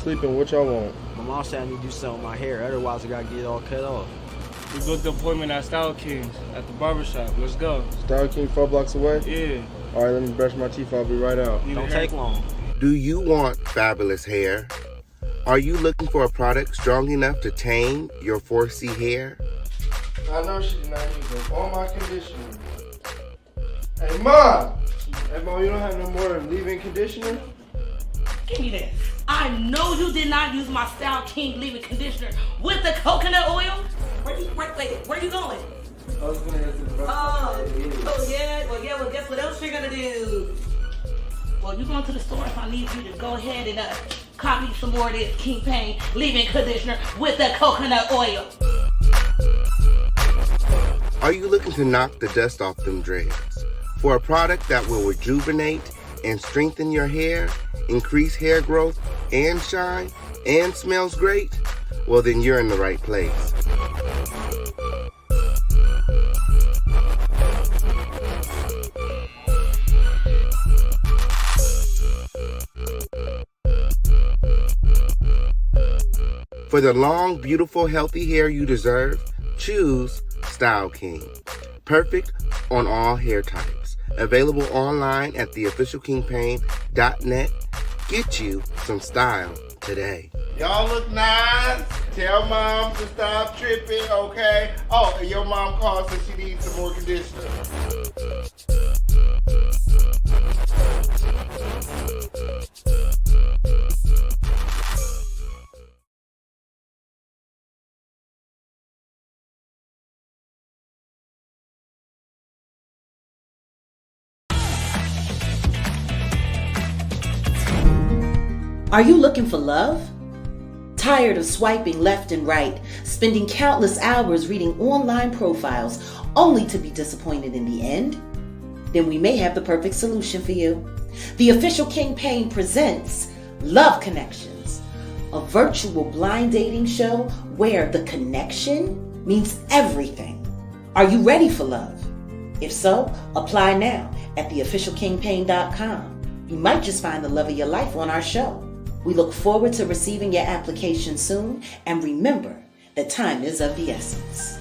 Sleeping, what y'all want? My mom said I need to do something with my hair, otherwise I gotta get it all cut off. We booked the appointment at Style Kings at the barbershop. Let's go. Style King 4 blocks away? Yeah. All right, let me brush my teeth. I'll be right out. Don't take long. Do you want fabulous hair? Are you looking for a product strong enough to tame your 4C hair? I know she did not use all my conditioner. Hey, Mom! Hey, Mom, you don't have no more leave-in conditioner? Give me that. I know you did not use my Style King leave-in conditioner with the coconut oil. Where you going? I was gonna go to the Well, guess what else you're gonna do? Well, you're going to the store, so I need you to go ahead and copy some more of this King Pain leave-in conditioner with the coconut oil. Are you looking to knock the dust off them dreads? For a product that will rejuvenate and strengthen your hair, increase hair growth and shine, and smells great? Well, then you're in the right place. For the long, beautiful, healthy hair you deserve, choose Style King. Perfect on all hair types. Available online at theofficialkingpain.net. Get you some style today. Y'all look nice. Tell mom to stop tripping, okay? Oh, and your mom calls and she needs some more conditioner. Are you looking for love? Tired of swiping left and right, spending countless hours reading online profiles only to be disappointed in the end? Then we may have the perfect solution for you. The Official King Pain presents Love Connections, a virtual blind dating show where the connection means everything. Are you ready for love? If so, apply now at theofficialkingpain.com. You might just find the love of your life on our show. We look forward to receiving your application soon, and remember that time is of the essence.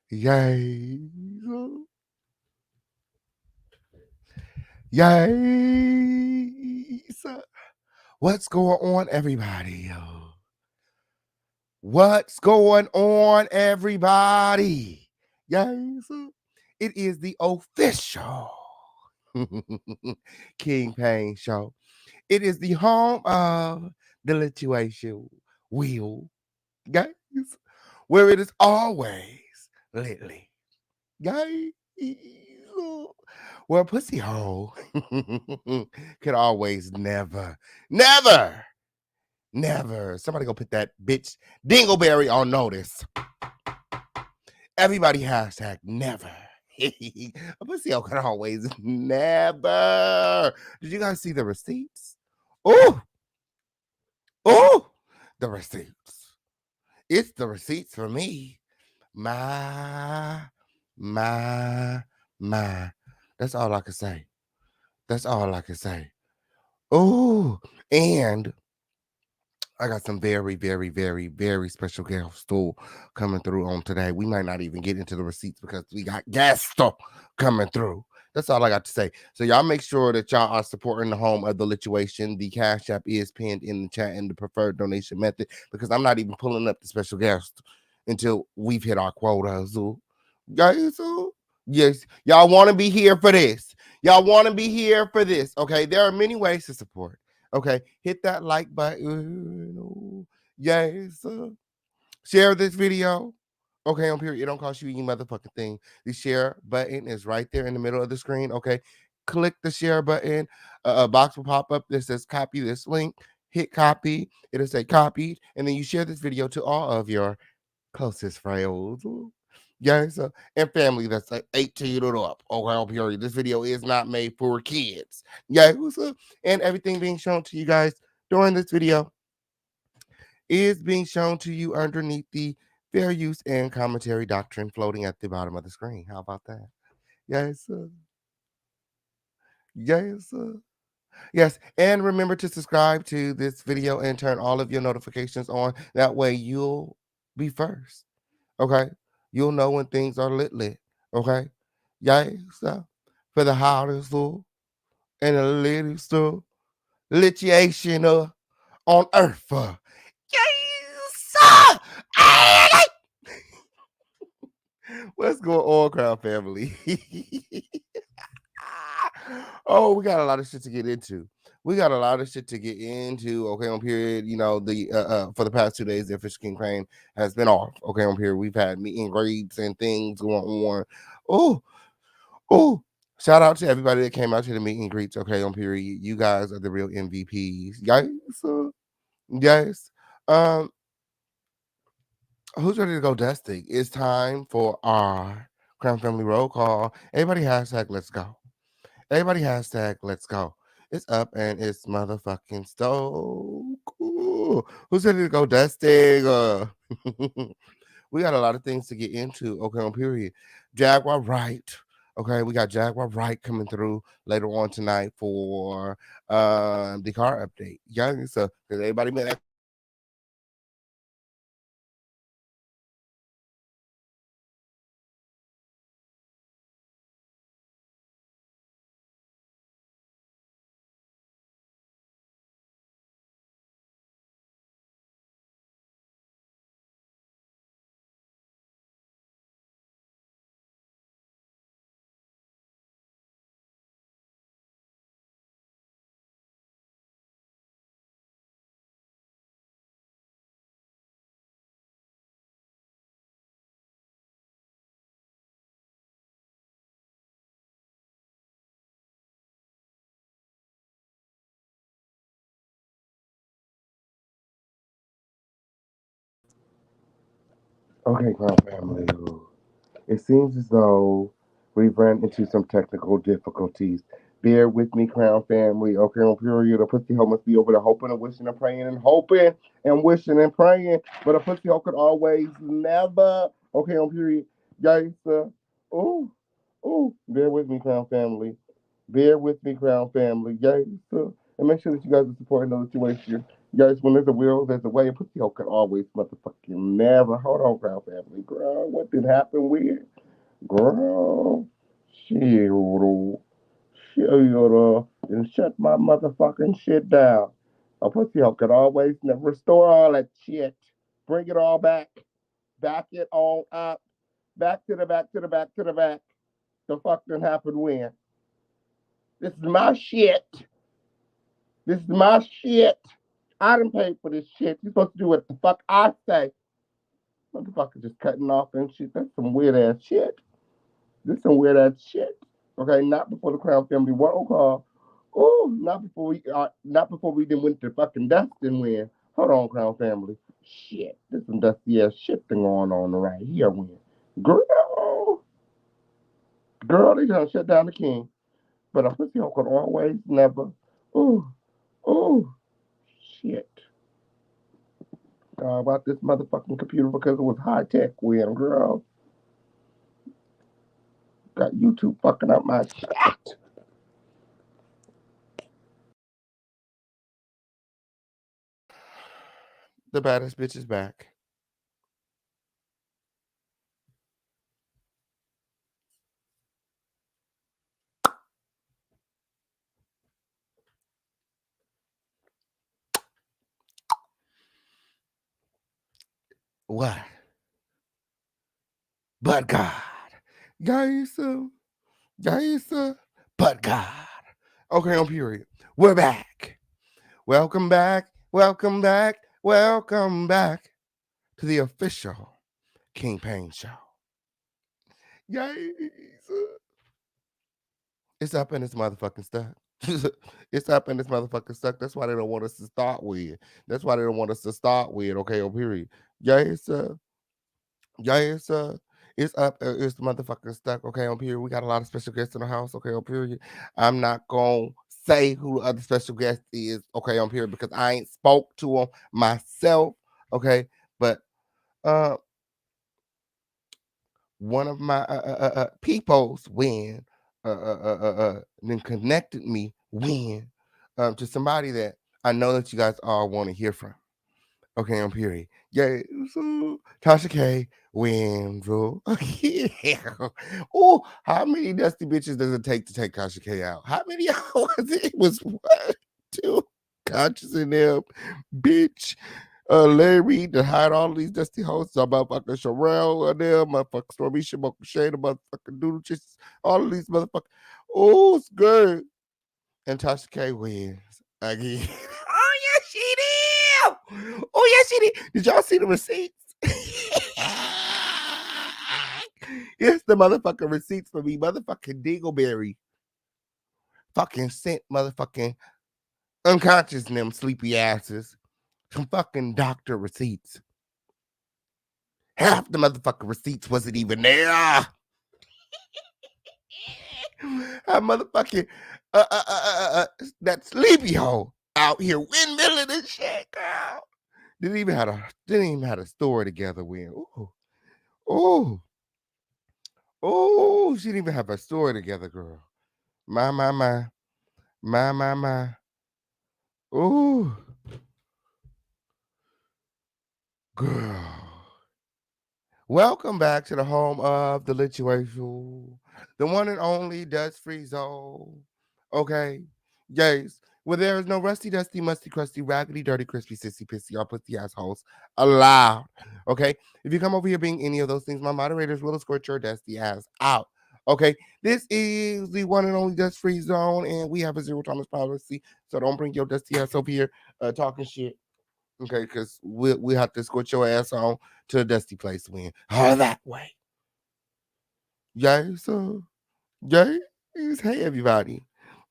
Yay. Yay. What's going on, everybody? What's going on, everybody? Yes, it is the official King Pain Show. It is the home of the lituation wheel, guys, where it is always lately, guys. Well, pussy hole could always never. Somebody go put that bitch Dingleberry on notice. Everybody hashtag never. A pussy hole could always never. Did you guys see the receipts? Oh, the receipts. It's the receipts for me. My. That's all I can say. Oh, and I got some very, very, very, very special guests coming through on today. We might not even get into the receipts because we got guests coming through. That's all I got to say. So y'all make sure that y'all are supporting the home of the lituation. The Cash App is pinned in the chat and the preferred donation method, because I'm not even pulling up the special guest until we've hit our quota. So, guys, yes, y'all want to be here for this. Okay, there are many ways to support. Okay, hit that like button. Yes. Share this video. Okay, on period. It don't cost you any motherfucking thing. The share button is right there in the middle of the screen. Okay, click the share button. A box will pop up that says copy this link. Hit copy. It'll say copied. And then you share this video to all of your closest friends. Yes, and family that's like 18 or up. Okay, period. This video is not made for kids. Yeah, and everything being shown to you guys during this video is being shown to you underneath the fair use and commentary doctrine floating at the bottom of the screen. How about that? Yes, yes, yes. And remember to subscribe to this video and turn all of your notifications on. That way you'll be first. Okay, you'll know when things are lit. Okay, yes, for the hottest fool and the latest litiation on earth. Yes, what's going on, Crown Family? Oh, we got a lot of shit to get into. Okay, on period. You know, the for the past 2 days, the official campaign has been off. Okay, on period. We've had meet and greets and things going on. Oh, shout out to everybody that came out to the meet and greets. Okay, on period. You guys are the real MVPs. Guys, yes. Um, who's ready to go dusting? It's time for our Crown Family roll call. Everybody hashtag let's go. Everybody hashtag let's go. It's up and it's motherfucking so cool. Who's ready to go dusting? We got a lot of things to get into. Okay, on period. Jaguar Wright. Okay, we got Jaguar Wright coming through later on tonight for the car update. Yeah, so because everybody been okay, Crown Family. It seems as though we've run into some technical difficulties. Bear with me, Crown Family. Okay, on period. A pussy hoe must be over there hoping and wishing and praying and hoping and wishing and praying. But a pussy hoe could always never. Okay, on period. Guys, oh, bear with me, Crown Family. Bear with me, Crown Family. Guys, and make sure that you guys are supporting the situation. Guys, when there's a will, there's a way. A pussy hoe can always motherfucking never. Hold on, Crown Family. Girl, what did happen with? Girl, shield, shield, and shut my motherfucking shit down. A pussy hoe could always never restore all that shit. Bring it all back. Back it all up. Back to the back to the back to the back. The fuck done happened when? This is my shit. This is my shit. I done paid for this shit. You supposed to do what the fuck I say. Motherfucker just cutting off and shit. That's some weird ass shit. This some weird ass shit. Okay, not before the Crown Family roll call. Oh, not before we then went to fucking Dustin win. Hold on, Crown Family. Shit, there's some dusty ass shit thing going on right here. Win, girl, they trying to shut down the king, but a pussy hoe could always never. Oh, shit. About this motherfucking computer because it was high tech. Win, girl. Got YouTube fucking up my shit. The baddest bitch is back. What? But God. Guys, but God. Okay, on period. We're back. Welcome back. Welcome back. Welcome back to the official King Payne show. Guys. It's up and it's motherfucking stuck. It's up and it's motherfucking stuck. That's why they don't want us to start with. Okay, on period. Yes, It's up. It's motherfucking stuck. Okay, on period. We got a lot of special guests in the house. Okay, on period. I'm not gonna say who the other special guest is. Okay, on period, because I ain't spoke to him myself. Okay, but one of my peoples when then connected me when to somebody that I know that you guys all want to hear from. Okay, on period. Yeah, so Tasha K wins. Oh, oh, how many dusty bitches does it take to take Tasha K out? How many was it? It was one, two, conscious in them, bitch. Larry to hide all these dusty hoes. So motherfucking Sherelle and them, motherfucking Stormisha, motherfucking Shade, motherfucking Doodle Chicks, all of these motherfuckers. Oh, it's good. And Tasha K wins again. Oh, yes, she did. Oh, yes, she did. Did y'all see the receipts? It's the motherfucking receipts for me. Motherfucking Dingleberry fucking sent motherfucking unconscious them sleepy asses some fucking doctor receipts. Half the motherfucking receipts wasn't even there. How motherfucking that sleepy hole out here windmilling and shit, girl. Didn't even have a story together with. Oh, she didn't even have a story together, girl. My. Ooh, girl. Welcome back to the home of the Lituation, the one and only Dust Free Zone. Okay, yes, where there is no rusty, dusty, musty, crusty, raggedy, dirty, crispy, sissy, pissy, or pussy assholes allowed. Okay, if you come over here being any of those things, my moderators will escort your dusty ass out. Okay, this is the one and only Dust Free Zone, and we have a zero tolerance policy, so don't bring your dusty ass over here talking shit. Okay, because we have to escort your ass on to a dusty place to win. All that way. Yes, yes. Hey, everybody.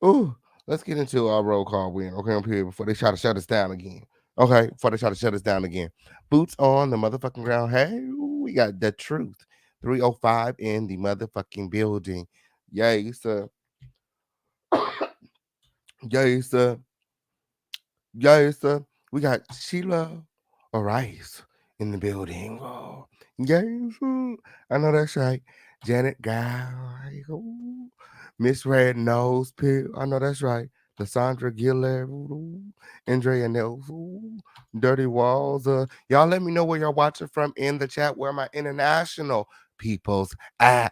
Oh, let's get into our roll call win. Okay, on period before they try to shut us down again. Okay, before they try to shut us down again. Boots on the motherfucking ground. Hey, we got the truth. 305 in the motherfucking building. Yes, sir. Yes, sir. Yes, sir. We got Sheila Rice in the building. Oh, yes, I know that's right. Janet Guy, Miss Red Nose Pill. I know that's right. Lysandra Giller, Andrea Nelson, Dirty Walls. Y'all let me know where y'all watching from in the chat. Where my international peoples at?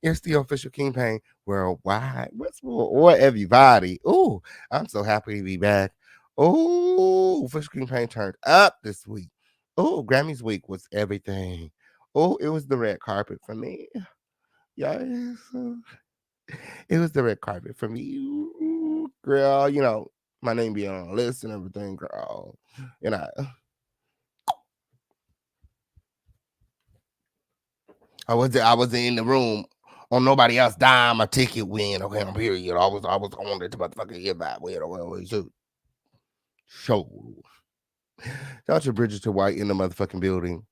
It's the official King Pain worldwide. What's more, everybody? Ooh, I'm so happy to be back. Oh, official King Pain turned up this week. Oh, Grammys week was everything. Oh, it was the red carpet for me. Yes. It was the red carpet for me. Ooh, girl, you know, my name be on a list and everything, girl. You know. I wasn't in the room on nobody else dime a ticket win. Okay, I'm period. I was on it to motherfucking get that win. Well, show. Shout out to Bridgerton White in the motherfucking building.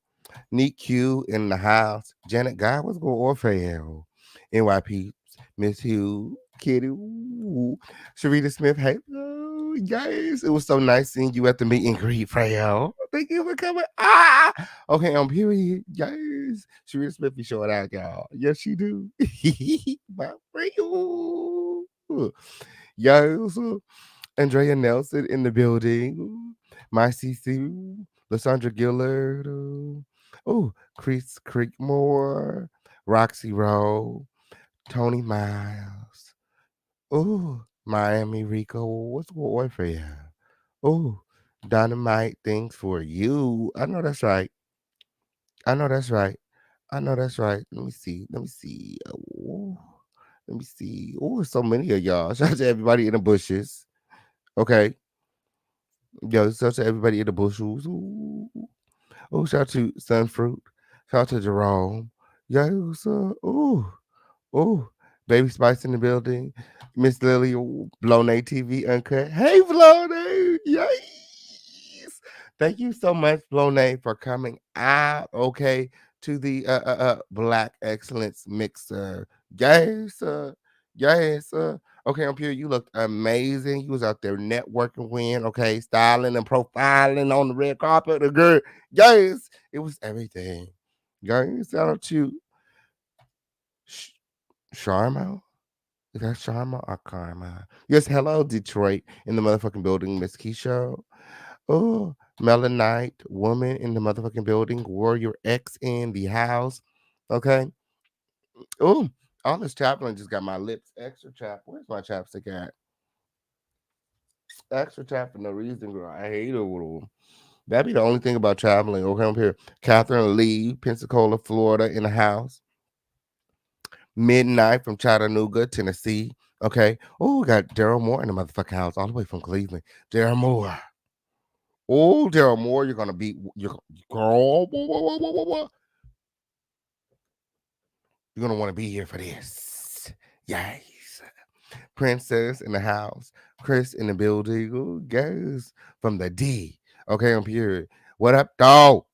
Neat Q in the house. Janet Guy, what's going on, Raphael? NYP, Miss Hugh, Kitty, Sharita Smith, hey, guys. It was so nice seeing you at the meet and greet, Raphael. Thank you for coming. Okay, on period, guys. Sharita Smith be showing out, y'all. Yes, she do. Bye for you. Yes, Andrea Nelson in the building. My CC, Lysandra Gillard. Chris Creekmore, Roxy Rowe, Tony Miles. Miami Rico. What's going on for you? Dynamite things for you. I know that's right. Let me see. Let me see. Oh, so many of y'all. Shout out to everybody in the bushes. Okay. Yo, shout out to everybody in the bushes. Oh, shout out to Sunfruit. Shout out to Jerome. Yo, so, Baby Spice in the building. Miss Lily, Blonay TV Uncut. Hey, Blonay. Yes. Thank you so much, Blonay, for coming out. Okay. to the Black Excellence Mixer. Yes, yes. Okay, I'm here. You looked amazing. You was out there networking, okay, styling and profiling on the red carpet. The girl, yes, it was everything. Guys, shout out to Sharma. Is that Sharma or Karma? Yes, hello, Detroit, in the motherfucking building, Miss Keisha. Oh, Melanite woman in the motherfucking building. Warrior X in the house. Okay. Oh, all this chaplain just got my lips extra chapped. Where's my chapstick at? Extra chapped for no reason, girl. I hate it. That be the only thing about traveling. Okay, I'm here. Catherine Lee, Pensacola, Florida, in the house. Midnight from Chattanooga, Tennessee. Okay. Oh, we got Daryl Moore in the motherfucking house, all the way from Cleveland. Daryl Moore. Oh, Daryl Moore, you're gonna be your girl. You're gonna want to be here for this. Yes. Princess in the house. Chris in the building. Ooh, guys from the D. Okay, I'm here. What up, dog?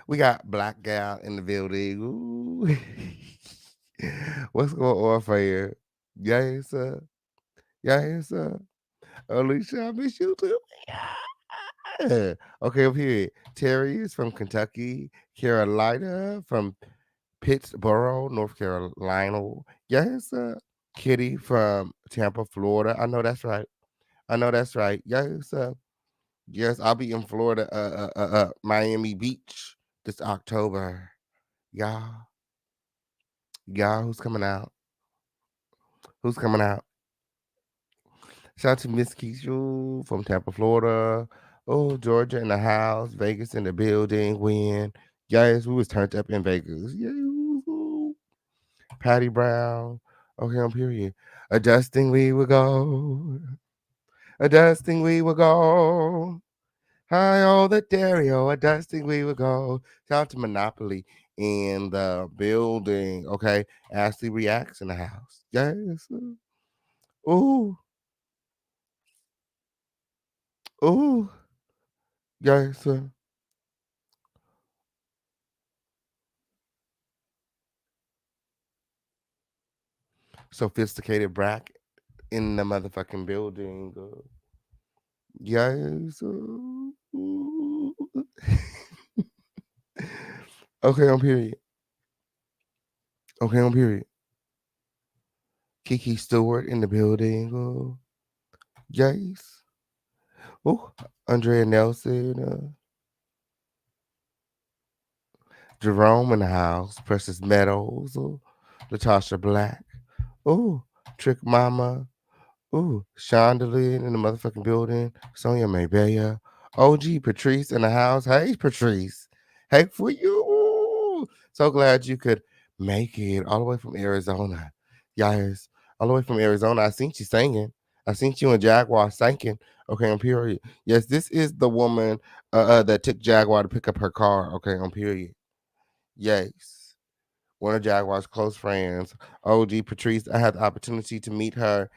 We got Black Gal in the building. Ooh. What's going on for you? Yes, sir. Yes, sir. Alicia, I miss you too. Yeah. Okay, up here. Terry is from Kentucky. Carolina from Pittsboro, North Carolina. Yes, sir. Kitty from Tampa, Florida. I know that's right. I know that's right. Yes, sir. Yes, I'll be in Florida, Miami Beach this October. Y'all, y'all, who's coming out? Who's coming out? Shout out to Miss Keisha from Tampa, Florida. Oh, Georgia in the house. Vegas in the building. When? Yes, we was turned up in Vegas. Yeah. Patty Brown. Okay, on period. Adjusting we will go. Adjusting we will go. Hi, all the Dario. Adjusting we will go. Shout out to Monopoly in the building. Okay. Ashley Reacts in the house. Yes. Ooh. Ooh. Yes. Sophisticated Brack in the motherfucking building. Yes. Okay, on period. Okay, on period. Kiki Stewart in the building. Yes. Oh, Andrea Nelson. Jerome in the house. Precious Meadows. Latasha Black. Oh, Trick Mama. Ooh, Chandelier in the motherfucking building. Sonia Maybaya. OG Patrice in the house. Hey, Patrice. Hey, for you. Ooh, so glad you could make it all the way from Arizona. Yes, all the way from Arizona. I seen you singing. I seen you and Jaguar singing. Okay, on period. Yes, this is the woman that took Jaguar to pick up her car. Okay, on period. Yes, one of Jaguar's close friends, OG Patrice. I had the opportunity to meet her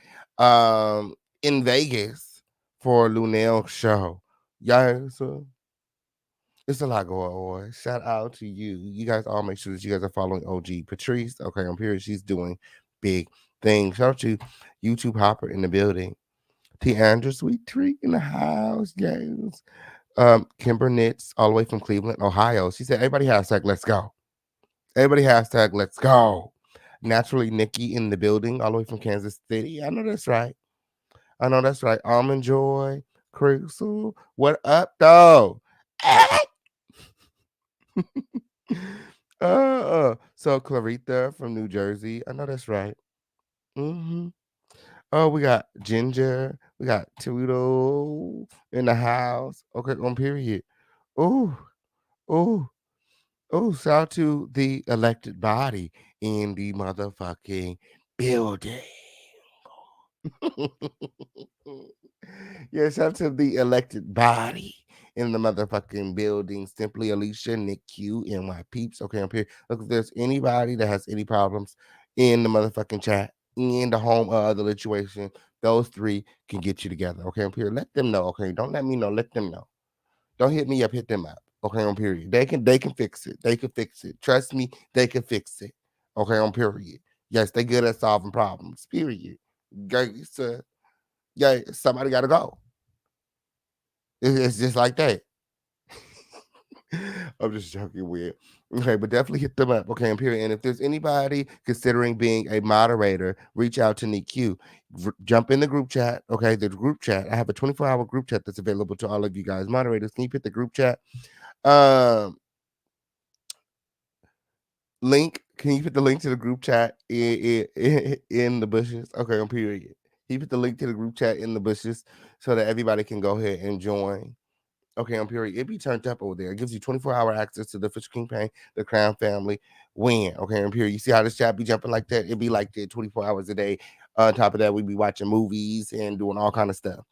in Vegas for Lunel's show. Yes, it's a lot going on. Shout out to you. You guys all make sure that you guys are following OG Patrice. Okay, I'm here. She's doing big things. Shout out to YouTube Hopper in the building. T. Andrew Sweet Treat in the house. Yes. Kimber Knits all the way from Cleveland, Ohio. She said, everybody hashtag let's go. Everybody hashtag let's go. Naturally, Nikki in the building, all the way from Kansas City. I know that's right. I know that's right. Almond Joy, Crystal. What up, though? So Clarita from New Jersey. I know that's right. Oh, we got Ginger. We got Toodle in the house. Okay, on period. Oh, oh. Oh, shout out to the elected body in the motherfucking building. Yeah, shout out to the elected body in the motherfucking building. Simply Alicia, Nick Q, and my peeps. Okay, I'm here. Look, if there's anybody that has any problems in the motherfucking chat, in the home or other situation, those three can get you together. Okay, I'm here. Let them know. Okay, don't let me know. Let them know. Don't hit me up. Hit them up. Okay, on period. They can fix it. They can fix it. Trust me, they can fix it. Okay, on period. Yes, they good at solving problems. Period. Guys, yeah, somebody got to go. It's just like that. I'm just joking with. Okay, but definitely hit them up. Okay, and period. And if there's anybody considering being a moderator, reach out to Nick Q. Jump in the group chat. Okay, the group chat. I have a 24-hour group chat that's available to all of you guys. Moderators, can you hit the group chat? Link. Can you put the link to the group chat in the bushes? Okay, on period. You put the link to the group chat in the bushes so that everybody can go ahead and join. Okay, on period. It be turned up over there. It gives you 24-hour access to the official campaign, the Crown family. Win. Okay, on period. You see how this chat be jumping like that? It be like that 24 hours a day. On top of that, we be watching movies and doing all kind of stuff.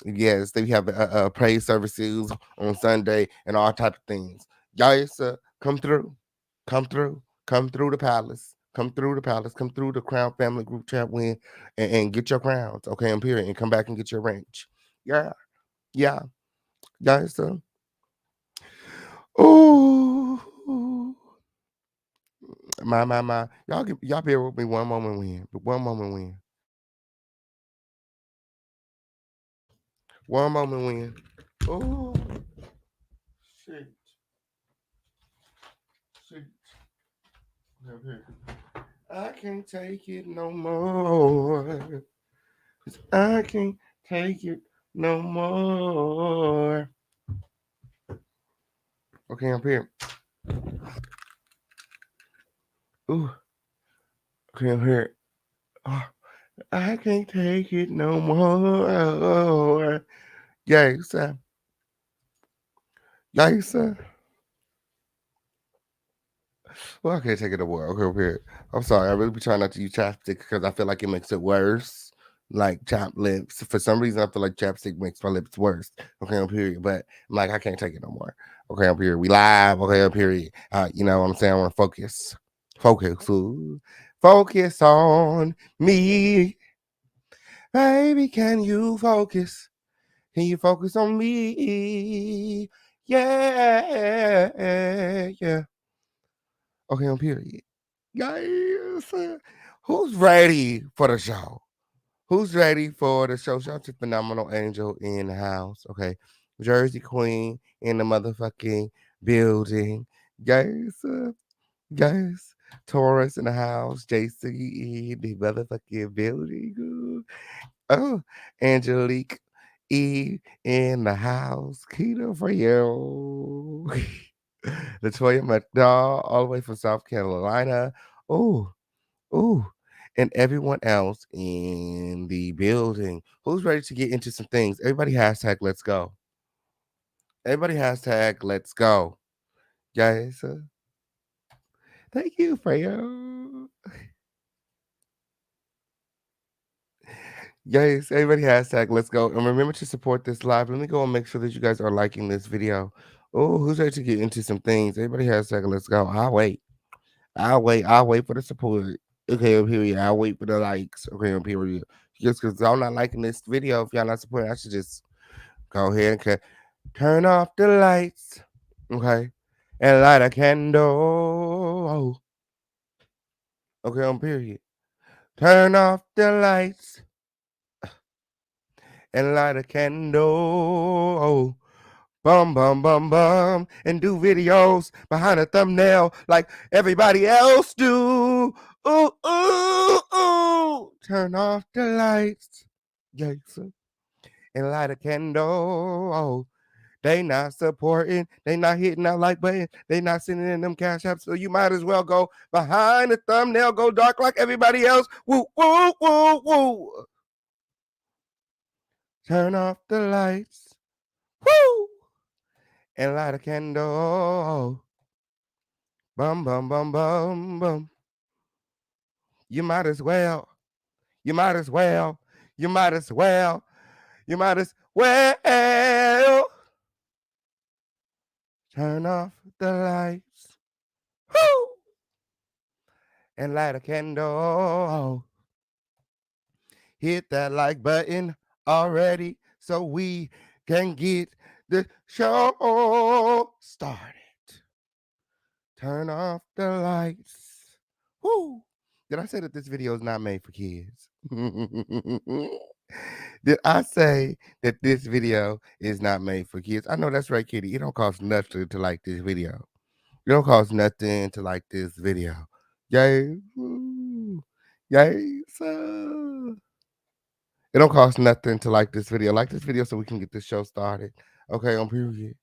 Yes, they have praise services on Sunday and all type of things. Guys, come through. Come through. Come through the palace. Come through the palace. Come through the Crown family group chat win and get your crowns. Okay, on period. And come back and get your ranch. Yeah. Yeah. Guys, oh, my. Y'all bear with me one moment win. But one moment win. One moment win. Oh, shit. Shit. I can't take it no more. I can't take it no more. Okay, I'm here. Ooh. Okay, I'm here. Oh, I can't take it no more. Yes, yes. Well, I can't take it no more. Okay, I'm here. I'm sorry. I really be trying not to use chapstick because I feel like it makes it worse. Like chapped lips. For some reason, I feel like chapstick makes my lips worse. Okay, on period. But I'm like, I can't take it no more. Okay, on period. We live. Okay, on period. You know what I'm saying? I want to focus. Focus. Ooh. Focus on me. Baby, can you focus? Can you focus on me? Yeah. Yeah. Okay, on period. Guys, who's ready for the show? Who's ready for the show? Shout out to Phenomenal Angel in the house. Okay. Jersey Queen in the motherfucking building. Guys. Taurus in the house. JC in the motherfucking building. Oh, Angelique E in the house. Keto for you. Latoya McDowell, all the way from South Carolina. Oh, oh, and everyone else in the building. Who's ready to get into some things? Everybody hashtag let's go. Everybody hashtag let's go. Guys, thank you, Freya. Guys, everybody hashtag let's go. And remember to support this live. Let me go and make sure that you guys are liking this video. Oh, who's ready to get into some things? Everybody hashtag let's go. I'll wait. I'll wait for the support. Okay, on period. I'll wait for the likes. Okay, on period. Just because I'm not liking this video, if y'all not supporting, I should just go ahead and turn off the lights. Okay. And light a candle. Okay, on period. Turn off the lights and light a candle. Bum, bum, bum, bum. And do videos behind a thumbnail like everybody else do. Ooh, ooh, ooh. Turn off the lights. Jason. And light a candle. Oh, they not supporting. They not hitting that like button. They not sending in them cash apps. So you might as well go behind the thumbnail. Go dark like everybody else. Woo, woo, woo, woo. Turn off the lights. Woo. And light a candle. Bum, bum, bum, bum, bum. You might as well. You might as well. You might as well. You might as well. Turn off the lights. Woo! And light a candle. Hit that like button already so we can get the show started. Turn off the lights. Woo! Did I say that this video is not made for kids? Did I say that this video is not made for kids? I know that's right, Kitty. It don't cost nothing to like this video. It don't cost nothing to like this video. Yay. Woo. Yay. So. It don't cost nothing to like this video. Like this video so we can get this show started. Okay, on period.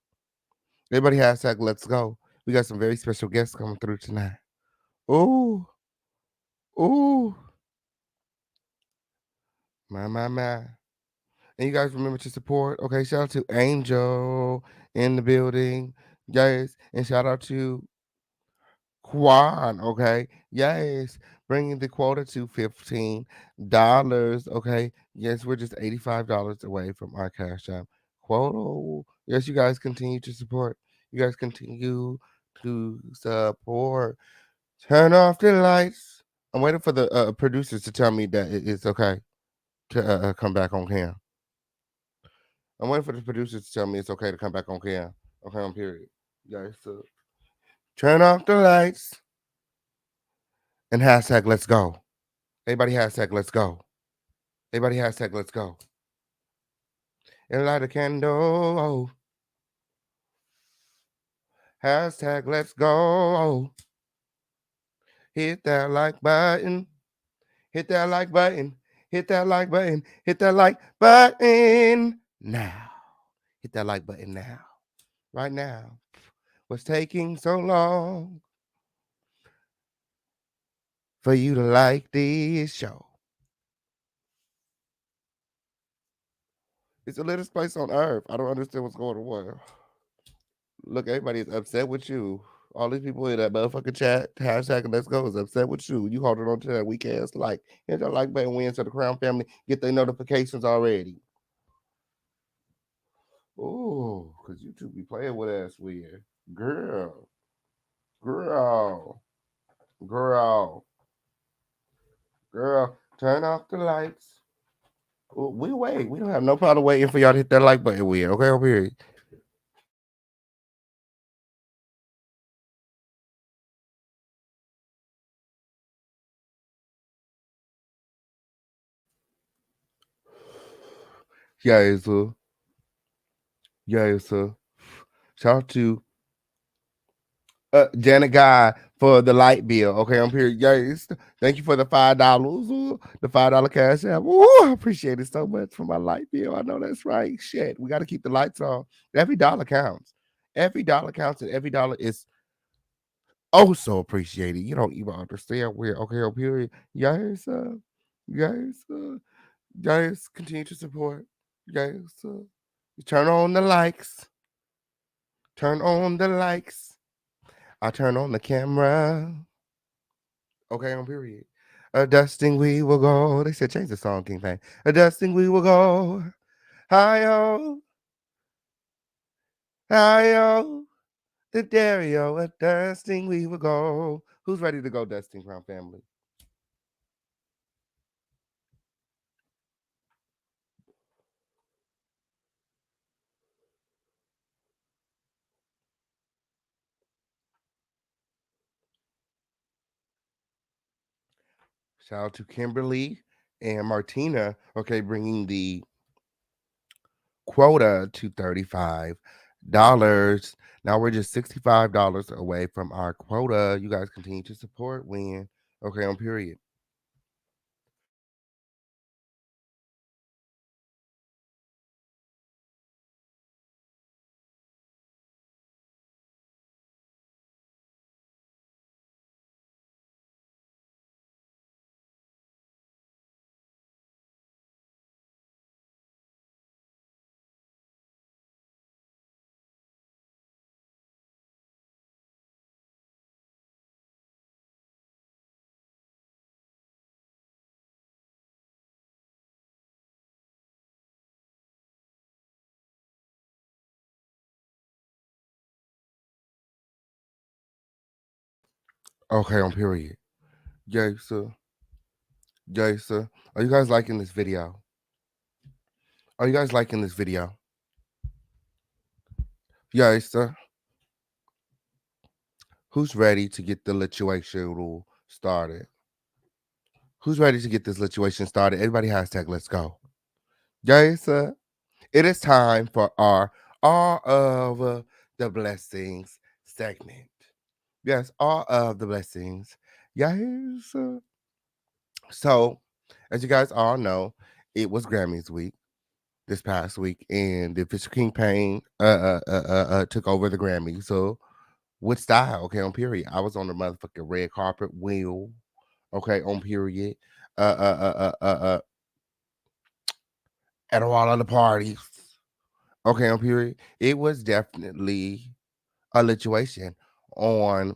Everybody hashtag let's go. We got some very special guests coming through tonight. Ooh. Ooh. My. And you guys remember to support. Okay, shout out to Angel in the building. Yes. And shout out to Quan, okay? Yes. Bringing the quota to $15. Okay. Yes, we're just $85 away from our cash app quota. Yes, you guys continue to support. You guys continue to support. Turn off the lights. I'm waiting for the producers to tell me that it's okay to come back on cam. I'm waiting for the producers to tell me it's okay to come back on cam. Okay, on period. Guys, so turn off the lights and hashtag let's go. Everybody hashtag let's go. Everybody hashtag let's go. And light a candle. Hashtag let's go. Hit that like button. Hit that like button. Hit that like button. Hit that like button now. Hit that like button now. Right now. What's taking so long for you to like this show? It's the latest place on earth. I don't understand what's going on. Look, everybody is upset with you. All these people in that motherfucking chat, hashtag let's go, is upset with you. You holding on to that weak ass like. Hit that like button, win so the Crown family get their notifications already. Oh, because you two be playing with us weird. Girl. Turn off the lights. We wait. We don't have no problem waiting for y'all to hit that like button weird. Okay, over here. Yeah, sir. Shout out to Janet Guy for the light bill. Okay, I'm here. Yes. Thank you for the $5. The $5 cash app. Ooh, I appreciate it so much for my light bill. I know that's right. Shit. We got to keep the lights on. Every dollar counts. Every dollar counts, and every dollar is oh so appreciated. You don't even understand where okay, up here. Guys, continue to support. Guys, turn on the likes. Turn on the likes. I turn on the camera. Okay, on period. A dusting we will go. They said change the song, King Fang. A dusting we will go. Hi-yo. Hi-yo. The Dario. A dusting we will go. Who's ready to go dusting, Crown family? Shout out to Kimberly and Martina, okay, bringing the quota to $35. Now we're just $65 away from our quota. You guys continue to support Win, okay, on period. Okay, on period. Yay, sir. Yay, sir. Are you guys liking this video? Are you guys liking this video? Yes, sir. Who's ready to get the lituation started? Who's ready to get this lituation started? Everybody hashtag let's go. Yes, sir. It is time for our All of the Blessings segment. Yes, all of the blessings. Yes. Sir. So, as you guys all know, it was Grammys week this past week, and the Fisher King Payne took over the Grammy. So, with style, okay, on period. I was on the motherfucking red carpet wheel, okay, on period. Uh, uh, uh, uh, uh, uh at all of the parties, okay, on period. It was definitely a lituation. On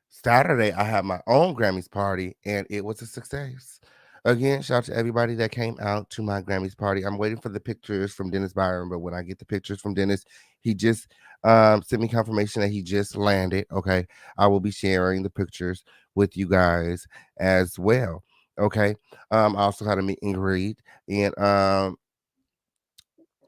Saturday, I had my own Grammys party, and it was a success. Again, shout out to everybody that came out to my Grammys party. I'm waiting for the pictures from Dennis Byron, but when I get the pictures from Dennis, he just sent me confirmation that he just landed. Okay, I will be sharing the pictures with you guys as well. Okay, I also had a meet and greet in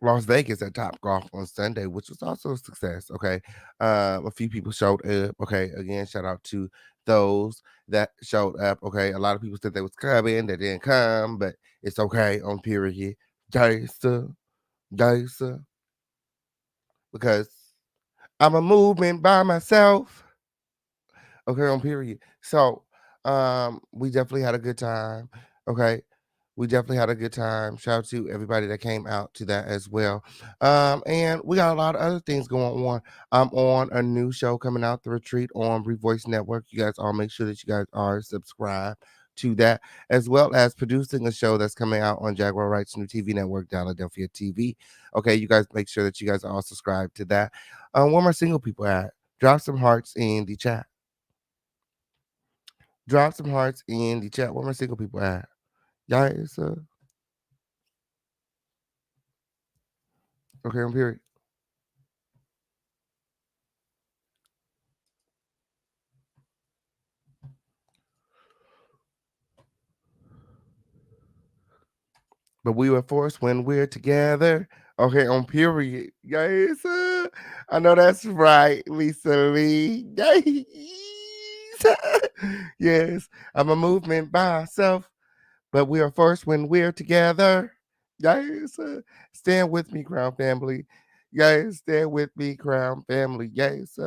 Las Vegas at Top Golf on Sunday, which was also a success. Okay. A few people showed up. Okay. Again, shout out to those that showed up. Okay. A lot of people said they was coming, they didn't come, but it's okay on period. Gangsta, gangsta. Because I'm a movement by myself. Okay, on period. So we definitely had a good time. Okay. We definitely had a good time. Shout out to everybody that came out to that as well. And we got a lot of other things going on. I'm on a new show coming out, The Retreat on Revoice Network. You guys all make sure that you guys are subscribed to that, as well as producing a show that's coming out on Jaguar Wright's new TV network, Philadelphia TV. Okay, you guys make sure that you guys are all subscribed to that. Where my single people at? Drop some hearts in the chat. Drop some hearts in the chat. Where my single people at? Guys, okay, on period. But we were forced when we're together. Okay, on period. Yes, I know that's right, Lisa Lee. Yes. Yes, I'm a movement by myself, but we are first when we're together. Yes, stand with me, Crown Family. Yes, stand with me, Crown Family. Yes,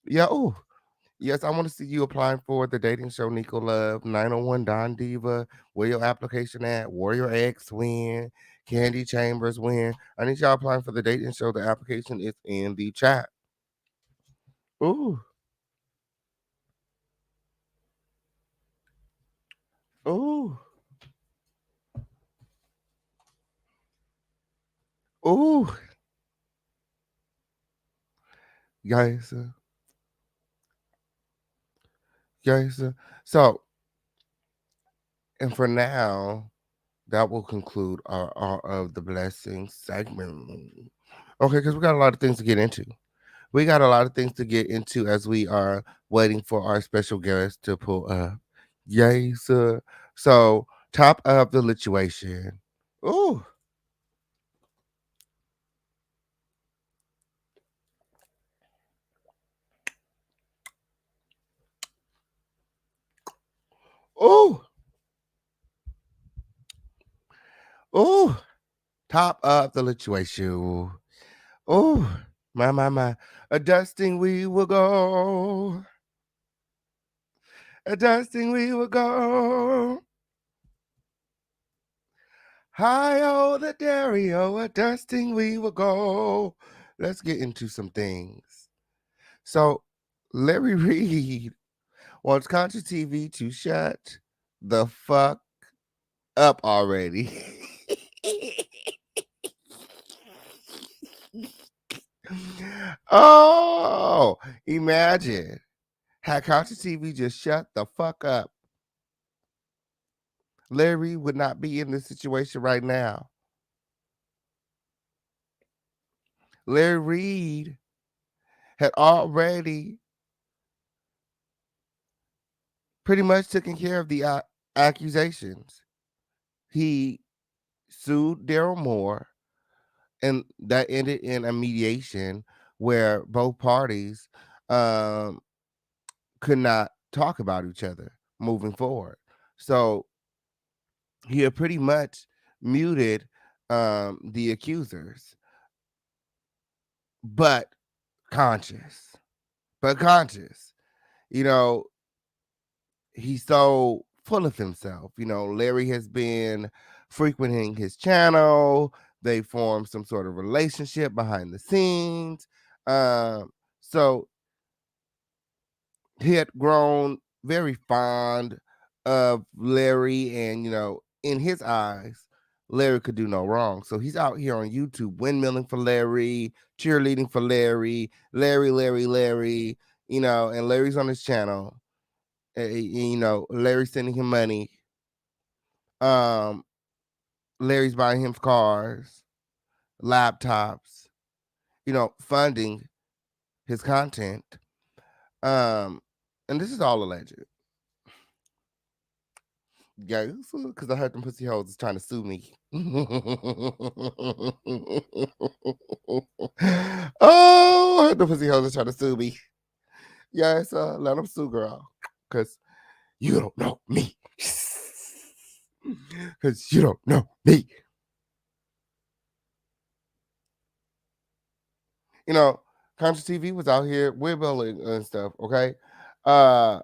yeah. Oh, yes, I want to see you applying for the dating show Nico Love, 901 Don Diva. Where your application at? Warrior X win. Candy Chambers win. I need y'all applying for the dating show. The application is in the chat. Ooh. Ooh. Ooh. Guys. Guys. So, and for now, that will conclude our of the blessings segment. Okay, because we got a lot of things to get into. We got a lot of things to get into as we are waiting for our special guest to pull up. Yay, sir. So, top of the lituation. Ooh. Ooh. Ooh. Top of the lituation. Ooh. My. A dusting we will go. A dusting we will go. Hi-oh, the Dario, a dusting we will go. Let's get into some things. So, Larry Reid wants Contra TV to shut the fuck up already. Oh, imagine had Contra TV just shut the fuck up. Larry would not be in this situation right now. Larry Reid had already pretty much taken care of the accusations. He sued Daryl Moore and that ended in a mediation where both parties um, could not talk about each other moving forward. So he had pretty much muted the accusers, but conscious, conscious. You know, he's so full of himself. You know, Larry has been frequenting his channel. They formed some sort of relationship behind the scenes. So he had grown very fond of Larry, and in his eyes, Larry could do no wrong. So he's out here on YouTube windmilling for Larry, cheerleading for Larry, Larry, and Larry's on his channel. Larry's sending him money. Um, Larry's buying him cars, laptops, funding his content. And this is all alleged. Yeah, because I heard them pussy hoes is trying to sue me. Oh, I heard the pussy hoes is trying to sue me. Yes, let them sue, girl. Because you don't know me. Because you don't know me. Conscious TV was out here wibbling and stuff, okay? And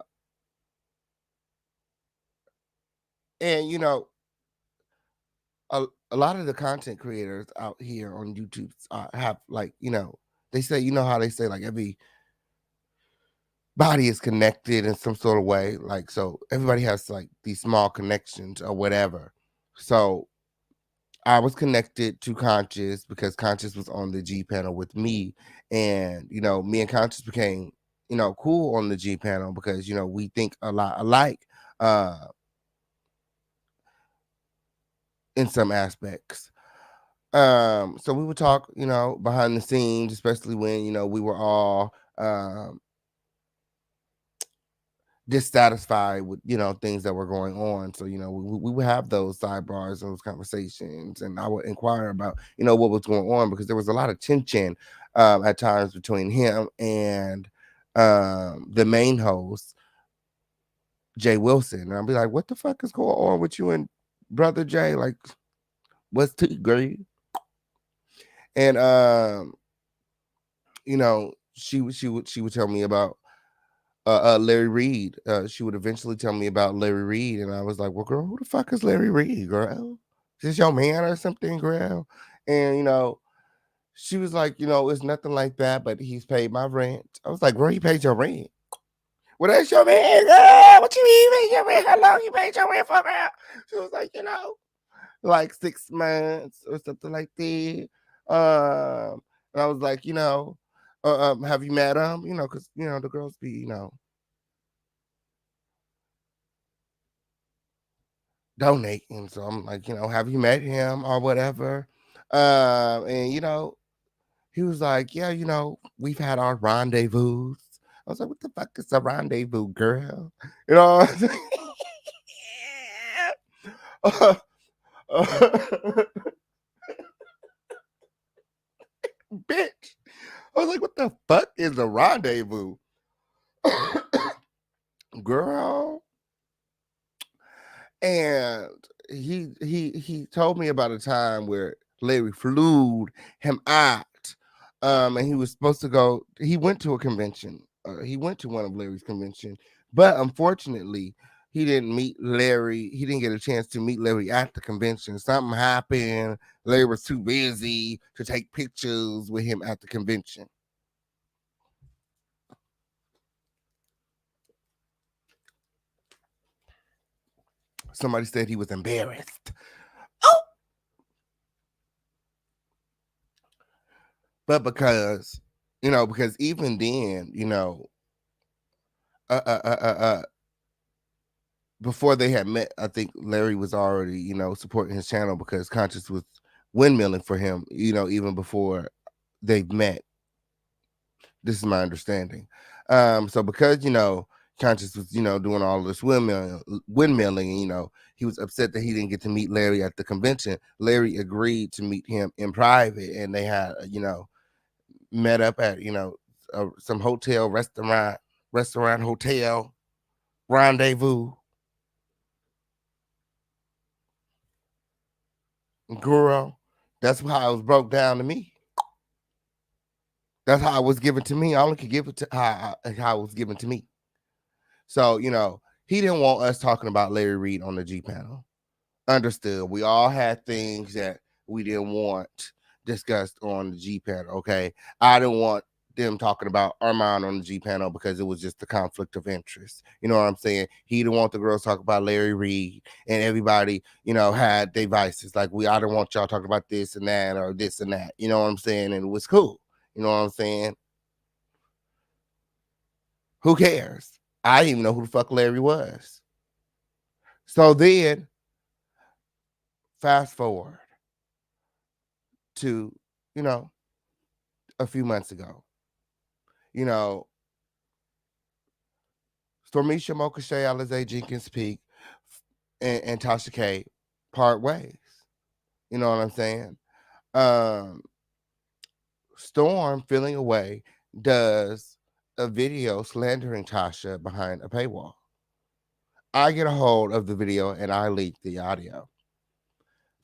a lot of the content creators out here on YouTube have they say, how they say like every body is connected in some sort of way, like, so everybody has like these small connections or whatever. So I was connected to Conscious because Conscious was on the G panel with me, and me and Conscious became cool on the G panel because we think a lot alike in some aspects. So we would talk behind the scenes, especially when we were all dissatisfied with things that were going on. So we would have those sidebars and those conversations, and I would inquire about what was going on, because there was a lot of tension at times between him and the main host, Jay Wilson. And I'll be like, what the fuck is going on with you and brother Jay? Like, what's tea, girl? And she would tell me about Larry Reid. She would eventually tell me about Larry Reid, and I was like, well, girl, who the fuck is Larry Reid, girl? Is this your man or something, girl? And she was like, it's nothing like that, but he's paid my rent. I was like, girl, he paid your rent? Well, that's your man, girl. What you mean he paid your rent? How long he paid your rent for, girl? She was like, like 6 months or something like that. And I was like, have you met him? Because the girls be, donating. So I'm like, have you met him or whatever? And he was like, yeah, we've had our rendezvous. I was like, what the fuck is a rendezvous, girl? I was like, bitch. I was like, what the fuck is a rendezvous? Girl. And he told me about a time where Larry flew him out. And he was supposed to go, he went to a convention. He went to one of Larry's convention, but unfortunately, he didn't meet Larry. He didn't get a chance to meet Larry at the convention. Something happened. Larry was too busy to take pictures with him at the convention. Somebody said he was embarrassed. Oh! But because even then, before they had met, I think Larry was already, supporting his channel because Conscious was windmilling for him, even before they met. This is my understanding. So because, Conscious was, doing all this windmilling, and, he was upset that he didn't get to meet Larry at the convention. Larry agreed to meet him in private, and they had, met up at, some hotel, restaurant, hotel, rendezvous. Girl, that's how it was broke down to me. That's how it was given to me. I only could give it to how it was given to me. So, he didn't want us talking about Larry Reid on the G panel. Understood. We all had things that we didn't want discussed on the G panel. Okay. I didn't want them talking about Armand on the G panel because it was just a conflict of interest. You know what I'm saying? He didn't want the girls talk about Larry Reid, and everybody, had their vices. Like, I don't want y'all talking about this and that or this and that. You know what I'm saying? And it was cool. You know what I'm saying? Who cares? I didn't even know who the fuck Larry was. So then, fast forward to, a few months ago, Stormisha Mokashay, Alizé Jenkins Peak, and Tasha K part ways. You know what I'm saying? Storm, Feeling Away, does a video slandering Tasha behind a paywall. I get a hold of the video and I leak the audio.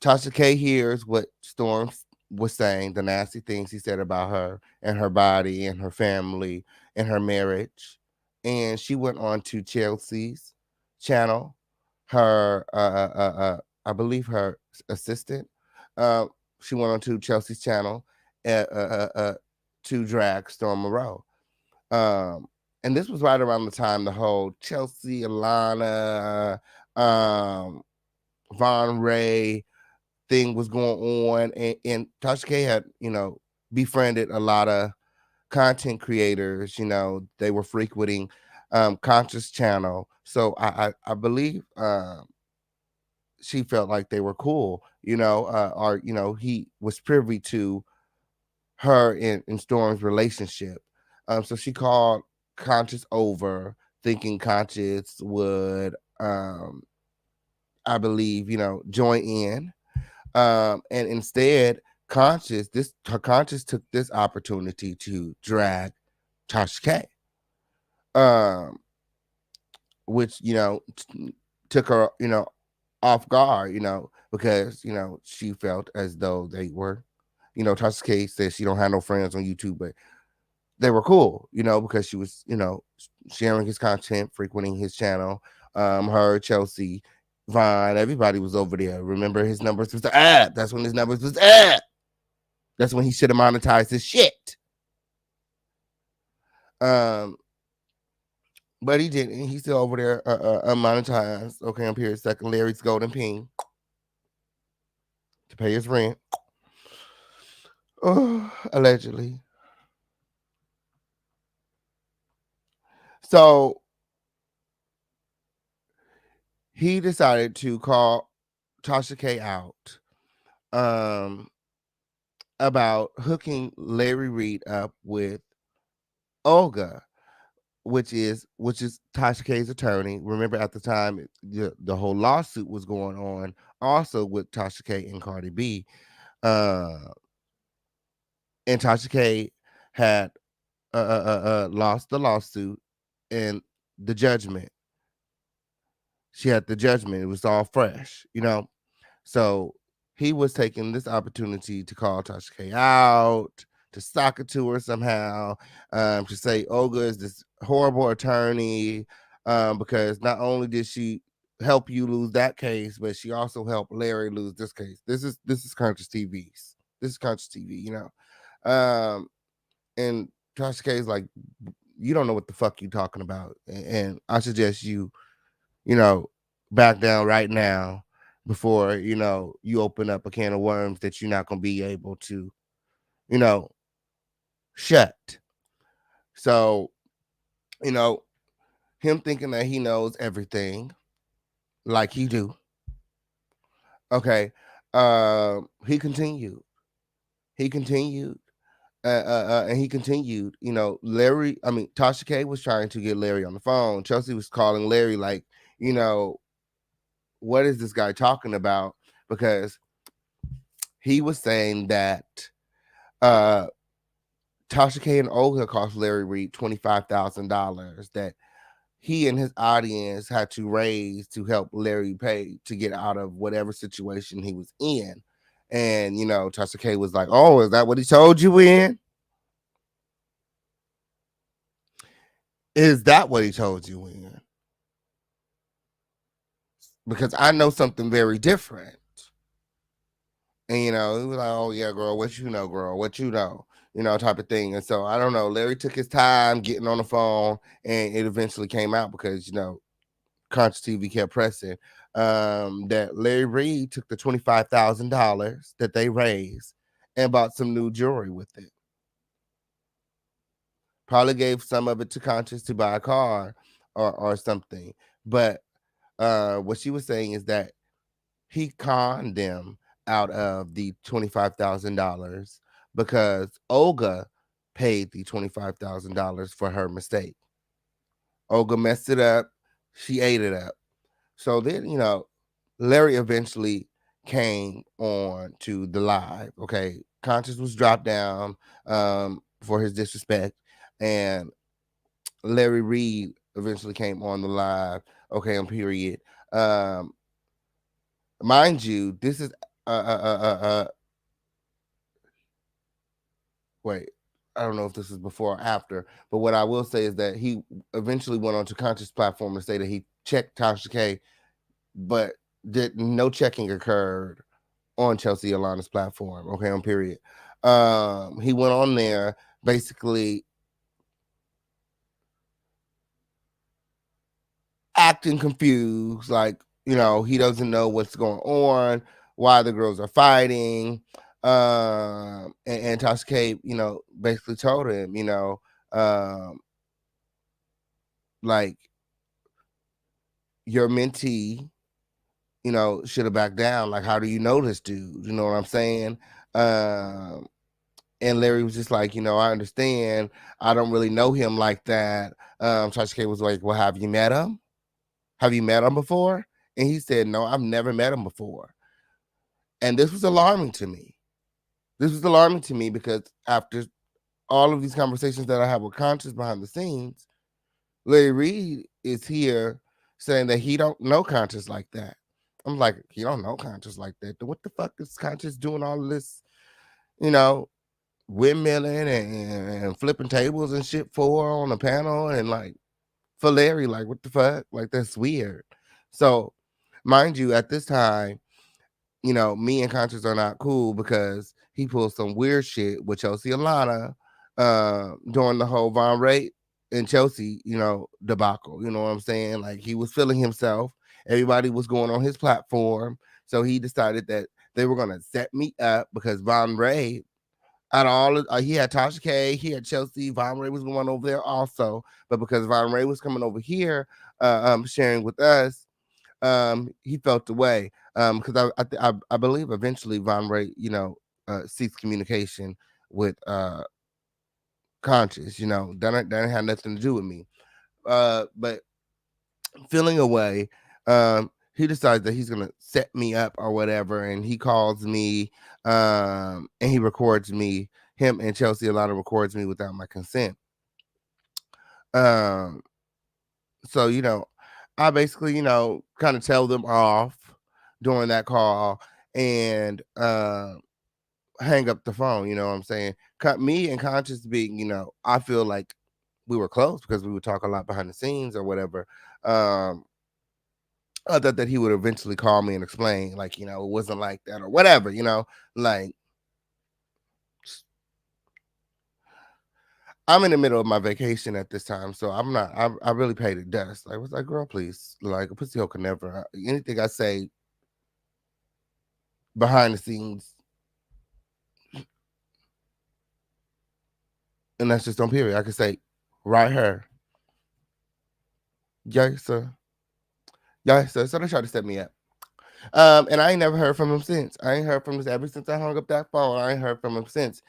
Tasha K hears what Storm was saying, the nasty things he said about her and her body and her family and her marriage. And she went on to Chelsea's channel, her, I believe her assistant. She went on to Chelsea's channel to drag Storm Moreau. And this was right around the time the whole Chelsea, Alana, Von Ray thing was going on, and Tasha K had, befriended a lot of content creators. They were frequenting Conscious channel, so I believe she felt like they were cool, or he was privy to her and Storm's relationship. So she called Conscious over, thinking Conscious would, I believe, join in. And instead, Conscious took this opportunity to drag Tasha K, which, took her, off guard, because, she felt as though they were, Tasha K says she don't have no friends on YouTube, but they were cool, because she was, sharing his content, frequenting his channel. Her, Chelsea, Vine, everybody was over there. Remember, his numbers was up. That's when his numbers was up. That's when he should have monetized his shit. But he didn't. He's still over there unmonetized. Okay, I'm here. Second Larry's golden ping to pay his rent. Oh, allegedly. So he decided to call Tasha K out about hooking Larry Reid up with Olga, which is Tasha K's attorney. Remember, at the time, the whole lawsuit was going on, also with Tasha K and Cardi B. And Tasha K had lost the lawsuit and the judgment. She had the judgment. It was all fresh, So he was taking this opportunity to call Tasha K out, to sock it to her somehow, to say Olga is this horrible attorney, because not only did she help you lose that case, but she also helped Larry lose this case. This is Conscious TV's. This is Conscious TV, and Tasha K is like, you don't know what the fuck you talking about, and I suggest you, back down right now before, you open up a can of worms that you're not going to be able to, shut. So, him thinking that he knows everything like he do. Okay. He continued. And he continued, Tasha K was trying to get Larry on the phone. Chelsea was calling Larry like, what is this guy talking about? Because he was saying that Tasha K and Olga cost Larry Reid $25,000 that he and his audience had to raise to help Larry pay to get out of whatever situation he was in. And, Tasha K was like, oh, is that what he told you in? Is that what he told you in? Because I know something very different. And, he was like, oh, yeah, girl, what you know, girl, what you know, type of thing. And so I don't know. Larry took his time getting on the phone, and it eventually came out because, Conscious TV kept pressing that Larry Reid took the $25,000 that they raised and bought some new jewelry with it. Probably gave some of it to Conscious to buy a car or something. But what she was saying is that he conned them out of the $25,000 because Olga paid the $25,000 for her mistake. Olga messed it up. She ate it up. So then, Larry eventually came on to the live. Okay. Conscious was dropped down for his disrespect. And Larry Reid eventually came on the live. Okay, on period. Mind you, this is wait, I don't know if this is before or after, but what I will say is that he eventually went on to Conscious platform to say that he checked Tasha K, but no checking occurred on Chelsea Alana's platform. Okay, on period. He went on there basically acting confused, like, he doesn't know what's going on, why the girls are fighting. And Tasha K, basically told him, like, your mentee, should have backed down. Like, how do you know this dude? You know what I'm saying? And Larry was just like, I understand. I don't really know him like that. Tasha K was like, well, have you met him? Have you met him before? And he said, no, I've never met him before. And this was alarming to me. This was alarming to me because after all of these conversations that I have with Conscious behind the scenes, Larry Reid is here saying that he don't know Conscious like that. I'm like, he don't know Conscious like that. What the fuck is Conscious doing all of this, windmilling and flipping tables and shit for on the panel? And like, for Larry, like, what the fuck? Like, that's weird. So, mind you, at this time, me and Conscious are not cool because he pulled some weird shit with Chelsea Alana during the whole Von Wright and Chelsea, debacle. You know what I'm saying? Like, he was feeling himself. Everybody was going on his platform. So he decided that they were going to set me up because Von Wright, out of all he had Tasha K, he had Chelsea, Von Wright was going over there also. But because Von Wright was coming over here sharing with us, he felt the way because I believe eventually Von Wright, ceased communication with Conscious. That had nothing to do with me. But feeling away, he decides that he's gonna set me up or whatever, and he calls me, and he records me. Him and Chelsea Alana records me without my consent. So I basically, kind of tell them off during that call and hang up the phone. You know what I'm saying? Cut me and Conscious being, I feel like we were close because we would talk a lot behind the scenes or whatever. I thought that he would eventually call me and explain, like, it wasn't like that or whatever, like. I'm in the middle of my vacation at this time, so I'm not. I really paid it dust. I was like, girl, please, like, a pussy hole can never. Anything I say behind the scenes, and that's just on period. I could say, right here, yes, sir, yes, sir. So they tried to set me up. And I ain't never heard from him since. I ain't heard from him ever since I hung up that phone. I ain't heard from him since.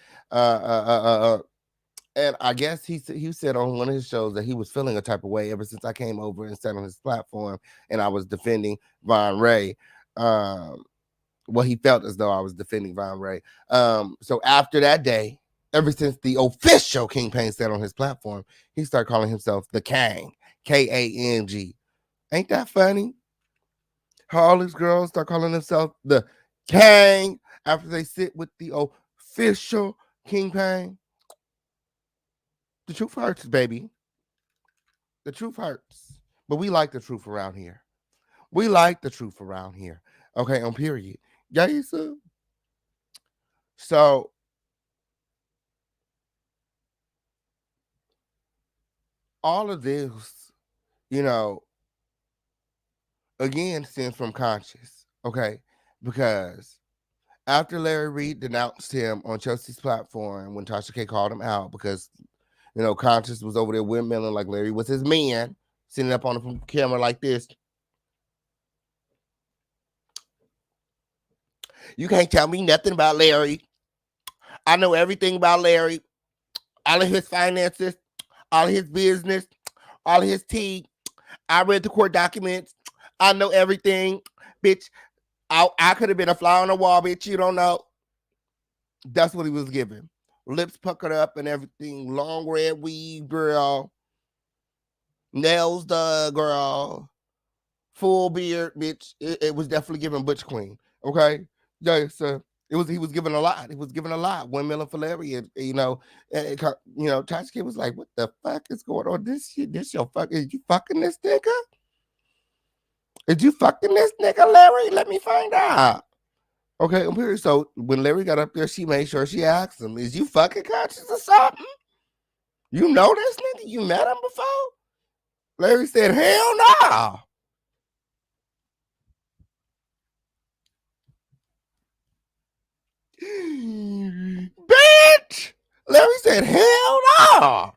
And I guess he said on one of his shows that he was feeling a type of way ever since I came over and sat on his platform and I was defending Von Ray. Well, he felt as though I was defending Von Ray. So after that day, ever since the official Kingpin sat on his platform, he started calling himself the Kang, Kang. Ain't that funny? How all these girls start calling themselves the Kang after they sit with the official Kingpin. The truth hurts, baby. The truth hurts. But we like the truth around here. We like the truth around here. Okay, on period. Yeah, sir. So all of this, again, stems from Conscious. Okay. Because after Larry Reid denounced him on Chelsea's platform when Tasha K called him out because Conscious was over there windmilling like Larry was his man, sitting up on the camera like this. You can't tell me nothing about Larry. I know everything about Larry. All of his finances, all of his business, all of his tea. I read the court documents. I know everything. Bitch, I could have been a fly on the wall, bitch. You don't know. That's what he was giving. Lips puckered up and everything. Long red weave, girl. Nails done, girl. Full beard, bitch. It was definitely giving Butch Queen. Okay? Yeah, so he was giving a lot. He was giving a lot. $1 million for Larry. Tasha K was like, what the fuck is going on? This your fucking, is you fucking this nigga? Is you fucking this nigga, Larry? Let me find out. Okay, so when Larry got up there, she made sure she asked him, is you fucking Conscious or something? You know this nigga? You met him before? Larry said, hell no. Bitch! Larry said, hell no.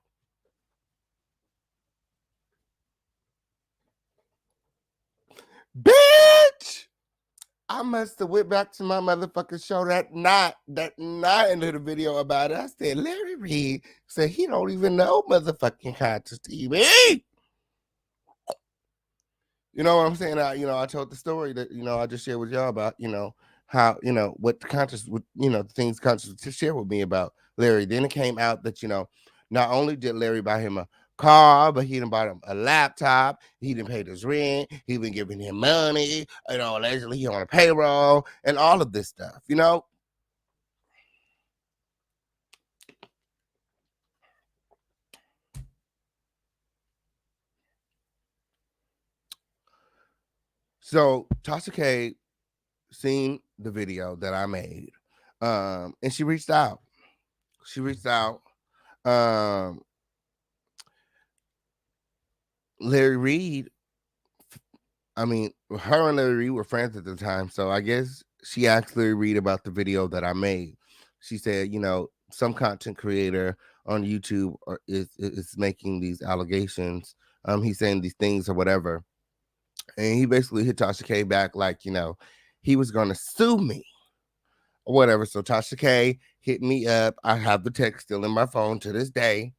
Bitch! I must have went back to my motherfucking show that night into the video about it. I said, Larry Reid said he don't even know motherfucking Conscious TV. You know what I'm saying? I told the story that, I just shared with y'all about, how, what the Conscious would, the things Conscious to share with me about Larry. Then it came out that, not only did Larry buy him a car, but he done bought him a laptop. He done paid his rent. He been giving him money. Allegedly he on a payroll and all of this stuff, So Tasha K seen the video that I made, and she reached out. Larry Reid, her and Larry Reid were friends at the time, so I guess she asked Larry Reid about the video that I made. She said, some content creator on YouTube is making these allegations. He's saying these things or whatever. And he basically hit Tasha K back like, he was going to sue me or whatever. So Tasha K hit me up. I have the text still in my phone to this day.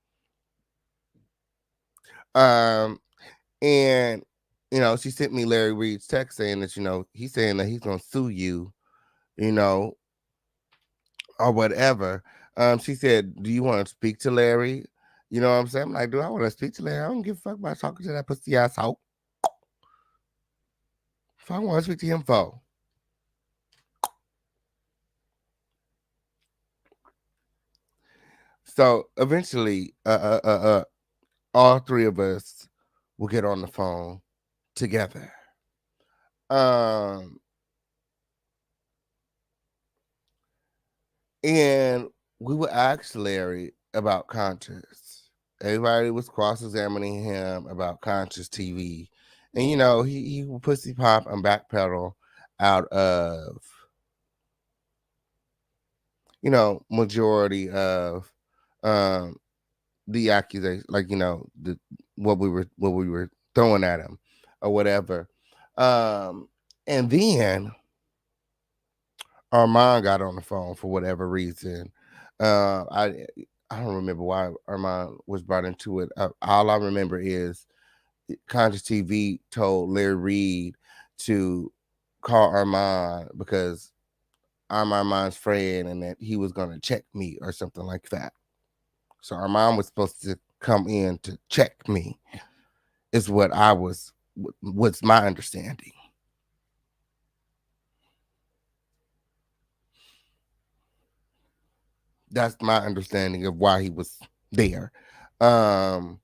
And, she sent me Larry Reid's text saying that, he's saying that he's going to sue you, or whatever. She said, do you want to speak to Larry? You know what I'm saying? I'm like, do I want to speak to Larry? I don't give a fuck about talking to that pussy asshole. If I want to speak to him for. So eventually, all three of us will get on the phone together. And we would ask Larry about Conscious. Everybody was cross-examining him about Conscious TV. And, he would pussy pop and backpedal out of, majority of the accusation, like, what we were throwing at him or whatever. And then Armand got on the phone for whatever reason. I don't remember why Armand was brought into it. All I remember is Conscious TV told Larry Reid to call Armand because I'm Armand's friend and that he was going to check me or something like that. So Armand was supposed to come in to check me, is what's my understanding. That's my understanding of why he was there. So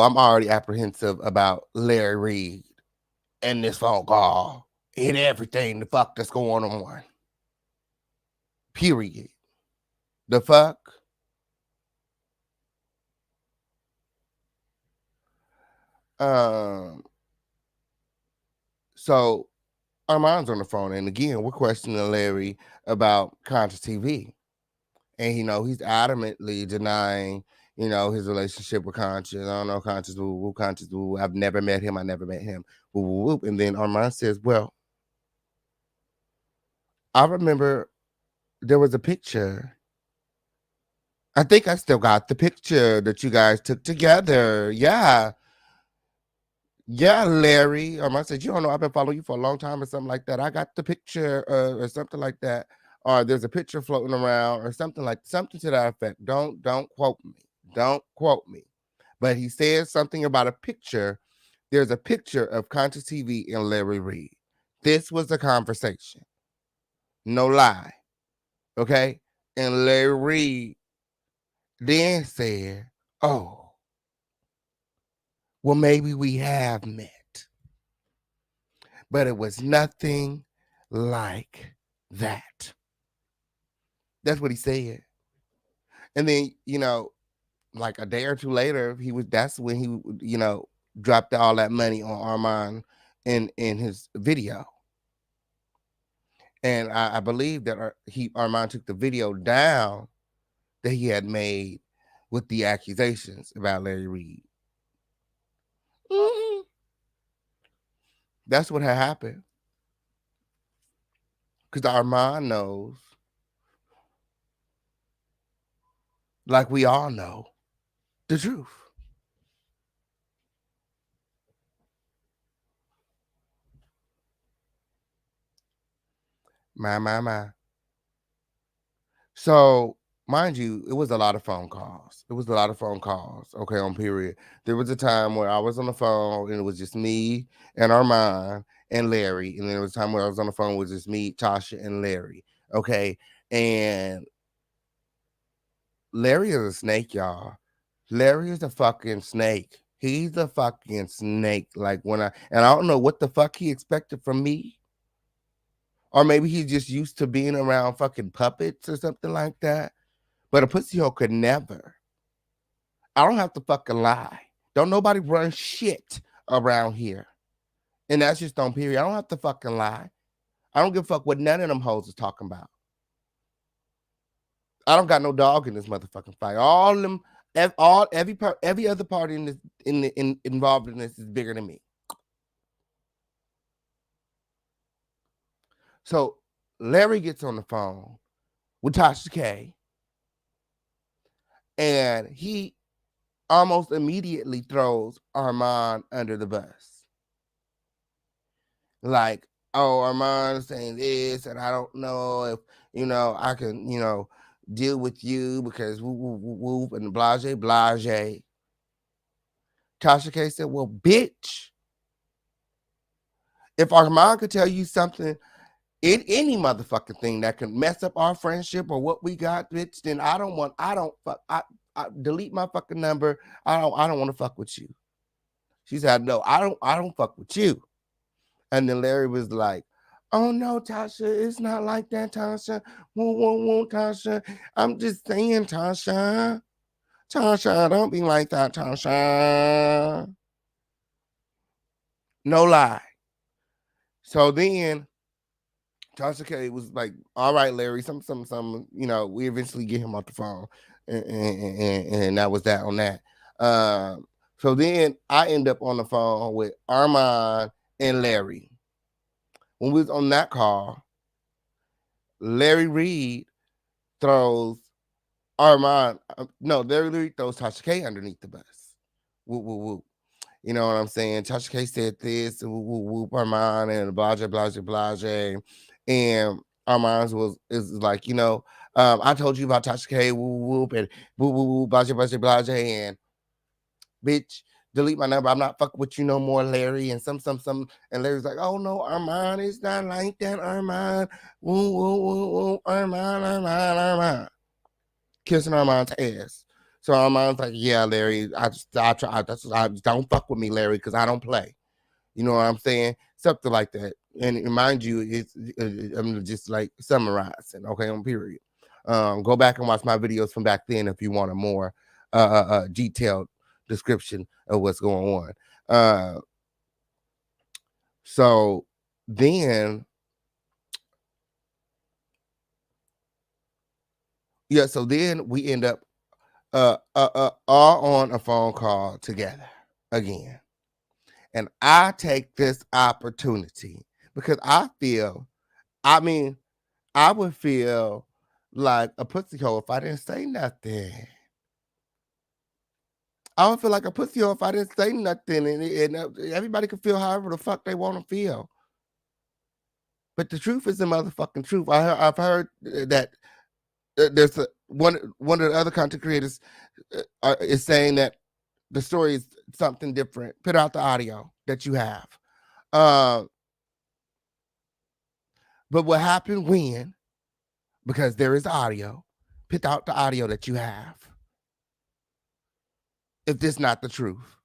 I'm already apprehensive about Larry Reid and this phone call and everything the fuck that's going on. Period. The fuck? So Armand's on the phone, and again, we're questioning Larry about Conscious TV. And he's adamantly denying, his relationship with Conscious. I don't know Conscious, Conscious, I've never met him. I never met him. And then Armand says, well, I remember there was a picture. I think I still got the picture that you guys took together. Yeah. Yeah, Larry. I said, you don't know, I've been following you for a long time or something like that. I got the picture or something like that. Or there's a picture floating around or something to that effect. Don't quote me. Don't quote me. But he says something about a picture. There's a picture of Conscious TV and Larry Reid. This was the conversation. No lie. Okay? And Larry Reid then said, oh, well, maybe we have met. But it was nothing like that. That's what he said. And then, like a day or two later, that's when he, dropped all that money on Armand in his video. And I believe that Armand took the video down that he had made with the accusations about Larry Reid. Mm-hmm. That's what had happened. Because Armand knows, like we all know, the truth. My. So, mind you, it was a lot of phone calls. Okay, on period. There was a time where I was on the phone and it was just me and Armand and Larry. And then there was a time where I was on the phone with just me, Tasha, and Larry. Okay. And Larry is a snake, y'all. Larry is a fucking snake. He's a fucking snake. Like I don't know what the fuck he expected from me. Or maybe he's just used to being around fucking puppets or something like that. But a pussy hole could never. I don't have to fucking lie. Don't nobody run shit around here. And that's just on period. I don't have to fucking lie. I don't give a fuck what none of them hoes is talking about. I don't got no dog in this motherfucking fight. All them, every other party in this involved in this is bigger than me. So Larry gets on the phone with Tasha K, and he almost immediately throws Armand under the bus. Like, oh, Armand's saying this, and I don't know if, I can, deal with you because whoop, and blase. Tasha K said, well, bitch, if Armand could tell you something in any motherfucking thing that can mess up our friendship or what we got, bitch, then I delete my fucking number. I don't want to fuck with you. She said, no, I don't fuck with you. And then Larry was like, oh no, Tasha, it's not like that, Tasha. Won't, Tasha. I'm just saying, Tasha. Tasha, don't be like that, Tasha. No lie. So then Tasha K was like, all right, Larry, some, we eventually get him off the phone. And that was that on that. So So then I end up on the phone with Armand and Larry. When we was on that call, Larry Reid throws Armand, Larry Reid throws Tasha K underneath the bus. Whoop, whoop, whoop. You know what I'm saying? Tasha K said this, whoop, whoop, whoop, Armand, and blase, blase, blase. And Armand is like, I told you about Tasha K, whoop, whoop, and whoop, whoop, whoop, blase, blase, blase, and bitch, delete my number. I'm not fucking with you no more, Larry. And some. And Larry's like, oh no, Armand is not like that, Armand. Woo, woo, woo, woo, Armand. Kissing Armand's ass. So Armand's like, yeah, Larry, I don't fuck with me, Larry, because I don't play. You know what I'm saying? Something like that. And mind you, I'm just like summarizing, okay, on period. Go back and watch my videos from back then if you want a more detailed description of what's going on. So then we end up all on a phone call together again. And I take this opportunity because I would feel like a pussy hole if I didn't say nothing. I would feel like a pussy hole if I didn't say nothing, and everybody can feel however the fuck they want to feel. But the truth is the motherfucking truth. I've heard that there's one of the other content creators is saying that the story is something different. Put out the audio that you have. But what happened when? Because there is audio. Put out the audio that you have. If this not the truth.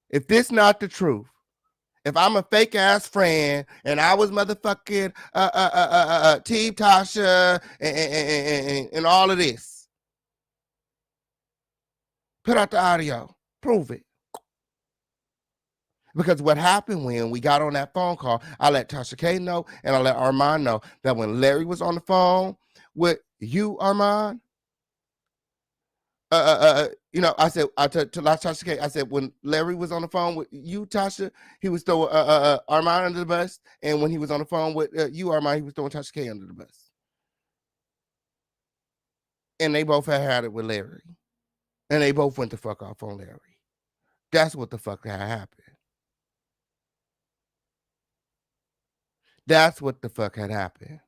If this not the truth. If I'm a fake ass friend and I was motherfucking Team Tasha and all of this. Put out the audio. Prove it. Because what happened when we got on that phone call, I let Tasha K know and I let Armand know that when Larry was on the phone with you, Armand, I said, I told Tasha K, I said, when Larry was on the phone with you, Tasha, he was throwing Armand under the bus. And when he was on the phone with you, Armand, he was throwing Tasha K under the bus. And they both had it with Larry. And they both went the fuck off on Larry. That's what the fuck had happened. That's what the fuck had happened.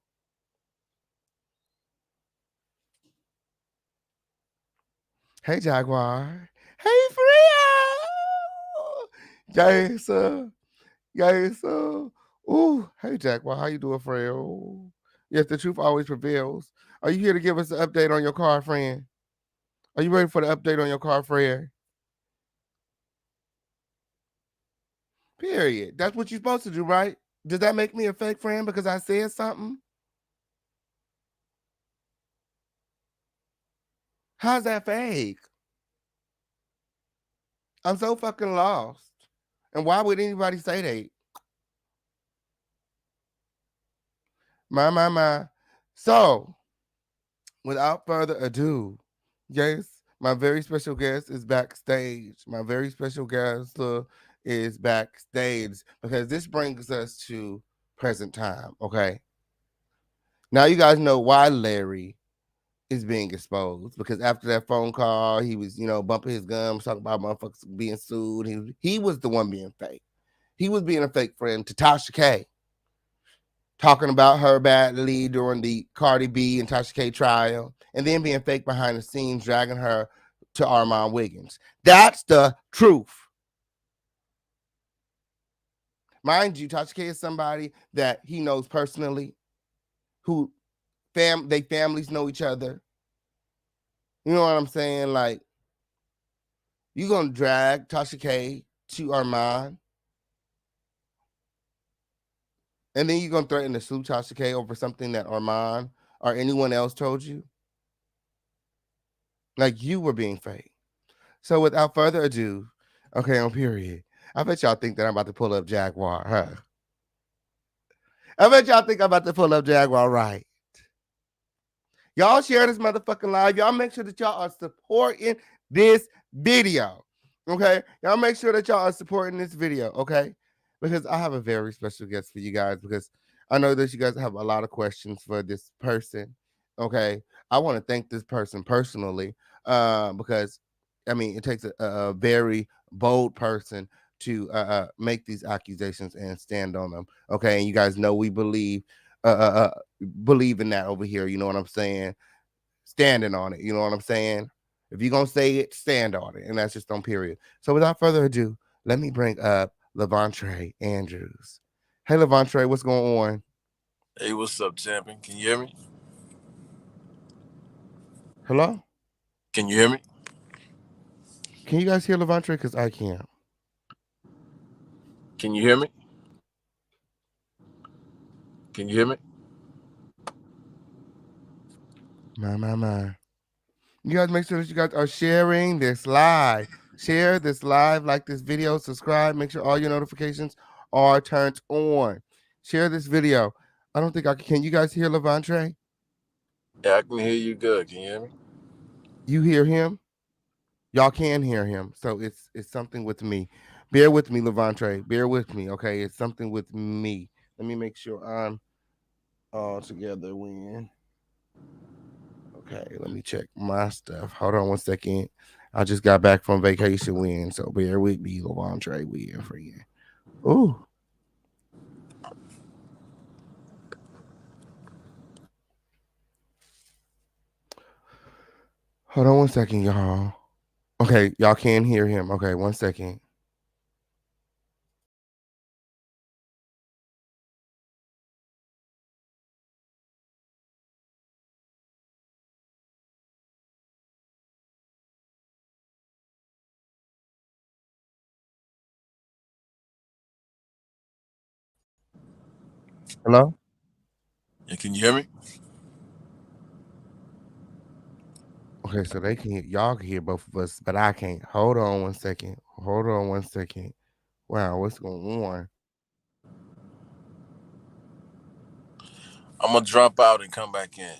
Hey, Jaguar. Hey, Freya. Yes, sir. Ooh, hey, Jaguar. How you doing, Freya? Ooh. Yes, the truth always prevails. Are you here to give us an update on your car, friend? Are you ready for the update on your car, Freya? Period. That's what you're supposed to do, right? Does that make me a fake friend because I said something? How's that fake? I'm so fucking lost. And why would anybody say that? My. So, without further ado, yes, my very special guest is backstage. My very special guest is backstage because this brings us to present time, okay? Now you guys know why Larry is being exposed because after that phone call, he was, bumping his gums, talking about motherfuckers being sued. He was the one being fake. He was being a fake friend to Tasha K, talking about her badly during the Cardi B and Tasha K trial, and then being fake behind the scenes, dragging her to Armand Wiggins. That's the truth. Mind you, Tasha K is somebody that he knows personally, who they families know each other. You know what I'm saying? Like, you're going to drag Tasha K to Armand, and then you're going to threaten to sue Tasha K over something that Armand or anyone else told you? Like, you were being fake. So without further ado, okay, on period, I bet y'all think that I'm about to pull up Jaguar, huh? I bet y'all think I'm about to pull up Jaguar Wright. Y'all share this motherfucking live. Y'all make sure that y'all are supporting this video. Okay, y'all make sure that y'all are supporting this video, okay? Because I have a very special guest for you guys because I know that you guys have a lot of questions for this person. Okay, I want to thank this person personally because I mean it takes a very bold person to make these accusations and stand on them. Okay, and you guys know we believe in that over here. You know what I'm saying? Standing on it. You know what I'm saying? If you're gonna say it, stand on it. And that's just on period. So without further ado, let me bring up Lavontray Andrews. Hey Lavontray, what's going on? Hey, what's up, champion? Can you hear me? Hello? Can you hear me? Can you guys hear Lavontray? Because I can't. Can you hear me? Can you hear me? My. You guys make sure that you guys are sharing this live. Share this live, like this video, subscribe, make sure all your notifications are turned on. Share this video. I don't think I can you guys hear Lavontray? Yeah, I can hear you good. Can you hear me? You hear him? Y'all can hear him. So it's something with me. Bear with me, Lavontray. Bear with me. Okay. It's something with me. Let me make sure I'm all together when. Okay, let me check my stuff. Hold on 1 second. I just got back from vacation win, so bear with me, Lavontray. We are free. Ooh. Hold on 1 second, y'all. Okay, y'all can hear him. Okay, 1 second. Hello? Yeah, can you hear me? Okay, so they can y'all can hear both of us, but I can't. Hold on 1 second. Hold on 1 second. Wow, what's going on? I'm gonna drop out and come back in.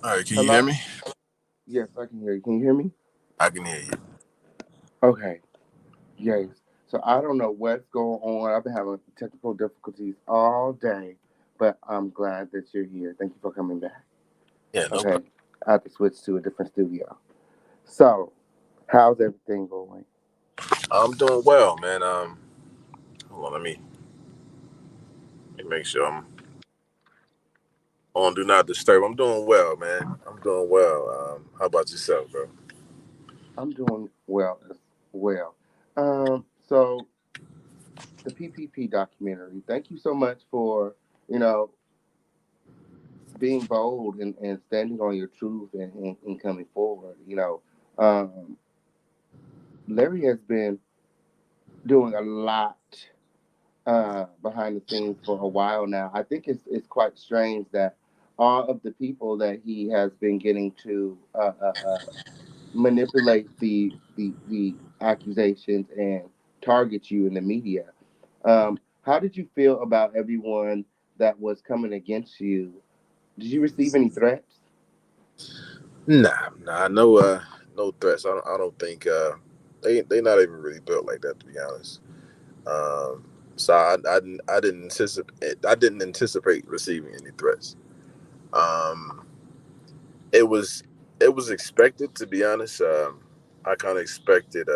All right, can you hear Hello? me? Yes, I can hear you. Can you hear me? I can hear you. Okay. Yes. So I don't know what's going on. I've been having technical difficulties all day, but I'm glad that you're here. Thank you for coming back. Yeah, no Okay. problem. I have to switch to a different studio. So, how's everything going? I'm doing well, man. Hold on, let me make sure I'm on Do Not Disturb. I'm doing well, man. I'm doing well. How about yourself, bro? I'm doing well as well. So the PPP documentary. Thank you so much for you know being bold and standing on your truth and coming forward. Larry has been doing a lot behind the scenes for a while now. I think it's quite strange that all of the people that he has been getting to manipulate the accusations and target you in the media. How did you feel about everyone that was coming against you? Did you receive any threats? Nah, no threats. I don't think they not even really built like that, to be honest. Um, so I didn't anticipate receiving any threats. Um, it was expected, to be honest. I kind of expected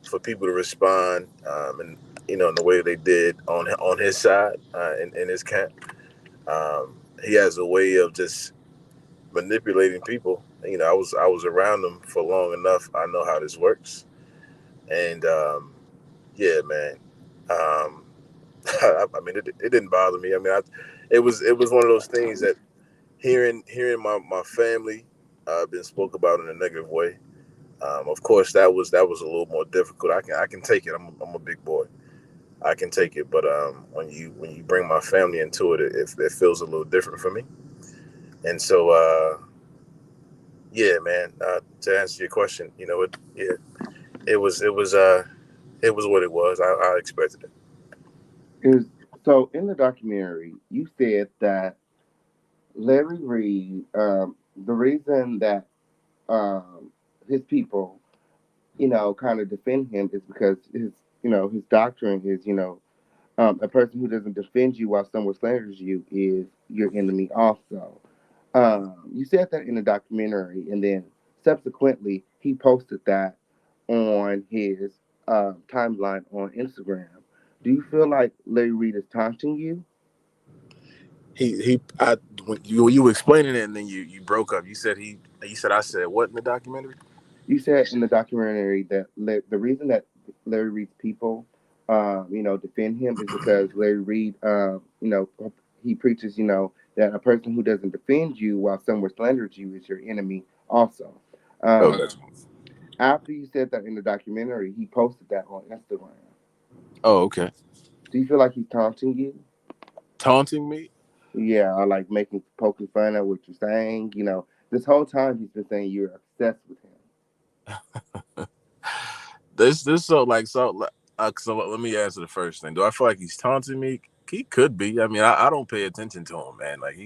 for people to respond, and in the way they did on his side in his camp. He has a way of just manipulating people. I was around him for long enough. I know how this works, and yeah, man. Um, I mean, it didn't bother me. I mean, it was one of those things that hearing my family been spoke about in a negative way. Of course, that was a little more difficult. I can take it. I'm a big boy. I can take it, but when you bring my family into it feels a little different for me. And so, yeah, man. To answer your question, it was what it was. I expected it. Is so in the documentary, you said that Larry Reed, the reason that his people, kind of defend him is because his doctrine is, a person who doesn't defend you while someone slanders you is your enemy also. You said that in the documentary, and then subsequently he posted that on his timeline on Instagram. Do you feel like Larry Reed is taunting you? When you were explaining it, and then you broke up. You said I said what in the documentary? You said in the documentary that the reason that Larry Reed's people, defend him is because Larry Reed, he preaches, that a person who doesn't defend you while someone slanders you is your enemy also. Oh, Um, that's After you said that in the documentary, he posted that on Instagram. oh, okay. Do you feel like he's taunting you? Taunting me? Yeah, or like poking fun at what you're saying. This whole time he's been saying you're obsessed with him. This so let me answer the first thing. Do I feel like he's taunting me? He could be. I mean, I don't pay attention to him, man. Like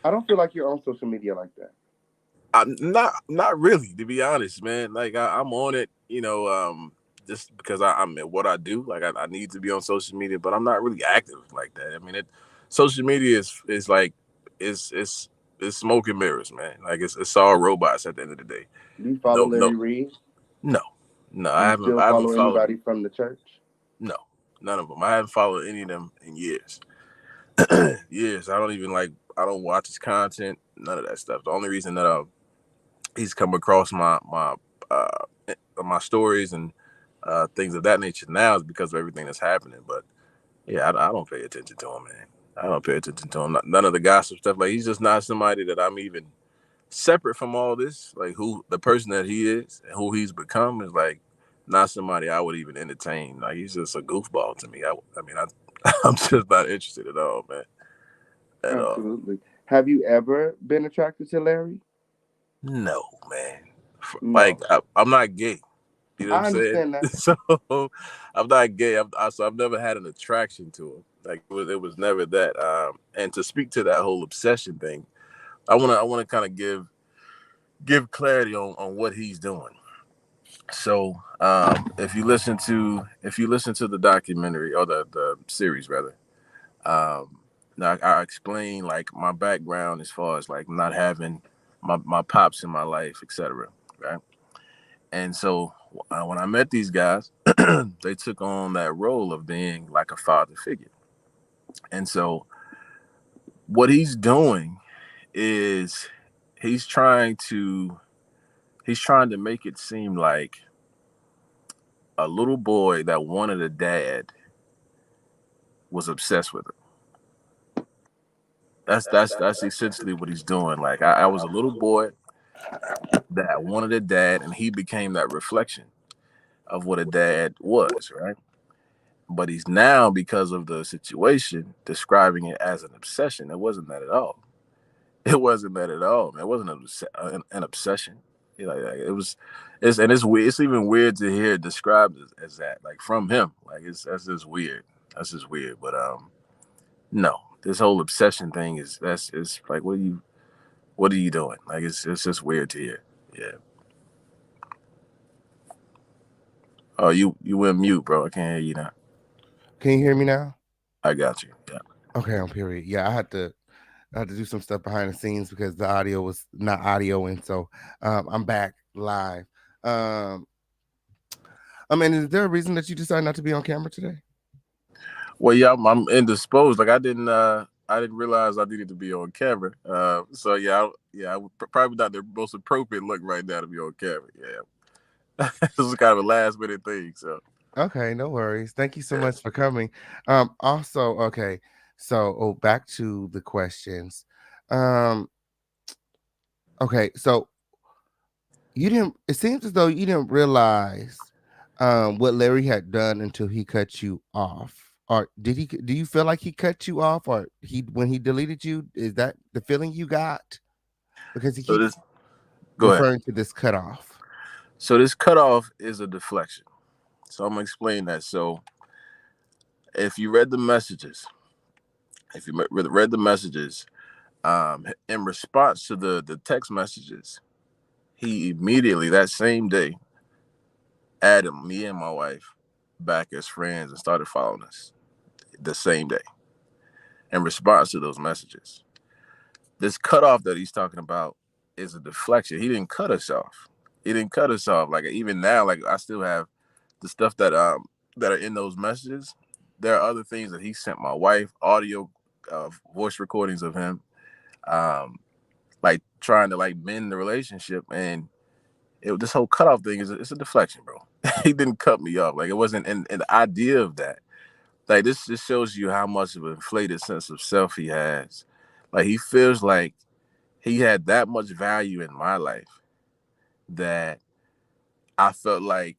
I don't feel like you're on social media like that. I'm not really, to be honest, man. Like I'm on it, just because I'm at what I do. Like I need to be on social media, but I'm not really active like that. I mean, social media is like it's smoke and mirrors, man. Like it's all robots at the end of the day. Do you follow No, Larry no, Reed? no, no. Do I you haven't still I haven't follow followed. anybody from the church? No, none of them. I haven't followed any of them in years. Years. I don't even like. I don't watch his content. None of that stuff. The only reason that he's come across uh, my stories and things of that nature now is because of everything that's happening. But yeah, I don't pay attention to him, man. I don't pay attention to him. None of the gossip stuff. Like he's just not somebody that I'm even separate from all this. Like who the person that he is and who he's become is like not somebody I would even entertain. Like he's just a goofball to me. I mean, I'm just not interested at all, man. At all. Absolutely. Have you ever been attracted to Larry? No, man. Like No. I'm not gay. You know what I'm I saying? understand that. So I'm not gay. So I've never had an attraction to him. Like it was never that. And to speak to that whole obsession thing, I wanna kind of give clarity on what he's doing. So if you listen to the documentary or the series rather, now I explain like my background as far as like not having my pops in my life, etc. Right? And so when I met these guys, they took on that role of being like a father figure. And so what he's doing is he's trying to he's trying to make it seem like a little boy that wanted a dad was obsessed with him. That's essentially what he's doing. Like I was a little boy that wanted a dad, and he became that reflection of what a dad was, right? But he's now, because of the situation, describing it as an obsession. It wasn't that at all. It wasn't that at all, man. It wasn't an obsession. Like, it was, and it's weird. It's even weird to hear it described as that, like from him. Like that's just weird. That's just weird. But no, this whole obsession thing is like, what are you doing? Like it's just weird to hear. Yeah. Oh, you went mute, bro. I can't hear you now. Can you hear me now? I got you. Yeah. Okay, on period. Yeah, I had to do some stuff behind the scenes because the audio was not audio, and so I'm back live. And is there a reason that you decided not to be on camera today? Well, yeah, I'm indisposed. Like I didn't realize I needed to be on camera. So yeah, probably not the most appropriate look right now to be on camera. Yeah, this is kind of a last minute thing. So Okay, no worries. Thank you so yeah. much for coming. Also, okay, so back to the questions. Um, okay, so you didn't. It seems as though you didn't realize what Larry had done until he cut you off. Or did he? Do you feel like he cut you off, or he when he deleted you? Is that the feeling you got? Because he So keeps this go ahead. referring to this cutoff. So this cutoff is a deflection. So I'm gonna explain that. So if you read the messages, in response to the text messages, he immediately that same day added me and my wife back as friends and started following us the same day in response to those messages. This cutoff that he's talking about is a deflection. He didn't cut us off. He didn't cut us off. Like even now, like I still have the stuff that are in those messages. There are other things that he sent my wife, audio, voice recordings of him, like trying to like mend the relationship. And this whole cutoff thing it's a deflection, bro. He didn't cut me off. Like it wasn't an idea of that. Like this just shows you how much of an inflated sense of self he has. Like he feels like he had that much value in my life that I felt like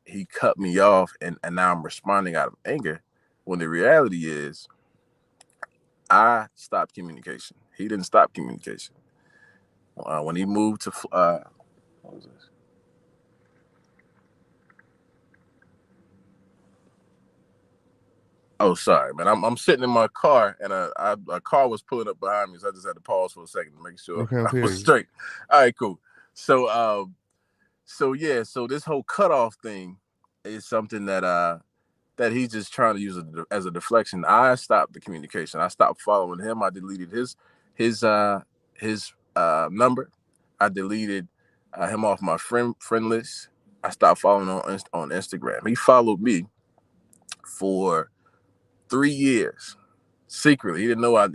he cut me off and now I'm responding out of anger. When the reality is I stopped communication. He didn't stop communication. When he moved to what was this? Oh, sorry, man. I'm sitting in my car and a car was pulling up behind me, so I just had to pause for a second to make sure Okay, I was period. straight. All right, cool. So yeah, so this whole cutoff thing is something that he's just trying to use as a deflection. I stopped the communication. I stopped following him. I deleted his number. I deleted him off my friend list. I stopped following on Instagram. He followed me for 3 years secretly. He didn't know I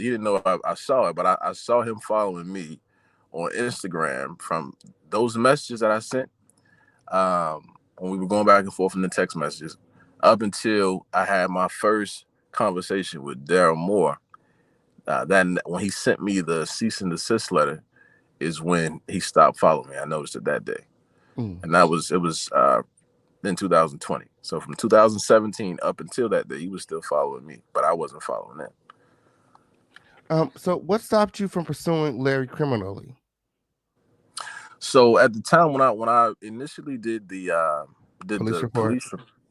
saw it, but I saw him following me on Instagram from those messages that I sent when we were going back and forth in the text messages up until I had my first conversation with Daryl Moore. Then when he sent me the cease and desist letter is when he stopped following me. I noticed it that day. And it was in 2020. So from 2017 up until that day, he was still following me, but I wasn't following him. So what stopped you from pursuing Larry criminally? So at the time when I initially did the Police report.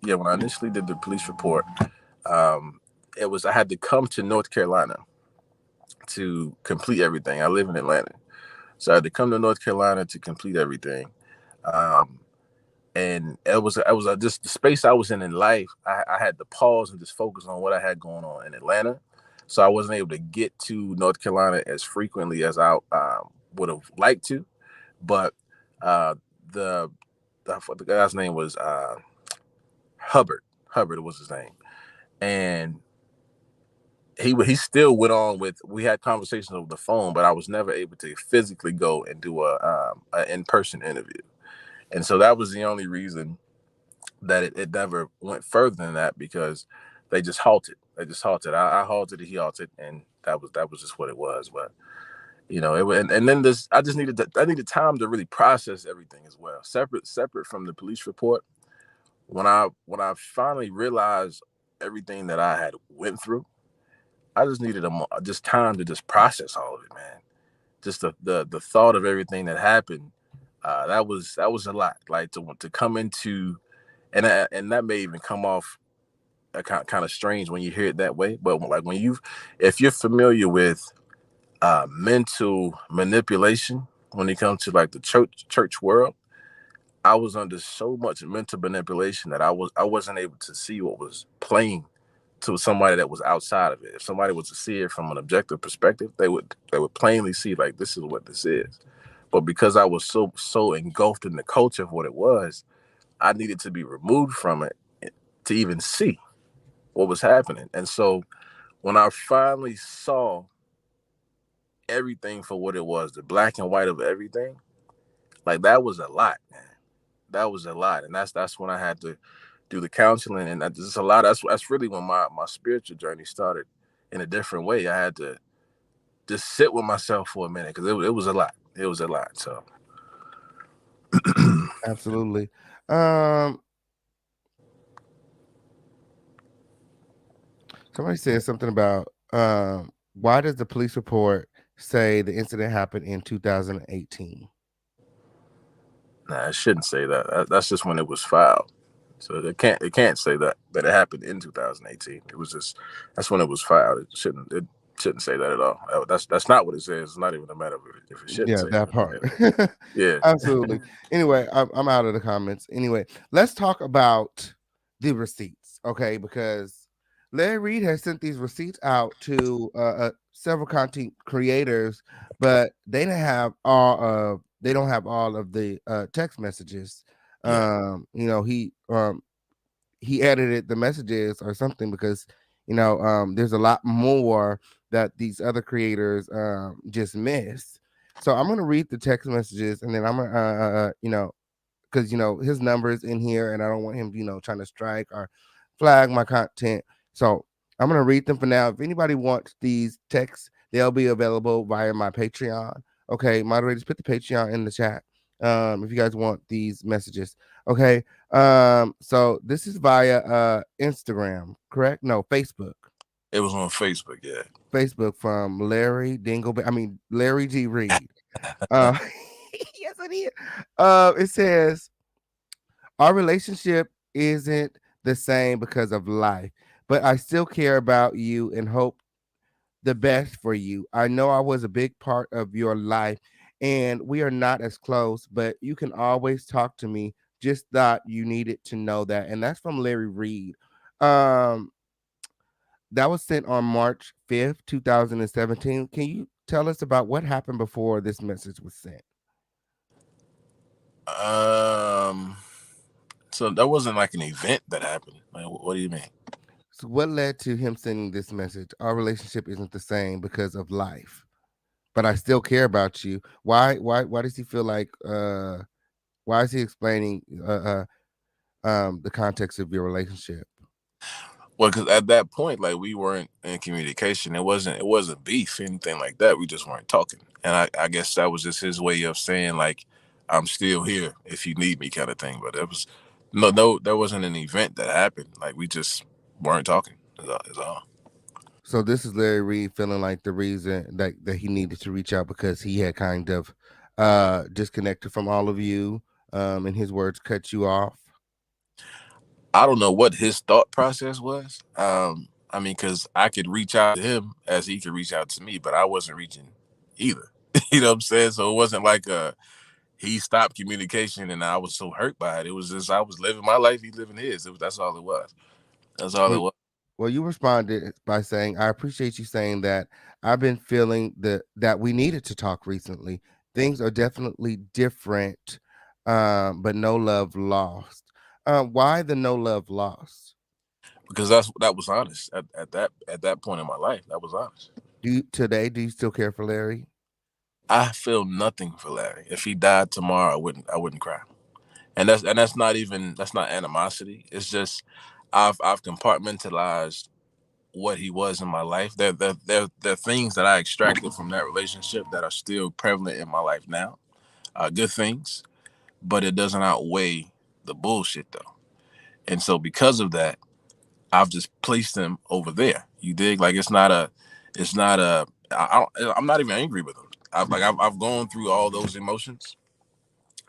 when I initially did the police report, it was I had to come to North Carolina to complete everything. I live in Atlanta, so I had to come to North Carolina to complete everything. And it was just the space I was in life. I had to pause and just focus on what I had going on in Atlanta, so I wasn't able to get to North Carolina as frequently as I would have liked to. But the guy's name was Hubbard. Hubbard was his name, and he still went on with. We had conversations over the phone, but I was never able to physically go and do a in-person interview. And so that was the only reason that it never went further than that, because they just halted. I halted it, he halted, and that was just what it was. But and then I needed time to really process everything as well. Separate from the police report. When I finally realized everything that I had went through, I just needed just time to just process all of it, man. Just the thought of everything that happened. That was a lot. Like to come into, and that may even come off kind of strange when you hear it that way. But like if you're familiar with mental manipulation when it comes to like the church world, I was under so much mental manipulation that I wasn't able to see what was plain to somebody that was outside of it. If somebody was to see it from an objective perspective, they would plainly see like this is what this is. But because I was so engulfed in the culture of what it was, I needed to be removed from it to even see. what was happening. And so when I finally saw everything for what it was, the black and white of everything, like that was a lot, man. That was a lot. And that's when I had to do the counseling, and that's a lot. That's really when my spiritual journey started in a different way. I had to just sit with myself for a minute because it was a lot. It was a lot. So Absolutely. Somebody said something about why does the police report say the incident happened in 2018? nah, it shouldn't say that. That's just when it was filed. So it can't say that it happened in 2018. It was just that's when it was filed. It shouldn't say that at all. That's not what it says. It's not even a matter of if it shouldn't Yeah, say that part. Yeah. Absolutely. Anyway, I'm out of the comments. Anyway, let's talk about the receipts, okay? Because Larry Reid has sent these receipts out to several content creators, but they don't have all of the text messages. You know, he edited the messages or something because there's a lot more that these other creators just miss. So I'm gonna read the text messages and then I'm gonna because his number is in here and I don't want him trying to strike or flag my content. So I'm gonna read them for now. If anybody wants these texts, they'll be available via my Patreon. Okay, moderators, put the Patreon in the chat if you guys want these messages. Okay. So this is via Instagram, correct? No, Facebook. It was on Facebook, yeah. Facebook from Larry Larry G. Reid. Yes, it is. It says our relationship isn't the same because of life, but I still care about you and hope the best for you. I know I was a big part of your life and we are not as close, but you can always talk to me. Just thought you needed to know that. And that's from Larry Reid. That was sent on March 5th, 2017. Can you tell us about what happened before this message was sent? So that wasn't like an event that happened. Like, what do you mean? So what led to him sending this message? Our relationship isn't the same because of life, but I still care about you. Why does he feel like why is he explaining the context of your relationship? Well, because at that point, like we weren't in communication. It wasn't beef, anything like that. We just weren't talking. And I guess that was just his way of saying like, I'm still here if you need me, kind of thing. But it was no, there wasn't an event that happened. Like we just weren't talking. Is all. So this is Larry Reid feeling like the reason that he needed to reach out because he had kind of disconnected from all of you, in his words, cut you off. I don't know what his thought process was. I mean, because I could reach out to him as he could reach out to me, but I wasn't reaching either. You know what I'm saying? So it wasn't like he stopped communication and I was so hurt by it. It was just I was living my life, he living his. That's all it was. That's all it was. Well, you responded by saying, I appreciate you saying that. I've been feeling that we needed to talk recently. Things are definitely different, but no love lost. Why the no love lost? Because that was honest at that point in my life. That was honest. Do you still care for Larry? I feel nothing for Larry. If he died tomorrow, I wouldn't cry. And that's not animosity. It's just I've compartmentalized what he was in my life. There are things that I extracted from that relationship that are still prevalent in my life now. Good things, but it doesn't outweigh the bullshit though. And so because of that, I've just placed him over there. You dig? Like I'm not even angry with him. I've gone through all those emotions,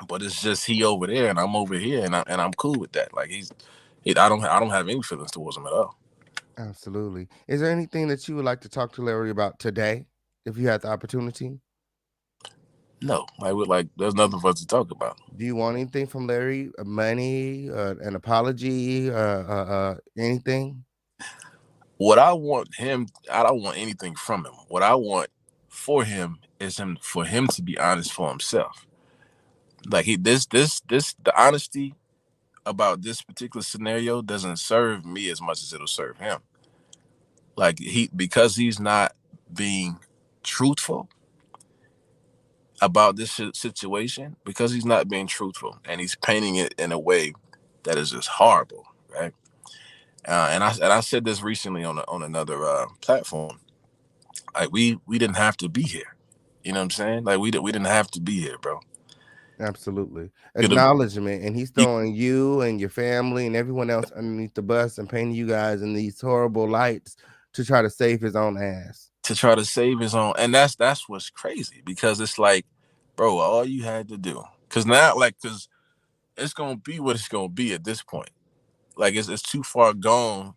but it's just he over there and I'm over here, and I'm cool with that. Like I don't have any feelings towards him at all. Absolutely. Is there anything that you would like to talk to Larry about today, if you had the opportunity? No, there's nothing for us to talk about. Do you want anything from Larry? Money, an apology, anything? What I want I don't want anything from him. What I want for him is for him to be honest for himself. Like the honesty about this particular scenario doesn't serve me as much as it'll serve him. Like because he's not being truthful about this situation, because he's not being truthful and he's painting it in a way that is just horrible, right? And I said this recently on another platform. Like we didn't have to be here. You know what I'm saying? Like we didn't have to be here, bro. Absolutely. Could have Acknowledgement. And he's throwing you and your family and everyone else underneath the bus and painting you guys in these horrible lights to try to save his own ass. to try to save his own, and that's what's crazy, because it's like, bro, all you had to do, because it's gonna be what it's gonna be at this point. Like it's too far gone,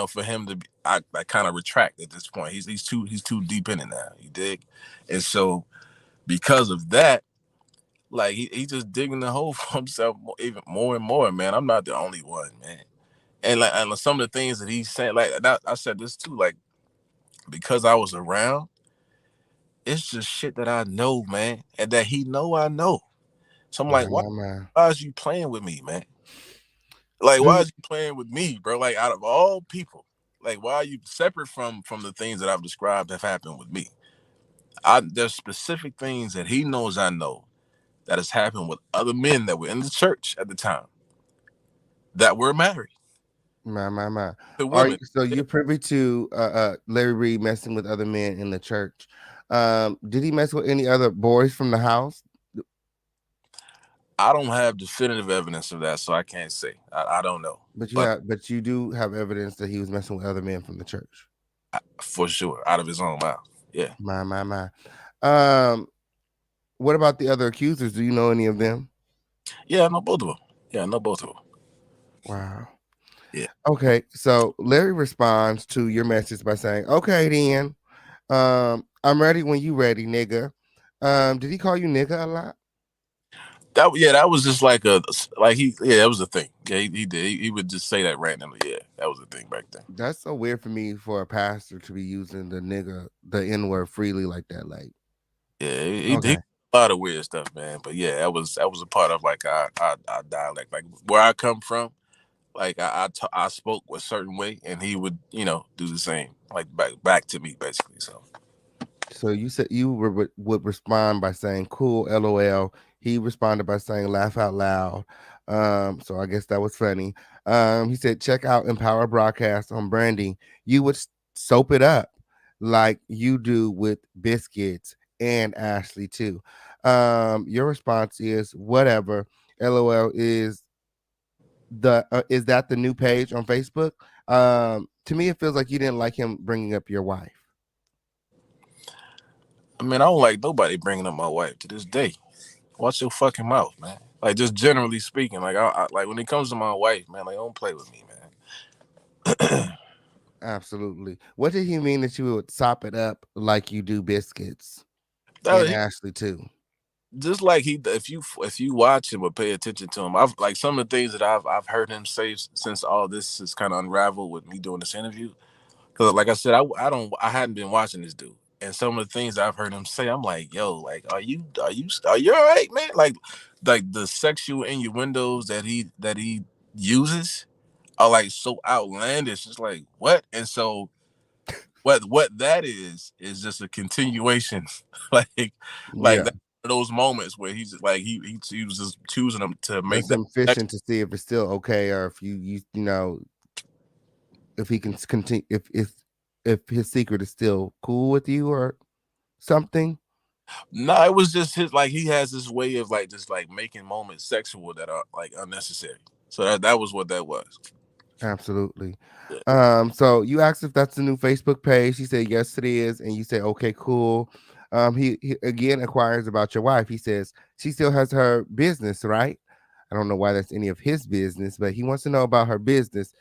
for him to be. I kind of retract at this point. He's too deep in it now. You dig? And so because of that, like he just digging the hole for himself even more and more. Man, I'm not the only one, man. And some of the things that he's saying, like that, I said this too, like because I was around. It's just shit that I know, man, and that he know I know. So I'm like, why is you playing with me, man? Like, why is you playing with me, bro? Like, out of all people, like, why are you separate from the things that I've described have happened with me? There's specific things that he knows I know that has happened with other men that were in the church at the time that were married. My. The women. So you're privy to Larry Reid messing with other men in the church. Did he mess with any other boys from the house? I don't have definitive evidence of that, so I can't say. I don't know. But you do have evidence that he was messing with other men from the church. For sure, out of his own mouth. Yeah. My. What about the other accusers? Do you know any of them? Yeah, I know both of them. Wow. Yeah. Okay, so Larry responds to your message by saying, "Okay, then, I'm ready when you ready, nigga." Did he call you nigga a lot? That was just like that was a thing. Yeah, he did. He would just say that randomly. Yeah, that was a thing back then. That's so weird for me for a pastor to be using the N-word freely like that. Like, yeah, he did a lot of weird stuff, man. But yeah, that was a part of like our dialect, like where I come from. Like I spoke a certain way, and he would do the same, like back to me basically. So you said you would respond by saying "cool, LOL." He responded by saying "laugh out loud." So I guess that was funny. He said, "Check out Empower Broadcast on branding. You would soap it up like you do with Biscuits and Ashley too." Your response is whatever. LOL is that the new page on Facebook? To me, it feels like you didn't like him bringing up your wife. I mean, I don't like nobody bringing up my wife to this day. Watch your fucking mouth, man. Like, just generally speaking, like I like when it comes to my wife, man, like don't play with me, man. Absolutely. What did he mean that you would sop it up like you do Biscuits and Ashley too? Just like if you watch him or pay attention to him, I've like some of the things that I've heard him say since all this is kind of unraveled with me doing this interview. Because like I said, I hadn't been watching this dude, and some of the things I've heard him say, I'm like, yo, like, are you all right, man? Like the sexual innuendos that he uses are like so outlandish. It's like what? And so what that is just a continuation, like those moments where he's like he was just choosing them to make some fishing to see if it's still okay, or if you know if he can continue, if his secret is still cool with you or something. No, it was just he has this way of like just like making moments sexual that are like unnecessary. So that was what that was. Absolutely. Yeah. So you asked if that's the new Facebook page. He said yes it is, and you say okay, cool. He again inquires about your wife. He says she still has her business, right? I don't know why that's any of his business, but he wants to know about her business.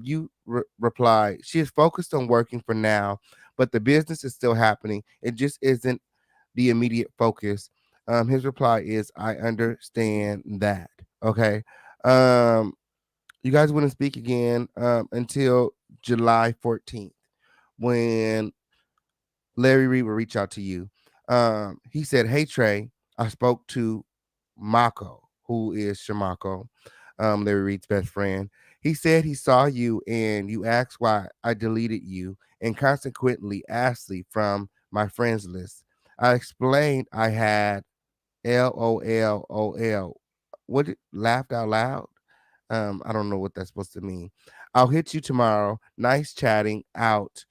You reply, she is focused on working for now, but the business is still happening. It just isn't the immediate focus. His reply is, I understand that. Okay. You guys wouldn't speak again until July 14th, when Larry Reid will reach out to you. He said, hey, Trey, I spoke to Mako, who is Shamako. Larry Reed's best friend. He said he saw you and you asked why I deleted you and consequently Ashley from my friends list. I explained I had LOLOL. Laughed out loud? I don't know what that's supposed to mean. I'll hit you tomorrow. Nice chatting out.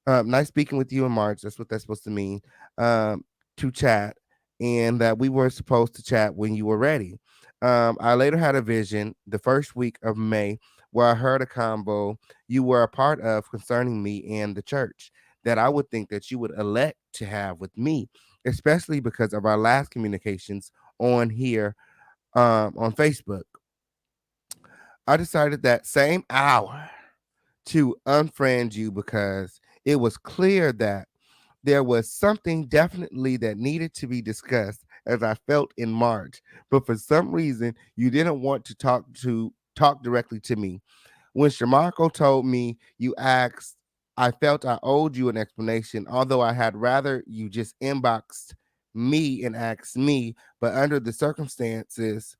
Nice speaking with you in March. That's what that's supposed to mean. To chat, and that we were supposed to chat when you were ready. I later had a vision the first week of May where I heard a combo you were a part of concerning me and the church that I would think that you would elect to have with me, especially because of our last communications on here on Facebook. I decided that same hour to unfriend you because it was clear that there was something definitely that needed to be discussed as I felt in March, but for some reason you didn't want to talk directly to me. When Shamarko told me you asked, I felt I owed you an explanation, although I had rather you just inboxed me and asked me, but under the circumstances,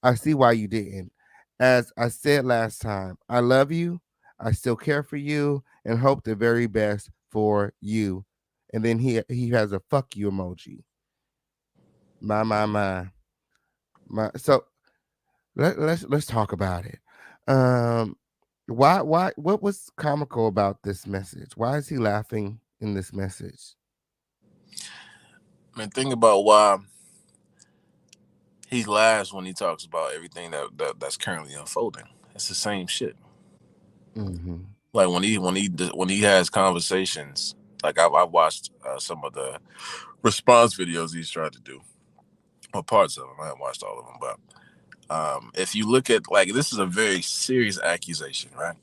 I see why you didn't. As I said last time, I love you. I still care for you and hope the very best for you. And then he has a fuck you emoji. My. So let's talk about it. Um, why what was comical about this message? Why is he laughing in this message? I mean, think about why he laughs when he talks about everything that's currently unfolding. It's the same shit. Mm-hmm. Like when he has conversations, like I've watched some of the response videos he's tried to do, or parts of them. I haven't watched all of them, but if you look at, like, this is a very serious accusation, right?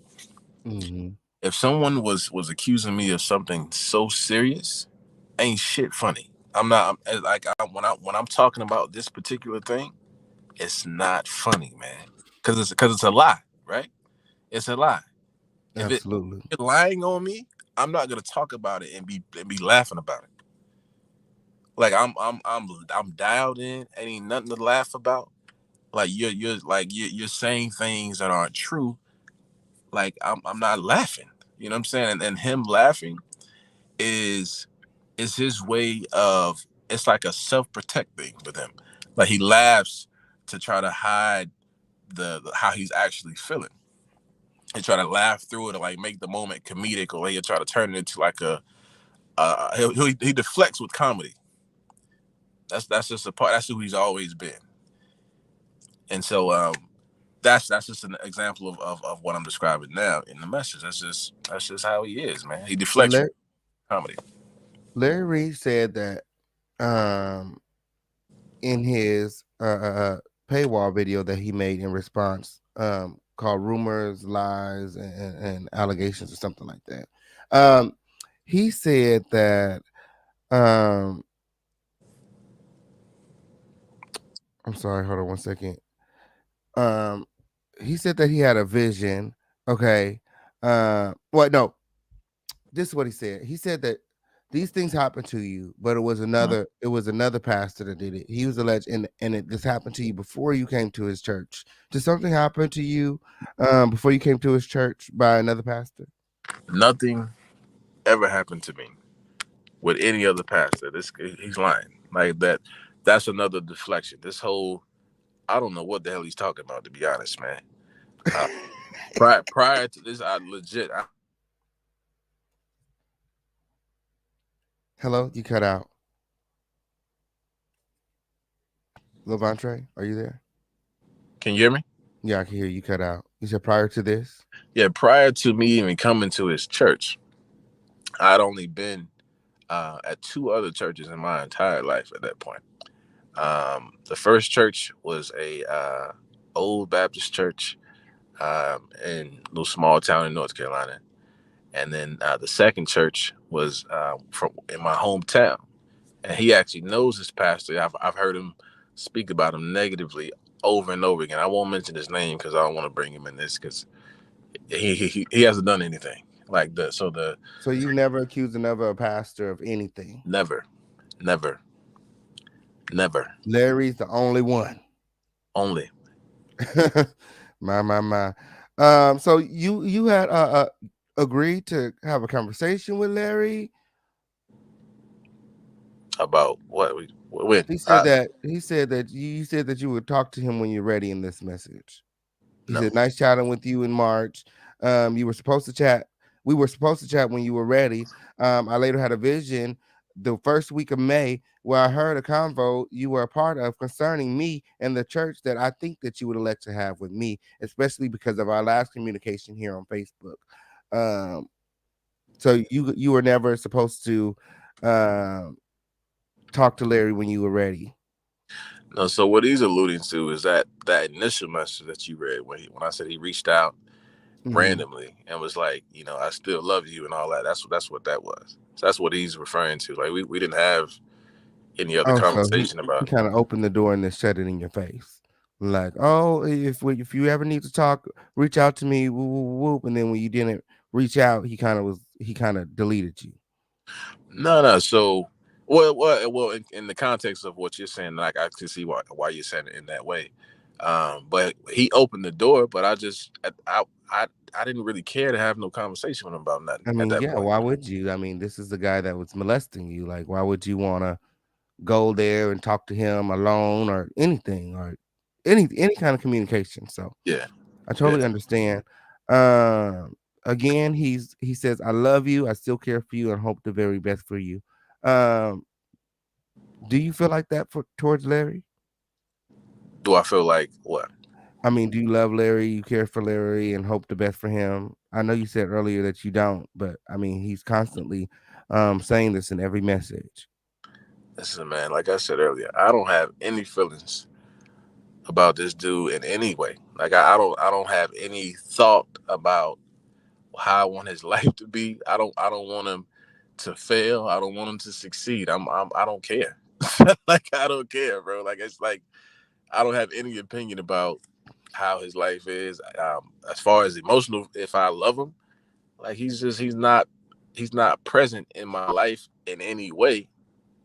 Mm-hmm. If someone was accusing me of something so serious, ain't shit funny. When I'm talking about this particular thing, it's not funny, man, because it's a lie, right? It's a lie. If Absolutely. you're lying on me, I'm not gonna talk about it and be laughing about it. Like I'm dialed in. Ain't nothing to laugh about. Like you're saying things that aren't true. Like I'm not laughing. You know what I'm saying? And him laughing is his way of, it's like a self-protect thing with him. Like he laughs to try to hide the how he's actually feeling. He try to laugh through it and like make the moment comedic, or he'll try to turn it into like a he deflects with comedy. That's just a part. That's who he's always been. And so that's just an example of what I'm describing now in the message. That's just how he is, man. He deflects from comedy. Larry Reed said that in his paywall video that he made in response, called Rumors, Lies, and Allegations or something like that. He said that I'm sorry, hold on one second. He said that he had a vision. Okay. Well, no, this is what he said. He said that these things happened to you, but it was another pastor that did it. He was alleged, this happened to you before you came to his church. Did something happen to you before you came to his church by another pastor? Nothing ever happened to me with any other pastor. He's lying. Like that. That's another deflection. This whole, I don't know what the hell he's talking about, to be honest, man. Prior to this, Hello, you cut out. Lavontray, are you there? Can you hear me? Yeah, I can hear you. Cut out. You said prior to this? Yeah, prior to me even coming to his church, I'd only been at two other churches in my entire life at that point. The first church was a old Baptist church in a little small town in North Carolina. And then the second church was from in my hometown. And he actually knows this pastor. I've heard him speak about him negatively over and over again. I won't mention his name because I don't want to bring him in this, because he hasn't done anything like that. So you never accused another pastor of anything? Never. Larry's the only one. Only. My. So you had agreed to have a conversation with Larry. About what we when He said that you said that you would talk to him when you're ready in this message. He no. said, "Nice chatting with you in March. You were supposed to chat. We were supposed to chat when you were ready. I later had a vision the first week of May where I heard a convo you were a part of concerning me and the church that I think that you would elect to have with me, especially because of our last communication here on Facebook. Um, so you were never supposed to um talk to Larry when you were ready." No, so what he's alluding to is that initial message that you read when I said he reached out Mhm. randomly and was like, I still love you and all that. That's what that was. So that's what he's referring to. Like we didn't have any other Oh, so conversation he about it. kind of opened the door and then shut it in your face. Like, oh, if you ever need to talk, reach out to me. Whoop, whoop, whoop. And then when you didn't reach out, he kind of deleted you. No. So, well. In the context of what you're saying, like I can see why you're saying it in that way. But he opened the door, but I didn't really care to have no conversation with him about nothing I at mean, that yeah, point. why would you? I mean, this is the guy that was molesting you. Like, why would you want to go there and talk to him alone or anything or any kind of communication? So Yeah, I yeah. totally understand. Um, Again, he says, "I love you. I still care for you, and hope the very best for you." Um, do you feel like that for towards Larry? Do I feel like what? I mean, do you love Larry? You care for Larry and hope the best for him? I know you said earlier that you don't, but I mean, he's constantly saying this in every message. Listen, man. Like I said earlier, I don't have any feelings about this dude in any way. Like I don't have any thought about how I want his life to be. I don't want him to fail. I don't want him to succeed. I don't care. Like I don't care, bro. Like it's like I don't have any opinion about how his life is. As far as emotional, if I love him, like he's not present in my life in any way.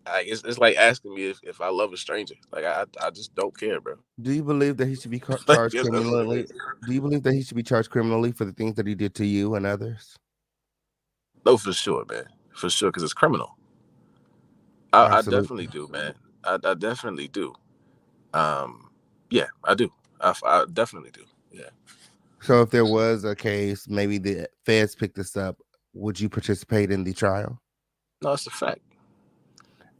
Like it's like asking me if I love a stranger. Like I just don't care, bro. Do you believe that he should be Like charged that's what it criminally? is. Do you believe that he should be charged criminally for the things that he did to you and others? No, for sure, man. For sure, because it's criminal. I definitely Absolutely. do, man. I definitely do. Um, yeah, I do. I definitely do. Yeah. So, if there was a case, maybe the feds picked this up, would you participate in the trial? No, it's a fact.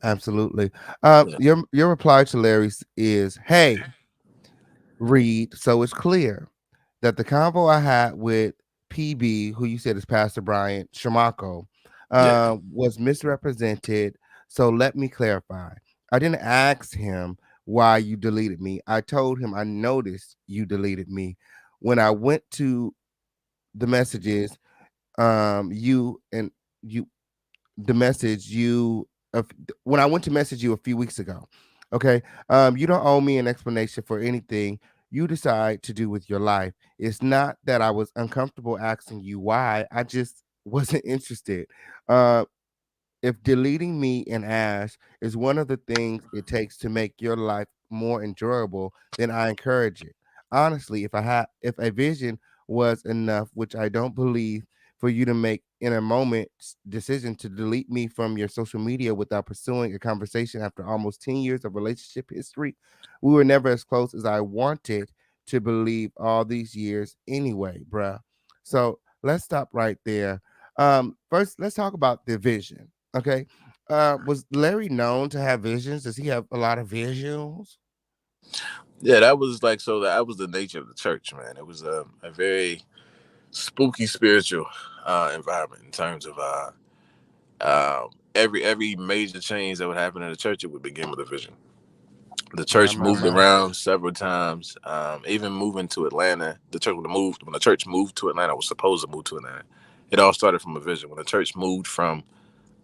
Absolutely. Yeah. Your reply to Larry's is, "Hey, Reed. So it's clear that the convo I had with PB, who you said is Pastor Bryant Shamako, Yeah. was misrepresented. So let me clarify. I didn't ask him why you deleted me. I told him I noticed you deleted me. When I went to the messages, you and you the message you of when I went to message you a few weeks ago. Okay. You don't owe me an explanation for anything you decide to do with your life. It's not that I was uncomfortable asking you why. I just wasn't interested. Uh if deleting me in Ash is one of the things it takes to make your life more enjoyable, then I encourage it. Honestly, if a vision was enough, which I don't believe, for you to make in a moment decision to delete me from your social media without pursuing a conversation after almost 10 years of relationship history, we were never as close as I wanted to believe all these years anyway, bruh. So let's stop right there. First, let's talk about the vision. Okay. Was Larry known to have visions? Does he have a lot of visions? Yeah, that was like so. That was the nature of the church, man. It was a very spooky spiritual environment in terms of every major change that would happen in the church, it would begin with a vision. The My, church my, moved my. around several times. Even moving to Atlanta, the church when the church moved to Atlanta, was supposed to move to Atlanta. It all started from a vision. When the church moved from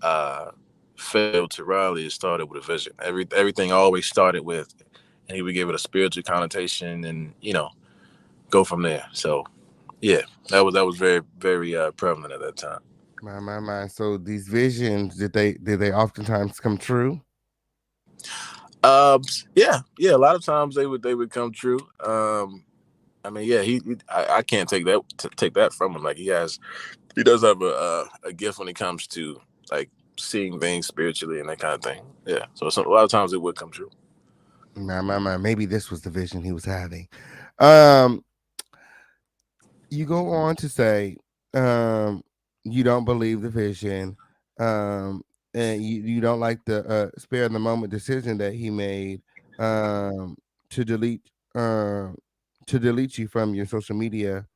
uh, Fayetteville to Raleigh, it started with a vision. Everything always started with, and he would give it a spiritual connotation, and go from there. So yeah, that was very very prevalent at that time. My. So these visions, did they oftentimes come true? Yeah. A lot of times they would come true. I mean, yeah, I can't take that from him. Like he does have a gift when it comes to like seeing things spiritually and that kind of thing. Yeah, so a lot of times it would come true. Maybe this was the vision he was having. Um, you go on to say, you don't believe the vision, and you don't like the spare the moment decision that he made, to um delete you from your social media,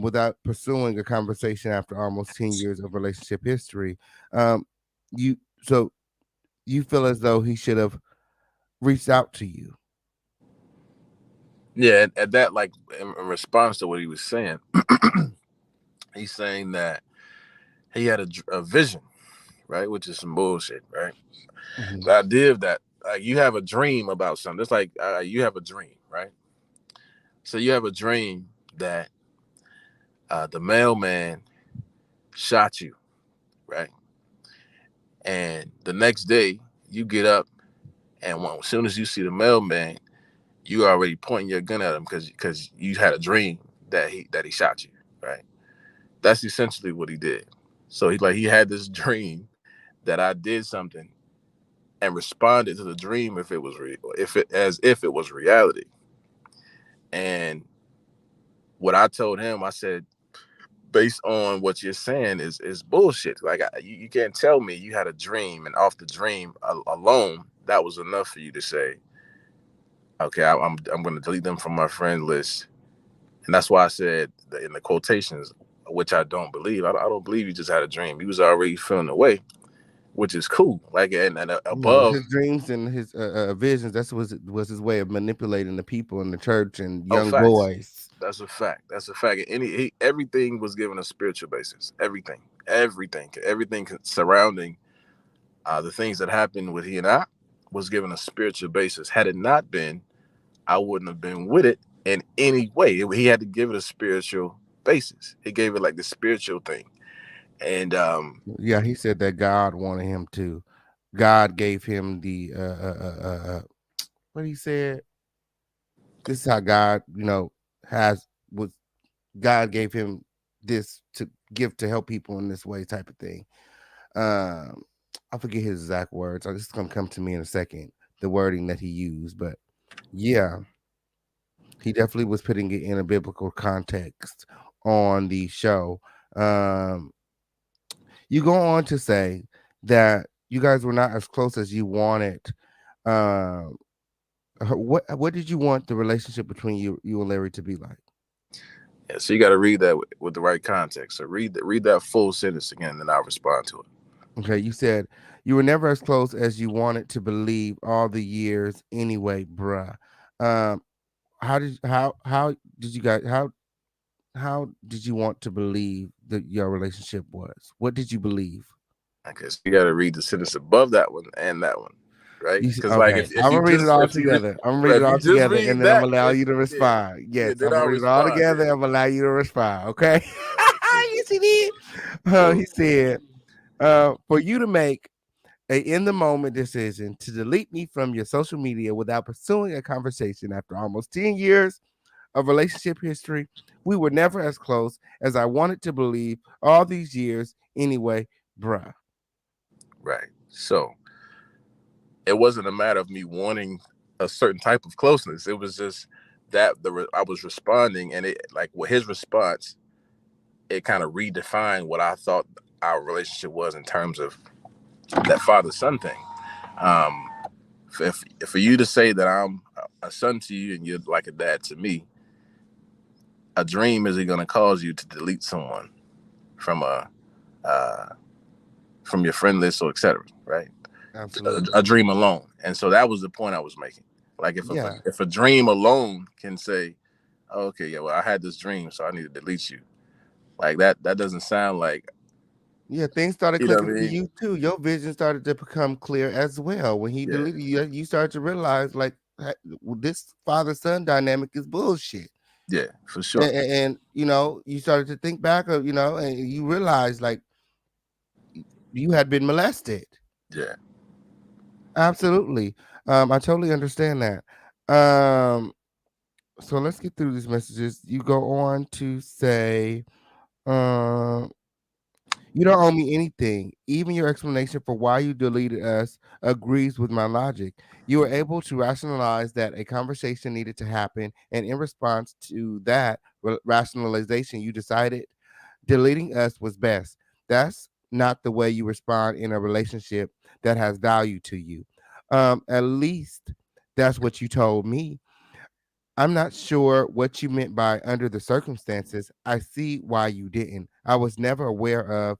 without pursuing a conversation after almost 10 years of relationship history. Um, you so you feel as though he should have reached out to you. Yeah, at that, like in response to what he was saying, he's saying that he had a vision, right, which is some bullshit, right? Mhm. The idea of that, you have a dream about something. It's like you have a dream, right? So you have a dream that the mailman shot you, right? And the next day you get up, and as soon as you see the mailman, you already pointing your gun at him because you had a dream that he shot you, right? That's essentially what he did. So he had this dream that I did something and responded to the dream if it was if it was reality. And what I told him, I said, based on what you're saying is bullshit. Like you can't tell me you had a dream and off the dream alone that was enough for you to say, okay, I'm going to delete them from my friend list. And that's why I said in the quotations, which I don't believe. I don't believe he just had a dream. He was already feeling the way, which is cool. Like and No, above. his dreams and his visions. Was his way of manipulating the people in the church and Oh, young facts. boys. That's a fact. That's a fact. Everything was given a spiritual basis. Everything surrounding the things that happened with he and I was given a spiritual basis. Had it not been, I wouldn't have been with it in any way. He had to give it a spiritual basis. He gave it like the spiritual thing. And Yeah, he said that God wanted him to. God gave him the what he said. This is how God, has was God gave him this to give to help people in this way, type of thing. Um, I forget his exact words. This is gonna come to me in a second. The wording that he used, but yeah, he definitely was putting it in a biblical context on the show. Um, you go on to say that you guys were not as close as you wanted. Um, what did you want the relationship between you and Larry to be like? yeah, so you got to read that with the right context. So read that full sentence again, and I'll respond to it. Okay, you said you were never as close as you wanted to believe all the years anyway, bruh. Um, how did you guys how did you want to believe that your relationship was? What did you believe? I guess you got to read the sentence above that one and that one, right? Because like Okay, I'm gonna read it all together. I'm gonna read it if you all just together, and read then I'm that, gonna allow then you to yeah, respond. yeah, Yes, then I'm gonna I'll read it all respond. together. Yeah. I'm gonna allow you to respond. Okay. All right, cool, Yes, he did. cool. He said, for you to make a in the moment decision to delete me from your social media without pursuing a conversation after almost 10 years of relationship history, we were never as close as I wanted to believe all these years anyway, bruh. Right. So it wasn't a matter of me wanting a certain type of closeness. It was just that I was responding, and it like with his response, it kind of redefined what I thought our relationship was in terms of that father son thing. Um, if for you to say that I'm a son to you and you're like a dad to me, a dream isn't going to cause you to delete someone from uh, from your friend list or etc. Right? Absolutely. A dream alone, and so that was the point I was making. Like Yeah. if a dream alone can say, oh, okay, yeah, well, I had this dream, so I need to delete you. Like that doesn't sound like, Yeah, things started you know what clicking I for mean? you too. Your vision started to become clear as well. When he Yeah, deleted you, you started to realize like this father son dynamic is bullshit. yeah, for sure. And you started to think back of and you realized like you had been molested. Yeah, Absolutely. I totally understand that. Um, So let's get through these messages. You go on to say, um, you don't owe me anything. Even your explanation for why you deleted us agrees with my logic. You were able to rationalize that a conversation needed to happen, and in response to that rationalization, you decided deleting us was best. That's not the way you respond in a relationship that has value to you. At least that's what you told me. I'm not sure what you meant by under the circumstances. I see why you didn't. I was never aware of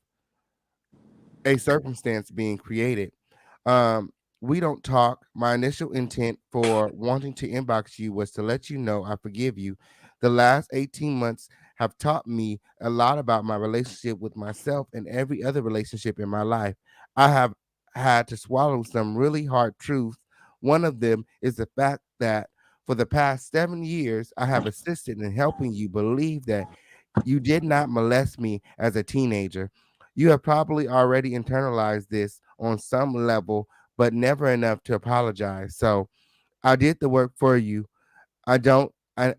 a circumstance being created. Um, we don't talk. My initial intent for wanting to inbox you was to let you know I forgive you. The last 18 months have taught me a lot about my relationship with myself and every other relationship in my life. I have had to swallow some really hard truths. One of them is the fact that for the past 7 years, I have assisted in helping you believe that you did not molest me as a teenager. You have probably already internalized this on some level, but never enough to apologize. So I did the work for you. I don't I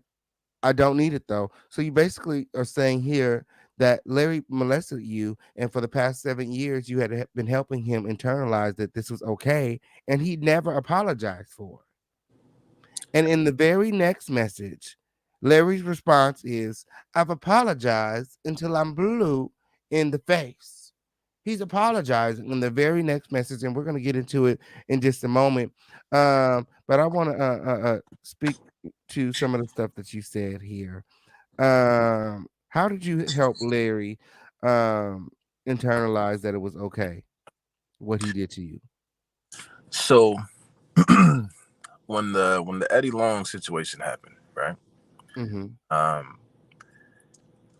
I don't need it though. So you basically are saying here that Larry molested you, and for the past 7 years, you had been helping him internalize that this was okay, and he never apologized for it. And in the very next message, Larry's response is, I've apologized until I'm blue in the face. He's apologizing in the very next message, and we're going to get into it in just a moment. But I want to speak to some of the stuff that you said here. How did you help Larry internalize that it was okay what he did to you? So when the Eddie Long situation happened, right? Mm-hmm.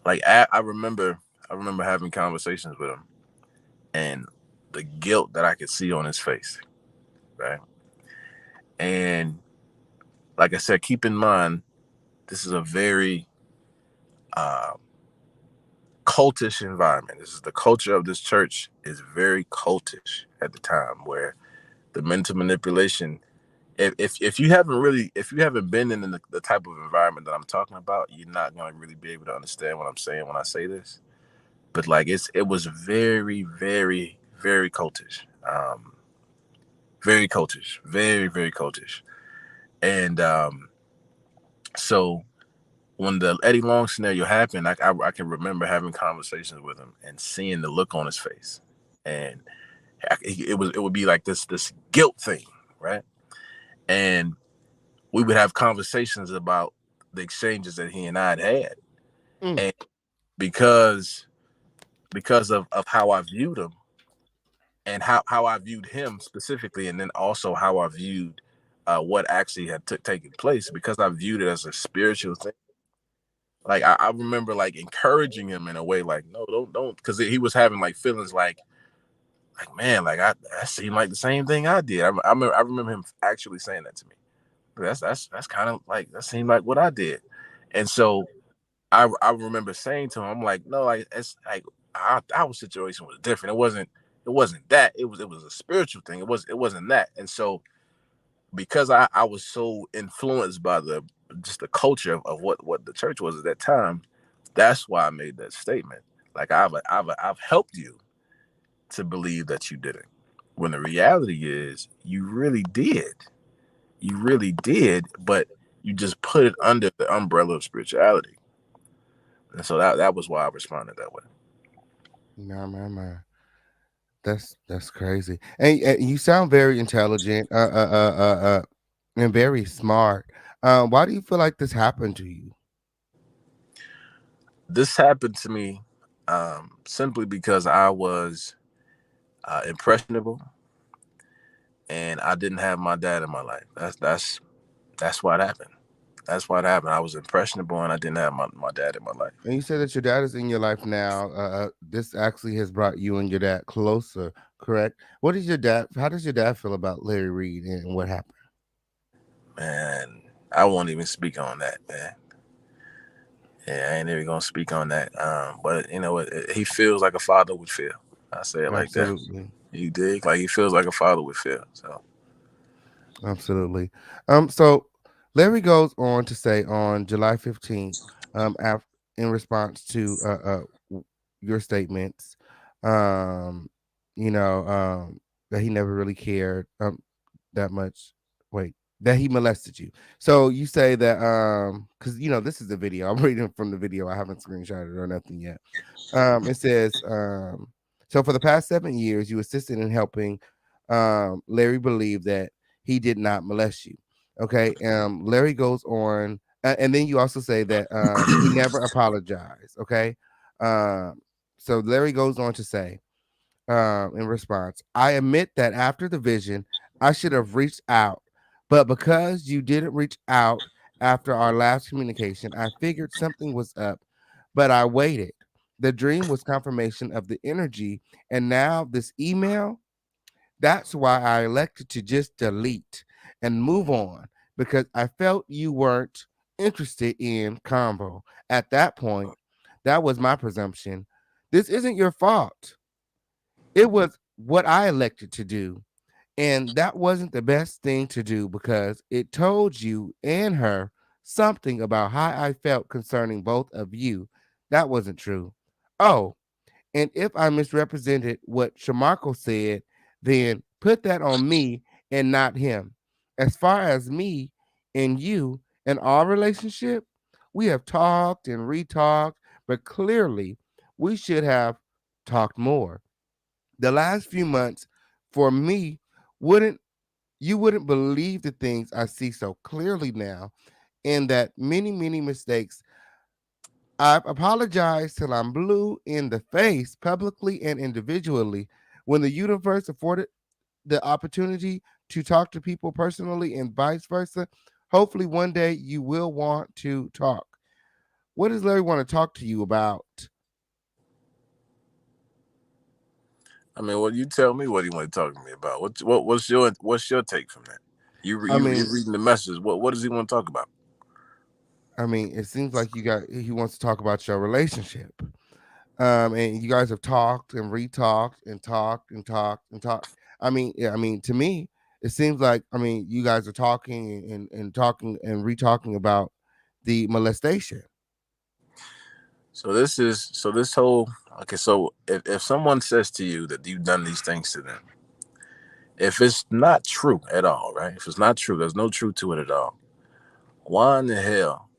Like I remember having conversations with him, and the guilt that I could see on his face, right? And like I said, keep in mind, this is a very cultish environment. This is the culture of this church is very cultish at the time, where the mental manipulation. If you haven't been in the type of environment that I'm talking about, you're not going to really be able to understand what I'm saying when I say this. But like it was very, very, very cultish, very cultish, very, very cultish. And so when the Eddie Long scenario happened, I can remember having conversations with him and seeing the look on his face, and it would be like this guilt thing, right? And we would have conversations about the exchanges that he and I had, Mm. and because of how I viewed him and how I viewed him specifically, and then also how I viewed what actually had taken place, because I viewed it as a spiritual thing. Like I remember like encouraging him in a way, like, no, don't, because he was having like feelings like man, like that seemed like the same thing I did. I remember him actually saying that to me. That's kind of like that seemed like what I did, and so I remember saying to him, I'm like, no, like it's like our situation was different. It wasn't that. It was a spiritual thing. It wasn't that. And so because I was so influenced by just the culture of what the church was at that time, that's why I made that statement. Like I've helped you to believe that you didn't. When the reality is you really did. You really did, but you just put it under the umbrella of spirituality. And so that was why I responded that way. Nah, man. That's crazy. And you sound very intelligent, and very smart. Why do you feel like this happened to you? This happened to me simply because I was impressionable and I didn't have my dad in my life. That's why it happened. That's why it happened. I was impressionable and I didn't have my dad in my life. And you said that your dad is in your life now. This actually has brought you and your dad closer, correct? What is your dad? How does your dad feel about Larry Reid and what happened? Man, I won't even speak on that, man. Yeah, I ain't even gonna speak on that. But you know what? He feels like a father would feel. I say it like that. Absolutely. You dig? Like he feels like a father would feel. So Absolutely. So Larry goes on to say on July 15th, in response to your statements, um, that he never really cared that much. Wait, that he molested you. So you say that because this is the video. I'm reading from the video. I haven't screenshotted or nothing yet. It says, so for the past 7 years, you assisted in helping Larry believe that he did not molest you. Okay. Larry goes on, and then you also say that he never apologized. Okay. So Larry goes on to say, in response, I admit that after the vision, I should have reached out, but because you didn't reach out after our last communication, I figured something was up, but I waited. The dream was confirmation of the energy, and now this email, that's why I elected to just delete and move on because I felt you weren't interested in combo. At that point, that was my presumption. This isn't your fault. It was what I elected to do. And that wasn't the best thing to do because it told you and her something about how I felt concerning both of you. That wasn't true. Oh, and if I misrepresented what Shamarko said, then put that on me and not him. As far as me and you and our relationship, we have talked and re-talked, but clearly we should have talked more. The last few months for me wouldn't you wouldn't believe the things I see so clearly now, and that many mistakes. I've apologized till I'm blue in the face, publicly and individually. When the universe afforded the opportunity to talk to people personally and vice versa, hopefully one day you will want to talk. What does Larry want to talk to you about? I mean, well, you tell me what you want to talk to me about. What's your take from that? I You mean, reading the message. What does he want to talk about? it seems like he wants to talk about your relationship. And you guys have talked and re-talked and talked and talked and talked. To me, it seems like you guys are talking and talking and re-talking about the molestation. So this whole okay. So if someone says to you that you've done these things to them, if it's not true at all, right? If it's not true, there's no truth to it at all. Why in the hell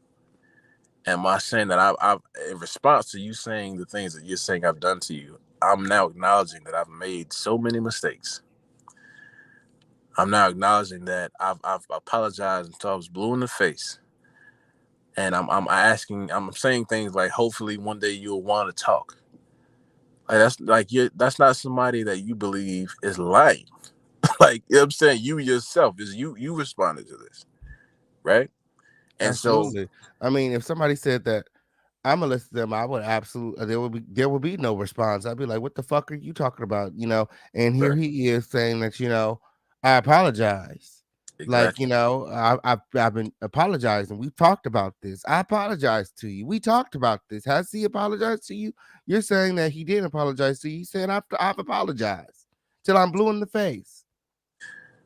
am I saying that I've in response to you saying the things that you're saying I've done to you? I'm now acknowledging that I've made so many mistakes. I'm now acknowledging that I've apologized until I was blue in the face, and I'm saying things like, hopefully one day you'll want to talk. That's not somebody that you believe is lying. Like, you know what I'm saying, you yourself is you responded to this, right? And so Absolutely. If somebody said that I'm gonna listen to them, I would absolutely there would be no response. I'd be like, what the fuck are you talking about? And here right, he is saying that, I apologize. Like, exactly. I've been apologizing. We talked about this. I apologized to you. We talked about this. Has he apologized to you? You're saying that he didn't apologize to you. He's saying I've apologized till I'm blue in the face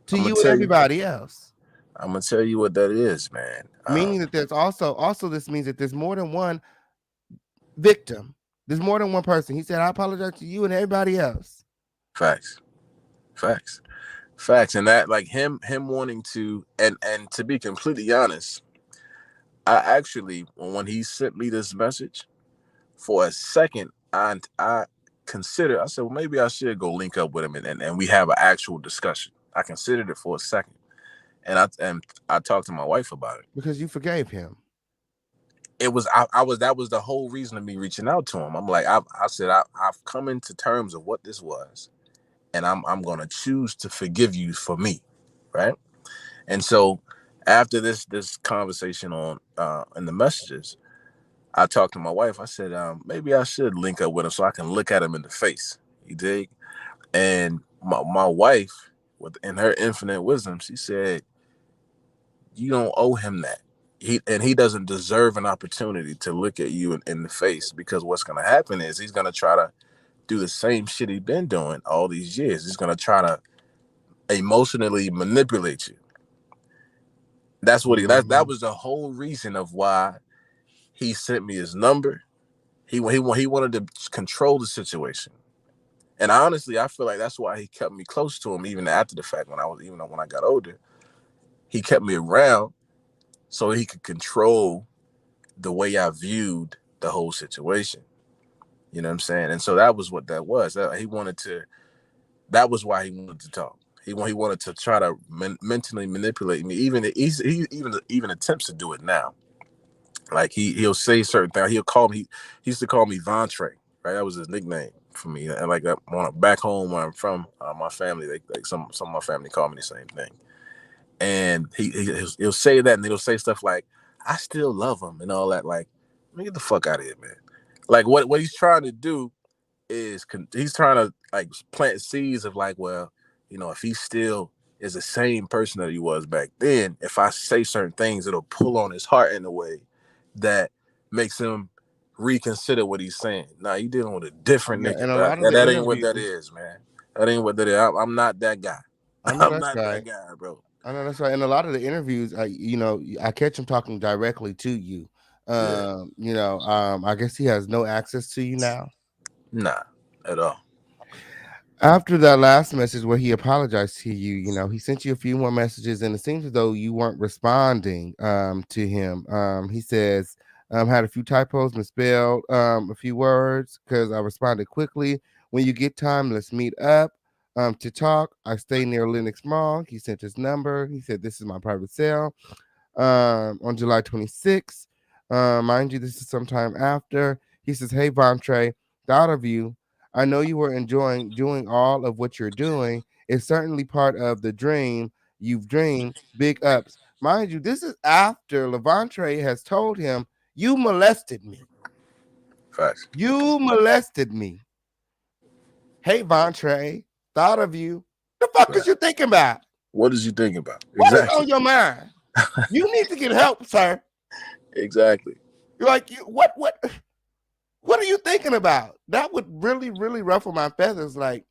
to I'm gonna you and tell you. everybody else. I'm gonna tell you what that is, man. Meaning that there's also this means that there's more than one victim. There's more than one person. He said, I apologize to you and everybody else. Facts, facts, facts, and that, like, him wanting to, and to be completely honest, I actually, when he sent me this message, for a second, I considered. I said, well, maybe I should go link up with him and we have an actual discussion. I considered it for a second, and I talked to my wife about it. Because you forgave him. It was I was that was the whole reason of me reaching out to him. I'm like, I said I've come into terms of what this was, and I'm gonna choose to forgive you for me, right? And so after this conversation on in the messages, I talked to my wife. I said, maybe I should link up with him so I can look at him in the face. You dig? And my wife, in her infinite wisdom, she said, you don't owe him that. He doesn't deserve an opportunity to look at you in the face, because what's going to happen is he's going to try to do the same shit he's been doing all these years. He's going to try to emotionally manipulate you. That's what that was the whole reason of why he sent me his number. He wanted to control the situation. And honestly, I feel like that's why he kept me close to him even after the fact. When I got older, he kept me around so he could control the way I viewed the whole situation. You know what I'm saying? And so that was what that was. That was why he wanted to talk. He wanted to try to mentally manipulate me. He even attempts to do it now. Like he'll say certain things. He'll call me. He used to call me Lavontray, right? That was his nickname for me. And like back home where I'm from, my family, like some of my family call me the same thing. And he'll say that, and he'll say stuff like, "I still love him" and all that. Like, man, get the fuck out of here, man. Like what he's trying to do is he's trying to like plant seeds of like, well, if he still is the same person that he was back then, if I say certain things, it'll pull on his heart in a way that makes him reconsider what he's saying. Nah, you dealing with a different nigga. And a lot of that ain't what that is, man. That ain't what that is. I'm not that guy. I'm not that guy, bro. I know that's right. And a lot of the interviews, I catch him talking directly to you. I guess he has no access to you now. Nah, at all. After that last message where he apologized to you, he sent you a few more messages, and it seems as though you weren't responding to him. He says, had a few typos, misspelled a few words because I responded quickly. When you get time, let's meet up to talk. I stay near Lenox Mall. He sent his number. He said, this is my private cell on July 26th. Mind you, this is sometime after. He says, hey, Vontraye, thought of you. I know you were enjoying doing all of what you're doing. It's certainly part of the dream you've dreamed. Big ups. Mind you, this is after Lavontray has told him, you molested me. Facts. You molested me. Hey, Vontraye, thought of you. The fuck is you thinking about? What is you thinking about? What is on your mind? You need to get help, sir. Exactly. You're like, what are you thinking about? That would really, really ruffle my feathers. Like,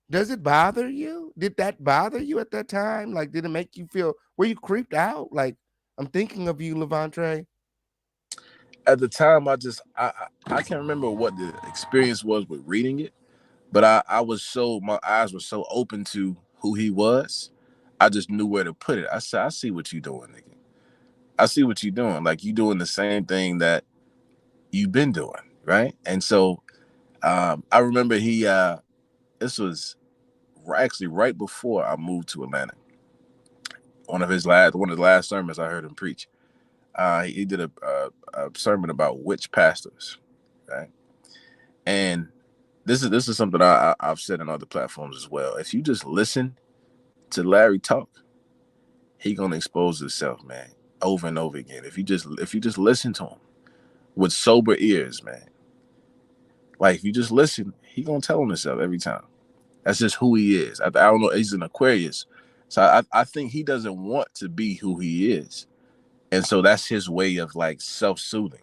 does it bother you? Did that bother you at that time? Like, did it make you feel, were you creeped out? Like, I'm thinking of you, Lavontray. At the time, I can't remember what the experience was with reading it, but my eyes were so open to who he was. I just knew where to put it. I said, I see what you're doing, nigga. I see what you're doing. Like, you doing the same thing that you've been doing. Right. And so I remember this was actually right before I moved to Atlanta. One of the last sermons I heard him preach. He did a sermon about witch pastors. Right. And this is something I've said on other platforms as well. If you just listen to Larry talk, he gonna expose himself, man, over and over again. If you just listen to him with sober ears, man. Like, if you just listen, he gonna tell him himself every time. That's just who he is. I don't know. He's an Aquarius, so I think he doesn't want to be who he is, and so that's his way of like self-soothing.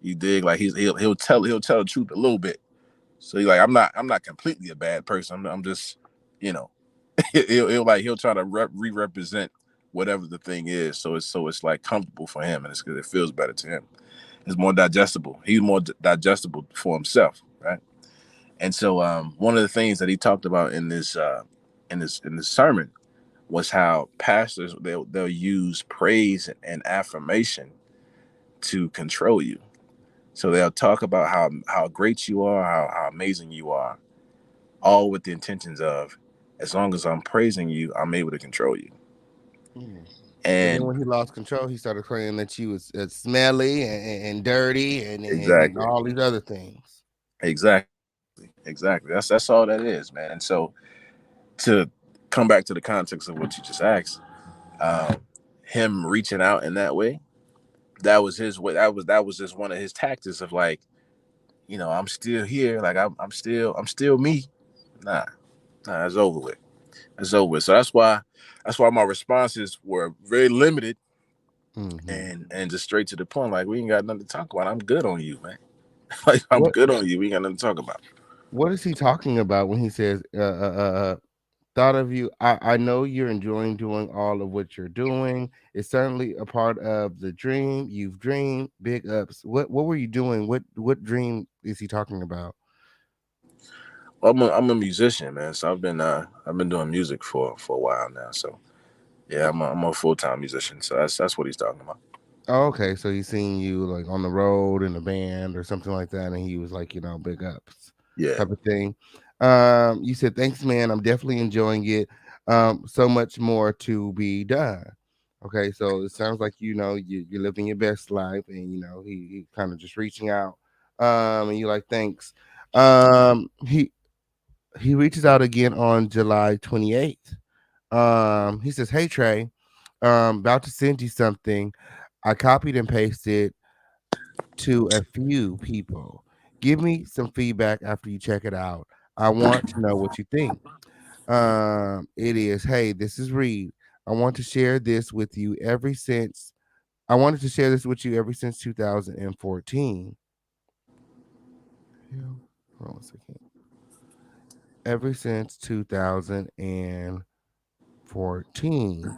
You dig? Like he'll tell the truth a little bit. So he's like, I'm not completely a bad person. I'm just, he'll try to re-represent whatever the thing is. So it's like comfortable for him, and it's because it feels better to him. It's more digestible. He's more digestible for himself, right? And so one of the things that he talked about in this sermon was how pastors they'll use praise and affirmation to control you. So they'll talk about how great you are, how amazing you are, all with the intentions of, as long as I'm praising you, I'm able to control you. Mm. And then when he lost control, he started claiming that you was smelly and dirty and all these other things. Exactly. That's all that is, man. And so to come back to the context of what you just asked, him reaching out in that way, that was his way. That was just one of his tactics of like, I'm still here. Like I'm still me. Nah, it's over with. It's over with. So that's why my responses were very limited, and just straight to the point. Like, we ain't got nothing to talk about. I'm good on you, man. Like, good on you. We ain't got nothing to talk about. What is he talking about when he says thought of you. I know you're enjoying doing all of what you're doing. It's certainly a part of the dream. You've dreamed big ups. What were you doing? What dream is he talking about? Well, I'm a musician, man. So I've been doing music for a while now. So yeah, I'm a full time musician. So that's what he's talking about. Oh, okay, so he's seen you like on the road in a band or something like that, and he was like, big ups Yeah. type of thing. You said thanks, man. I'm definitely enjoying it. So much more to be done. Okay, so it sounds like you're living your best life, and he kind of just reaching out. And you like thanks. He reaches out again on July 28th. He says, "Hey Trey, about to send you something. I copied and pasted to a few people. Give me some feedback after you check it out. I want to know what you think." It is, "Hey, this is Reed. I want to share this with you ever since I wanted to share this with you ever since 2014. Yeah, hold on a second. Ever since 2014.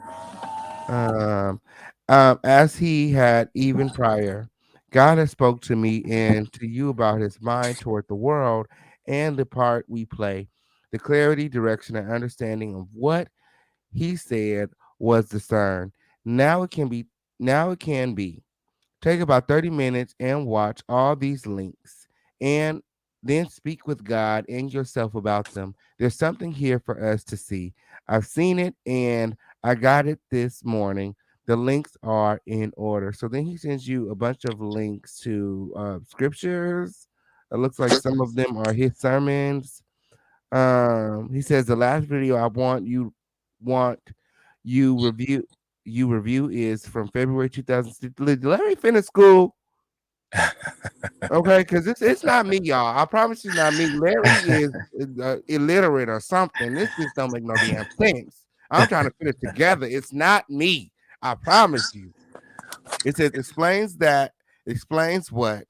Um, as he had even prior, God has spoke to me and to you about his mind toward the world and the part we play, the clarity, direction, and understanding of what he said was discerned. Now it can be, now it can be. Take about 30 minutes and watch all these links and then speak with God and yourself about them. There's something here for us to see. I've seen it and I got it this morning. The links are in order." So then he sends you a bunch of links to scriptures. It looks like some of them are his sermons. He says the last video I want you review is from February 2006. Let me finish school. Okay, because it's not me, y'all. I promise it's not me. Larry is illiterate or something. This just don't make no damn sense. I'm trying to put it together. It's not me. I promise you. It says explains what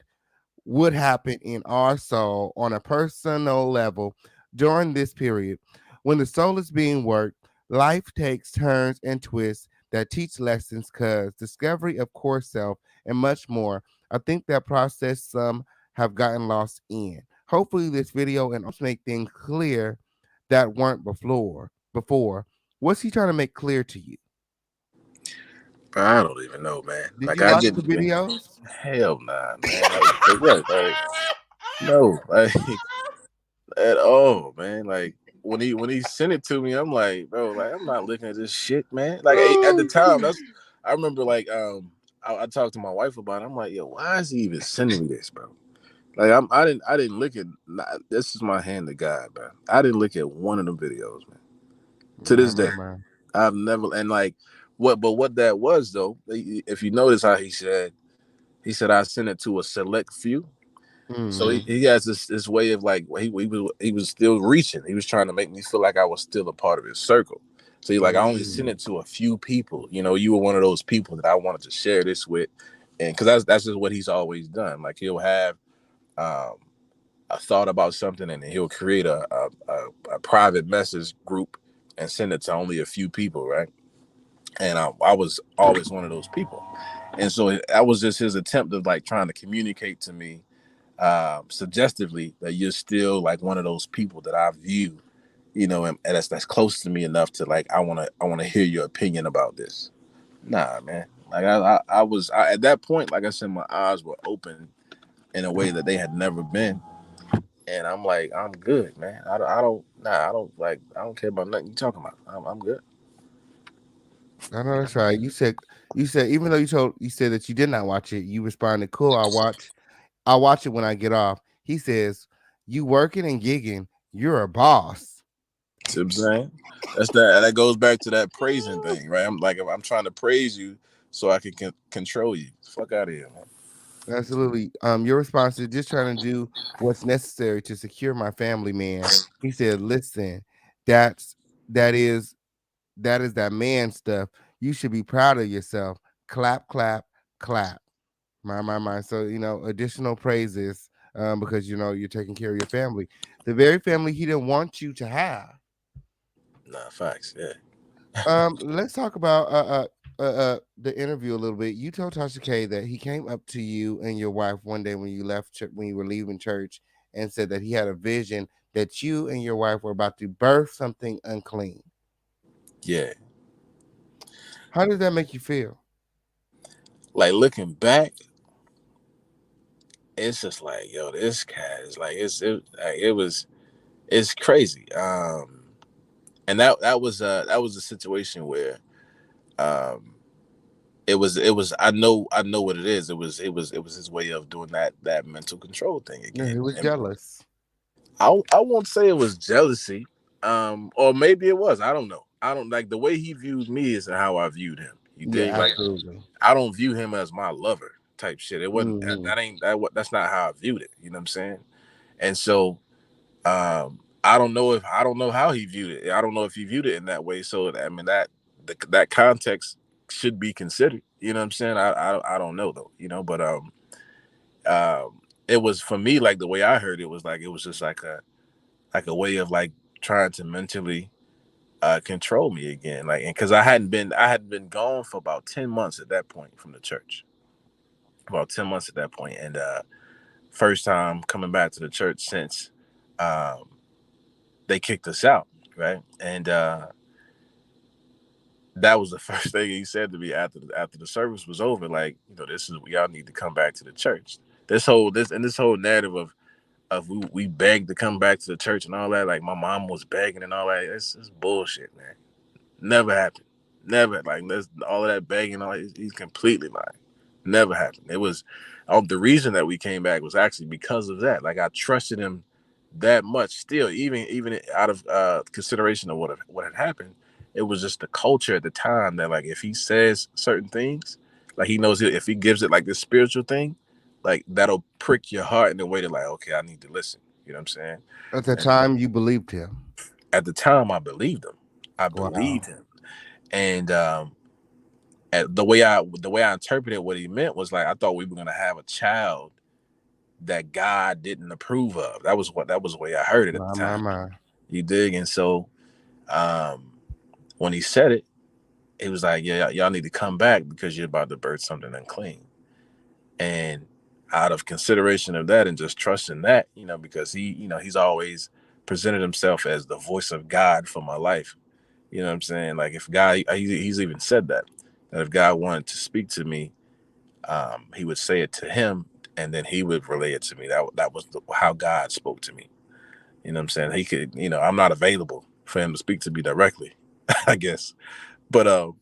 would happen in our soul on a personal level during this period. When the soul is being worked, life takes turns and twists that teach lessons, cause discovery of core self and much more. I think that process some have gotten lost in. Hopefully this video and also make things clear that weren't before. What's he trying to make clear to you? But I don't even know, man. Did Like you I watch get the videos? hell nah, man. Like what? Like no, like at all, man. Like when he sent it to me, I'm like, bro, like I'm not looking at this shit, man. Like at the time, that's I remember like I talked to my wife about it. I'm like, yo, why is he even sending me this, bro? Like I didn't look at this is my hand to God, bro. I didn't look at one of them videos, man. To My, this day, my, my. I've never and like what that was though. If you notice how he said I sent it to a select few. So Mm-hmm. he has this way of like he was still reaching. He was trying to make me feel like I was still a part of his circle. So he like I only sent it to a few people. You know, you were one of those people that I wanted to share this with, and because that's just what he's always done. Like he'll have um, a thought about something, and he'll create a private message group and send it to only a few people, right? And I was always one of those people, and so that was just his attempt of like trying to communicate to me suggestively that you're still like one of those people that I view, and that's close to me enough to like I want to hear your opinion about this. Nah, man. Like I was at that point, like I said, my eyes were open in a way that they had never been, and I'm like, I'm good, man. I don't care about nothing you talking about. I'm good. I know that's right. You said even though you said that you did not watch it, you responded, "Cool, I'll watch it when I get off." He says, "You working and gigging, you're a boss." See what I'm saying? That goes back to that praising thing, right? I'm like I'm trying to praise you so I can control you. Fuck out of here, man. Absolutely. Your response is just trying to do what's necessary to secure my family, man. He said, "Listen, that's that is that is that man stuff. You should be proud of yourself. Clap, clap, clap." My. So, additional praises because, you're taking care of your family. The very family he didn't want you to have. Nah, facts. Yeah. Let's talk about the interview a little bit. You told Tasha K that he came up to you and your wife one day when you left when you were leaving church and said that he had a vision that you and your wife were about to birth something unclean. Yeah. How did that make you feel? Like looking back, it's just like, yo, this cat is like it's crazy. And that was a situation where um it was I know what it is. It was his way of doing that mental control thing Yeah, again. he was And jealous. I won't say it was jealousy, or maybe it was. I don't know. I don't like the way he viewed me isn't how I viewed him. You dig? Yeah, Like absolutely. I don't view him as my lover type shit. It wasn't Mhm. that's not how I viewed it. You know what I'm saying? And so I don't know how he viewed it. I don't know if he viewed it in that way. So I mean that context should be considered. You know what I'm saying? I don't know though. You know, but it was for me like the way I heard it was like it was just like a way of like trying to mentally control me again. Like, and because I had been gone for about 10 months at that point from the church. About 10 months at that point, and first time coming back to the church since um, they kicked us out, right? And that was the first thing he said to me after the service was over. Like, you know, this is y'all need to come back to the church. This whole narrative of we begged to come back to the church and all that. Like my mom was begging and all that. It's bullshit, man. Never happened. Never like this all of that begging. All that, he's completely lying. Never happened. It was the reason that we came back was actually because of that. Like I trusted him that much. Still, even out of consideration of what had happened, it was just the culture at the time that like if he says certain things, like he knows if he gives it like this spiritual thing, like that'll prick your heart in a way to like, okay, I need to listen. You know what I'm saying? At the And time, you believed him. at the time, I believed him. I believed Wow. him, and the way I interpreted what he meant was like I thought we were gonna have a child that God didn't approve of. That was the way I heard it at the time. My. You dig? And so um, when he said it, he was like, "Yeah, y'all need to come back because you're about to birth something unclean." And out of consideration of that and just trusting that, you know, because he's always presented himself as the voice of God for my life. You know what I'm saying? Like if God, he's even said that if God wanted to speak to me, he would say it to him, and then he would relay it to me. That was how God spoke to me. You know what I'm saying? He could, you know, I'm not available for him to speak to me directly, I guess. But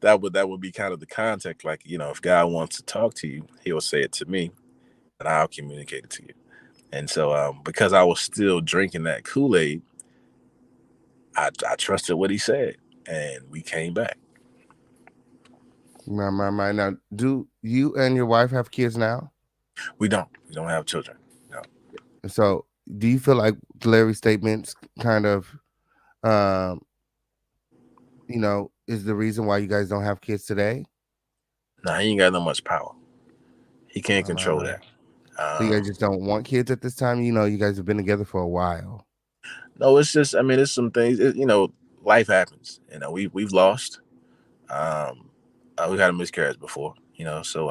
that would be kind of the context. Like, you know, if God wants to talk to you, he'll say it to me, and I'll communicate it to you. And so, because I was still drinking that Kool-Aid, I trusted what he said, and we came back. My. Now, do you and your wife have kids now? We don't have children. No. So, do you feel like Larry's statements kind of, um, is the reason why you guys don't have kids today? Nah, he ain't got no much power. He can't control Uh, that. so you guys Um, just don't want kids at this time? You guys have been together for a while. no, it's just, I mean, it's some things. Life happens. You know, we've lost. Um, we've had a miscarriage before. You know, so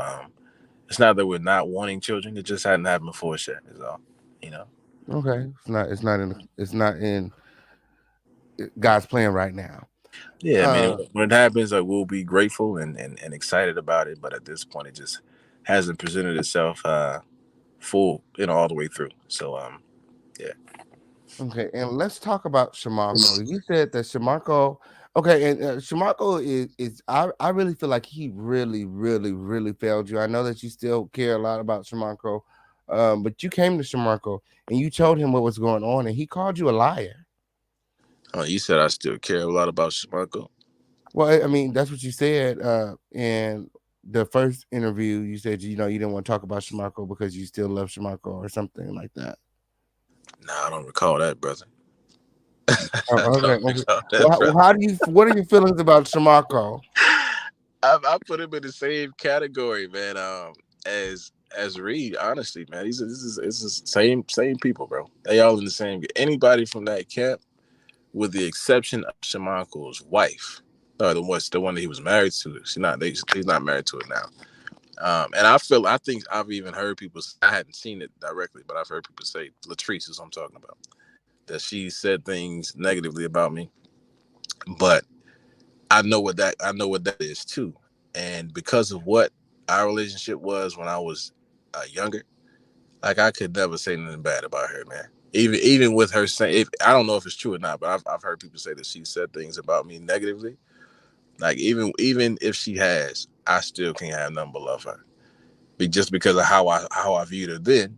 it's not that we're not wanting children. It just hadn't happened before yet. Is all. You know. Okay, it's not in God's plan right now. Yeah, I mean, Uh, when it happens, like we'll be grateful and excited about it. But at this point, it just hasn't presented itself full, all the way through. So, yeah. okay, and let's talk about Shamarko. You said that Shamarko. Okay, and Shamarko is I really feel like he really, really, really failed you. I know that you still care a lot about Shamarko, but you came to Shamarko and you told him what was going on, and he called you a liar. Oh, you said I still care a lot about Marco. Well, I mean, that's what you said in the first interview. You said you didn't want to talk about Shamarko because you still love Shamarko or something like that. Nah, I don't recall that, brother. Oh, I okay. don't recall that, Well, brother. how do you? What are your feelings about Shamarko? I put him in the same category, man. As REID, honestly, man. This is same people, bro. They all in the same. Anybody from that camp with the exception of Shamanko's wife, the one that he was married to. He's not married to it now. And I think I've even heard people. I hadn't seen it directly, but I've heard people say Latrice is what I'm talking about. That she said things negatively about me, but I know what that is too. And because of what our relationship was when I was younger, like I could never say anything bad about her, man. Even with her saying, I don't know if it's true or not, but I've heard people say that she said things about me negatively. Like even if she has, I still can't have nothing but love her, just because of how I viewed her then,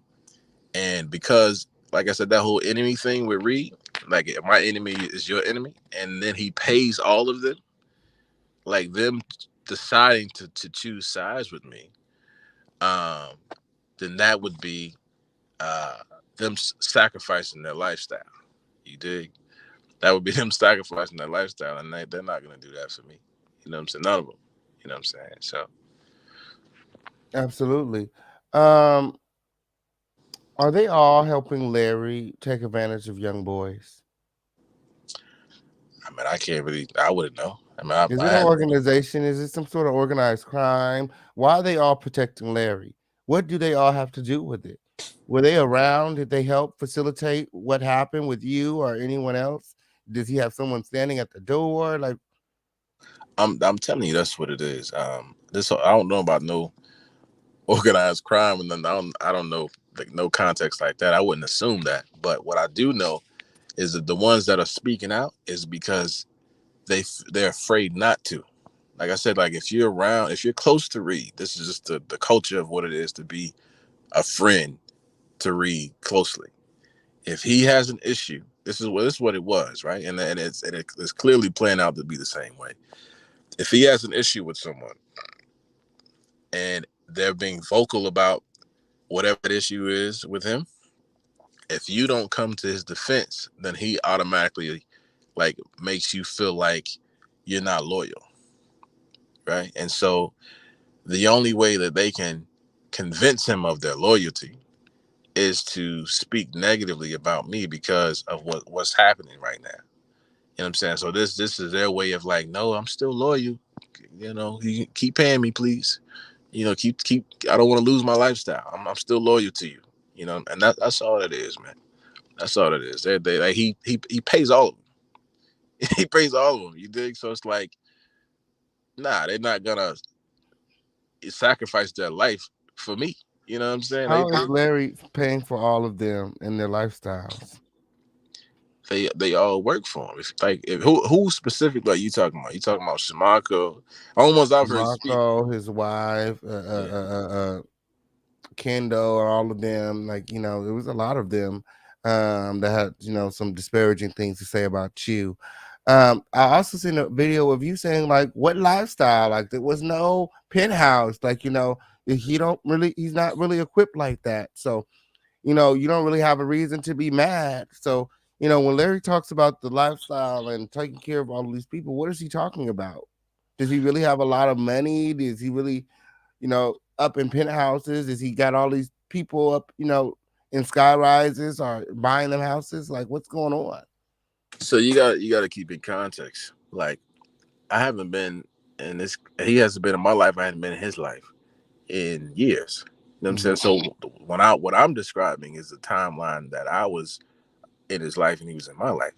and because, like I said, that whole enemy thing with Reed, like my enemy is your enemy, and then he pays all of them, like them deciding to choose sides with me, then that would be them sacrificing their lifestyle. You dig? That would be them sacrificing their lifestyle, and they're not going to do that for me. You know what I'm saying? None of them. You know what I'm saying? So Absolutely. Are they all helping Larry take advantage of young boys? I mean, I wouldn't know. I mean, Is I it an hadn't. organization? Is it some sort of organized crime? Why are they all protecting Larry? What do they all have to do with it? Were they around? Did they help facilitate what happened with you or anyone else? Does he have someone standing at the door? Like, I'm telling you, that's what it is. I don't know about no organized crime, and then I don't know, like, no context like that. I wouldn't assume that. But what I do know is that the ones that are speaking out is because they're afraid not to. Like I said, like if you're close to Reed, this is just the culture of what it is to be a friend to Reed closely. If he has an issue, this is what it was, right? And it's clearly playing out to be the same way. If he has an issue with someone and they're being vocal about whatever the issue is with him, if you don't come to his defense, then he automatically like makes you feel like you're not loyal, right? And so the only way that they can convince him of their loyalty is to speak negatively about me because of what's happening right now. You know what I'm saying? So this is their way of like, no, I'm still loyal. You know, you keep paying me, please. You know, keep. I don't want to lose my lifestyle. I'm still loyal to you. You know, and that's all it is, man. That's all it is. They like he pays all of them. He pays all of them. You dig? So it's like, nah, they're not gonna sacrifice their life for me. You know what I'm saying? how is Larry paying for all of them and their lifestyles? They all work for him. Who specifically are you talking about? You talking about Shamako? Almost I've heard speak. Marco, his wife, Yeah. Kendo, or all of them. Like, there was a lot of them that had, some disparaging things to say about you. I also seen a video of you saying, like, what lifestyle? Like, there was no penthouse. Like, he's not really equipped like that. So, you don't really have a reason to be mad. So, when Larry talks about the lifestyle and taking care of all of these people, what is he talking about? Does he really have a lot of money? Does he really, up in penthouses? Is he got all these people up, in sky rises or buying them houses? Like, what's going on? So you got to keep in context. Like, I haven't been in this. He hasn't been in my life. I haven't been in his life in years. You know what I'm saying? So what I'm describing is the timeline that I was in his life and he was in my life.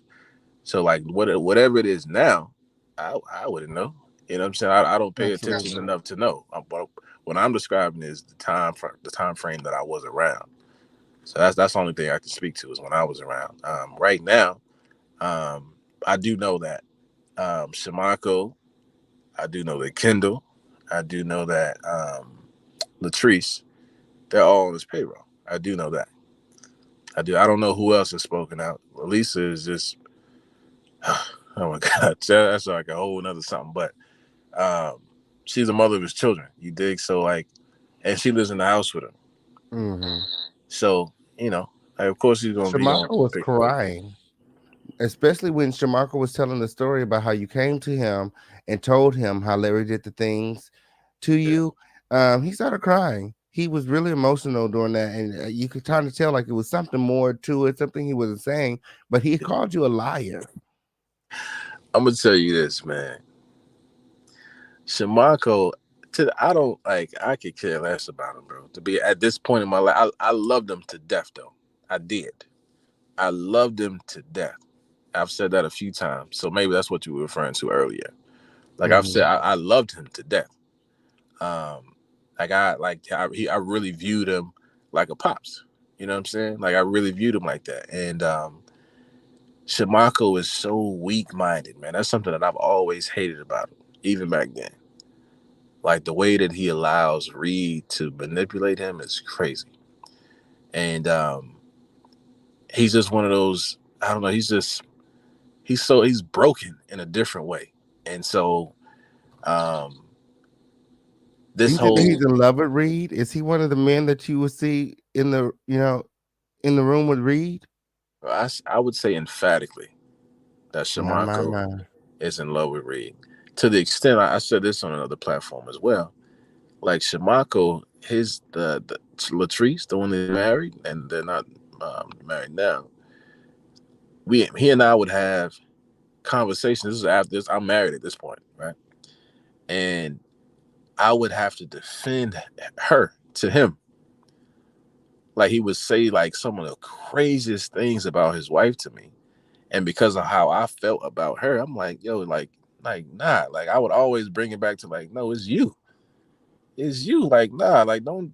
So like whatever it is now, I wouldn't know. You know what I'm saying? I don't pay attention enough to know. But what I'm describing is the time frame that I was around. So that's the only thing I can speak to is when I was around. Right now, I do know that Shamako, I do know that Kendall, I do know that Latrice, they're all on his payroll. I do know that. I do. I don't know who else has spoken out. Lisa is just, oh my God, that's like a whole nother something. But she's the mother of his children. You dig? So like, and she lives in the house with him. Mm-hmm. So like, of course he's gonna be on. Shamako was crying, especially when Shamako was telling the story about how you came to him and told him how Larry did the things to you. He started crying. He was really emotional during that, and you could kind of tell like it was something more to it, something he wasn't saying. But he called you a liar. I'm gonna tell you this, man. Shamako, I don't like. I could care less about him, bro. To be at this point in my life, I loved him to death, though. I did. I loved him to death. I've said that a few times, so maybe that's what you were referring to earlier. Like I've said, I loved him to death. I really viewed him like a pops. You know what I'm saying? Like I really viewed him like that. And Shamako is so weak-minded, man. That's something that I've always hated about him, even back then. Like the way that he allows Reed to manipulate him is crazy. And he's just one of those, I don't know, he's broken in a different way. And so Do this you think that whole he's in love with Reed? Is he one of the men that you would see in the room with Reed? I would say emphatically that Shamako is in love with Reed. To the extent I said this on another platform as well. Like Shamako, the Latrice, the one they married, and they're not married now. He and I would have conversations. This is after this. I'm married at this point, right? And I would have to defend her to him. Like he would say like some of the craziest things about his wife to me. And because of how I felt about her, I'm like, yo, like nah. Like I would always bring it back to like, no, it's you. It's you. Like, nah, like don't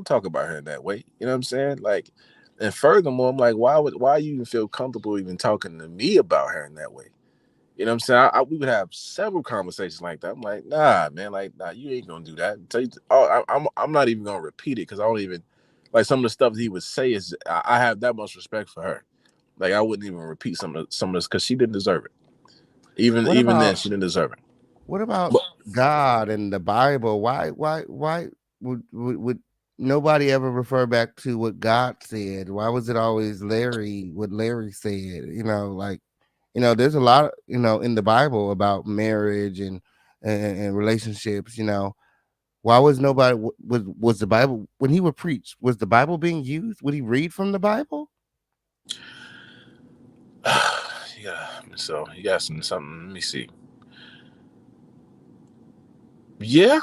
talk about her in that way. You know what I'm saying? Like, and furthermore, I'm like, why you even feel comfortable even talking to me about her in that way? You know what I'm saying? We would have several conversations like that. I'm like, nah, man, like, nah, you ain't gonna do that. I'm not even gonna repeat it because I don't even like some of the stuff that he would say is I have that much respect for her. Like I wouldn't even repeat some of this because she didn't deserve it. Even then, she didn't deserve it. What about But, God and the Bible? Why would nobody ever refer back to what God said? Why was it always what Larry said? There's a lot, in the Bible about marriage and relationships. Why was nobody was the Bible when he would preach? Was the Bible being used? Would he read from the Bible? yeah. So you got something. Let me see. Yeah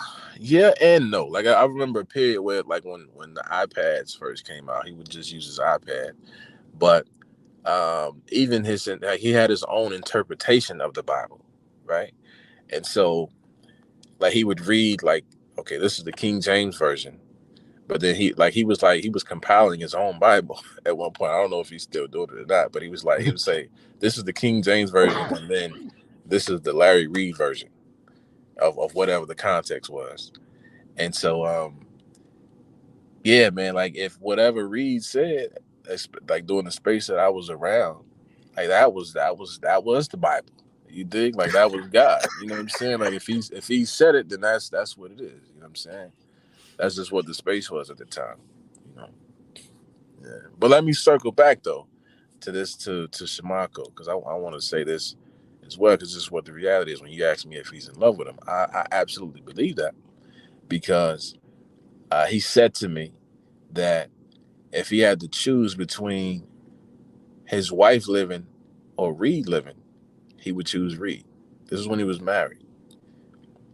and no. Like I remember a period where like when the iPads first came out, he would just use his iPad. But even he had his own interpretation of the Bible, right? And so like he would read like, okay, this is the King James version, but then he was compiling his own Bible at one point. I don't know if he's still doing it or not, but he would say this is the King James version, and then this is the Larry Reed version of whatever the context was. And so yeah, man, like if whatever Reed said, like during the space that I was around, like that was the Bible. You dig? Like that was God. You know what I'm saying? Like if he said it, then that's what it is. You know what I'm saying? That's just what the space was at the time. You know. Yeah. But let me circle back though to Shamako because I want to say this as well because this is what the reality is when you ask me if he's in love with him. I absolutely believe that because he said to me that if he had to choose between his wife living or Reed living, he would choose Reed. This is when he was married.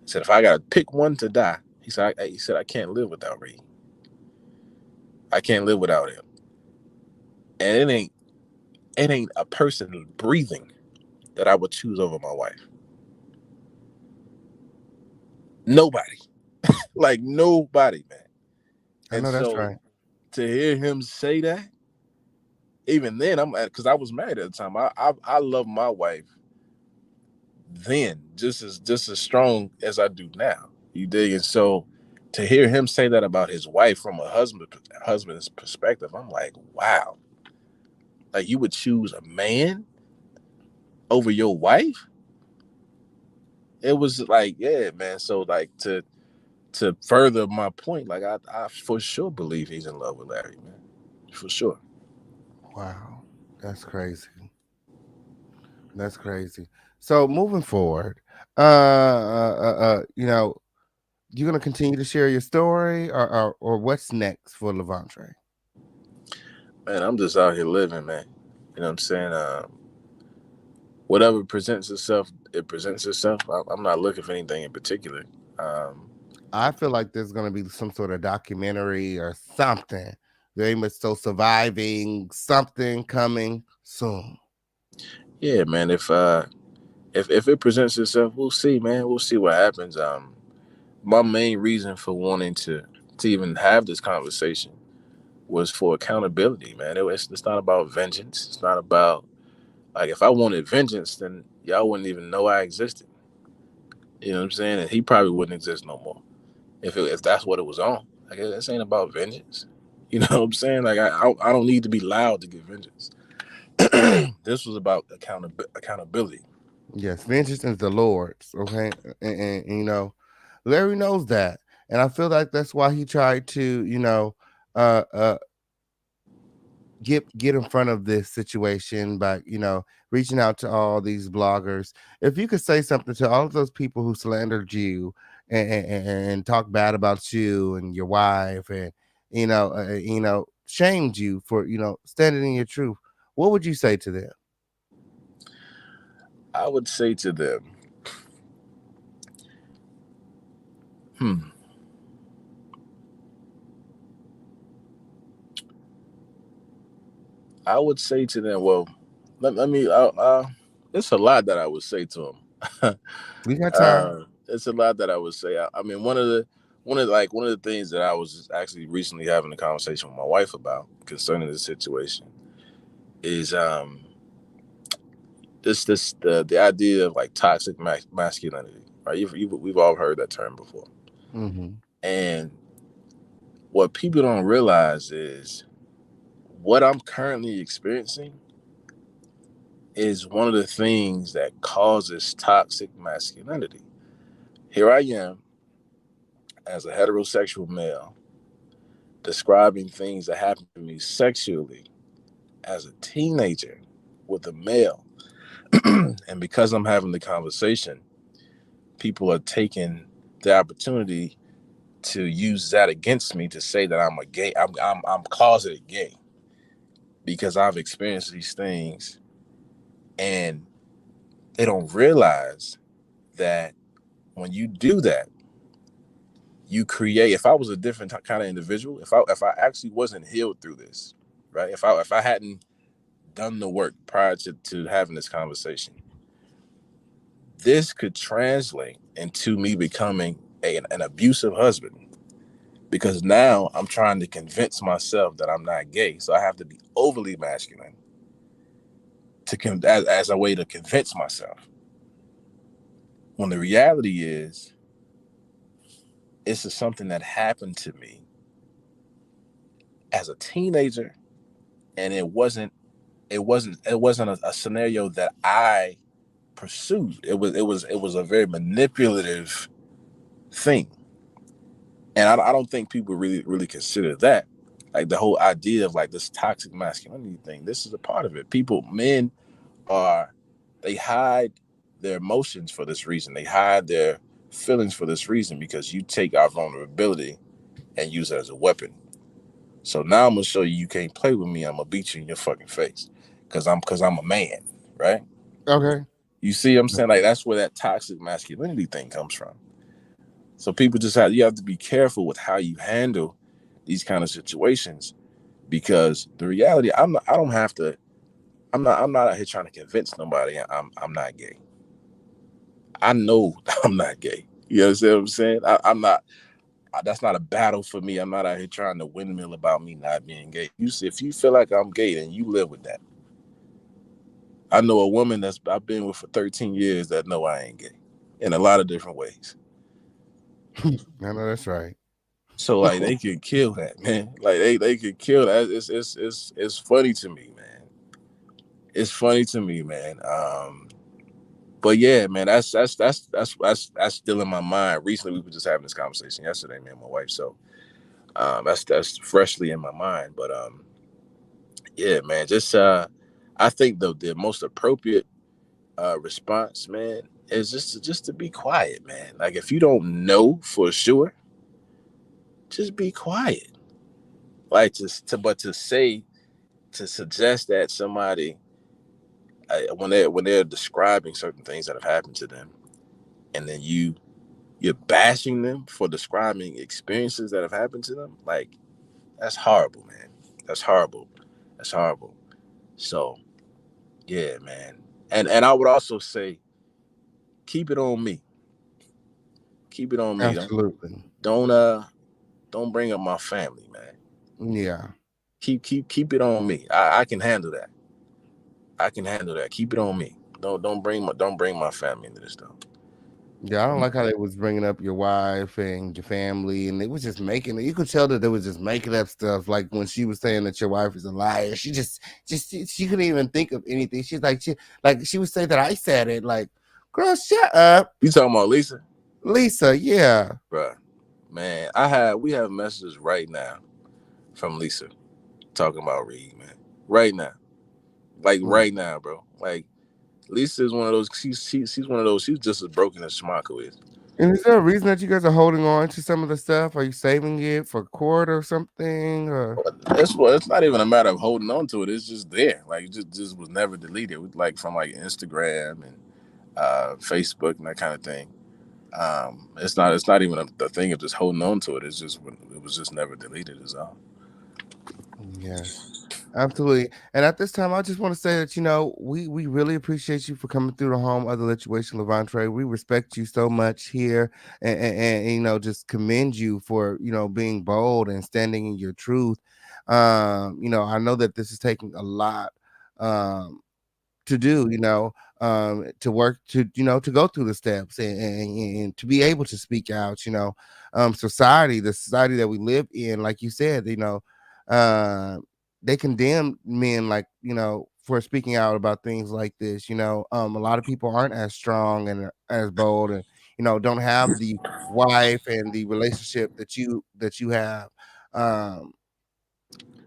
He said, if I got to pick one to die, he said, I can't live without Reed. I can't live without him. And it ain't a person breathing that I would choose over my wife. Nobody. Like nobody, man. I know that's right. To hear him say that, even then, because I was married at the time. I love my wife then just as strong as I do now. You dig? And so to hear him say that about his wife from a husband's perspective, I'm like, wow. Like you would choose a man over your wife? It was like, yeah, man. So like to further my point, like I for sure believe he's in love with Larry, man. For sure. Wow, that's crazy. That's crazy. So moving forward, you're gonna continue to share your story, or what's next for Lavontray? Man, I'm just out here living, man. You know what I'm saying? whatever presents itself, it presents itself. I'm not looking for anything in particular. I feel like there's gonna be some sort of documentary or something. Very much so surviving something coming soon. Yeah, man. If it presents itself, we'll see, man. We'll see what happens. My main reason for wanting to even have this conversation was for accountability, man. It's not about vengeance. It's not about, like, if I wanted vengeance, then y'all wouldn't even know I existed. You know what I'm saying? And he probably wouldn't exist no more if that's what it was on. Like, this ain't about vengeance. You know what I'm saying? Like, I don't need to be loud to get vengeance. This was about accountability. Yes, vengeance is the Lord's. Okay, and you know, Larry knows that, and I feel like that's why he tried to, you know, uh, uh, get in front of this situation by, you know, reaching out to all these bloggers. If you could say something to all of those people who slandered you and talk bad about you and your wife, and you know, shamed you for, you know, standing in your truth, what would you say to them? I would say to them, I would say to them, well, let me. It's a lot that I would say to them. We got time. It's a lot that I would say. I mean, one of the things that I was actually recently having a conversation with my wife about concerning this situation is the idea of like toxic masculinity. Right? We've all heard that term before, Mm-hmm. and what people don't realize is what I'm currently experiencing is one of the things that causes toxic masculinity. Here I am as a heterosexual male describing things that happened to me sexually as a teenager with a male. And because I'm having the conversation, people are taking the opportunity to use that against me to say that I'm a gay. I'm closeted gay because I've experienced these things, and they don't realize that when you do that, you create. If I was a different kind of individual, if I actually wasn't healed through this, right? If I hadn't done the work prior to having this conversation, this could translate into me becoming an abusive husband, because now I'm trying to convince myself that I'm not gay, so I have to be overly masculine as a way to convince myself. When the reality is, this is something that happened to me as a teenager, and it wasn't a scenario that I pursued. It was a very manipulative thing, and I don't think people really consider that, like the whole idea of like this toxic masculinity thing. This is a part of it. Men they hide their emotions for this reason. They hide their feelings for this reason, because you take our vulnerability and use it as a weapon. So now I'm gonna show you can't play with me. I'm gonna beat you in your fucking face because I'm a man, right? Okay. You see what I'm saying? Like, that's where that toxic masculinity thing comes from. So people you have to be careful with how you handle these kind of situations, because the reality, I'm not out here trying to convince nobody I'm not gay. I know I'm not gay. You understand what I'm saying? I'm not. That's not a battle for me. I'm not out here trying to windmill about me not being gay. If you feel like I'm gay, then you live with that. I know a woman I've been with for 13 years that know I ain't gay in a lot of different ways. I know that's right. So like they could kill that, man. Like they could kill that. It's funny to me, man. It's funny to me, man. But yeah, man, that's still in my mind. Recently, we were just having this conversation yesterday, me and my wife. So that's freshly in my mind. But yeah, man, just I think the most appropriate response, man, is just to be quiet, man. Like, if you don't know for sure, just be quiet. Like, to suggest that somebody when they're describing certain things that have happened to them, and then you're bashing them for describing experiences that have happened to them, like that's horrible, man. That's horrible. That's horrible. So yeah, man. And I would also say keep it on me. Keep it on me. Absolutely. Don't bring up my family, man. Yeah. Keep it on me. I can handle that. I can handle that. Keep it on me. Don't bring my family into this though. Yeah, I don't like how they was bringing up your wife and your family, and they was just making it. You could tell that they was just making up stuff. Like when she was saying that your wife is a liar, she couldn't even think of anything. She's like she would say that I said it. Like, girl, shut up. You talking about Lisa? Lisa, yeah, Bruh. Man, we have messages right now from Lisa talking about REID, man. Right now. Like right now, bro. Like Lisa is one of those. She's one of those. She's just as broken as Schmacko is. And is there a reason that you guys are holding on to some of the stuff? Are you saving it for court or something? Or? It's not even a matter of holding on to it. It's just there. Like it just was never deleted. Like from like Instagram and Facebook and that kind of thing. It's not even the thing of just holding on to it. It's just it was just never deleted. Is all. Yes. Absolutely. And at this time, I just want to say that, we really appreciate you for coming through the home of the Lituation, Lavontray. We respect you so much here and just commend you for, being bold and standing in your truth. I know that this is taking a lot to do, to work to go through the steps and to be able to speak out, the society that we live in, like you said, they condemn men for speaking out about things like this. A lot of people aren't as strong and as bold and don't have the wife and the relationship that you have.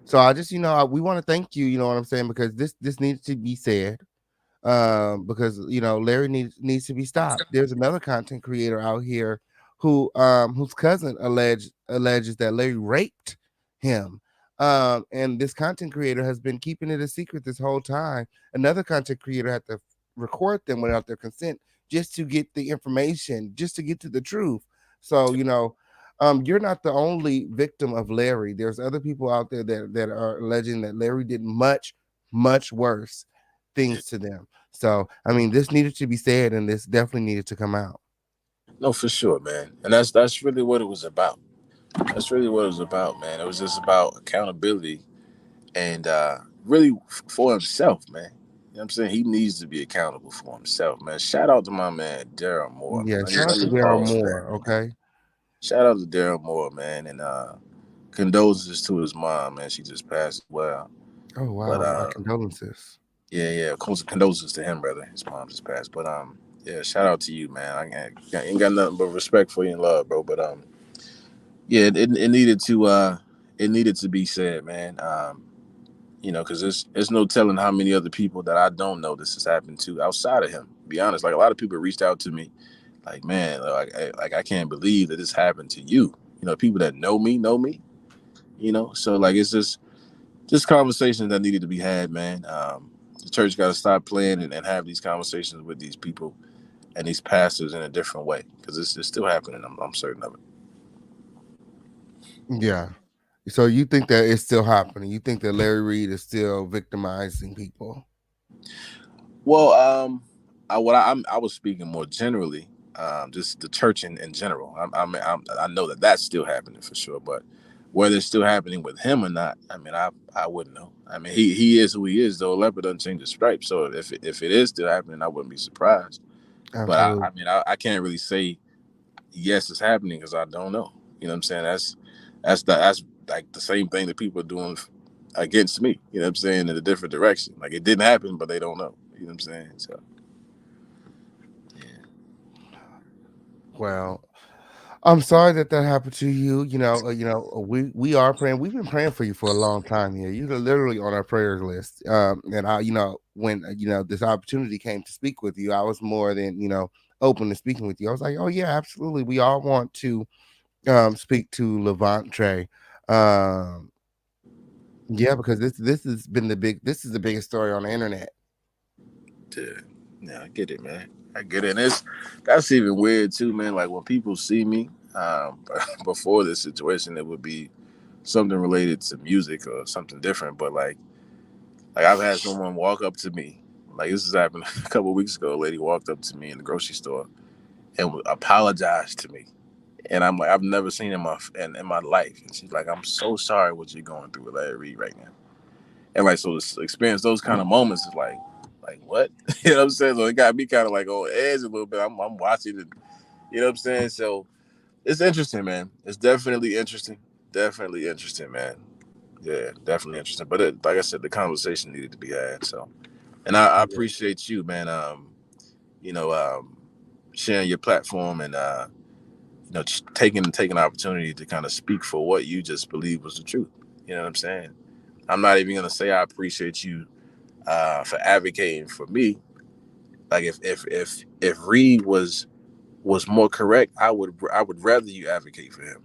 So I just we want to thank you, you know what I'm saying, because this needs to be said. Because Larry needs to be stopped. There's another content creator out here whose cousin alleges that Larry raped him. And this content creator has been keeping it a secret this whole time. Another content creator had to record them without their consent just to get the information, just to get to the truth. So, you're not the only victim of Larry. There's other people out there that are alleging that Larry did much, much worse things to them. So, I mean, this needed to be said, and this definitely needed to come out. No, for sure, man. And that's really what it was about. That's really what it was about, man. It was just about accountability and really for himself, man. You know what I'm saying? He needs to be accountable for himself, man. Shout out to my man, Daryl Moore. Yeah, Man. shout out to Daryl Moore, okay? Shout out to Daryl Moore, man. And condolences to his mom, man. She just passed as well. Oh, wow. My condolences. Yeah. Condolences to him, brother. His mom just passed. But yeah, shout out to you, man. I ain't got nothing but respect for you and love, bro. But yeah, it needed to be said, man. Because there's no telling how many other people that I don't know this has happened to outside of him. To be honest, like a lot of people reached out to me, like, man, like I can't believe that this happened to you. People that know me. So like it's just conversations that needed to be had, man. The church got to stop playing and have these conversations with these people and these pastors in a different way, because it's still happening. I'm certain of it. Yeah. So you think that it's still happening? You think that Larry Reid is still victimizing people? Well, I was speaking more generally, just the church in general. I know that's still happening for sure, but whether it's still happening with him or not, I mean, I wouldn't know. I mean, he is who he is, though. A leopard doesn't change his stripes. So if it is still happening, I wouldn't be surprised. Absolutely. But I can't really say yes, it's happening because I don't know. You know what I'm saying? That's like the same thing that people are doing against me. You know what I'm saying? In a different direction. Like it didn't happen, but they don't know. You know what I'm saying? So yeah. Well, I'm sorry that happened to you. We are praying. We've been praying for you for a long time here. You're literally on our prayers list. And I, when this opportunity came to speak with you, I was more than open to speaking with you. I was like, oh yeah, absolutely. We all want to speak to Lavontray. Yeah, because this is the biggest story on the internet. Yeah, I get it, man. I get it. And that's even weird too, man. Like when people see me before this situation, it would be something related to music or something different. But like I've had someone walk up to me. Like this has happened a couple of weeks ago. A lady walked up to me in the grocery store and apologized to me. And I'm like, I've never seen in my life. And she's like, I'm so sorry what you're going through with Larry Reid right now. And like, so to experience those kind of moments is like what? You know what I'm saying? So it got me kind of like on edge a little bit. I'm watching it. You know what I'm saying? So it's interesting, man. It's definitely interesting. Definitely interesting, man. Yeah, definitely interesting. But like I said, the conversation needed to be had. So, and I appreciate you, man. You know, sharing your platform and taking the opportunity to kind of speak for what you just believe was the truth. You know what I'm saying? I'm not even gonna say I appreciate you for advocating for me. Like if Reed was more correct, I would rather you advocate for him.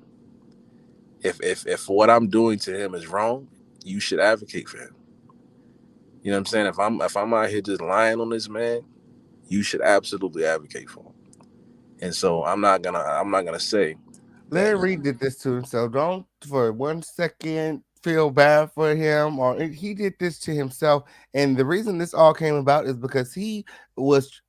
If what I'm doing to him is wrong, you should advocate for him. You know what I'm saying? If I'm out here just lying on this man, you should absolutely advocate for him. And so I'm not gonna say that. Larry Reid did this to himself. Don't for 1 second feel bad for him, or he did this to himself. And the reason this all came about is because he was,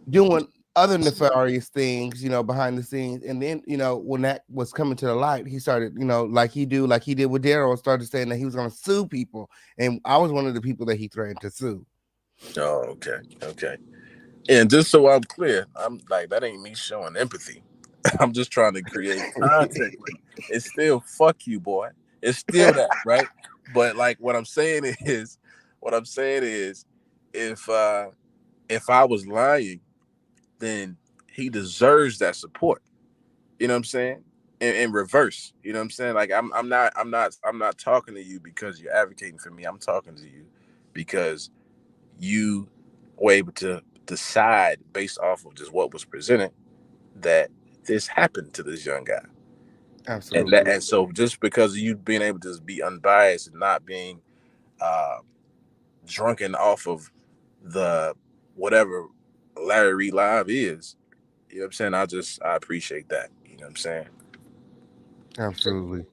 doing other nefarious things, behind the scenes. And then, when that was coming to the light, he started, like he did with Daryl, started saying that he was going to sue people. And I was one of the people that he threatened to sue. Oh, okay. And just so I'm clear, I'm like, that ain't me showing empathy. I'm just trying to create content. It's still fuck you, boy. It's still that, right? But like what I'm saying is, if I was lying, then he deserves that support. You know what I'm saying? In reverse. You know what I'm saying? Like I'm not talking to you because you're advocating for me. I'm talking to you because you were able to decide based off of just what was presented that this happened to this young guy. Absolutely. And so just because of you being able to just be unbiased and not being uh, drunken off of the whatever Larry Reid Live is, you know what I'm saying? I appreciate that. You know what I'm saying? Absolutely.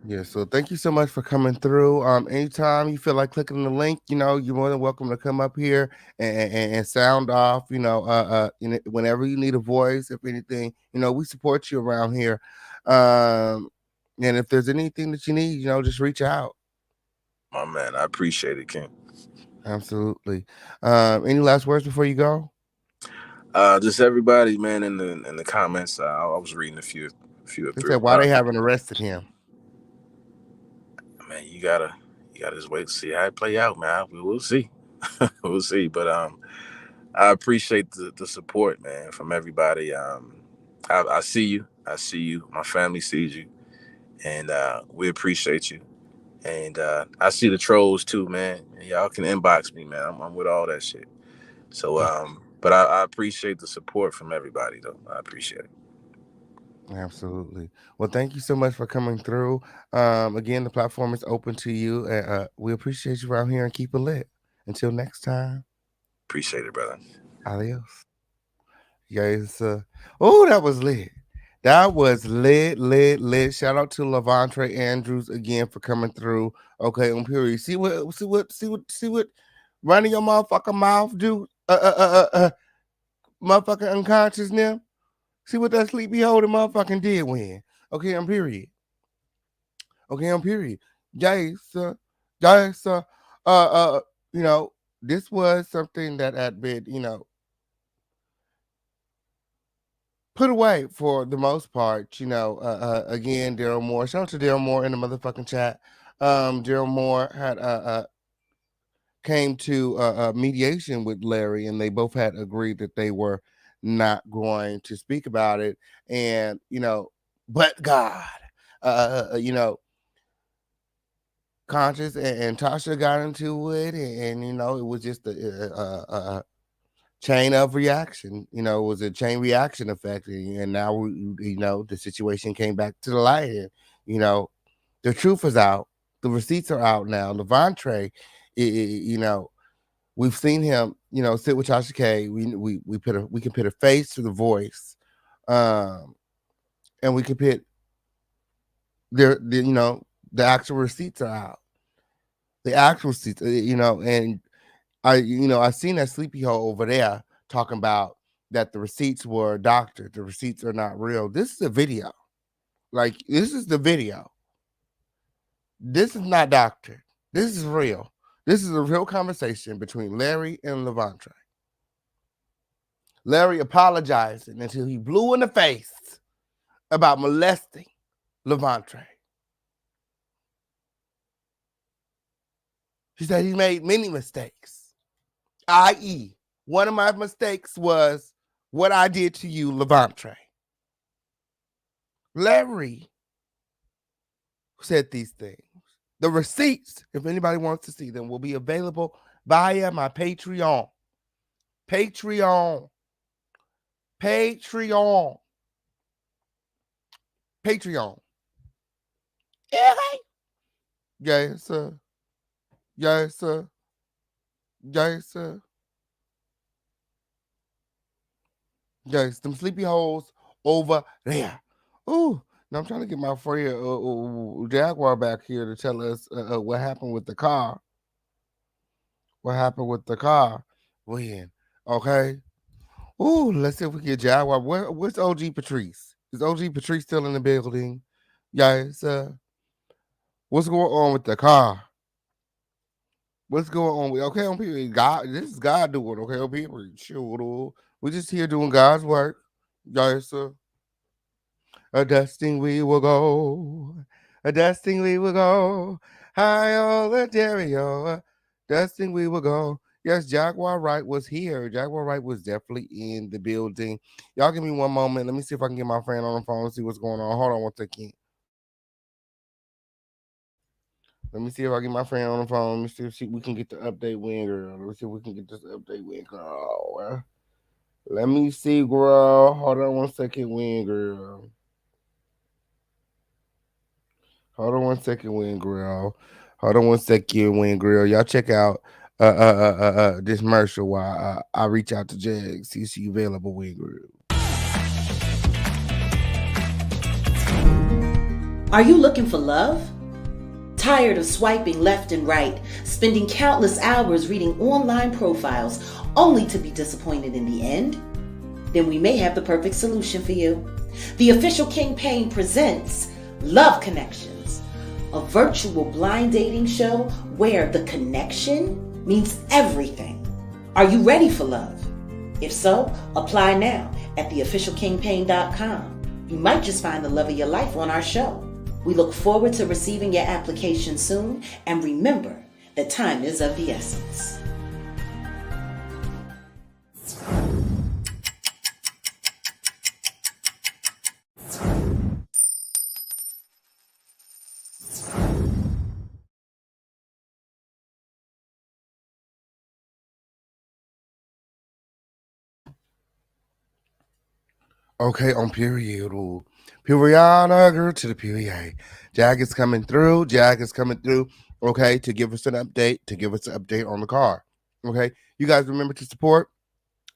Yeah, so thank you so much for coming through. Anytime you feel like clicking the link, you're more than welcome to come up here and sound off. Whenever you need a voice, if anything, we support you around here. And if there's anything that you need, just reach out. My man, I appreciate it, King. Absolutely. Any last words before you go? Just everybody, man, in the comments. I was reading a few or They three. said why they haven't arrested him. Man, you gotta just wait to see how it play out, man. We'll see. We'll see. But I appreciate the support, man, from everybody. I see you. I see you. My family sees you, and we appreciate you. And I see the trolls too, man. Y'all can inbox me, man. I'm with all that shit. So, but I appreciate the support from everybody, though. I appreciate it. Absolutely. Well, thank you so much for coming through. Again, the platform is open to you. We appreciate you around here and keep it lit. Until next time. Appreciate it, brother. Adios. Guys, oh, that was lit. That was lit. Shout out to Lavontray Andrews again for coming through. Okay, on period. See what running your motherfucking mouth do? Motherfucking unconscious now. See what that sleepy holding motherfucking did when. Okay, on period. Okay, on period. Guys, this was something that had been, put away for the most part. Again, Daryl Moore. Shout out to Daryl Moore in the motherfucking chat. Daryl Moore had came to mediation with Larry, and they both had agreed that they were not going to speak about it. And but God, Conscious and Tasha got into it, and it was just a chain of reaction. It was a chain reaction effect, and now the situation came back to the light, and the truth is out. The receipts are out now. Lavontray You know, we've seen him, you know, sit with Tasha K. We can put a face to the voice, and we can put you know, the actual receipts are out. The actual receipts, you know, and I seen that sleepy hole over there talking about that the receipts were doctored. The receipts are not real. This is a video. Like, this is the video. This is not doctored. This is real. This is a real conversation between Larry and Lavontray. Larry apologizing until he blew in the face about molesting Lavontray. He said he made many mistakes, i.e., one of my mistakes was what I did to you, Lavontray. Larry said these things. The receipts, if anybody wants to see them, will be available via my Patreon. Patreon. Yes, sir. Yes, sir. Yes, sir. Yes, them sleepy holes over there. Ooh, now I'm trying to get my friend Jaguar back here to tell us what happened with the car. What happened with the car? When? Okay. Ooh, let's see if we get Jaguar. Where's OG Patrice? Is OG Patrice still in the building? Yes. What's going on with the car? What's going on with on people? God, this is God doing, okay, on people. Sure. We're just here doing God's work. Yes, sir. A dusting we will go. A dusting we will go. High on the stereo. Dusting we will go. Yes, Jaguar Wright was here. Jaguar Wright was definitely in the building. Y'all give me one moment. Let me see if I can get my friend on the phone and see what's going on. Hold on one second. Let me see if I get my friend on the phone. Let me see if we can get the update win, girl. Let me see if we can get this update win, girl. Let me see, girl. Hold on one second, win, girl. Hold on one second, Win Grill. Hold on one second, Win Grill. Y'all check out this commercial while I reach out to Jag, see if she available, Win Grill. Are you looking for love? Tired of swiping left and right, spending countless hours reading online profiles only to be disappointed in the end? Then we may have the perfect solution for you. The official King Payne presents Love Connections, a virtual blind dating show where the connection means everything. Are you ready for love? If so, apply now at theofficialkingpayne.com. You might just find the love of your life on our show. We look forward to receiving your application soon, and remember that time is of the essence. Okay, on period. Period, girl, to the period. Jag is coming through. Okay, to give us an update on the car. Okay, you guys remember to support.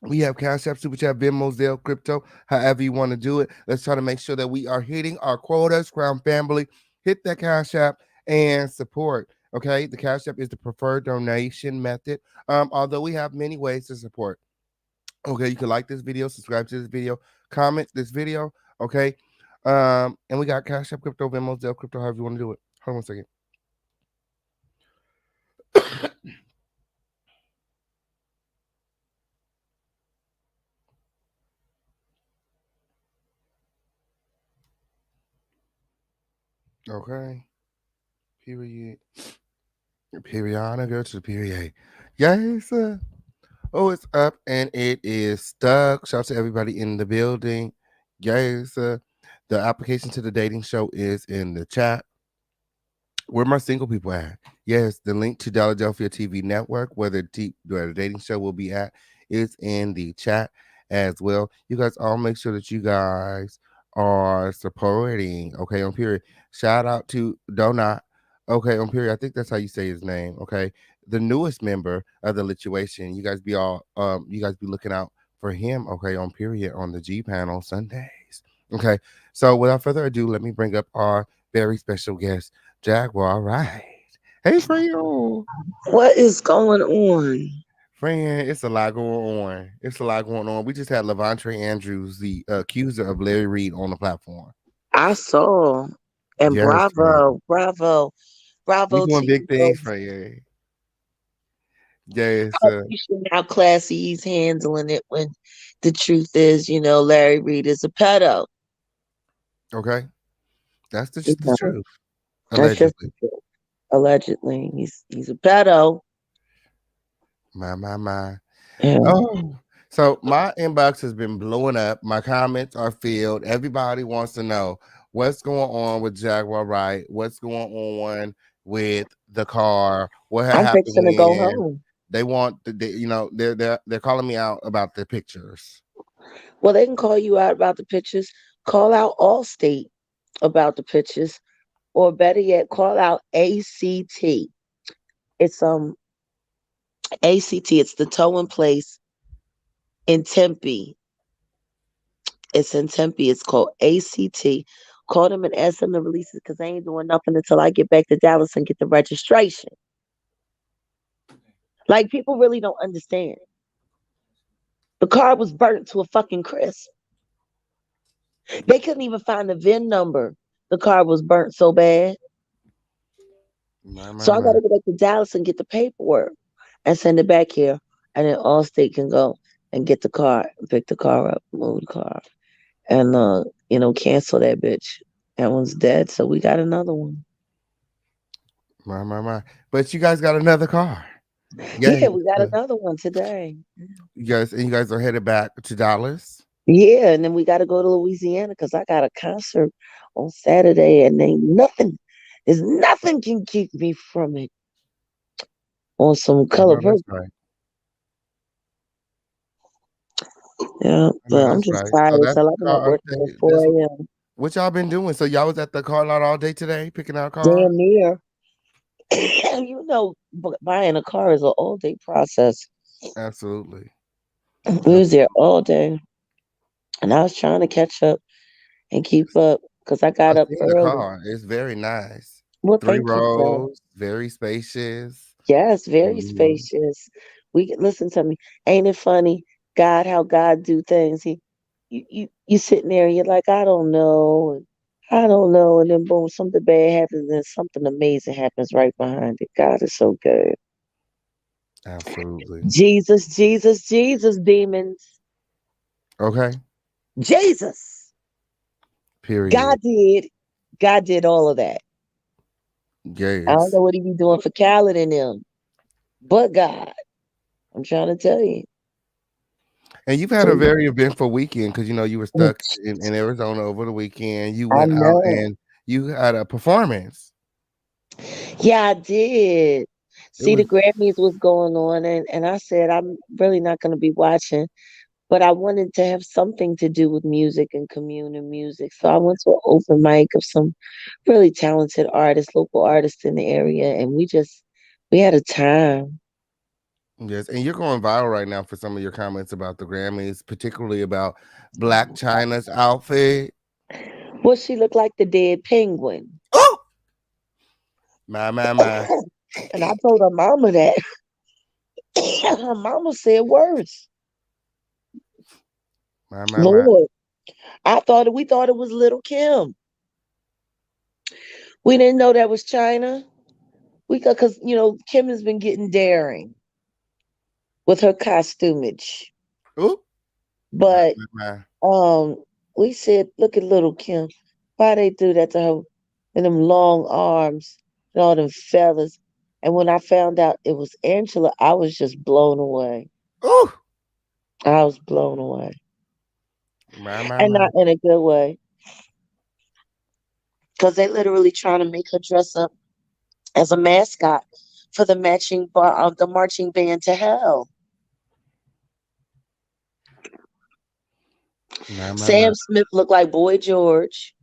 We have Cash App, Super Chat, Venmo, Zelle, Crypto, however you want to do it. Let's try to make sure that we are hitting our quotas. Crown family, hit that Cash App and support. Okay, the Cash App is the preferred donation method. Although we have many ways to support. Okay, you can like this video, subscribe to this video, comment this video. Okay, and we got Cash App, Crypto, Venmo, Zelle, Crypto, however you want to do it. Hold on a second. Okay. Period. Period. Go to the period. Yes. Oh, it's up and it is stuck. Shout out to everybody in the building. Yes. The application to the dating show is in the chat. Where my single people at? Yes, the link to Philadelphia TV network, where the dating show will be at, is in the chat as well. You guys all make sure that you guys are supporting. Okay, on period. Shout out to Donut. Okay, on period. I think that's how you say his name. Okay, the newest member of the Lituation. You guys be looking out for him, okay, on Period on the G panel Sundays. Okay. So without further ado, let me bring up our very special guest, Jaguar Wright. Hey, friend. What is going on? Friend, it's a lot going on. It's a lot going on. We just had Lavontray Andrews, the accuser of Larry Reid, on the platform. I saw, and Yes, friend. We bravo doing to you. big things, friend. Yes. I appreciate how classy he's handling it when the truth is, Larry Reid is a pedo. Okay. That's You the know, truth. that's just Allegedly. the truth. Allegedly. He's a pedo. My. Yeah. Oh, so my inbox has been blowing up. My comments are filled. Everybody wants to know what's going on with Jaguar Wright. What's going on with the car? What had I'm happened fixing to go when? home. They want, they're calling me out about the pictures. Well, they can call you out about the pictures. Call out Allstate about the pictures. Or better yet, call out ACT. It's ACT. It's the towing place in Tempe. It's in Tempe. It's called ACT. Call them and ask them to release it because they ain't doing nothing until I get back to Dallas and get the registration. Like, people really don't understand. The car was burnt to a fucking crisp. They couldn't even find the VIN number. The car was burnt so bad. So I got My. to go back to Dallas and get the paperwork and send it back here. And then Allstate can go and get the car, pick the car up, move the car, and cancel that bitch. That one's dead, so we got another one. My. But you guys got another car. Yeah, Yay. we got another one today. You guys are headed back to Dallas. Yeah, and then we got to go to Louisiana because I got a concert on Saturday, and there's nothing can keep me from it. On some I color know that's purple. right. Yeah, I know but I'm that's just right. So tired. that's So the I've been at car work till update. 4 a.m. What y'all been doing? So y'all was at the car lot all day today, picking out cars? Damn near. Buying a car is an all day process. Absolutely. We was there all day, and I was trying to catch up and keep up because I got I've up seen the early. car. It's very nice. Well, Three thank you, sir. rows, very spacious. Yes, very Mhm. spacious. Listen to me. Ain't it funny, God, how God do things? You sitting there and you're like, I don't know, and I don't know, and then boom, something bad happens, and something amazing happens right behind it. God is so good. Absolutely. Jesus, Jesus, Jesus, demons, Okay. Jesus. Period. God did. God did all of that. I don't Yes. know what he be doing for Khaled and them, but God, I'm trying to tell you. And you've had a So, very eventful weekend because you were stuck in Arizona over the weekend. You I went out know. and you had a performance. Yeah, I did. It See, the was Grammys was going on, and I said, I'm really not going to be watching, but I wanted to have something to do with music and community music. So I went to an open mic of some really talented artists, local artists in the area, and we had a time. yes, and you're going viral right now for some of your comments about the Grammys, particularly about Black China's outfit. Well, she looked like the dead penguin. Oh, my. And I told her mama that. Her mama said worse. My. Lord, we thought it was Little Kim. We didn't know that was China. Because Kim has been getting daring with her costumage. Oh, But my. um we said, look at little Kim. Why they do that to her and them long arms and all them feathers. And when I found out it was Angela, I was just blown away. Oh, I was blown away. And my. not in a good way. Because they literally trying to make her dress up as a mascot for the matching bar of the marching band to hell. My. Sam Smith looked like Boy George.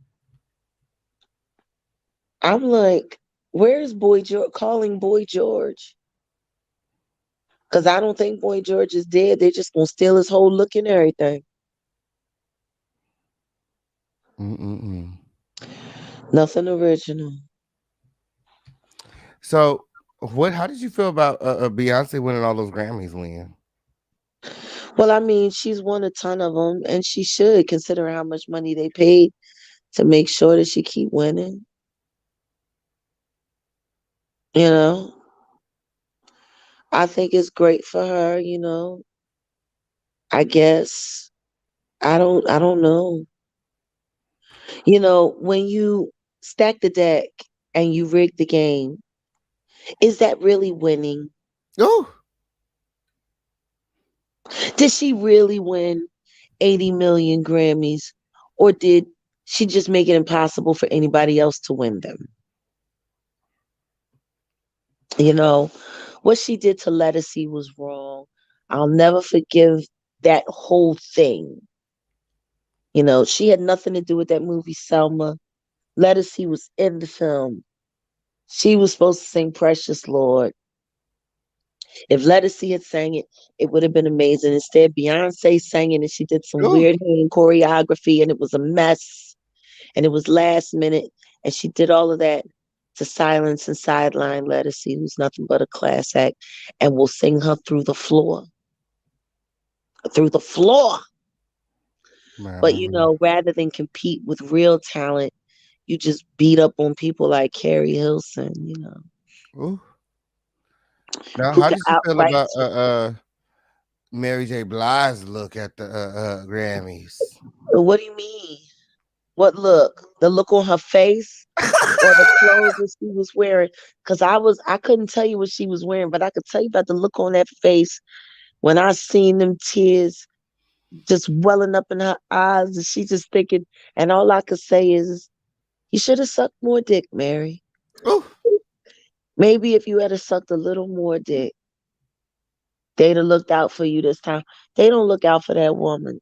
I'm like, where's Boy George calling Boy George? Because I don't think Boy George is dead. They're just going to steal his whole look and everything. Nothing original. So, how did you feel about Beyonce winning all those Grammys, Lynn? Well, I mean, she's won a ton of them, and she should, consider how much money they paid to make sure that she keep winning. You know, I think it's great for her. I guess I don't know. When you stack the deck and you rig the game, is that really winning? Oh, Did she really win 80 million Grammys, or did she just make it impossible for anybody else to win them? What she did to Lettucey was wrong. I'll never forgive that whole thing. She had nothing to do with that movie, Selma. Lettucey was in the film. She was supposed to sing Precious Lord. If Lettucey had sang it, it would have been amazing. Instead, Beyonce sang it, and she did some oh, weird hand choreography, and it was a mess, and it was last minute, and she did all of that to silence and sideline Lettucey, who's nothing but a class act, and will sing her through the floor. Through the floor. But, rather than compete with real talent, you just beat up on people like Carrie Hilson, ooh. Now, who how can did you feel outright. about Mary J. Blige's look at the Grammys? What do you mean? What look? The look on her face or the clothes that she was wearing? Because I couldn't tell you what she was wearing, but I could tell you about the look on that face when I seen them tears just welling up in her eyes, and she just thinking, and all I could say is, you should have sucked more dick, Mary. Ooh. Maybe if you had sucked a little more dick, they'd have looked out for you this time. They don't look out for that woman.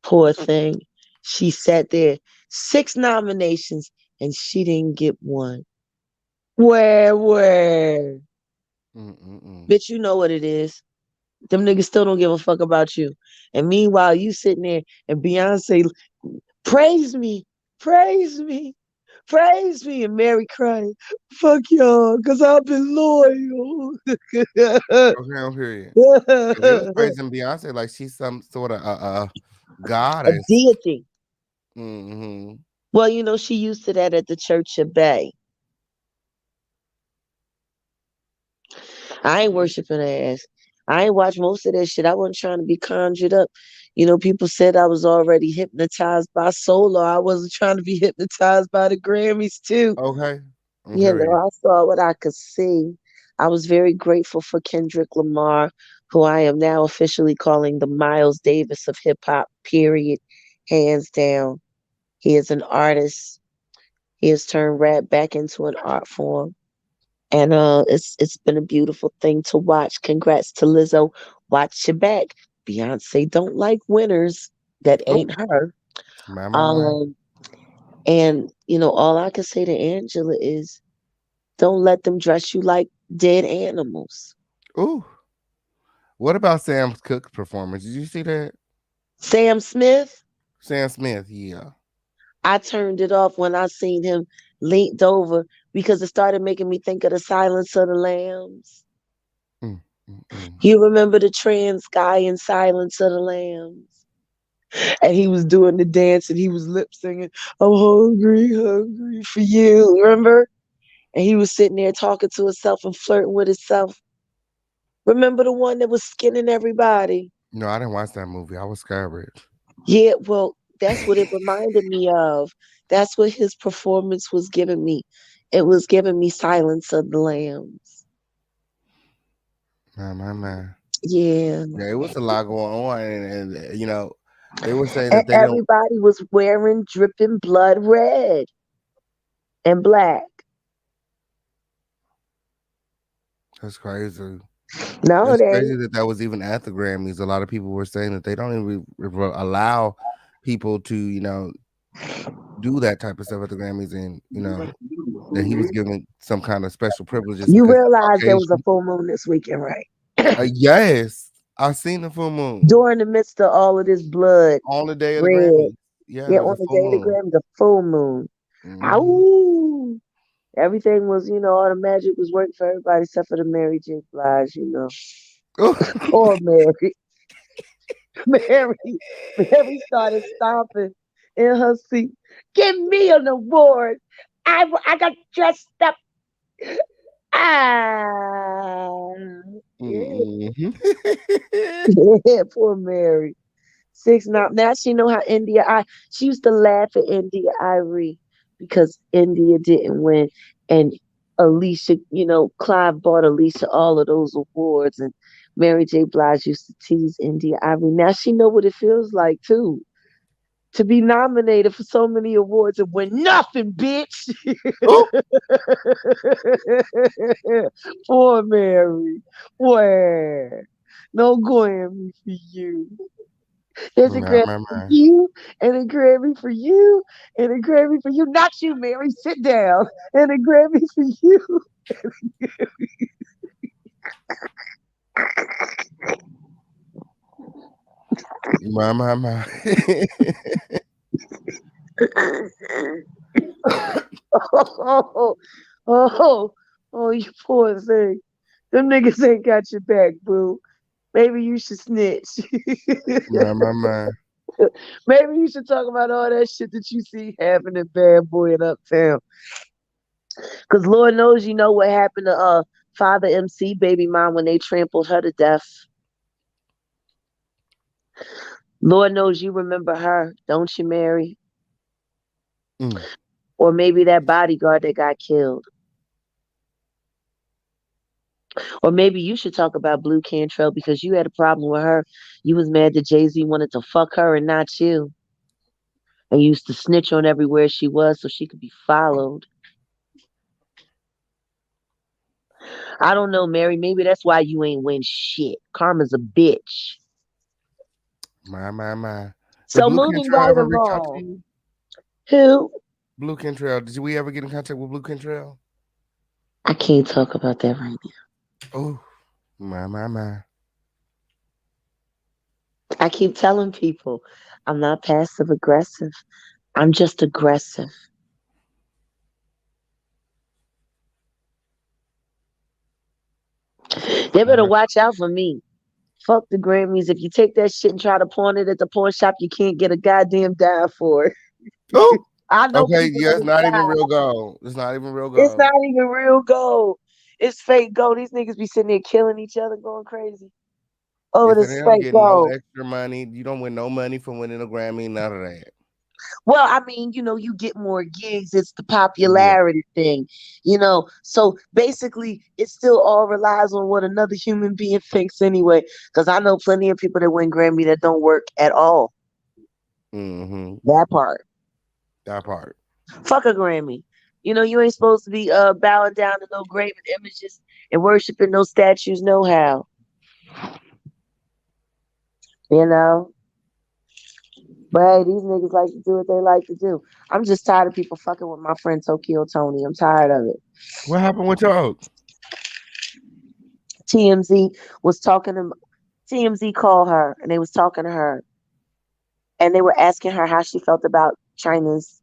Poor thing. She sat there, 6 nominations, and she didn't get one. Where? Bitch, you know what it is. Them niggas still don't give a fuck about you. And meanwhile, you sitting there and Beyonce, praise me, praise me, praise me. And Mary crying, fuck y'all, because I've been loyal. Okay, period. So they was praising Beyonce like she's some sort of A goddess. deity. Mm-hmm. Well, she used to that at the Church of Bay. I ain't worshiping her ass. I ain't watched most of that shit. I wasn't trying to be conjured up. People said I was already hypnotized by Solar. I wasn't trying to be hypnotized by the Grammys too. Okay. I saw what I could see. I was very grateful for Kendrick Lamar, who I am now officially calling the Miles Davis of hip hop, period. Hands down. He is an artist. He has turned rap back into an art form. And it's been a beautiful thing to watch. Congrats to Lizzo. Watch your back. Beyonce don't like winners. That ain't her. My. And all I can say to Angela is, don't let them dress you like dead animals. Ooh. What about Sam Cooke's performance? Did you see that? Sam Smith, Sam Smith, yeah. I turned it off when I seen him leaned over because it started making me think of the Silence of the Lambs. You remember the trans guy in Silence of the Lambs? And he was doing the dance and he was lip singing, I'm hungry, hungry for you. Remember? And he was sitting there talking to himself and flirting with himself. Remember the one that was skinning everybody? No, I didn't watch that movie. I was scared. Yeah, well, that's what it reminded me of. That's what his performance was giving me. It was giving me Silence of the Lambs. Man. Yeah. Yeah, it was a lot going on, and they were saying And that they didn't. everybody was wearing dripping blood red and black. That's crazy. No, It's it crazy ain't. that was even at the Grammys. A lot of people were saying that they don't even allow people to, do that type of stuff at the Grammys, and that he was given some kind of special priviles You because realize there was a Caucasian. full moon this weekend, right? Yes, I seen the full moon During the midst of all of this blood, on the day of the red. Grammys. Yeah, Yeah, it was on a the full day of the moon. Grammy, the full moon. Hmm. Ow! Everything was, all the magic was working for everybody except for the Mary J. Blige. Poor Mary. Mary. Mary started stomping in her seat. Give me an award. I got dressed up. Ah, yeah, Mhm. yeah, poor Mary. 6 9. Now she know how she used to laugh at India Irie because India didn't win, and Alicia, Clive bought Alicia all of those awards, and Mary J. Blige used to tease India Irie. Now she know what it feels like too to be nominated for so many awards and win nothing, bitch. Ooh, Poor Mary. Where? No Grammy for you. There's a my, Grammy my, for my. you, and a Grammy for you, and a Grammy for you. Not you, Mary. Sit down. And a Grammy for you. My. Oh, oh, oh, you poor thing. Them niggas ain't got your back, boo. Maybe you should snitch. My. Maybe you should talk about all that shit that you see happening Bad Boy in Uptown. Cause Lord knows you know what happened to Father MC baby mom when they trampled her to death. Lord knows you remember her, don't you, Mary? Mm. Or maybe that bodyguard that got killed. Or maybe you should talk about Blue Cantrell because you had a problem with her. You was mad that Jay-Z wanted to fuck her and not you. And used to snitch on everywhere she was so she could be followed. I don't know, Mary. Maybe that's why you ain't win shit. Karma's a bitch. My. Did So Blue moving Cantrell right ever reach out to along. you? Who? Blue Cantrell. Did we ever get in contact with Blue Cantrell? I can't talk about that right now. Oh, my. I keep telling people I'm not passive aggressive. I'm just aggressive. They better watch out for me. Fuck the Grammys. If you take that shit and try to pawn it at the pawn shop, you can't get a goddamn dime for it. Oh, I know okay. people Yeah, that it's have not even died. real gold. It's not even real It's gold. not even real gold. It's fake gold. These niggas be sitting there killing each other, going crazy over Yes, and this they don't fake get no gold. extra money. You don't win no money from winning a Grammy. None of that. Well, I mean, you get more gigs. It's the Yeah. popularity thing. So basically, it still all relies on what another human being thinks anyway. Because I know plenty of people that win Grammy that don't work at all. Mm-hmm. That part. That part. Fuck a Grammy. You ain't supposed to be bowing down to no graven images and worshiping no statues, no how. You know? But hey, these niggas like to do what they like to do. I'm just tired of people fucking with my friend Tokyo Tony. I'm tired of it. What happened with y'all? TMZ was talking to TMZ called her and they was talking to her and they were asking her how she felt about China's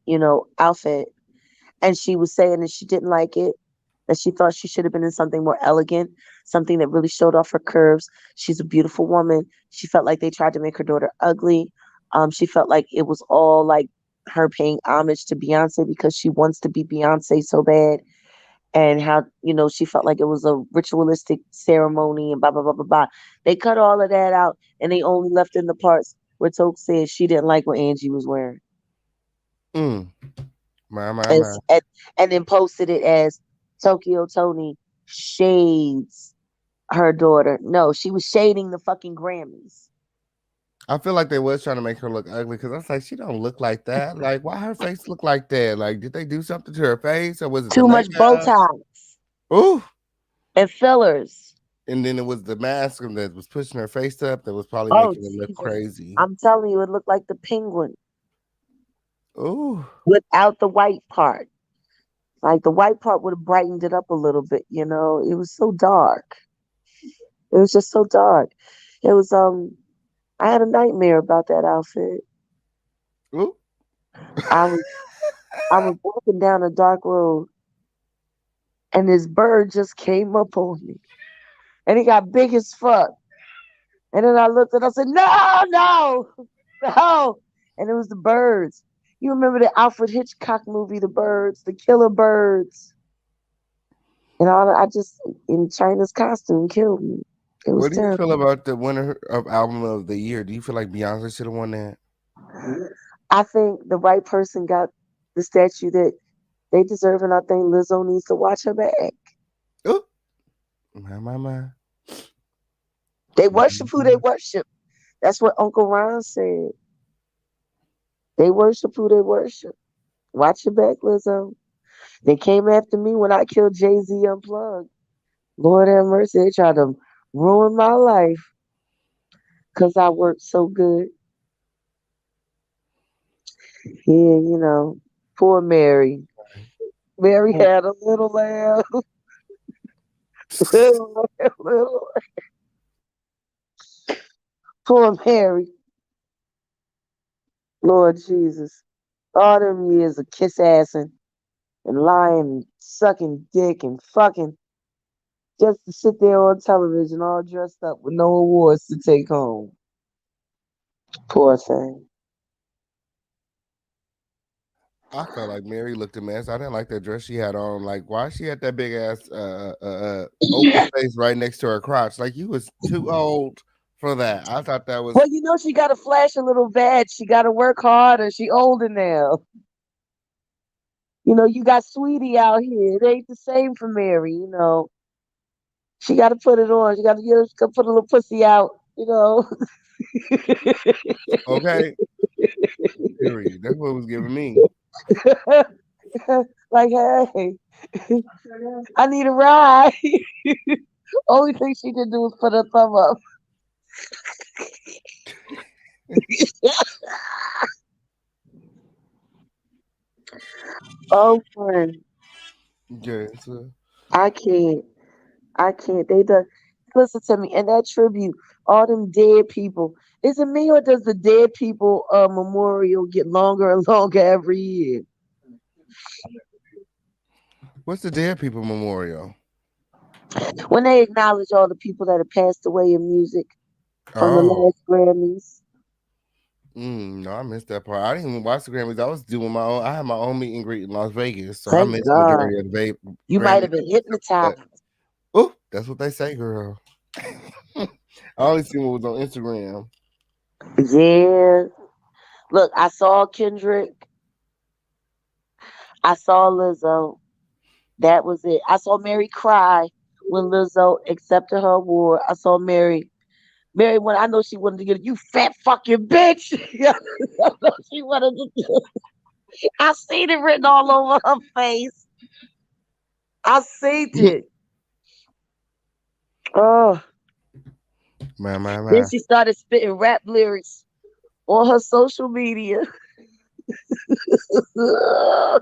outfit. And she was saying that she didn't like it, that she thought she should have been in something more elegant, something that really showed off her curves. She's a beautiful woman. She felt like they tried to make her daughter ugly. She felt like it was all like her paying homage to Beyonce because she wants to be Beyonce so bad. And how she felt like it was a ritualistic ceremony and blah blah blah blah blah. They cut all of that out and they only left in the parts where Toke said she didn't like what Angie was wearing. Mm. and, My. and, and then posted it as Tokyo Tony shades her daughter. No, she was shading the fucking Grammys. I feel like they was trying to make her look ugly because I was like, she don't look like that. Like, why her face look like that? Like, did they do something to her face or was it the Too much makeup? Botox Ooh. and fillers. And then it was the mask that was pushing her face up that was probably Oh making it look Jesus! crazy. I'm telling you, it looked like the penguin Ooh. without the white part. Like the white part would have brightened it up a little bit. It was so dark. It was just so dark. It was I had a nightmare about that outfit. Ooh. I was I was walking down a dark road and this bird just came up on me. And he got big as fuck. And then I looked and I said, no, no, no. And it was the birds. You remember the Alfred Hitchcock movie, The Birds, the killer birds. And I just, in China's costume, killed me. It was What do you feel terrible. about the winner of album of the year? Do you feel like Beyonce should have won that? I think the right person got the statue that they deserve, and I think Lizzo needs to watch her back. Oh, my. They worship who they worship. That's what Uncle Ron said. They worship who they worship. Watch your back, Lizzo. They came after me when I killed Jay-Z Unplugged. Lord have mercy, they tried to ruin my life because I worked so good. Yeah, poor Mary. Mary had a little lamb. little lamb, little lamb. Poor Mary. Lord Jesus. All them years of kiss assing and lying and sucking dick and fucking just to sit there on television all dressed up with no awards to take home. Poor thing. I felt like Mary looked a mess. I didn't like that dress she had on. Like, why she had that big ass open face right next to her crotch? Like, you was too old for that. I thought that was. Well, she got to flash a little badge. She got to work harder. She older now. You got Sweetie out here. It ain't the same for Mary. She got to put it on. She got to put a little pussy out. Okay. Period. That's what it was giving me. Like, hey, I need a ride. Only thing she did do was put her thumb up. Oh, friend. Yes. I can't. I can't. They done. Listen to me. And that tribute, all them dead people. Is it me or does the dead people memorial get longer and longer every year? What's the Dead People Memorial? When they acknowledge all the people that have passed away in music from the Oh. last Grammys. No, I missed that part. I didn't even watch the Grammys. I was doing my own. I had my own meet and greet in Las Vegas, so I Thank missed the God. majority of the You might have been hypnotized. Oh, that's what they say, girl. I only seen what was on Instagram. Yeah. Look, I saw Kendrick. I saw Lizzo. That was it. I saw Mary cry when Lizzo accepted her award. I saw Mary. Mary, when I know she wanted to get it, you fat fucking bitch. I know she wanted to do it. I seen it written all over her face. I seen it. Oh. My. Then she started spitting rap lyrics on her social media. Oh.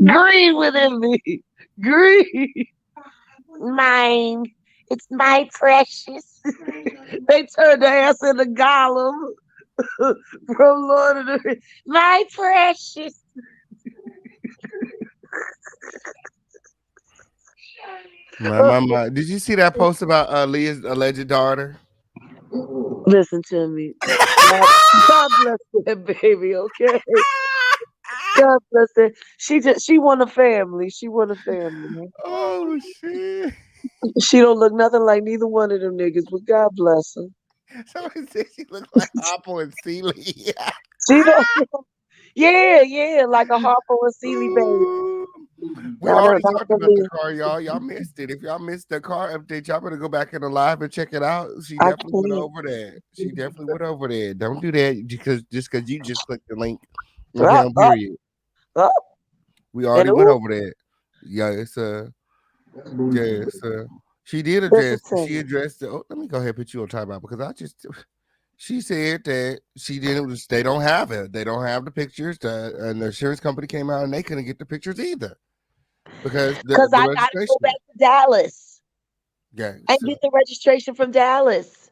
Green within me. Green. Mine. It's my precious. They turned their ass into Gollum from Lord of the Rings. My precious. My. Did you see that post about Leah's alleged daughter? Listen to me. God bless that baby, okay? God bless her. She won a family. She won a family. Oh shit. She don't look nothing like neither one of them niggas, but God bless her. Somebody said she looked like Apple and Celie. She don't. Yeah, like a Harpo and Sealy baby. We already talked about the car, y'all. Y'all missed it. If y'all missed the car update, y'all better go back in the live and check it out. She definitely went over that. She definitely went over there. Don't do that because you just clicked the link. Okay, period. We already went over that. Yeah, it's she did address. She addressed. Oh, let me go ahead and put you on timeout because She said that she didn't. They don't have it. They don't have the pictures. And the insurance company came out and they couldn't get the pictures either because Because the I got to go registration. back to Dallas Yeah. and So, get the registration from Dallas.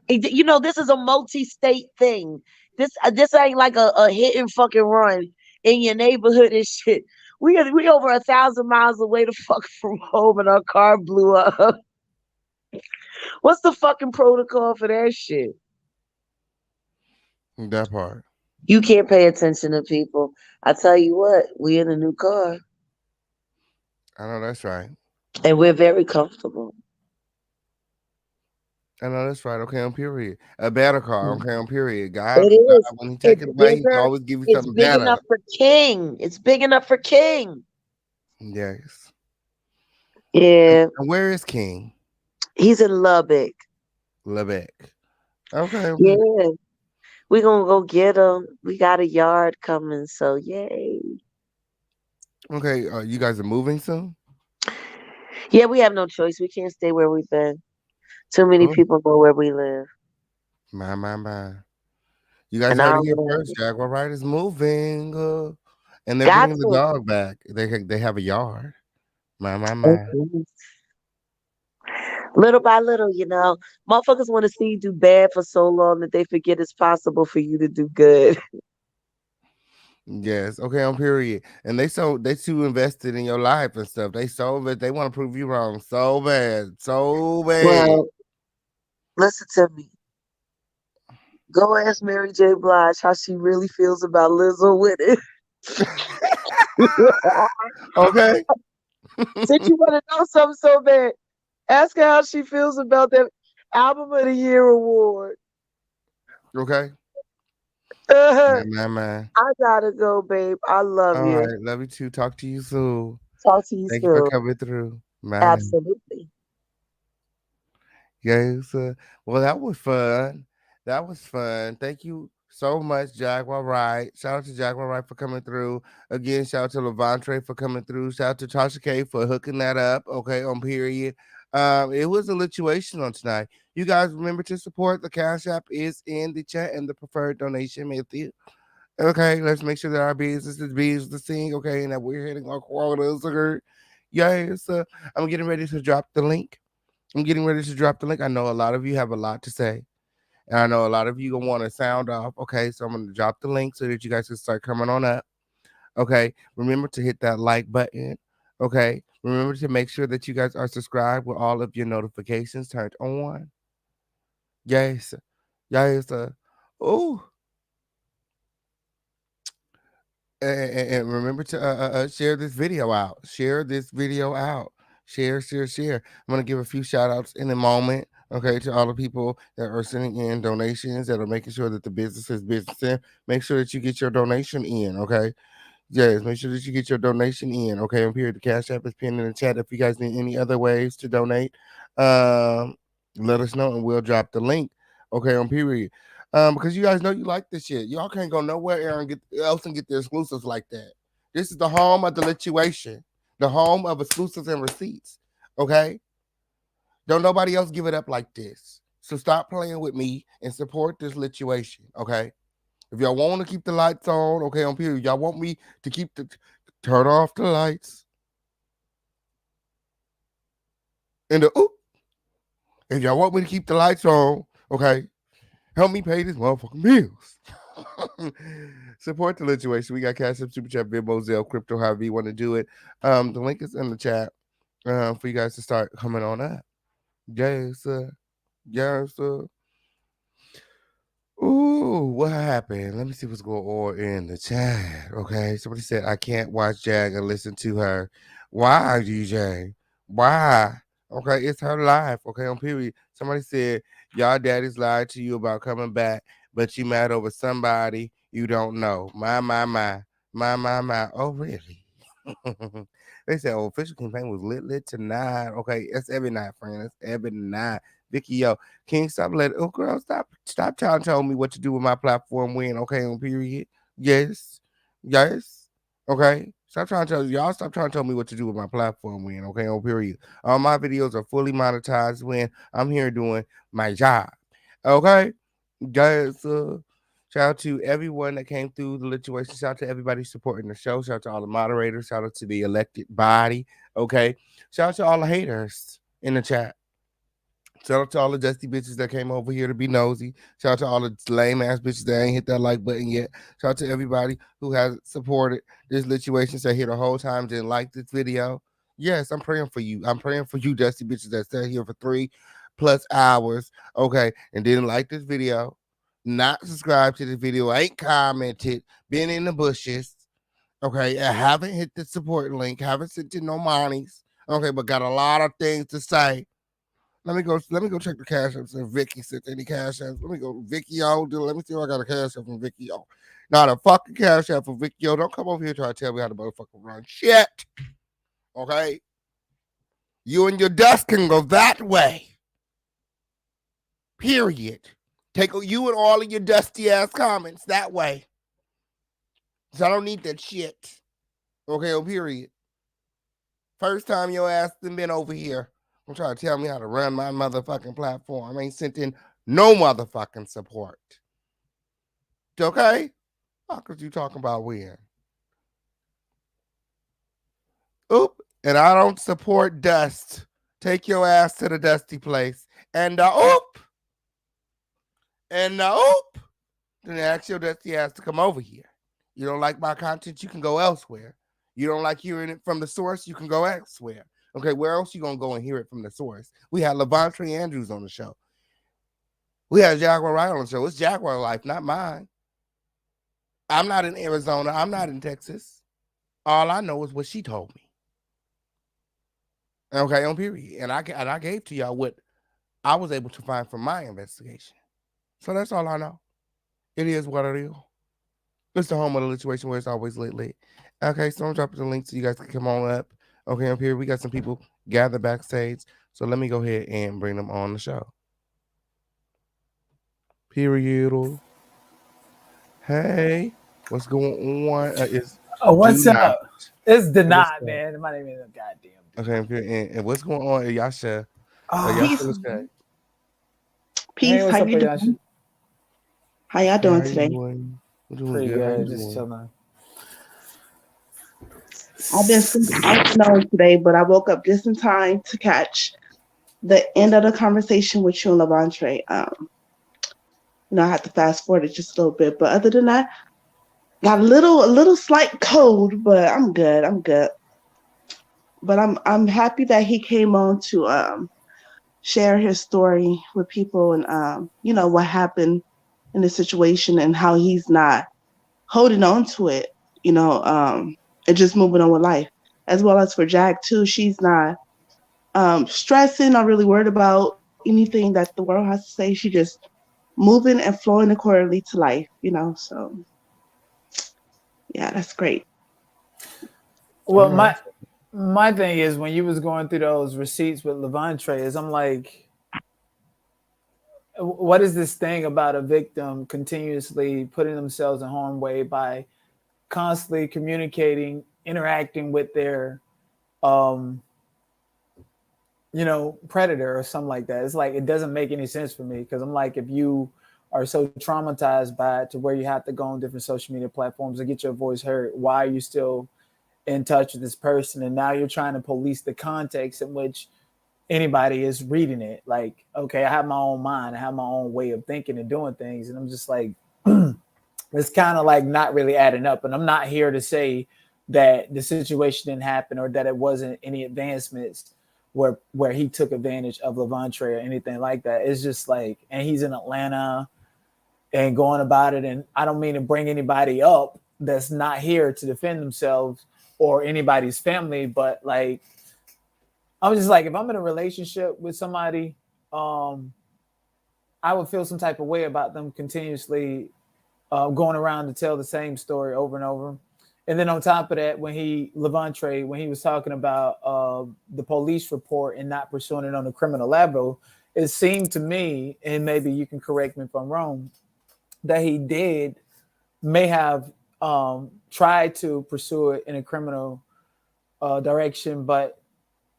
You know, this is a multi-state thing. This ain't like a hit and fucking run in your neighborhood and shit. We over 1,000 miles away to fuck from home and our car blew up. What's the fucking protocol for that shit? that part. You can't pay attention to people. I tell you what, we in a new car I know that's right. and we're very comfortable. I know that's right. Okay, on period. A better car. Okay, on period. It God, is. when he take It's it away, he bigger. always give you It's something big better. enough for King. It's big enough for King. Yes. Yeah, And where is King? he's in Lubbock. Lebec. Okay. Yeah, we gonna go get him. We got a yard coming, so yay. Okay. You guys are moving soon? Yeah, we have no choice. We can't stay where we've been. Too many Oh, people know where we live, my. You guys and I heard it don't here really first. Jaguar Wright is moving. And they're got bringing the to. dog back. They have a yard. My. Mhm. Little by little, motherfuckers want to see you do bad for so long that they forget it's possible for you to do good. Yes. Okay. On period. And they too invested in your life and stuff. They want to prove you wrong so bad, so bad. Well, listen to me. Go ask Mary J. Blige how she really feels about Lizzo with it. Okay. Since you want to know something so bad, ask her how she feels about that Album of the Year award. Okay. I My. gotta go, babe. I love All you. right. Love you too. Talk to you soon. Talk to you Thank you for soon. coming through. Man. Absolutely. Yes. Well, that was fun. That was fun. Thank you so much, Jaguar Wright. Shout out to Jaguar Wright for coming through. Again, shout out to Lavontray for coming through. Shout out to Tasha K for hooking that up. Okay, on period. It was a lituation on tonight. You guys remember to support. The Cash App is in the chat and the preferred donation method. Okay, let's make sure that our business is businessing. Okay, and that we're hitting our quotas. Okay. Yes, I'm getting ready to drop the link. I know a lot of you have a lot to say. And I know a lot of you gonna want to sound off. Okay, so I'm gonna drop the link so that you guys can start coming on up. Okay. Remember to hit that like button. Okay. Remember to make sure that you guys are subscribed with all of your notifications turned on. Yes. Yes. Oh. And remember to share this video out. Share this video out. Share. I'm going to give a few shout outs in a moment. Okay, to all the people that are sending in donations that are making sure that the business is business. Make sure that you get your donation in. Okay. Yes, make sure that you get your donation in. Okay, I'm here. The Cash App is pinned in the chat. If you guys need any other ways to donate, let us know and we'll drop the link. Okay, on period. Because you guys know you like this shit. Y'all can't go nowhere else and get the exclusives like that. This is the home of the lituation, the home of exclusives and receipts. Okay, don't nobody else give it up like this. So stop playing with me and support this lituation. Okay. If y'all want to keep the lights on, okay, on period. Y'all want me to turn off the lights. If y'all want me to keep the lights on, okay, help me pay this motherfucking bills. Support the situation. We got Cash App, Super Chat, Venmo, Zelle, Crypto, however you want to do it. The link is in the chat for you guys to start coming on up. Yes, yes, Ooh, what happened? Let me see what's going on in the chat. Okay, somebody said I can't watch Jag and listen to her. Why, DJ? Why? Okay, it's her life. Okay, on period. Somebody said y'all daddies lied to you about coming back, but you mad over somebody you don't know. My. Oh, really? They said, oh, official campaign was lit tonight. Okay, that's every night, friend. That's every night. Vicky, yo, King, stop letting. Oh, girl, stop trying to tell me what to do with my platform. When okay, on period. Yes. Okay. Stop trying to tell y'all. Stop trying to tell me what to do with my platform. When okay, on period. All my videos are fully monetized when I'm here doing my job. Okay. Guys, shout out to everyone that came through the situation. Shout out to everybody supporting the show. Shout out to all the moderators. Shout out to the elected body. Okay. Shout out to all the haters in the chat. Shout out to all the dusty bitches that came over here to be nosy. Shout out to all the lame ass bitches that ain't hit that like button yet. Shout out to everybody who has supported this situation. Sat here the whole time, didn't like this video. Yes, I'm praying for you. I'm praying for you, dusty bitches that sat here for 3+ hours, okay, and didn't like this video, not subscribed to the video, ain't commented, been in the bushes, okay, and haven't hit the support link, haven't sent in no monies, okay, but got a lot of things to say. Let me go check the cash apps if Vicky sent any cash apps. Let me go, Vicky O. Let me see if I got a cash app from Vicky O. Not a fucking cash app from Vicky O. Don't come over here trying to tell me how to motherfucking run shit. Okay? You and your dust can go that way. Period. Take you and all of your dusty ass comments that way. So I don't need that shit. Okay, oh, period. First time your ass done been over here. I'm trying to tell me how to run my motherfucking platform. I ain't sent in no motherfucking support. Okay? How could you talking about when? Oop. And I don't support dust. Take your ass to the dusty place. And oop. And oop. Then ask your dusty ass to come over here. You don't like my content, you can go elsewhere. You don't like hearing it from the source, you can go elsewhere. Okay, where else you gonna go and hear it from the source? We had Lavontray Andrews on the show. We had Jaguar Wright on the show. It's Jaguar life, not mine. I'm not in Arizona. I'm not in Texas. All I know is what she told me. Okay, on period. And I gave to y'all what I was able to find from my investigation. So that's all I know. It is what it is. It's the home of the situation where it's always lit. Okay, so I'm dropping the link so you guys can come on up. Okay, up here we got some people gathered backstage. So let me go ahead and bring them on the show. Period. Hey, what's going on? What's up? It's Denied, man. My name is goddamn. Okay, and what's going on, Yasha? Peace. Peace. Hey, how you doing? How y'all doing today? Pretty good. Just chilling. I've been on today, but I woke up just in time to catch the end of the conversation with you and Lavontray. I had to fast forward it just a little bit, but other than that, got a little slight cold, but I'm good. But I'm happy that he came on to share his story with people and what happened in the situation and how he's not holding on to it, and just moving on with life. As well as for Jag too, she's not stressing or really worried about anything that the world has to say. She just moving and flowing accordingly to life, so yeah, that's great. Well, my thing is, when you was going through those receipts with Lavontray, is I'm like, what is this thing about a victim continuously putting themselves in harm's way by constantly communicating, interacting with their predator or something like that? It's like, it doesn't make any sense for me, because I'm like, if you are so traumatized by it to where you have to go on different social media platforms and get your voice heard, why are you still in touch with this person? And now you're trying to police the context in which anybody is reading it. Like, okay, I have my own mind, I have my own way of thinking and doing things, and I'm just like, it's kind of like not really adding up. And I'm not here to say that the situation didn't happen or that it wasn't any advancements where he took advantage of Lavontray or anything like that. It's just like, and he's in Atlanta and going about it. And I don't mean to bring anybody up that's not here to defend themselves or anybody's family, but like, I'm just like, if I'm in a relationship with somebody, I would feel some type of way about them continuously going around to tell the same story over and over. And then on top of that, when Lavontray was talking about the police report and not pursuing it on a criminal level, it seemed to me, and maybe you can correct me if I'm wrong, that he may have tried to pursue it in a criminal direction, but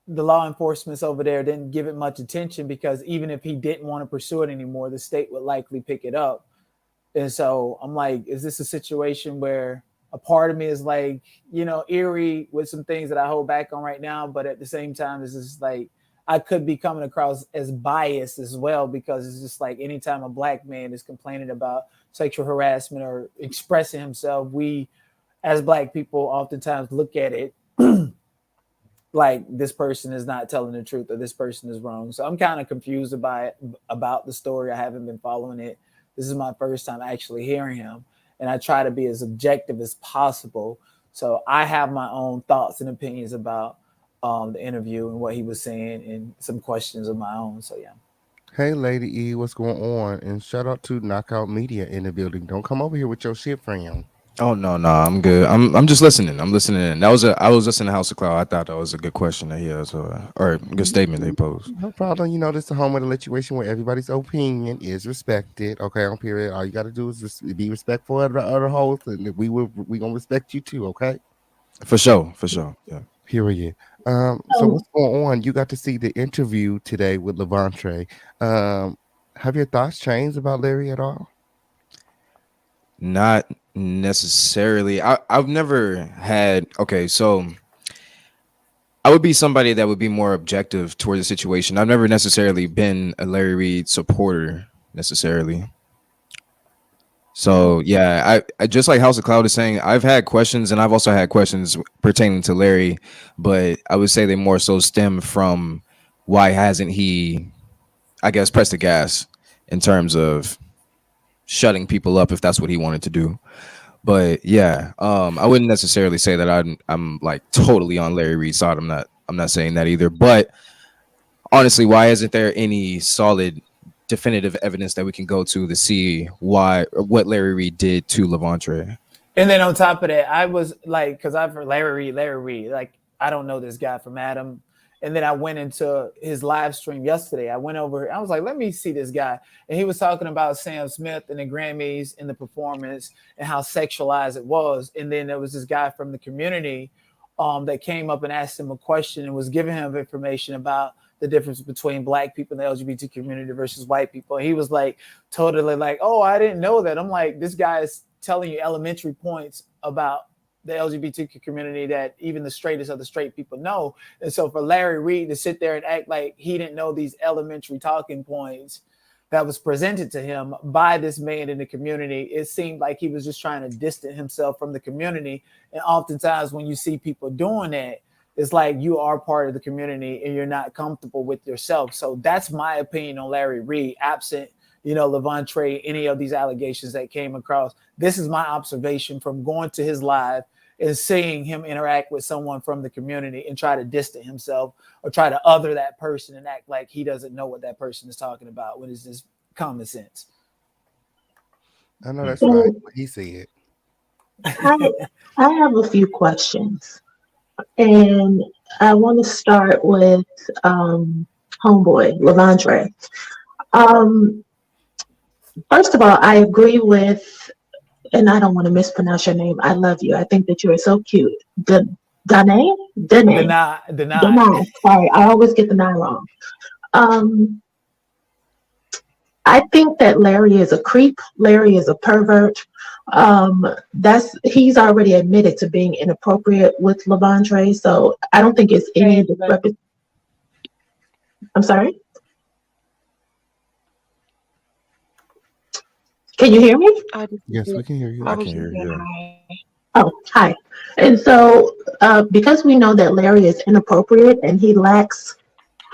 the law enforcement over there didn't give it much attention because even if he didn't want to pursue it anymore, the state would likely pick it up. And so I'm like, is this a situation where a part of me is like, eerie with some things that I hold back on right now, but at the same time, it's just like I could be coming across as biased as well, because it's just like anytime a black man is complaining about sexual harassment or expressing himself, we as black people oftentimes look at it like this person is not telling the truth or this person is wrong. So I'm kind of confused about the story. I haven't been following it. This is my first time actually hearing him, and I try to be as objective as possible. So I have my own thoughts and opinions about the interview and what he was saying, and some questions of my own. So yeah. Hey, Lady E, what's going on? And shout out to Knockout Media in the building. Don't come over here with your shit, friend. Oh no, I'm good. I'm just listening. I'm listening. I was listening to House of Cloud. I thought that was a good question that he has, or a good statement they posed. No problem. This is the home of the situation where everybody's opinion is respected. Okay, on period. All you got to do is be respectful of the other hosts, and we gonna respect you too. Okay. For sure. Yeah. Period. So what's going on? You got to see the interview today with Lavontray. Have your thoughts changed about Larry at all? Not necessarily. I've never had. Okay, so I would be somebody that would be more objective towards the situation. I've never necessarily been a Larry Reid supporter necessarily. So yeah, I just like House of Cloud is saying, I've had questions, and I've also had questions pertaining to Larry, but I would say they more so stem from why hasn't he, I guess, pressed the gas in terms of shutting people up if that's what he wanted to do. But yeah, I wouldn't necessarily say that I'm like totally on Larry Reid's side. I'm not saying that either. But honestly, why isn't there any solid definitive evidence that we can go to see what Larry Reid did to Lavontray? And then on top of that, I was like, because I've heard Larry Reid, like, I don't know this guy from Adam. And then I went into his live stream yesterday. I went over, I was like, let me see this guy. And he was talking about Sam Smith and the Grammys and the performance and how sexualized it was. And then there was this guy from the community that came up and asked him a question and was giving him information about the difference between black people in the LGBT community versus white people. And he was like, totally like, oh, I didn't know that. I'm like, this guy is telling you elementary points about the LGBTQ community that even the straightest of the straight people know. And so for Larry Reid to sit there and act like he didn't know these elementary talking points that was presented to him by this man in the community, it seemed like he was just trying to distance himself from the community. And oftentimes when you see people doing that, it's like you are part of the community and you're not comfortable with yourself. So that's my opinion on Larry Reid, absent, Lavontray, any of these allegations that came across. This is my observation from going to his live and seeing him interact with someone from the community and try to distance himself or try to other that person and act like he doesn't know what that person is talking about when it's just common sense. I know that's right. He said. I have a few questions. And I want to start with homeboy, Lavontray. First of all, I agree with, and I don't want to mispronounce your name. I love you. I think that you are so cute. Danae? Sorry, I always get the name wrong. I think that Larry is a creep. Larry is a pervert. He's already admitted to being inappropriate with Lavontray, so I don't think it's any discrepancy. I'm sorry? Can you hear me? Yes, we can hear you. I can hear you. Oh, hi. And so because we know that Larry is inappropriate and he lacks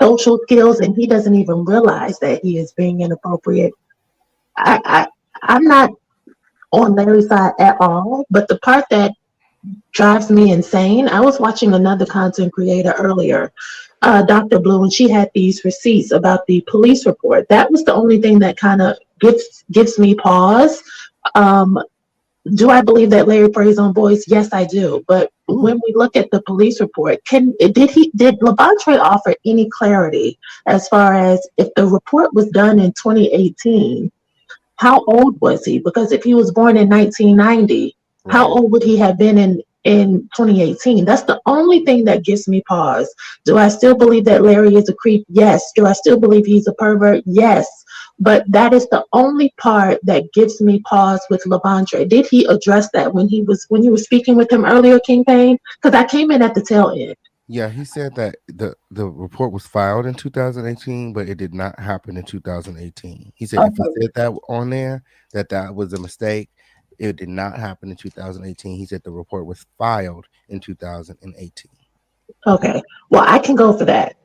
social skills and he doesn't even realize that he is being inappropriate, I'm not on Larry's side at all, but the part that drives me insane, I was watching another content creator earlier, Dr. Blue, and she had these receipts about the police report. That was the only thing that kind of gives me pause. Do I believe that Larry preys on boys? Yes, I do. But when we look at the police report, did Lavontray offer any clarity as far as if the report was done in 2018? How old was he? Because if he was born in 1990, how old would he have been in in 2018. That's the only thing that gives me pause. Do I still believe that Larry is a creep? Yes. Do I still believe he's a pervert? Yes. But that is the only part that gives me pause with Lavontray. Did he address that when you were speaking with him earlier, King Payne? Because I came in at the tail end. Yeah, he said that the report was filed in 2018, but it did not happen in 2018. He said if he said that on there, that was a mistake. It did not happen in 2018. He said the report was filed in 2018. Okay. Well, I can go for that.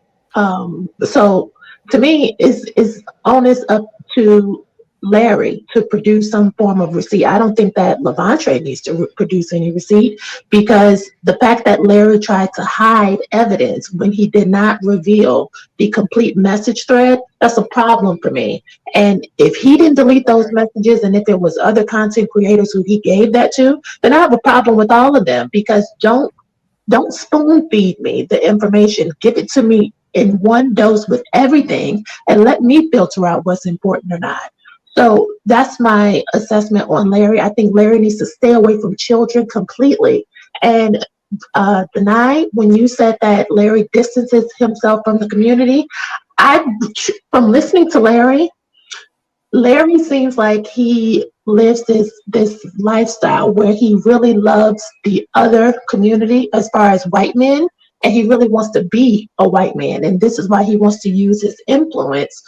So to me, it's onus up to Larry to produce some form of receipt. I don't think that Lavontray needs to produce any receipt, because the fact that Larry tried to hide evidence when he did not reveal the complete message thread, that's a problem for me. And if he didn't delete those messages, and if there was other content creators who he gave that to, then I have a problem with all of them, because don't spoon feed me the information. Give it to me in one dose with everything, and let me filter out what's important or not. So that's my assessment on Larry. I think Larry needs to stay away from children completely. And Denai, when you said that Larry distances himself from the community, from listening to Larry seems like he lives this lifestyle where he really loves the other community as far as white men, and he really wants to be a white man. And this is why he wants to use his influence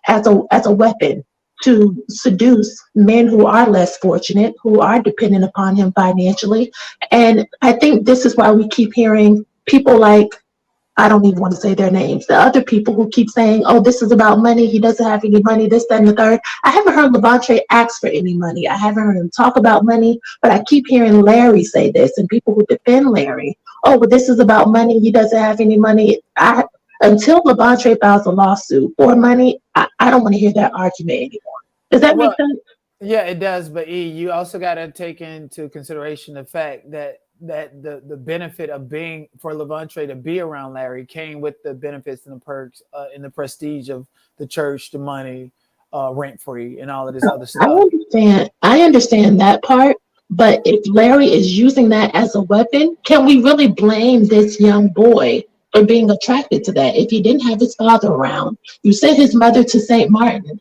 as a weapon to seduce men who are less fortunate, who are dependent upon him financially. And I think this is why we keep hearing people like, I don't even want to say their names, the other people who keep saying, oh, this is about money, he doesn't have any money, this, that, and the third. I haven't heard Lavontray ask for any money. I haven't heard him talk about money, but I keep hearing Larry say this, and people who defend Larry, oh, but this is about money, he doesn't have any money. Until Lavontray files a lawsuit for money, I don't want to hear that argument anymore. Does that make sense? Yeah, it does. But you also got to take into consideration the fact that the benefit of being for Lavontray to be around Larry came with the benefits and the perks and the prestige of the church, the money, rent free, and all of this other stuff. I understand that part. But if Larry is using that as a weapon, can we really blame this young boy for being attracted to that? If he didn't have his father around, you sent his mother to St. Martin.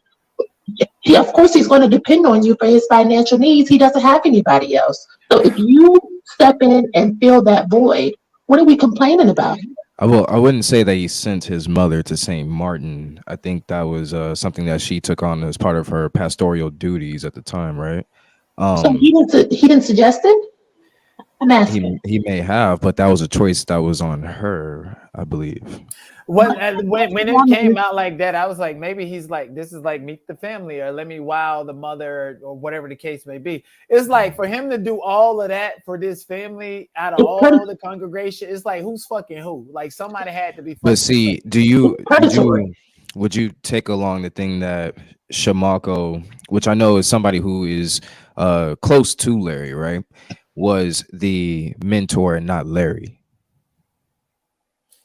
Of course, he's going to depend on you for his financial needs. He doesn't have anybody else. So if you step in and fill that void, what are we complaining about? I wouldn't say that he sent his mother to St. Martin. I think that was something that she took on as part of her pastoral duties at the time, right? So he didn't suggest it? I'm asking. He may have, but that was a choice that was on her, I believe. When it came out like that, I was like, maybe he's like, this is like Meet the Family, or let me wow the mother, or whatever the case may be. It's like for him to do all of that for this family out of all the congregation, it's like, who's fucking who? Like somebody had to be fucking. But see, would you take along the thing that Shamako, which I know is somebody who is close to Larry, right, was the mentor and not Larry?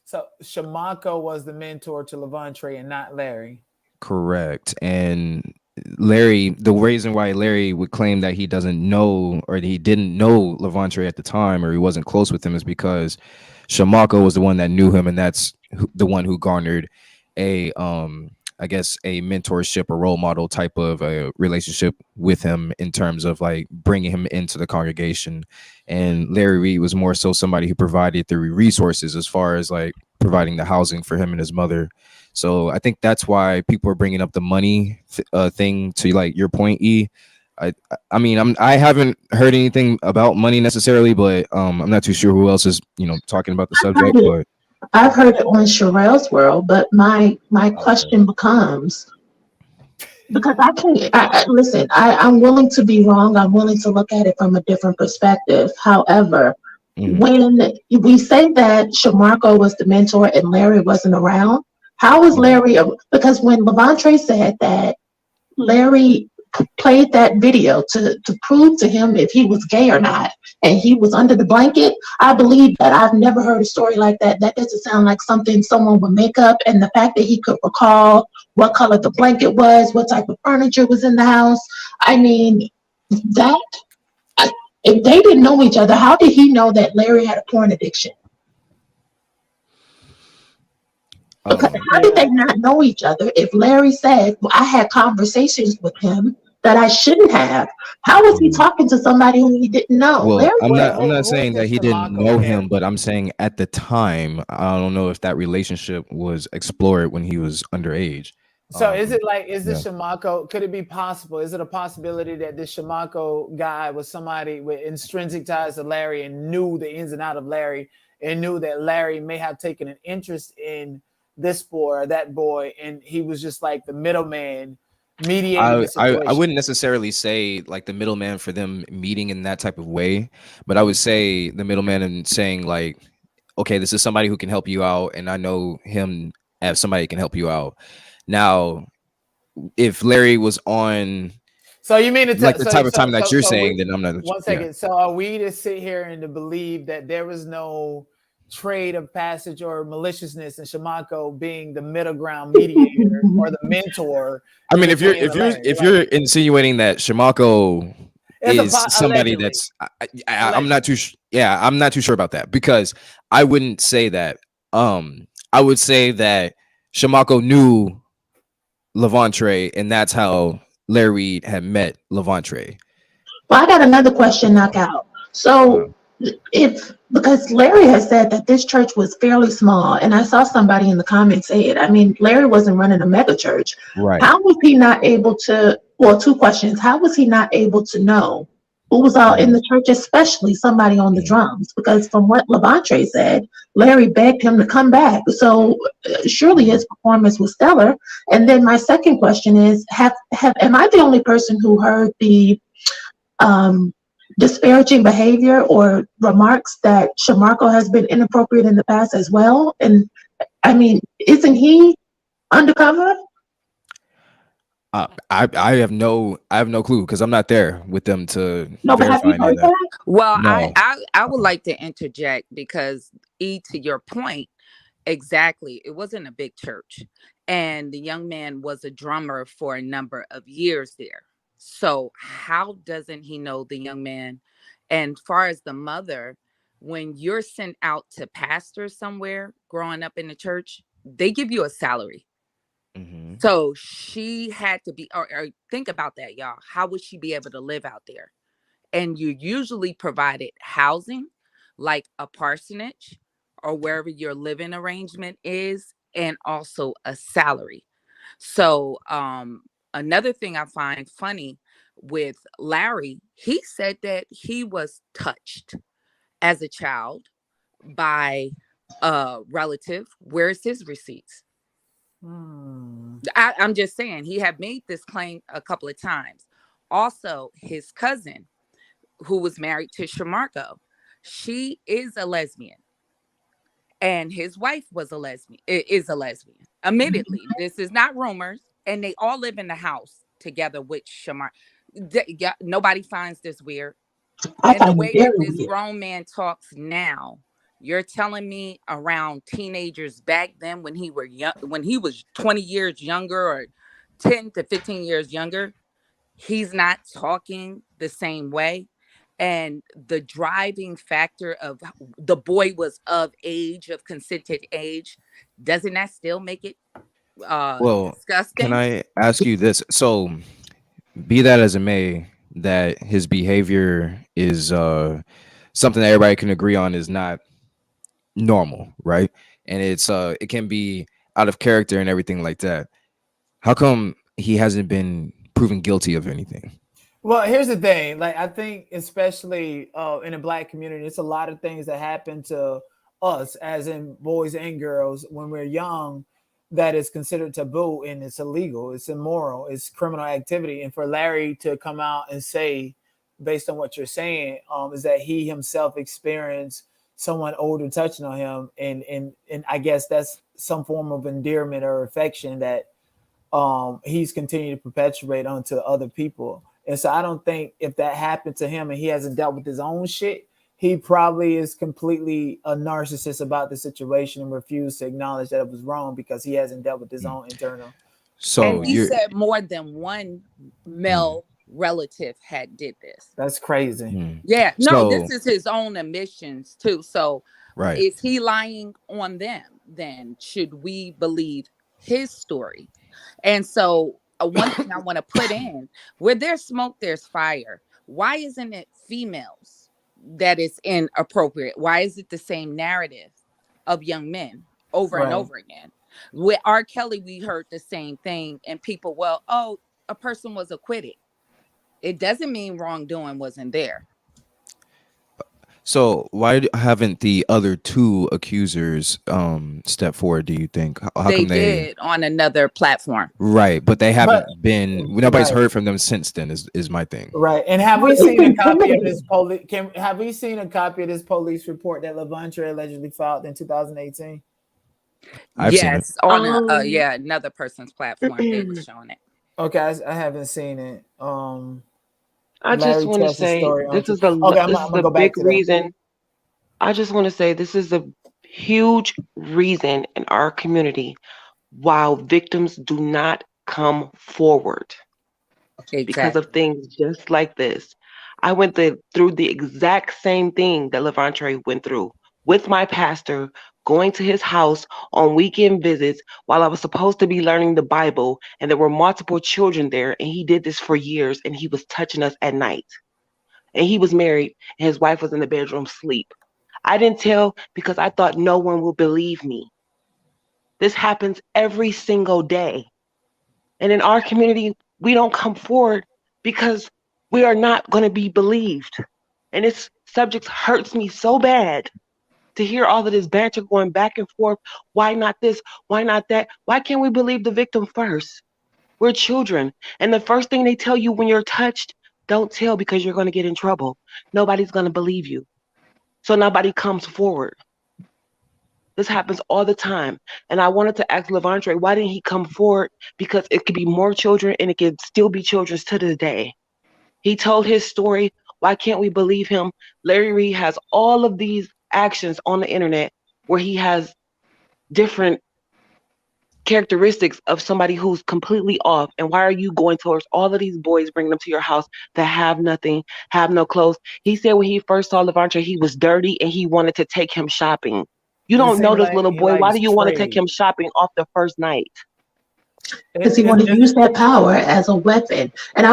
So Shamako was the mentor to Lavontray and not Larry. Correct. And Larry, the reason why Larry would claim that he doesn't know, or he didn't know Lavontray at the time, or he wasn't close with him, is because Shamako was the one that knew him, and that's the one who garnered a I guess a mentorship or role model type of a relationship with him in terms of like bringing him into the congregation. And Larry Reid was more so somebody who provided the resources as far as like providing the housing for him and his mother. So I think that's why people are bringing up the money thing to like your point, E. I mean, I haven't heard anything about money necessarily, but I'm not too sure who else is, talking about the subject. But I've heard it on Sherelle's World, but my question becomes, because listen, I'm willing to be wrong. I'm willing to look at it from a different perspective. However, when we say that Shamarko was the mentor and Larry wasn't around, how was Larry? Because when Lavontray said that Larry played that video to prove to him if he was gay or not, and he was under the blanket, I believe that. I've never heard a story like that. That doesn't sound like something someone would make up. And the fact that he could recall what color the blanket was, what type of furniture was in the house, I mean, that If they didn't know each other, how did he know that Larry had a porn addiction? How did they not know each other if Larry said, well, I had conversations with him that I shouldn't have? How was he talking to somebody who he didn't know? Well, Larry I'm not saying that he didn't know him, but I'm saying at the time, I don't know if that relationship was explored when he was underage. So is it like, is this yeah. Shamako, could it be possible? Is it a possibility that this Shamako guy was somebody with intrinsic ties to Larry and knew the ins and out of Larry and knew that Larry may have taken an interest in this boy or that boy, and he was just like the middleman mediating the situation? I wouldn't necessarily say like the middleman for them meeting in that type of way, but I would say the middleman and saying like, okay, this is somebody who can help you out, and I know him as somebody who can help you out. Now, if Larry was on, so you mean it's like the type of time that you're saying, then I'm not. One second. Yeah. So are we to sit here and to believe that there was no trade of passage or maliciousness in Shamako being the middle ground mediator or the mentor? I mean, if you're insinuating that Shamako is somebody allegedly. that's, I'm not too. I'm not too sure about that, because I wouldn't say that. I would say that Shamako knew Lavontray, and that's how Larry Reid had met Lavontray. Well, I got another question, Knockout. So because Larry has said that this church was fairly small, and I saw somebody in the comments say it. I mean, Larry wasn't running a mega church. Right. How was he not able to, well, two questions. How was he not able to know who was all in the church, especially somebody on the drums? Because from what Lavontray said, Larry begged him to come back. So surely his performance was stellar. And then my second question is, am I the only person who heard the disparaging behavior or remarks that Shamako has been inappropriate in the past as well? And I mean, isn't he undercover? I have no clue, because I'm not there with them to verify any of that. Well, No. I would like to interject, because to your point, exactly, it wasn't a big church, and the young man was a drummer for a number of years there. So how doesn't he know the young man? And far as the mother, when you're sent out to pastor somewhere growing up in the church, they give you a salary. Mm-hmm. So she had to be, or think about that, y'all. How would she be able to live out there? And you usually provided housing, like a parsonage or wherever your living arrangement is, and also a salary. So another thing I find funny with Larry, he said that he was touched as a child by a relative. Where's his receipts? I'm just saying, he had made this claim a couple of times. Also, his cousin, who was married to Shamako, she is a lesbian. And his wife is a lesbian. Admittedly, this is not rumors. And they all live in the house together with Shamar. Nobody finds this weird. And the way that this grown man talks now, you're telling me around teenagers back then, when he was 20 years younger or 10 to 15 years younger, he's not talking the same way. And the driving factor of the boy was of consented age, doesn't that still make it disgusting? Can I ask you this? So, be that as it may, that his behavior is something that everybody can agree on is not normal, right? And it can be out of character and everything like that. How come he hasn't been proven guilty of anything? Well, here's the thing. Like, I think especially in the Black community, it's a lot of things that happen to us, as in boys and girls, when we're young, that is considered taboo and it's illegal, it's immoral, it's criminal activity. And for Larry to come out and say, based on what you're saying, is that he himself experienced someone older touching on him, and I guess that's some form of endearment or affection that he's continued to perpetuate onto other people. And so I don't think if that happened to him and he hasn't dealt with his own shit, he probably is completely a narcissist about the situation and refused to acknowledge that it was wrong because he hasn't dealt with his own internal. So and he said more than one male relative had did this. That's crazy. Yeah, no, this So is his own admissions too. So right. is he lying on them? Then should we believe his story? And so one thing I want to put in, where there's smoke, there's fire. Why isn't it females that is inappropriate? Why is it the same narrative of young men over and over again? With R. Kelly, we heard the same thing, and people, well, oh, a person was acquitted. It doesn't mean wrongdoing wasn't there. So why haven't the other two accusers stepped forward, do you think? How They come they did on another platform. Right, but they haven't been nobody's Right. heard from them since then is my thing. Right. And have we seen a copy of this police have we seen a copy of this police report that Lavontray allegedly filed in 2018? I've seen it. Yes, on another person's platform, they were showing it. Okay, I haven't seen it. I just want to say this is the big reason. I just want to say this is a huge reason in our community why victims do not come forward because of things just like this. I went through the exact same thing that Lavontray went through with my pastor, going to his house on weekend visits while I was supposed to be learning the Bible, and there were multiple children there, and he did this for years, and he was touching us at night. And he was married, and his wife was in the bedroom asleep. I didn't tell because I thought no one will believe me. This happens every single day. And in our community, we don't come forward because we are not going to be believed. And this subject hurts me so bad to hear all of this banter going back and forth. Why not this? Why not that? Why can't we believe the victim first? We're children. And the first thing they tell you when you're touched, don't tell because you're going to get in trouble. Nobody's going to believe you. So nobody comes forward. This happens all the time. And I wanted to ask Lavontray, why didn't he come forward? Because it could be more children and it could still be children to this day. He told his story. Why can't we believe him? Larry Reid has all of these actions on the internet where he has different characteristics of somebody who's completely off. And why are you going towards all of these boys, bringing them to your house that have nothing, have no clothes? He said when he first saw Lavontray, he was dirty and he wanted to take him shopping. You don't know this little boy. Why do you want to take him shopping off the first night? Because he wanted to use that power as a weapon. And I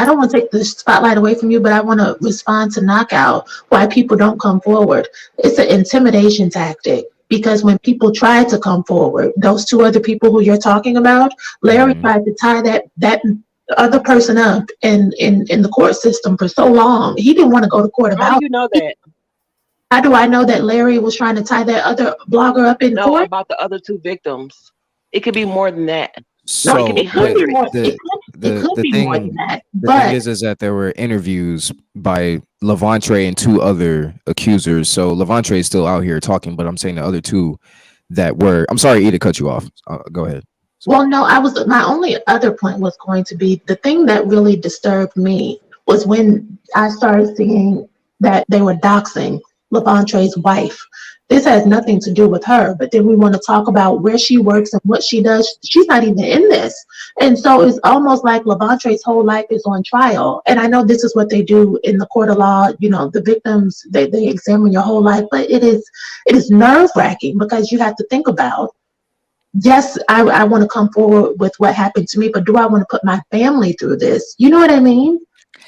don't want to take the spotlight away from you, but I want to respond to Knockout, why people don't come forward. It's an intimidation tactic. Because when people try to come forward, those two other people who you're talking about, Larry tried to tie that other person up in the court system for so long. He didn't want to go to court about it. How do you know that? How do I know that Larry was trying to tie that other blogger up in court? About the other two victims. It could be more than that. So it could be hundreds. The thing is that there were interviews by Lavontray and two other accusers. So Lavontray is still out here talking, but I'm saying the other two that were. I'm sorry, E, to cut you off. Go ahead. Well, no, my only other point was going to be the thing that really disturbed me was when I started seeing that they were doxing Lavontray's wife. This has nothing to do with her, but then we want to talk about where she works and what she does. She's not even in this. And so it's almost like Lavontray's whole life is on trial. And I know this is what they do in the court of law. You know, the victims, they examine your whole life, but it is nerve-wracking because you have to think about, yes, I want to come forward with what happened to me, but do I want to put my family through this? You know what I mean?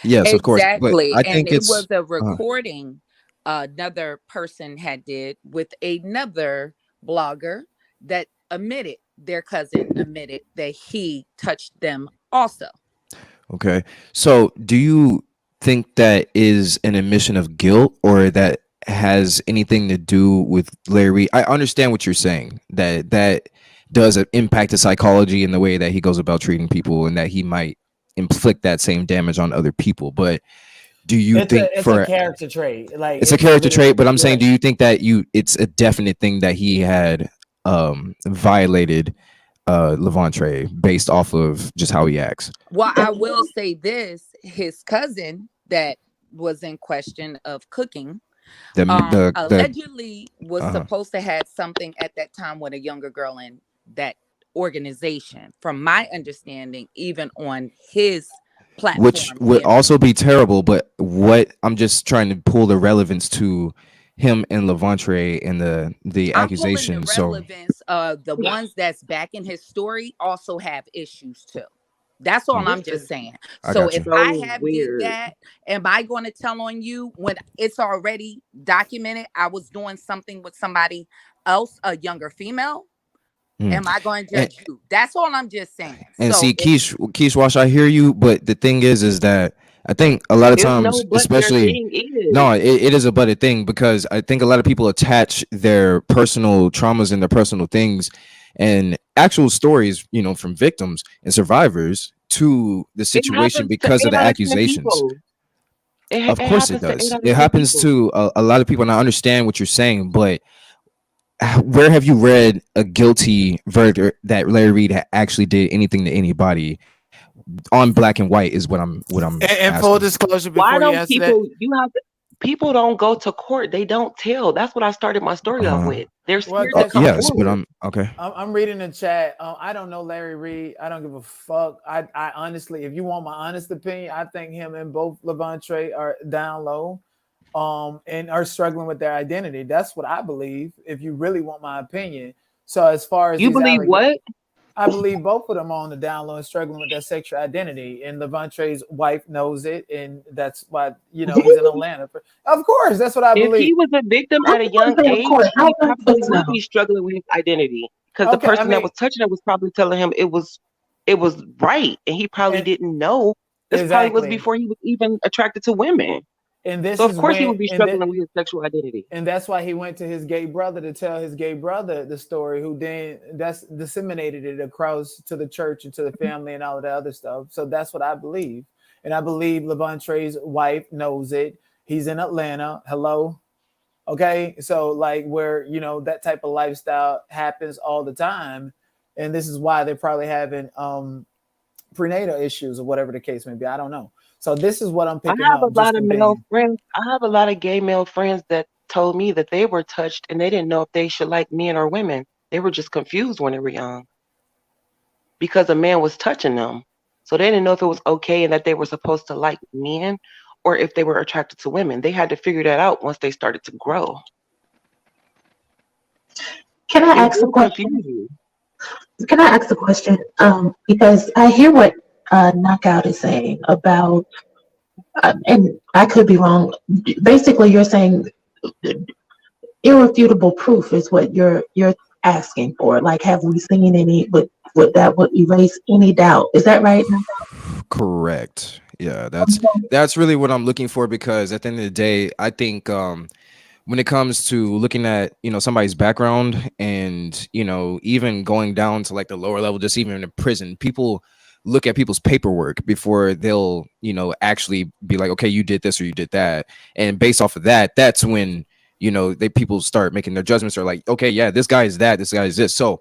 Yes, of course. Exactly. But I think it was a recording another person had did with another blogger that their cousin admitted that he touched them also. Okay. So do you think that is an admission of guilt or that has anything to do with Larry? I understand what you're saying, that does impact the psychology and the way that he goes about treating people and that he might inflict that same damage on other people. But do you think it's a character trait? Like it's a character trait, but I'm saying, do you think that it's a definite thing that he had violated Lavontray based off of just how he acts? Well, I will say this: his cousin that was in question of cooking allegedly was supposed to have something at that time with a younger girl in that organization. From my understanding, even on his platform. Which would also be terrible, but what I'm just trying to pull the relevance to him and Lavontray and the accusation. The relevance of the ones that's backing his story also have issues too. That's all I'm just saying. So if I have did that, am I going to tell on you when it's already documented I was doing something with somebody else, a younger female? Am I going to judge you? That's all I'm just saying. And so see, Keish Wash, I hear you, but the thing is that I think a lot of times, especially it is a butted thing, because I think a lot of people attach their personal traumas and their personal things and actual stories, you know, from victims and survivors to the situation because of the accusations. Of course it does. It happens to a lot of people, and I understand what you're saying, but where have you read a guilty verdict that Larry Reid actually did anything to anybody on black and white? Is what I'm and full disclosure, before why don't you answer people people don't go to court, they don't tell. That's what I started my story off with. They're scared to come yes, but forward. I'm reading the chat. I don't know Larry Reid. I don't give a fuck. I honestly, if you want my honest opinion, I think him and both Lavontray are down low, and are struggling with their identity. That's what I believe. If you really want my opinion. So as far as you believe what? I believe both of them are on the down low and struggling with their sexual identity, and Lavontray's wife knows it, and that's why, you know, he's in Atlanta. Of course, that's what I believe. If he was a victim at a young age, he probably would be struggling with his identity, because the person that was touching it was probably telling him it was right, and he probably didn't know. This probably was before he was even attracted to women. And this so of course he would be struggling with his sexual identity. And that's why he went to his gay brother to tell his gay brother the story, who then disseminated it across to the church and to the family and all of the other stuff. So that's what I believe. And I believe Lavontray's wife knows it. He's in Atlanta. Hello. Okay. So like, where, you know, that type of lifestyle happens all the time. And this is why they're probably having prenatal issues or whatever the case may be. I don't know. So this is what I'm picking up. I have a lot of male friends. I have a lot of gay male friends that told me that they were touched and they didn't know if they should like men or women. They were just confused when they were young because a man was touching them. So they didn't know if it was okay and that they were supposed to like men or if they were attracted to women. They had to figure that out once they started to grow. Can I ask a question? Can I ask a question? Because I hear what Knockout is saying about, and I could be wrong. Basically, you're saying irrefutable proof is what you're asking for. Like, have we seen any? Would that would erase any doubt? Is that right? Correct. Yeah, that's really what I'm looking for, because at the end of the day, I think when it comes to looking at, you know, somebody's background and, you know, even going down to like the lower level, just even in prison, people look at people's paperwork before they'll, you know, actually be like, okay, you did this or you did that. And based off of that, that's when, you know, people start making their judgments, are like, okay, yeah, this guy is that, this guy is this. So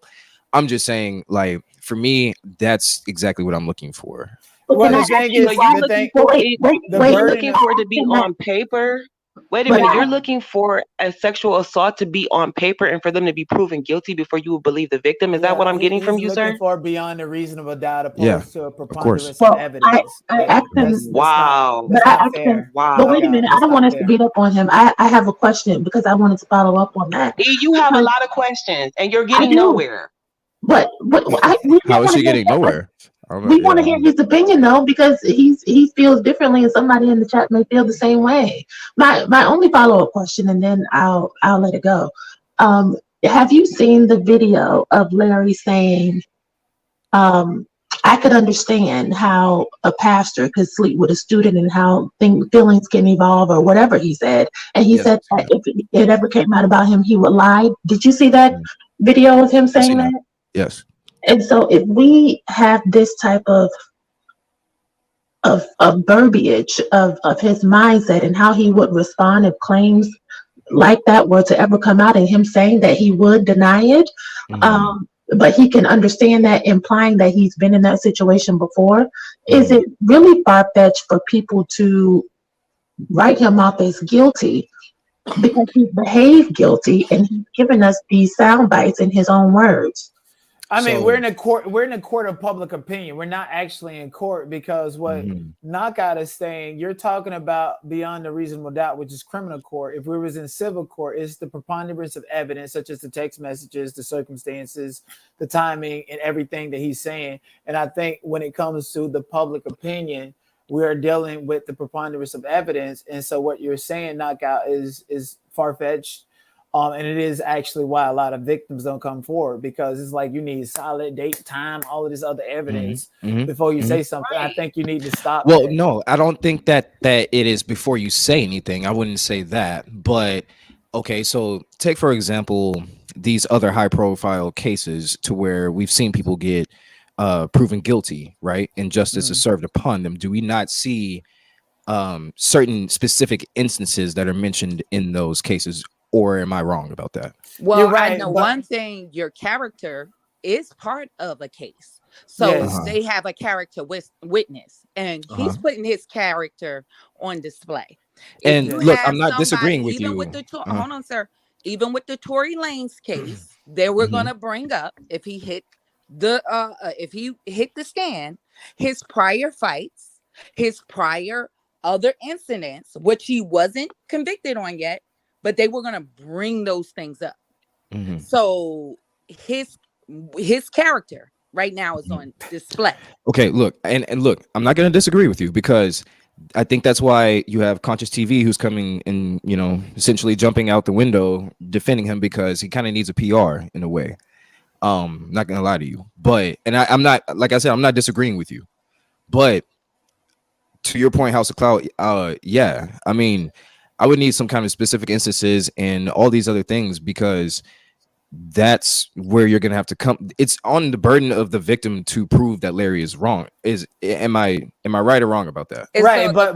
I'm just saying, like, for me, that's exactly what I'm looking for. Well, the thing is, you're looking for it to be on paper. Wait a minute, you're looking for a sexual assault to be on paper and for them to be proven guilty before you would believe the victim? Is that what I'm getting from you, sir? Looking for beyond a reasonable doubt opposed to a preponderance of evidence. Wow. But wait a minute, I don't want us to beat up on him. I have a question because I wanted to follow up on that. You have a lot of questions and you're getting nowhere. But how is she getting nowhere? We want to hear his opinion though, because he feels differently, and somebody in the chat may feel the same way. My only follow-up question, and then I'll let it go. Have you seen the video of Larry saying, I could understand how a pastor could sleep with a student and how feelings can evolve, or whatever he said? And he said that if it ever came out about him, he would lie. Did you see that video of him saying that? Yes. And so if we have this type of verbiage of his mindset and how he would respond if claims like that were to ever come out, and him saying that he would deny it, but he can understand that, implying that he's been in that situation before, is it really far-fetched for people to write him off as guilty because he behaved guilty and he's given us these sound bites in his own words? I mean, So we're in a court. We're in a court of public opinion. We're not actually in court because what Knockout is saying, you're talking about beyond a reasonable doubt, which is criminal court. If we was in civil court, it's the preponderance of evidence, such as the text messages, the circumstances, the timing, and everything that he's saying. And I think when it comes to the public opinion, we are dealing with the preponderance of evidence. And so what you're saying, Knockout, is far-fetched. And it is actually why a lot of victims don't come forward, because it's like you need solid date, time, all of this other evidence before you say something. I think you need to stop. Well, no, I don't think that it is before you say anything. I wouldn't say that. But okay, so take for example these other high profile cases to where we've seen people get proven guilty, right? And justice is served upon them. Do we not see certain specific instances that are mentioned in those cases? Or am I wrong about that? Well, you're right, I know one thing, your character is part of a case. So they have a character witness, and he's putting his character on display. And look, I'm not disagreeing with you. With the hold on, sir. Even with the Tory Lanez case, they were going to bring up if he hit the stand, his prior fights, his prior other incidents, which he wasn't convicted on yet. But they were going to bring those things up. So his character right now is on display. Okay, look, and look, I'm not going to disagree with you, because I think that's why you have Conscious TV who's coming and, you know, essentially jumping out the window defending him, because he kind of needs a PR in a way. Not going to lie to you. But, and I'm not, like I said, I'm not disagreeing with you. But to your point, House of Cloud, yeah, I mean, I would need some kind of specific instances and all these other things, because that's where you're going to have to come. It's on the burden of the victim to prove that Larry is wrong. Am I right or wrong about that? It's right, but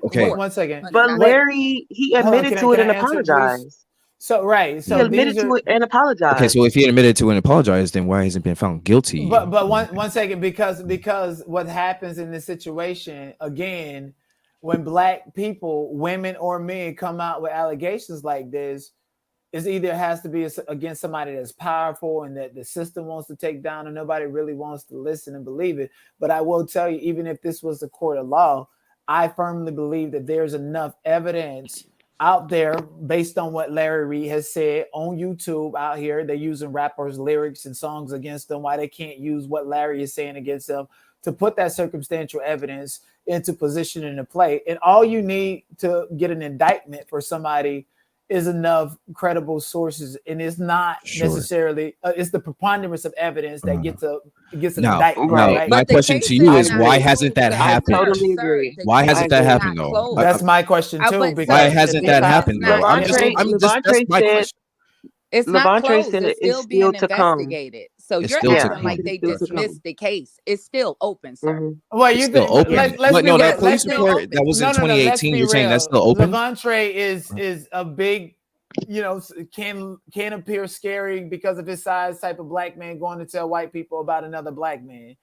okay. One second. But Larry, he admitted to it and apologized. So he admitted to it and apologized. Okay, so if he admitted to it and apologized, then why hasn't been found guilty? But one second, because what happens in this situation again, when black people, women or men, come out with allegations like this, it either has to be against somebody that's powerful and that the system wants to take down, and nobody really wants to listen and believe it. But I will tell you, even if this was the court of law, I firmly believe that there's enough evidence out there based on what Larry Reid has said on YouTube out here. They're using rappers' lyrics and songs against them. Why they can't use what Larry is saying against them, to put that circumstantial evidence into position in the play. And all you need to get an indictment for somebody is enough credible sources, and it's not necessarily it's the preponderance of evidence that gets an indictment. Right? My question to you is, why hasn't that happened? Totally agree. Why hasn't that happened though? That's my question too. Because why hasn't that happened though? That's my question. It's not Lavontray closed. said It's it's still being to come. investigated. So It's you're still to acting come. like they dismissed the case. It's still open, sir. Well, It's you still can. open. But no, that police let's report that was in let's 2018. be You're saying real. that's still open? Lavontray is a big, can appear scary because of his size type of black man going to tell white people about another black man.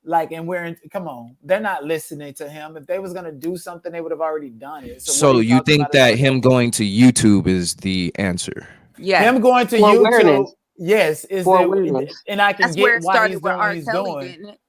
Like, and come on, they're not listening to him. If they was going to do something, they would have already done it. So you think that him going to YouTube is the answer? Yeah. Him going to YouTube, yes, is and I can That's where get it why started he's with doing R. what he's Kelly, doing. didn't it?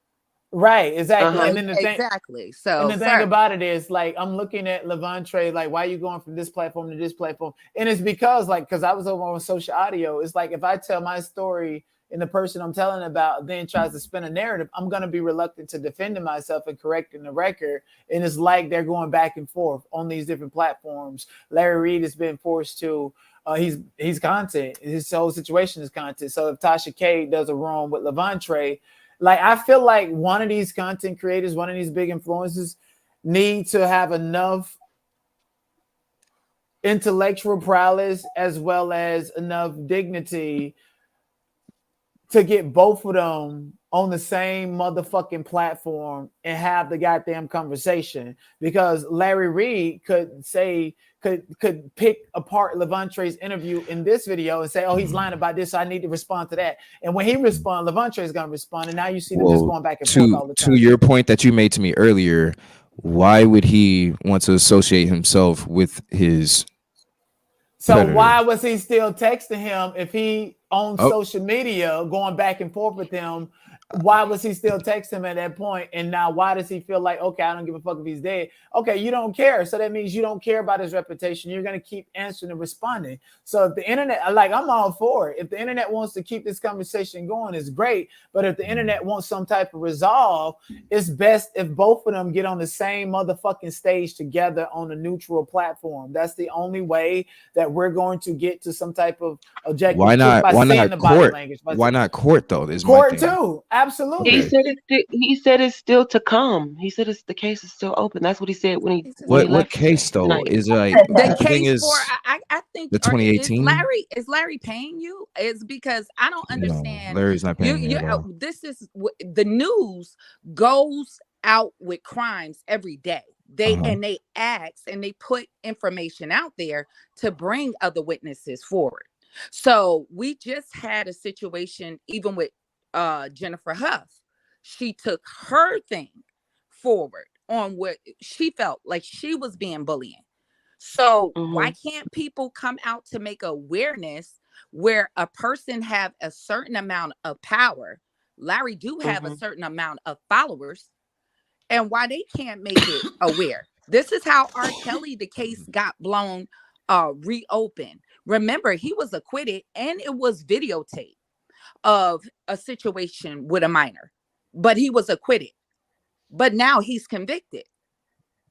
Right, exactly. And then the thing, exactly. So and the thing about it is, like, I'm looking at Lavontray, like, why are you going from this platform to this platform? And it's because I was over on social audio. It's like, if I tell my story and the person I'm telling about then tries to spin a narrative, I'm going to be reluctant to defending myself and correcting the record. And it's like they're going back and forth on these different platforms. Larry Reid has been forced to, he's content. His whole situation is content. So if Tasha K does a wrong with Lavontray, like, I feel like one of these content creators, one of these big influencers need to have enough intellectual prowess as well as enough dignity to get both of them on the same motherfucking platform and have the goddamn conversation. Because Larry Reid could pick apart Lavontray's interview in this video and say, oh, he's lying about this, so I need to respond to that. And when he responds, Lavontray's going to respond. And now you see them just going back and forth all the time. To your point that you made to me earlier, why would he want to associate himself with his So predator? why was he still texting him if he on social media, going back and forth with him. Why was he still texting him at that point? And now why does he feel like, okay, I don't give a fuck if he's dead? Okay, you don't care. So that means you don't care about his reputation. You're going to keep answering and responding. So if the internet, like, I'm all for it. If the internet wants to keep this conversation going, it's great. But if the internet wants some type of resolve, it's best if both of them get on the same motherfucking stage together on a neutral platform. That's the only way that we're going to get to some type of objective. Why not? Why not court? Why not court though? Is court too? Absolutely. He said it's still to come. He said the case is still open. That's what he said when he what case though tonight. is like The thing case is for I think the 2018. Is Larry paying you? It's because I don't understand. No, Larry's not paying me at all. This is the news goes out with crimes every day. And they ask and they put information out there to bring other witnesses forward. So we just had a situation even with Jennifer Huff. She took her thing forward on what she felt like she was being bullied. So why can't people come out to make awareness where a person have a certain amount of power? Larry do have a certain amount of followers, and why they can't make it aware. This is how R. Kelly, the case got blown, reopened. Remember, he was acquitted and it was videotape of a situation with a minor, but he was acquitted. But now he's convicted.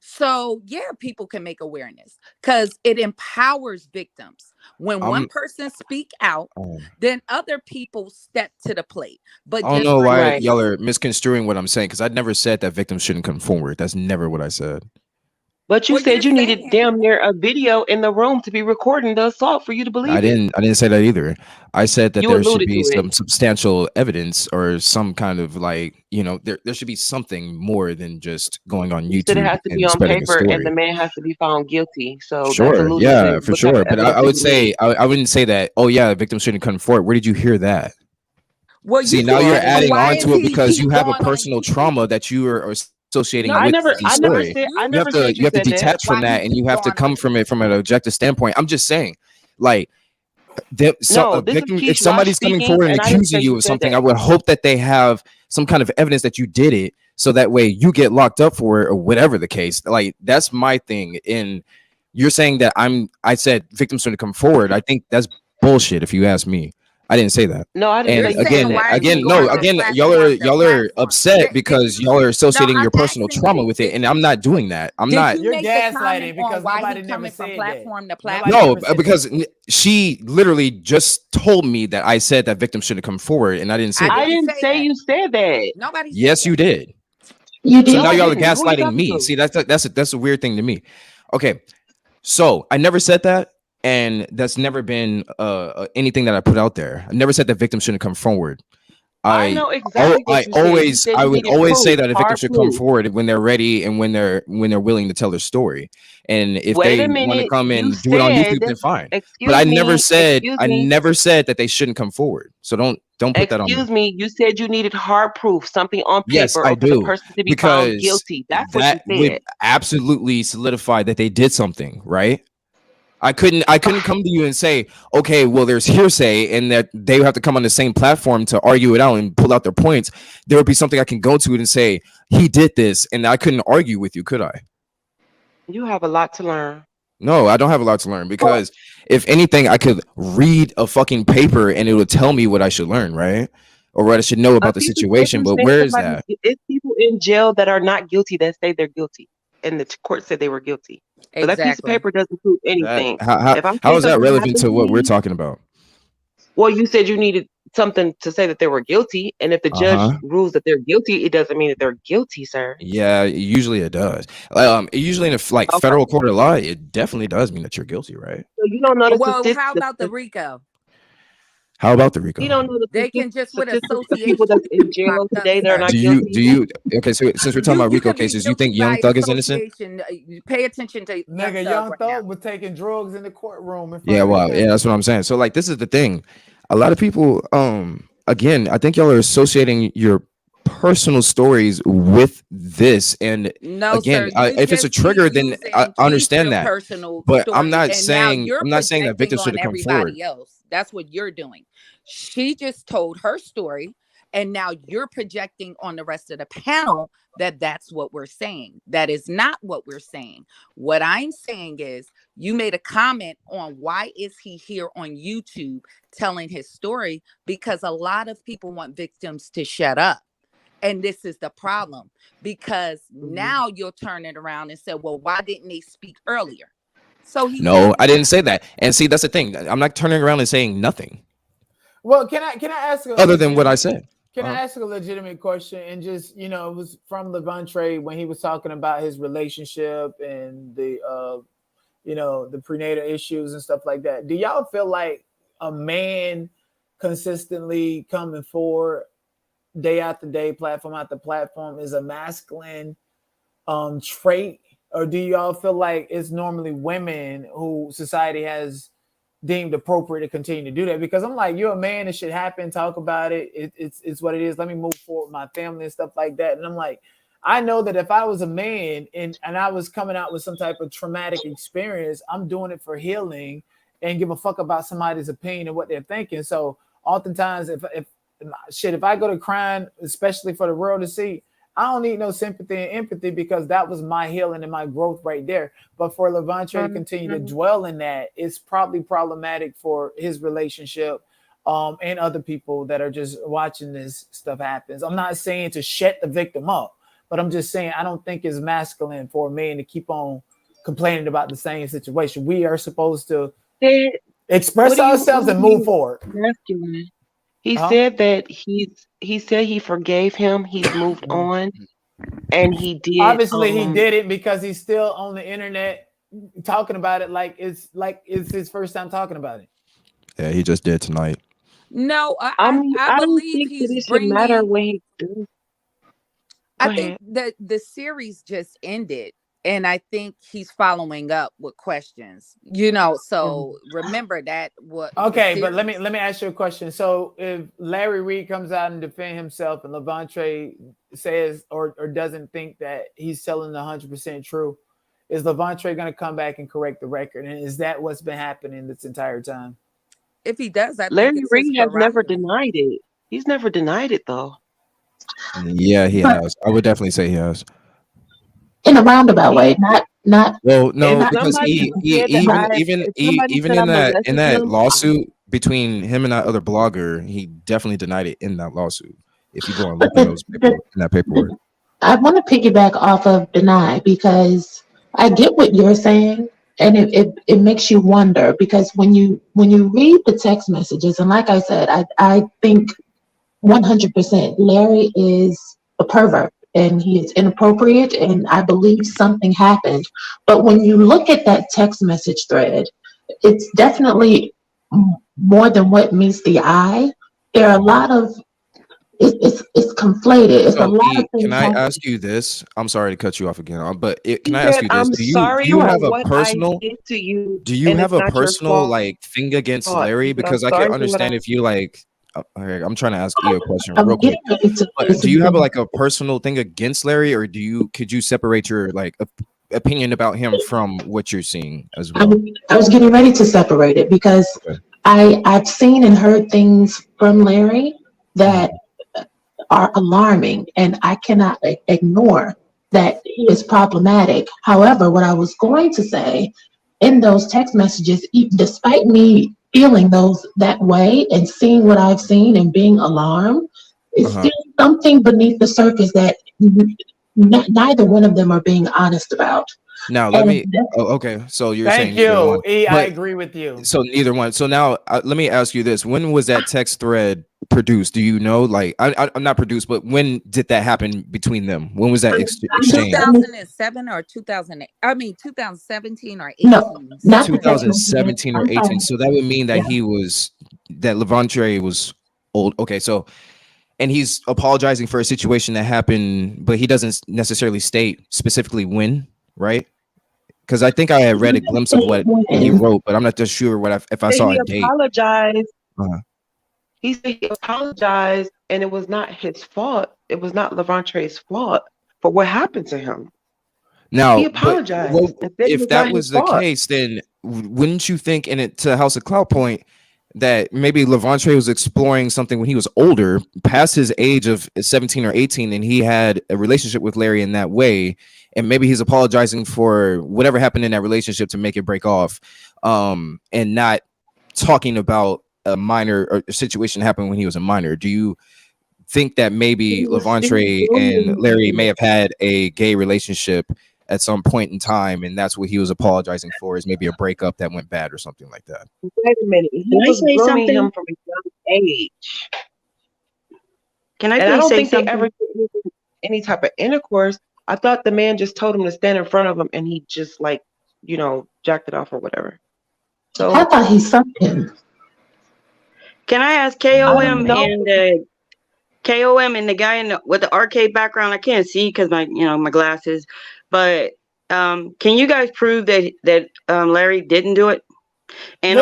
So yeah, people can make awareness because it empowers victims. When one person speak out, then other people step to the plate. But I don't know why y'all are misconstruing what I'm saying, because I never said that victims shouldn't come forward. That's never what I said. But you said you needed damn near a video in the room to be recording the assault for you to believe I didn't say that either. I said that there should be some it. substantial evidence or some kind of like, there should be something more than just going on YouTube. So it has to be and on spreading a paper story. and the man has to be found guilty. So Sure, that's yeah, for sure. But I would say I wouldn't say that. Oh yeah, victims shouldn't come forward. Where did you hear that? Well, see, now you're adding on to it because you have a personal trauma that you are associating with the story. You have to detach from that, and you have to come from it from an objective standpoint. I'm just saying, like, if somebody's coming forward and accusing you of something, I would hope that they have some kind of evidence that you did it, so that way you get locked up for it or whatever the case. Like, that's my thing. And you're saying that I said victims shouldn't come forward. I think that's bullshit, if you ask me. I didn't say that. No, I didn't. And y'all are upset because y'all are associating your personal trauma with it, and I'm not doing that. I'm not. You're gaslighting because nobody never said platform that. to platform. No, because she literally just told me that I said that victims shouldn't come forward, and I didn't say that. I didn't say you said that. Nobody. Yes, you did. You did. So now y'all are gaslighting me. See, that's a weird thing to me. Okay, so I never said that. And that's never been anything that I put out there. I never said that victims shouldn't come forward. I know exactly. I would always say that a victim should come forward when they're ready and when they're willing to tell their story. And if they want to come and do it on YouTube, then fine. But I never said that they shouldn't come forward. So don't put that on me. Excuse me. You said you needed hard proof, something on paper, yes, I do. for the person to be found guilty. That's what you said. Would absolutely solidify that they did something, right? I couldn't come to you and say, okay, well, there's hearsay and that they have to come on the same platform to argue it out and pull out their points. There would be something I can go to and say, he did this, and I couldn't argue with you, could I? You have a lot to learn. No, I don't have a lot to learn, because if anything, I could read a fucking paper and it would tell me what I should learn, right? Or what I should know about the situation. But where is that? It's people in jail that are not guilty that say they're guilty, and the court said they were guilty. So that piece of paper doesn't prove anything. How is that relevant to what we're talking about? Well, you said you needed something to say that they were guilty, and if the judge rules that they're guilty, it doesn't mean that they're guilty, sir. Yeah, usually it does. Usually in a federal court of law, it definitely does mean that you're guilty, right? So you don't know. Well, how about the RICO? How about the RICO? You don't know they can just with association. People that's in jail today that are not guilty. Do you? Okay, so since we're talking about RICO cases, you think Young Thug is innocent? Pay attention to nigga. Young Thug was taking drugs in the courtroom. Yeah, well, yeah, that's what I'm saying. So like, this is the thing. A lot of people, again, I think y'all are associating your personal stories with this, and again, if it's a trigger, then I understand that. But I'm not saying that victims should come forward. That's what you're doing. She just told her story, and now you're projecting on the rest of the panel that that's what we're saying. That is not what we're saying. What I'm saying is you made a comment on why is he here on YouTube telling his story, because a lot of people want victims to shut up. And this is the problem, because now you'll turn it around and say, well, why didn't they speak earlier? So No, I didn't say that. And see, that's the thing. I'm not turning around and saying nothing. Well, can I ask other than what I said? Can I ask a legitimate question? And just, it was from Lavontray when he was talking about his relationship and the the prenatal issues and stuff like that. Do y'all feel like a man consistently coming forward day after day, platform after platform, is a masculine trait? Or do y'all feel like it's normally women who society has deemed appropriate to continue to do that? Because I'm like, you're a man, it should happen, talk about it. It's what it is. Let me move forward with my family and stuff like that. And I'm like, I know that if I was a man and I was coming out with some type of traumatic experience, I'm doing it for healing and give a fuck about somebody's opinion and what they're thinking. So oftentimes if I go to crying, especially for the world to see, I don't need no sympathy and empathy, because that was my healing and my growth right there. But for Lavontray to continue to dwell in that, it's probably problematic for his relationship and other people that are just watching this stuff happen. I'm not saying to shut the victim up, but I'm just saying I don't think it's masculine for a man to keep on complaining about the same situation. We are supposed to express ourselves and move forward. Masculine. He said that he said he forgave him. He's moved on, and he did. Obviously, he did it because he's still on the internet talking about it like it's his first time talking about it. Yeah, he just did tonight. No, I don't believe think that he's it should matter when he do. I think that the series just ended, and I think he's following up with questions. So remember that. Okay, but let me ask you a question. So if Larry Reid comes out and defend himself, and Lavontray says or doesn't think that he's telling the 100% true, is Lavontray going to come back and correct the record? And is that what's been happening this entire time? If he does, Larry Reid has never denied it. He's never denied it, though. Yeah, he has. I would definitely say he has. In a roundabout way, not. Well, no, because somebody even in that lawsuit between him and that other blogger, he definitely denied it in that lawsuit. If you go and look at those in that paperwork. I want to piggyback off of deny, because I get what you're saying, and it makes you wonder, because when you read the text messages, and like I said, I think 100% Larry is a pervert and he is inappropriate, and I believe something happened. But when you look at that text message thread, it's definitely more than what meets the eye. There are a lot of it's conflated. It's a lot of things. Can I ask you this? I'm sorry to cut you off again, but can I ask you this? Do you have a personal? Do you have a personal like thing against Larry? Because I can understand if you like. Okay, I'm trying to ask you a question real quick. Do you have a personal thing against Larry, or could you separate your opinion about him from what you're seeing as well? I was getting ready to separate it, because I've seen and heard things from Larry that are alarming, and I cannot ignore that he is problematic. However, what I was going to say in those text messages, despite me feeling that way and seeing what I've seen and being alarmed, it's still something beneath the surface that neither one of them are being honest about. Now let me. Okay, so you're saying you. I agree with you. So neither one. So now let me ask you this: when was that text thread produced? Do you know? Like, I'm not produced, but when did that happen between them? When was that exchange? 2007 or 2008? I mean, 2017 or 18? No, not 2017 or 18. So that would mean that that Lavontray was old. Okay, so. And he's apologizing for a situation that happened, but he doesn't necessarily state specifically when, right? Because I think I had read a glimpse of what he wrote, but I'm not just sure if I saw a date. He said he apologized, and it was not his fault. It was not Lavontray's fault for what happened to him. Now, he apologized. If that was the case, then wouldn't you think, to House of Cloud point, that maybe Lavontray was exploring something when he was older, past his age of 17 or 18, and he had a relationship with Larry in that way, and maybe he's apologizing for whatever happened in that relationship to make it break off, and not talking about a minor or a situation happened when he was a minor. Do you think that maybe Lavontray and Larry may have had a gay relationship at some point in time, and that's what he was apologizing for, is maybe a breakup that went bad or something like that? Wait a minute. He was grooming him from a young age. Can I and I don't say think something? they ever did any type of intercourse. I thought the man just told him to stand in front of him, and he just like, jacked it off or whatever. So I thought he sucked him. Can I ask KOM and the guy with the arcade background? I can't see because my glasses. But can you guys prove that Larry didn't do it? And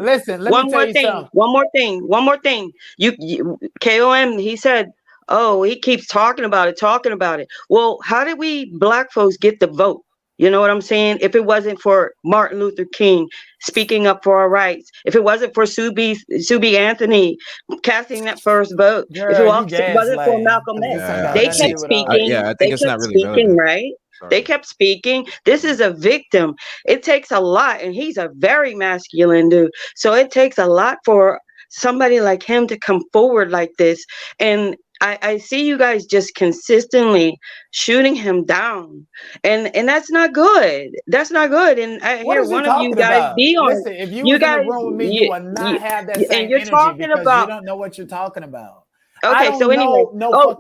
listen, let me tell you something. One more thing. You KOM, he said, oh, he keeps talking about it. Well, how did we black folks get the vote? You know what I'm saying? If it wasn't for Martin Luther King speaking up for our rights, if it wasn't for Subi Anthony casting that first vote, if it wasn't for Malcolm X, they kept speaking. I think it's not really relevant. Right? They kept speaking. This is a victim. It takes a lot, and he's a very masculine dude. So it takes a lot for somebody like him to come forward like this. And I see you guys just consistently shooting him down, and that's not good. That's not good. And I hear one of you guys be on. Listen, if you was in the room with me, you would not have that same and you're energy talking because about, you don't know what you're talking about. Okay, so anyway,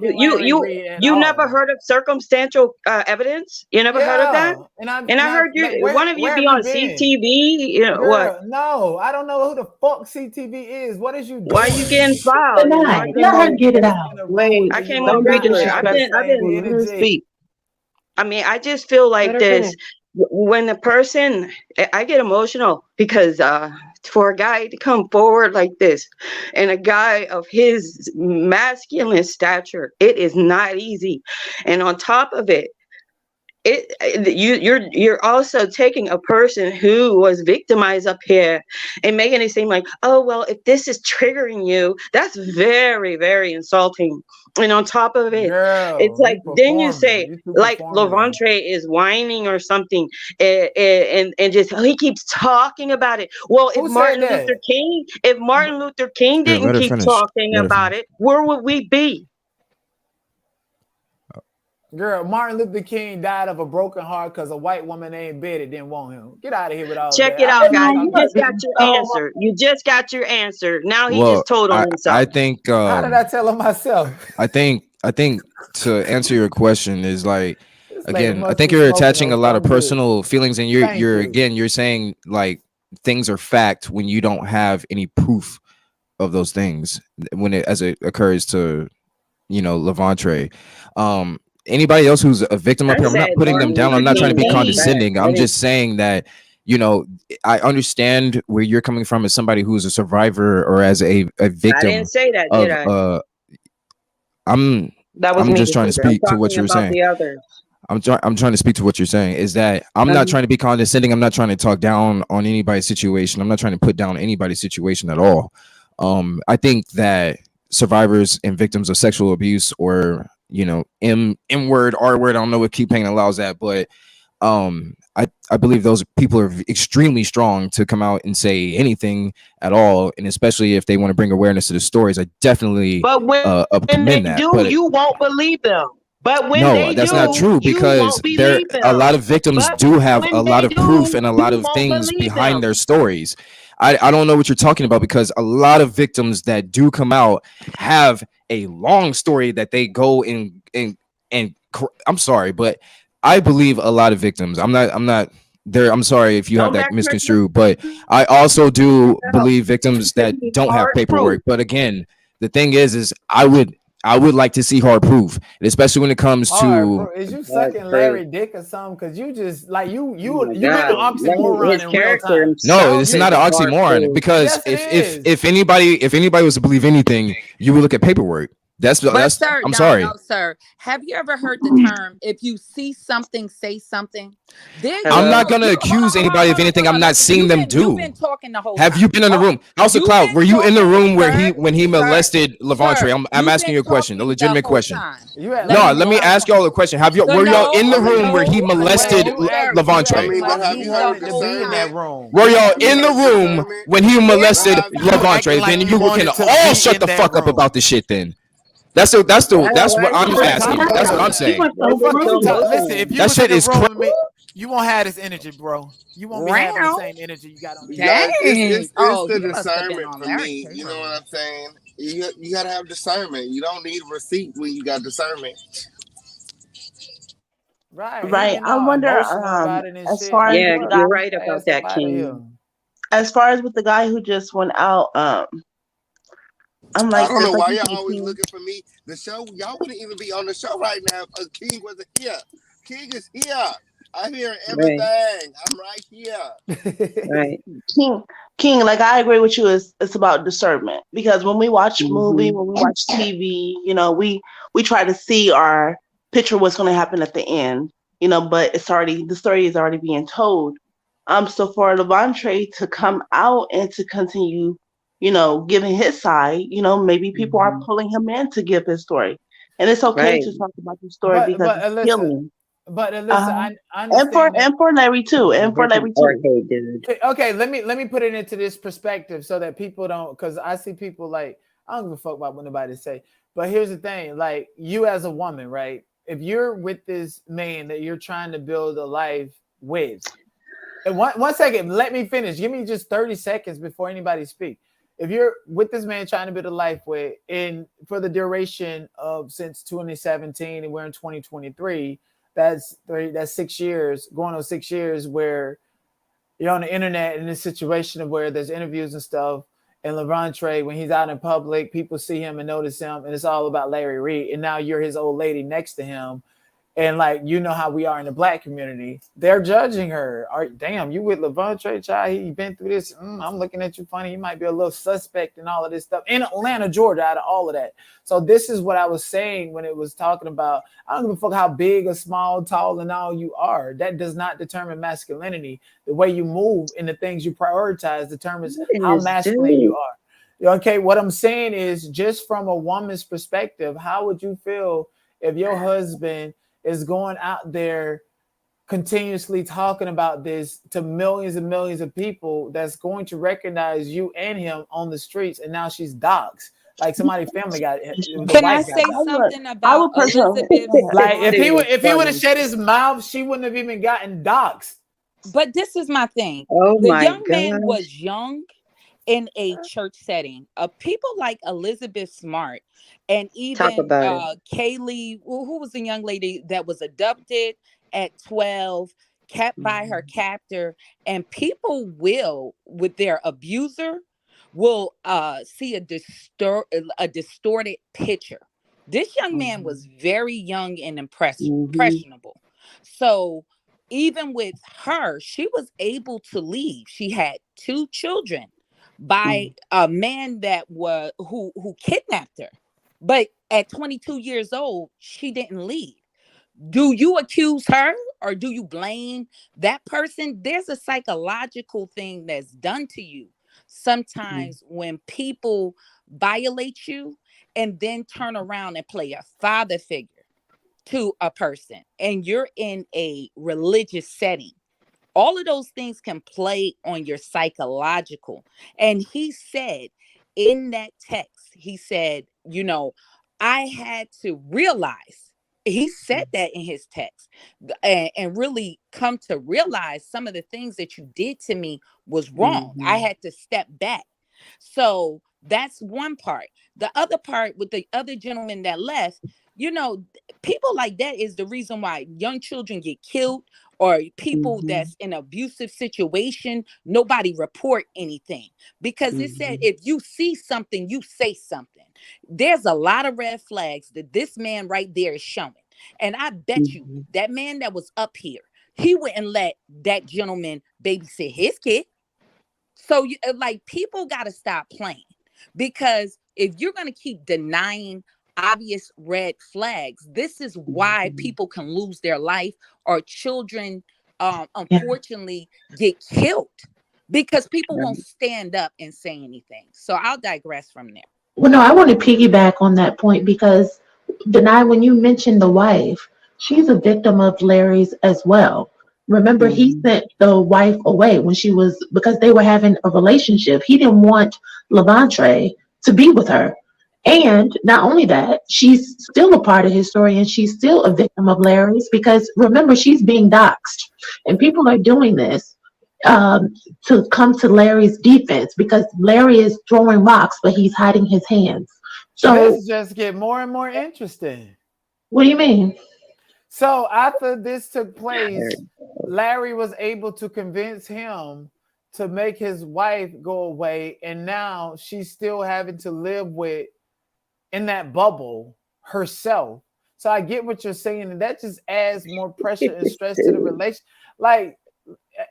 you all. never heard of circumstantial evidence? You never heard of that? And I heard one of you be on CTV. Girl, What? No, I don't know who the fuck CTV is. What is you doing? Why are you getting filed? Let her get it out. Wait, I came on radio. I've been speak. I mean, I just feel like this. When the person, I get emotional because for a guy to come forward like this, and a guy of his masculine stature, it is not easy. And on top of it, you're also taking a person who was victimized up here and making it seem like, oh well, if this is triggering you, that's very, very insulting. And on top of it, it's like then you say like Lavontray is whining or something, and just he keeps talking about it. Well, if Martin Luther King didn't keep talking about it, where would we be? Girl, Martin Luther King died of a broken heart because a white woman named Betty didn't want him. Get out of here with all Check that. it out, guys. You just got your answer. You just got your answer. Now he just told on himself. I think. How did I tell him myself? I think to answer your question is like, again, I think you're attaching a lot of personal feelings, and you're saying like things are fact when you don't have any proof of those things when it occurs to Lavontray. Anybody else who's a victim up here, I'm not putting them down. I'm not trying to be condescending. I'm just saying that, I understand where you're coming from as somebody who's a survivor or as a victim. I didn't say that, did I? I'm just trying to speak to what you're saying. I'm trying to speak to what you're saying is that I'm not trying to be condescending. I'm not trying to talk down on anybody's situation. I'm not trying to put down anybody's situation at all. I think that survivors and victims of sexual abuse or M-word, R-word, I don't know what T-Pain allows that, but I believe those people are extremely strong to come out and say anything at all, and especially if they want to bring awareness to the stories. I definitely commend that. But you won't believe them. But when that's not true, because a lot of victims do have a lot of proof and a lot of things behind their stories. I don't know what you're talking about, because a lot of victims that do come out have a long story that they go and I'm sorry, but I believe a lot of victims. I'm not there. I'm sorry if you have that misconstrued, but I also do believe victims that don't have paperwork. But again, the thing is I would like to see hard proof, especially when it comes to. Is you sucking Larry dick or something? Because you just like you been an oxymoron in real time. No, it's not an oxymoron, because if anybody was to believe anything, you would look at paperwork. That's But sir, I'm no, sorry. no, sir. Have you ever heard the term, if you see something, say something? I'm not gonna You hold accuse on, anybody of anything I'm not listen. seeing them You've do. been talking the whole Have time. you been in the room? House of You've Cloud, been were you in the talking, room where sir, when he molested Lavontray? sir, I'm you've asking been you a question, a talking the legitimate whole question. time. No, let me ask y'all a question. Were y'all in the room where he molested Lavontray? Were y'all in the room when he molested Lavontray? Then you can all shut the fuck up about the shit. Then that's what I'm asking. That's what I'm saying. Listen, if you That was in shit the is room crazy. with me, you won't have this energy, bro. You won't be having the same energy you got on the Guys, it's Oh, the he must have been discernment on for Larry me. K. You know what I'm saying? You gotta have discernment. You don't need receipt when you got discernment. Right. He Right. getting I all wonder, emotional about it and as shit. far Like, as Yeah, the bro, guy, you're right about ass up that, out of here. King. as far as with the guy who just went out, I'm I like, don't know just like why you y'all said, always King. looking for me. The show, y'all wouldn't even be on the show right now if King wasn't here. King is here. I hear everything. I'm right here. Right. King, like I agree with you. It's about discernment because when we watch movie, when we watch TV, we try to see or picture what's going to happen at the end, but the story is already being told. So for Lavontray to come out and to continue, giving his side, maybe people are pulling him in to give his story, and it's okay Right. to talk about the story But because but it's Alyssa, healing. but Alyssa, Uh-huh. I understand that. And for Larry too, and for Larry too. Okay, let me put it into this perspective so that people don't, because I see people like, I don't give a fuck about what nobody say. But here's the thing, like you as a woman, right? If you're with this man that you're trying to build a life with, and one second, let me finish. Give me just 30 seconds before anybody speak. If you're with this man trying to build a life with, and for the duration of since 2017 and we're in 2023, that's 6 years, going on 6 years where you're on the internet in this situation of where there's interviews and stuff. And Lavontray, when he's out in public, people see him and notice him, and it's all about Larry Reid. And now you're his old lady next to him. And like, you know how we are in the black community. They're judging her. Damn, you with Lavontray, child? He been through this. I'm looking at you funny. He might be a little suspect and all of this stuff. In Atlanta, Georgia, out of all of that. So this is what I was saying when it was talking about, I don't give a fuck how big or small, tall, and all you are. That does not determine masculinity. The way you move and the things you prioritize determines how masculine you are. Okay, what I'm saying is, just from a woman's perspective, how would you feel if your husband is going out there continuously talking about this to millions and millions of people that's going to recognize you and him on the streets, and now she's doxxed? Like somebody's family got it. Can I say something about Elizabeth? Like if he would have shut his mouth, she wouldn't have even gotten doxxed. But this is my thing. Oh the my young man gosh. was young in a church setting. People like Elizabeth Smart and even Kaylee, who was the young lady that was adopted at 12, kept by her captor, and people will, with their abuser, will see a distorted picture. This young man was very young and impressionable. So even with her, she was able to leave. She had 2 children by a man that was who kidnapped her. But at 22 years old, she didn't leave. Do you accuse her or do you blame that person? There's a psychological thing that's done to you sometimes when people violate you and then turn around and play a father figure to a person, and you're in a religious setting. All of those things can play on your psychological. And he said in that text, he said, I had to realize, he said that in his text, and really come to realize some of the things that you did to me was wrong. I had to step back. So that's one part. The other part with the other gentleman that left, people like that is the reason why young children get killed, or people that's in an abusive situation, nobody report anything. Because it said, if you see something, you say something. There's a lot of red flags that this man right there is showing. And I bet you that man that was up here, he wouldn't let that gentleman babysit his kid. So people got to stop playing, because if you're going to keep denying obvious red flags. This is why people can lose their life, or children unfortunately get killed, because people won't stand up and say anything. So I'll digress from there. Well, no, I want to piggyback on that point because, Denai, when you mentioned the wife, she's a victim of Larry's as well. Remember, he sent the wife away when she was, because they were having a relationship. He didn't want Lavontray to be with her. And not only that, she's still a part of his story, and she's still a victim of Larry's because remember, she's being doxxed. And people are doing this to come to Larry's defense because Larry is throwing rocks, but he's hiding his hands. So this just get more and more interesting. What do you mean? So after this took place, Larry was able to convince him to make his wife go away, and now she's still having to live with in that bubble herself. So I get what you're saying, and that just adds more pressure and stress to the relation. Like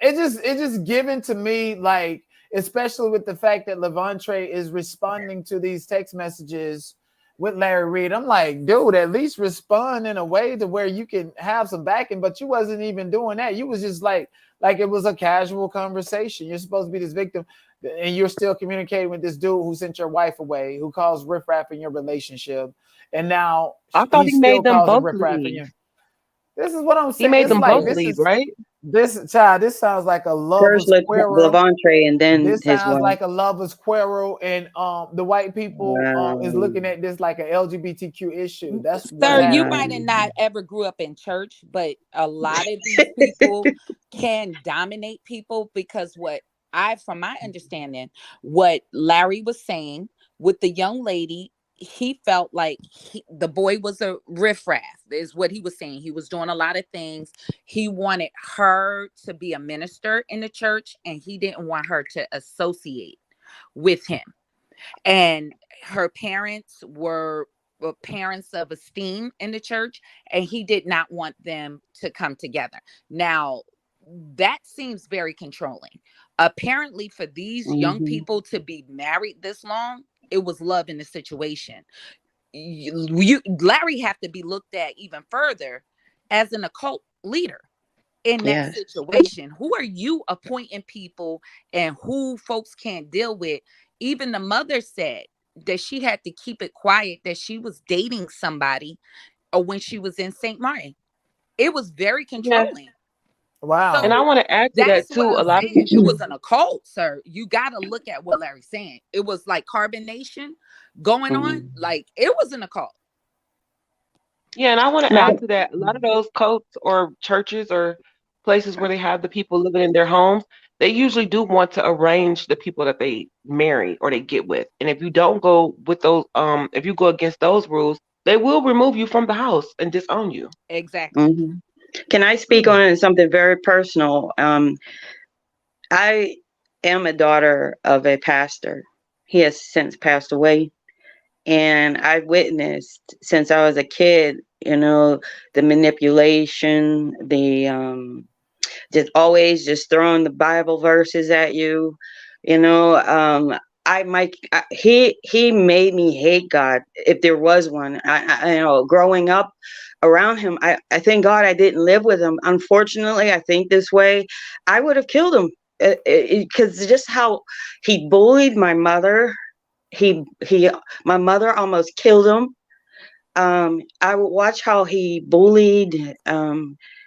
it just given to me, like, especially with the fact that Lavontray is responding to these text messages with Larry Reid. I'm like, dude, at least respond in a way to where you can have some backing, but you wasn't even doing that. You was just like it was a casual conversation. You're supposed to be this victim, and you're still communicating with this dude who sent your wife away, who caused riffraff in your relationship, and now I thought he made them both leave. This is what I'm saying. He made it's them like, both leave, right? This child, this sounds like a lover's First quarrel. Lavontray and then This his sounds wife. like a lover's quarrel, and the white people is looking at this like an LGBTQ issue. That's Sir, you might have not ever grew up in church, but a lot of these people can dominate people because from my understanding, what Larry was saying with the young lady, he felt like the boy was a riffraff, is what he was saying. He was doing a lot of things. He wanted her to be a minister in the church, and he didn't want her to associate with him. And her parents were parents of esteem in the church, and he did not want them to come together. Now, that seems very controlling. Apparently, for these young people to be married this long, it was love in the situation. Larry have to be looked at even further as an occult leader in that situation. Who are you appointing people and who folks can't deal with? Even the mother said that she had to keep it quiet, that she was dating somebody when she was in St. Martin. It was very controlling. Wow. So And I want to add to that too. A lot of it was an occult, sir. You got to look at what Larry's saying. It was like carbonation going on. Like it was an occult. Yeah, and I want to add to that. A lot of those cults or churches or places where they have the people living in their homes, they usually do want to arrange the people that they marry or they get with. And if you don't go with those, if you go against those rules, they will remove you from the house and disown you. Exactly. Can I speak on something very personal? I am a daughter of a pastor. He has since passed away. And I've witnessed since I was a kid, the manipulation, the just always just throwing the Bible verses at you. He made me hate God, if there was one. I growing up around him, I thank God I didn't live with him. Unfortunately, I think this way, I would have killed him because just how he bullied my mother. My mother almost killed him. I would watch how he bullied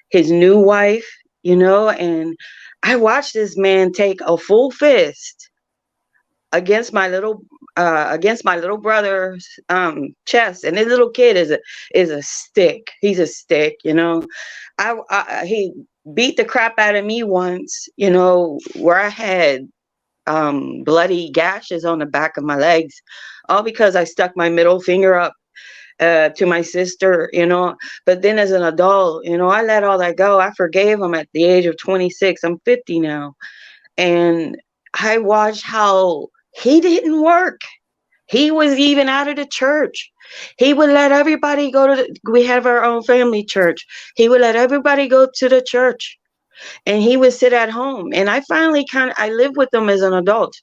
his new wife, and I watched this man take a full fist against my little brother's chest, and his little kid is a stick. He's a stick, he beat the crap out of me once, where I had bloody gashes on the back of my legs, all because I stuck my middle finger up to my sister, but then as an adult, I let all that go. I forgave him at the age of 26. I'm 50 now. And I watched how he didn't work. He was even out of the church. He would let everybody go we have our own family church. He would let everybody go to the church, and he would sit at home. And I finally I lived with him as an adult.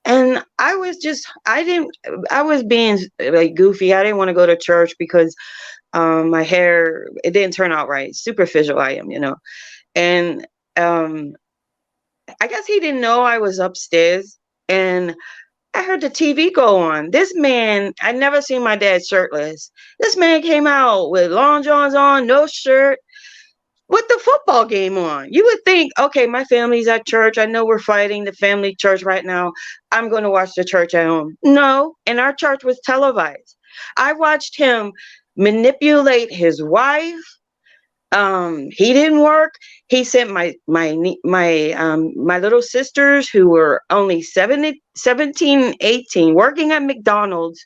And I was being like goofy. I didn't want to go to church because my hair, it didn't turn out right. Superficial I am, And I guess he didn't know I was upstairs, and I heard the TV go on. This man, I never seen my dad shirtless. This man came out with long johns on, no shirt, with the football game on. You would think, okay, my family's at church. I know we're fighting the family church right now. I'm going to watch the church at home. No, and our church was televised. I watched him manipulate his wife. He didn't work. He sent my little sisters, who were only 17, 18, working at McDonald's.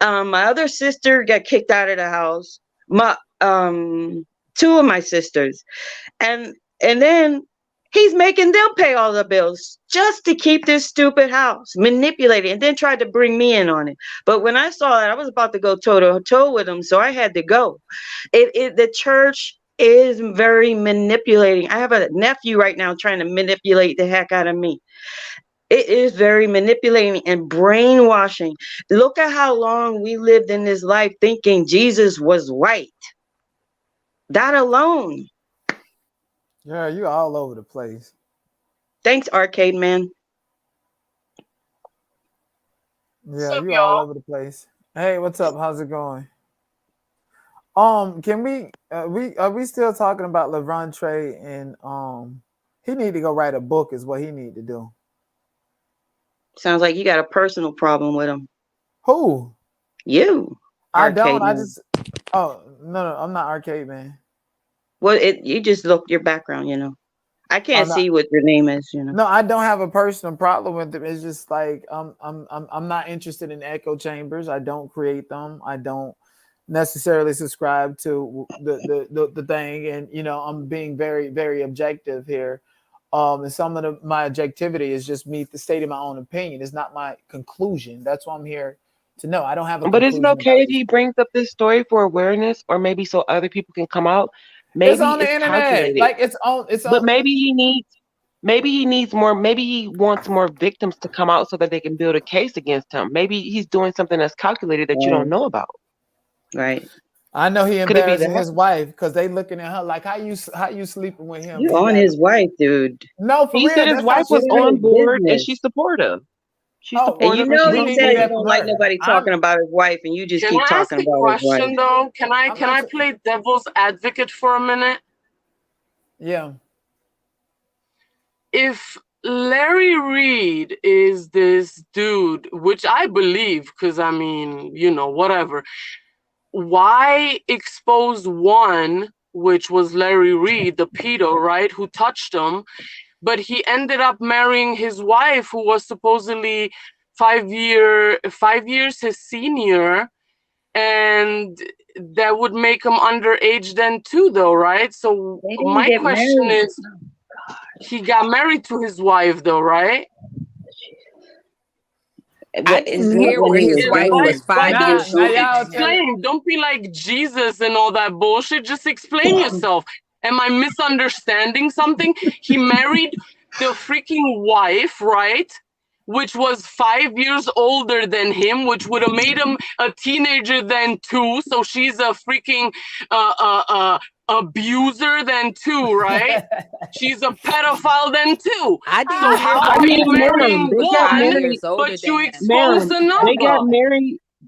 My other sister got kicked out of the house. Two of my sisters, and then he's making them pay all the bills just to keep this stupid house, manipulate it, and then tried to bring me in on it. But when I saw it, I was about to go toe to toe with him, so I had to go. The church is very manipulating. I have a nephew right now trying to manipulate the heck out of me. It is very manipulating and brainwashing. Look at how long we lived in this life thinking Jesus was white. That alone. Yeah, you all over the place. Thanks, Arcade Man. Yeah, you all over the place. Hey, what's up? How's it going? Can we are we still talking about Lavontray, and he need to go write a book is what he need to do. Sounds like you got a personal problem with him. Who? You. I don't. I just no, I'm not Arcade Man. Well, you just look your background, I can't see what your name is, No, I don't have a personal problem with them. It's just like I'm not interested in echo chambers. I don't create them. I don't necessarily subscribe to the thing, and I'm being very, very objective here. And some of my objectivity is just me stating my own opinion. It's not my conclusion. That's why I'm here to know. I don't have a. But is it okay if he brings up this story for awareness, or maybe so other people can come out? Maybe it's on the internet. Calculated. Like it's on. But maybe he needs more. Maybe he wants more victims to come out so that they can build a case against him. Maybe he's doing something that's calculated that you don't know about. Right. I know he embarrassing his wife because they looking at her like, how you sleeping with him? You on his wife, dude. No, for he real. said his wife was on board and she's supportive. She's supportive. And he said he don't like nobody talking about his wife, and you just keep talking about his wife. Can I ask a question though? Can I play devil's advocate for a minute? Yeah. If Larry Reid is this dude, which I believe, because I mean, whatever. Why expose one, which was Larry Reid, the pedo, right, who touched him, but he ended up marrying his wife, who was supposedly 5 years his senior, and that would make him underage then too, though, right? So my question is, he got married to his wife, though, right? I didn't hear where his wife was 5 years old. Explain. Don't be like Jesus and all that bullshit. Just explain yourself. Am I misunderstanding something? He married the freaking wife, right? Which was 5 years older than him, which would have made him a teenager then too. So she's a freaking abuser then too, right? She's a pedophile then too. So how are you marrying one, but you expose another?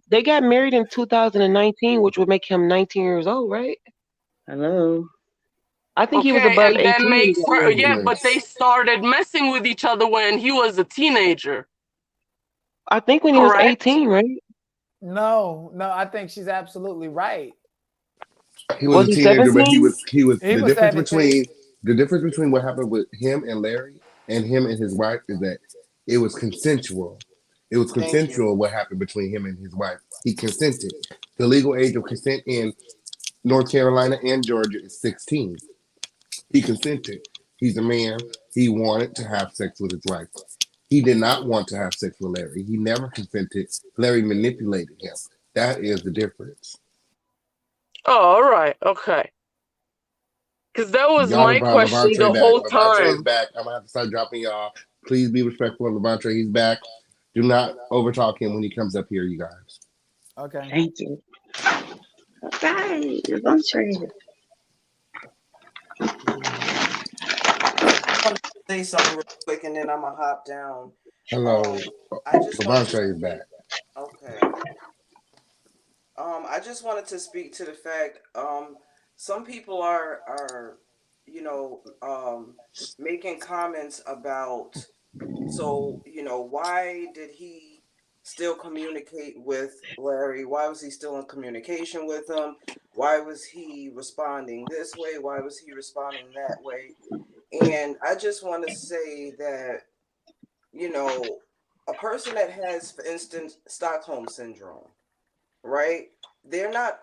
They got married in 2019, which would make him 19 years old, right? Hello. I think he was above 18. That makes her, but they started messing with each other when he was a teenager. I think when he was 18, right? No, I think she's absolutely right. He was a teenager, 17? but he was He the was difference 17. between what happened with him and Larry and him and his wife is that it was consensual. It was consensual what happened between him and his wife. He consented. The legal age of consent in North Carolina and Georgia is 16. He consented. He's a man. He wanted to have sex with his wife. He did not want to have sex with Larry. He never consented. Larry manipulated him. That is the difference. Oh, all right. Okay. Because that was my question the whole time. Lavontray's back. I'm going to have to start dropping y'all. Please be respectful of Lavontray. He's back. Do not overtalk him when he comes up here, you guys. Okay. Thank you. Okay, Lavontray. I want to say something real quick, and then I'm gonna hop down. Hello, I just want to. Lavontray is back. Okay. I just wanted to speak to the fact. Some people are, making comments about. So, why did he still communicate with Larry? Why was he still in communication with him? Why was he responding this way? Why was he responding that way? And I just want to say that, a person that has, for instance, Stockholm syndrome, right? They're not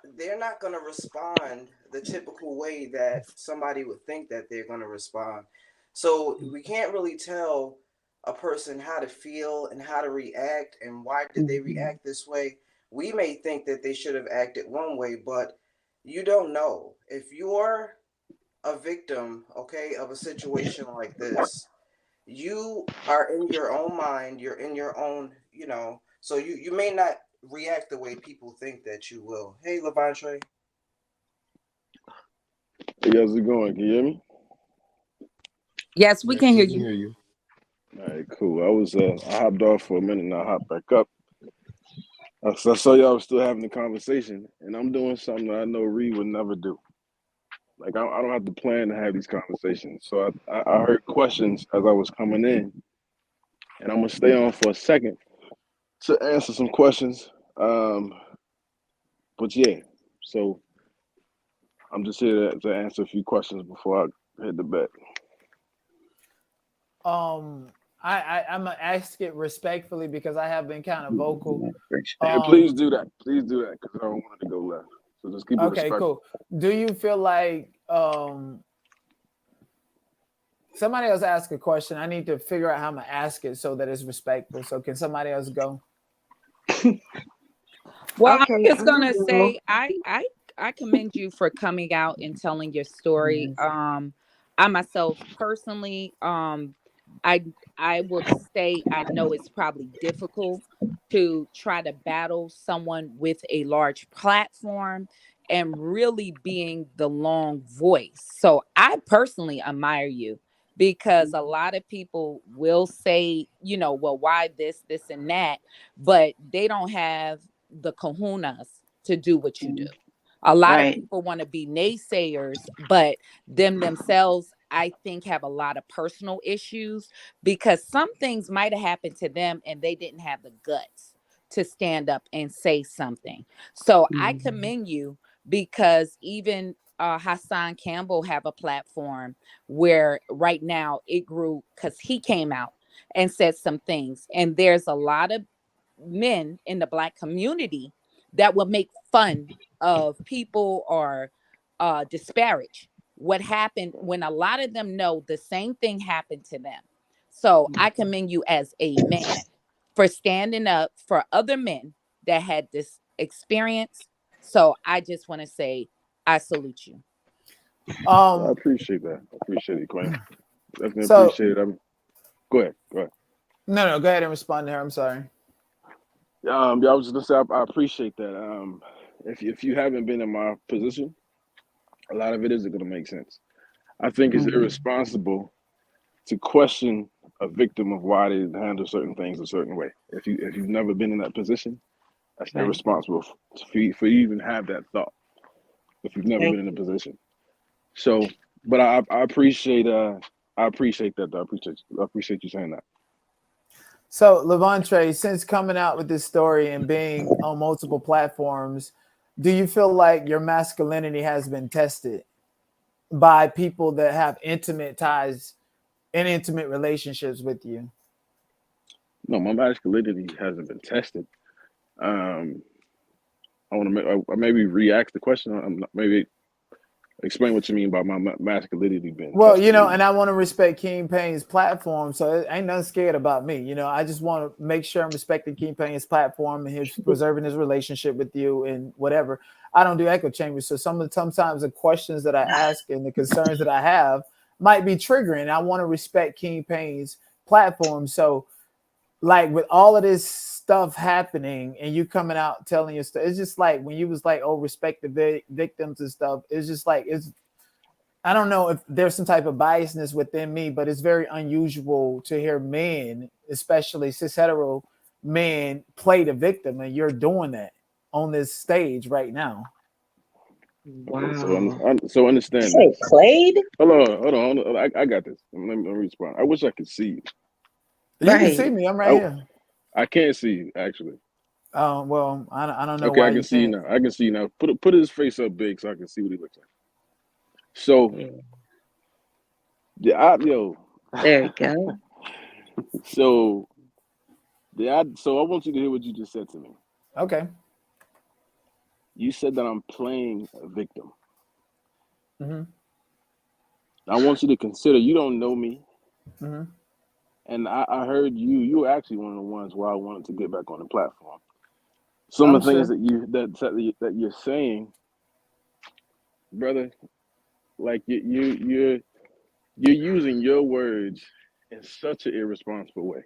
going to respond the typical way that somebody would think that they're going to respond. So we can't really tell a person how to feel and how to react and why did they react this way. We may think that they should have acted one way, but you don't know. If you're a victim, okay, of a situation like this, you are in your own mind, you're in your own, so you may not react the way people think that you will. Hey, Lavontray. Hey, how's it going? Can you hear me? Yes, we can hear you. you. All right, cool. I hopped off for a minute and I hopped back up. I saw y'all was still having the conversation, and I'm doing something that I know Reed would never do. Like, I don't have to plan to have these conversations. So I heard questions as I was coming in, and I'm going to stay on for a second to answer some questions. But yeah, so I'm just here to answer a few questions before I hit the bed. I'm gonna ask it respectfully because I have been kind of vocal. Yeah, please do that. Please do that because I don't want it to go left. So just keep it Okay, respectful. cool. Do you feel like somebody else ask a question? I need to figure out how I'm gonna ask it so that it's respectful. So can somebody else go? Well, Okay, I'm just I'm gonna gonna say go. I commend you for coming out and telling your story. I myself personally, I would say I know it's probably difficult to try to battle someone with a large platform and really being the long voice. So I personally admire you because a lot of people will say, well, why this, and that, but they don't have the kahunas to do what you do. A lot of Right. people want to be naysayers, but themselves, I think, have a lot of personal issues because some things might have happened to them and they didn't have the guts to stand up and say something. So I commend you because even Hassan Campbell have a platform where right now it grew because he came out and said some things. And there's a lot of men in the Black community that will make fun of people or disparage what happened when a lot of them know the same thing happened to them. So I commend you as a man for standing up for other men that had this experience. So I just want to say I salute you. I appreciate that. I appreciate it, Queen. Definitely So- appreciate it. Go ahead. No, go ahead and respond to her. I'm sorry. Yeah, I was just gonna say I appreciate that. If you haven't been in my position, a lot of it isn't gonna make sense. I think it's irresponsible to question a victim of why they handle certain things a certain way. If you've never been in that position, that's irresponsible for you even have that thought. If you've never been in a position, so but I appreciate that. I appreciate you saying that. So, Lavontray, since coming out with this story and being on multiple platforms, do you feel like your masculinity has been tested by people that have intimate ties and intimate relationships with you? No, my masculinity hasn't been tested. I want to maybe re-ask the question. Maybe explain what you mean by my masculinity being Well, tested. and I want to respect King Payne's platform, so it ain't nothing scared about me. I just want to make sure I'm respecting King Payne's platform and his preserving his relationship with you and whatever. I don't do echo chambers, so sometimes the questions that I ask and the concerns that I have might be triggering. I want to respect King Payne's platform, so like with all of this stuff happening and you coming out telling your stuff, it's just like when you was like, oh, respect the victims and stuff. It's just like, I don't know if there's some type of biasness within me, but it's very unusual to hear men, especially cis hetero men, play the victim, and you're doing that on this stage right now. Okay, so understand Say this. played? Hold on. I got this. Let me respond. I wish I could see you. You can see me. I'm right here. I can't see you actually. Oh well, I don't know Okay, why I can see you now. I can see you now. Put his face up big so I can see what he looks like. So, yo. There you go. So I want you to hear what you just said to me. Okay. You said that I'm playing a victim. Mm-hmm. I want you to consider you don't know me. Mm-hmm. And I heard you were actually one of the ones where I wanted to get back on the platform. Some of the things that you're saying, brother, like you're using your words in such an irresponsible way.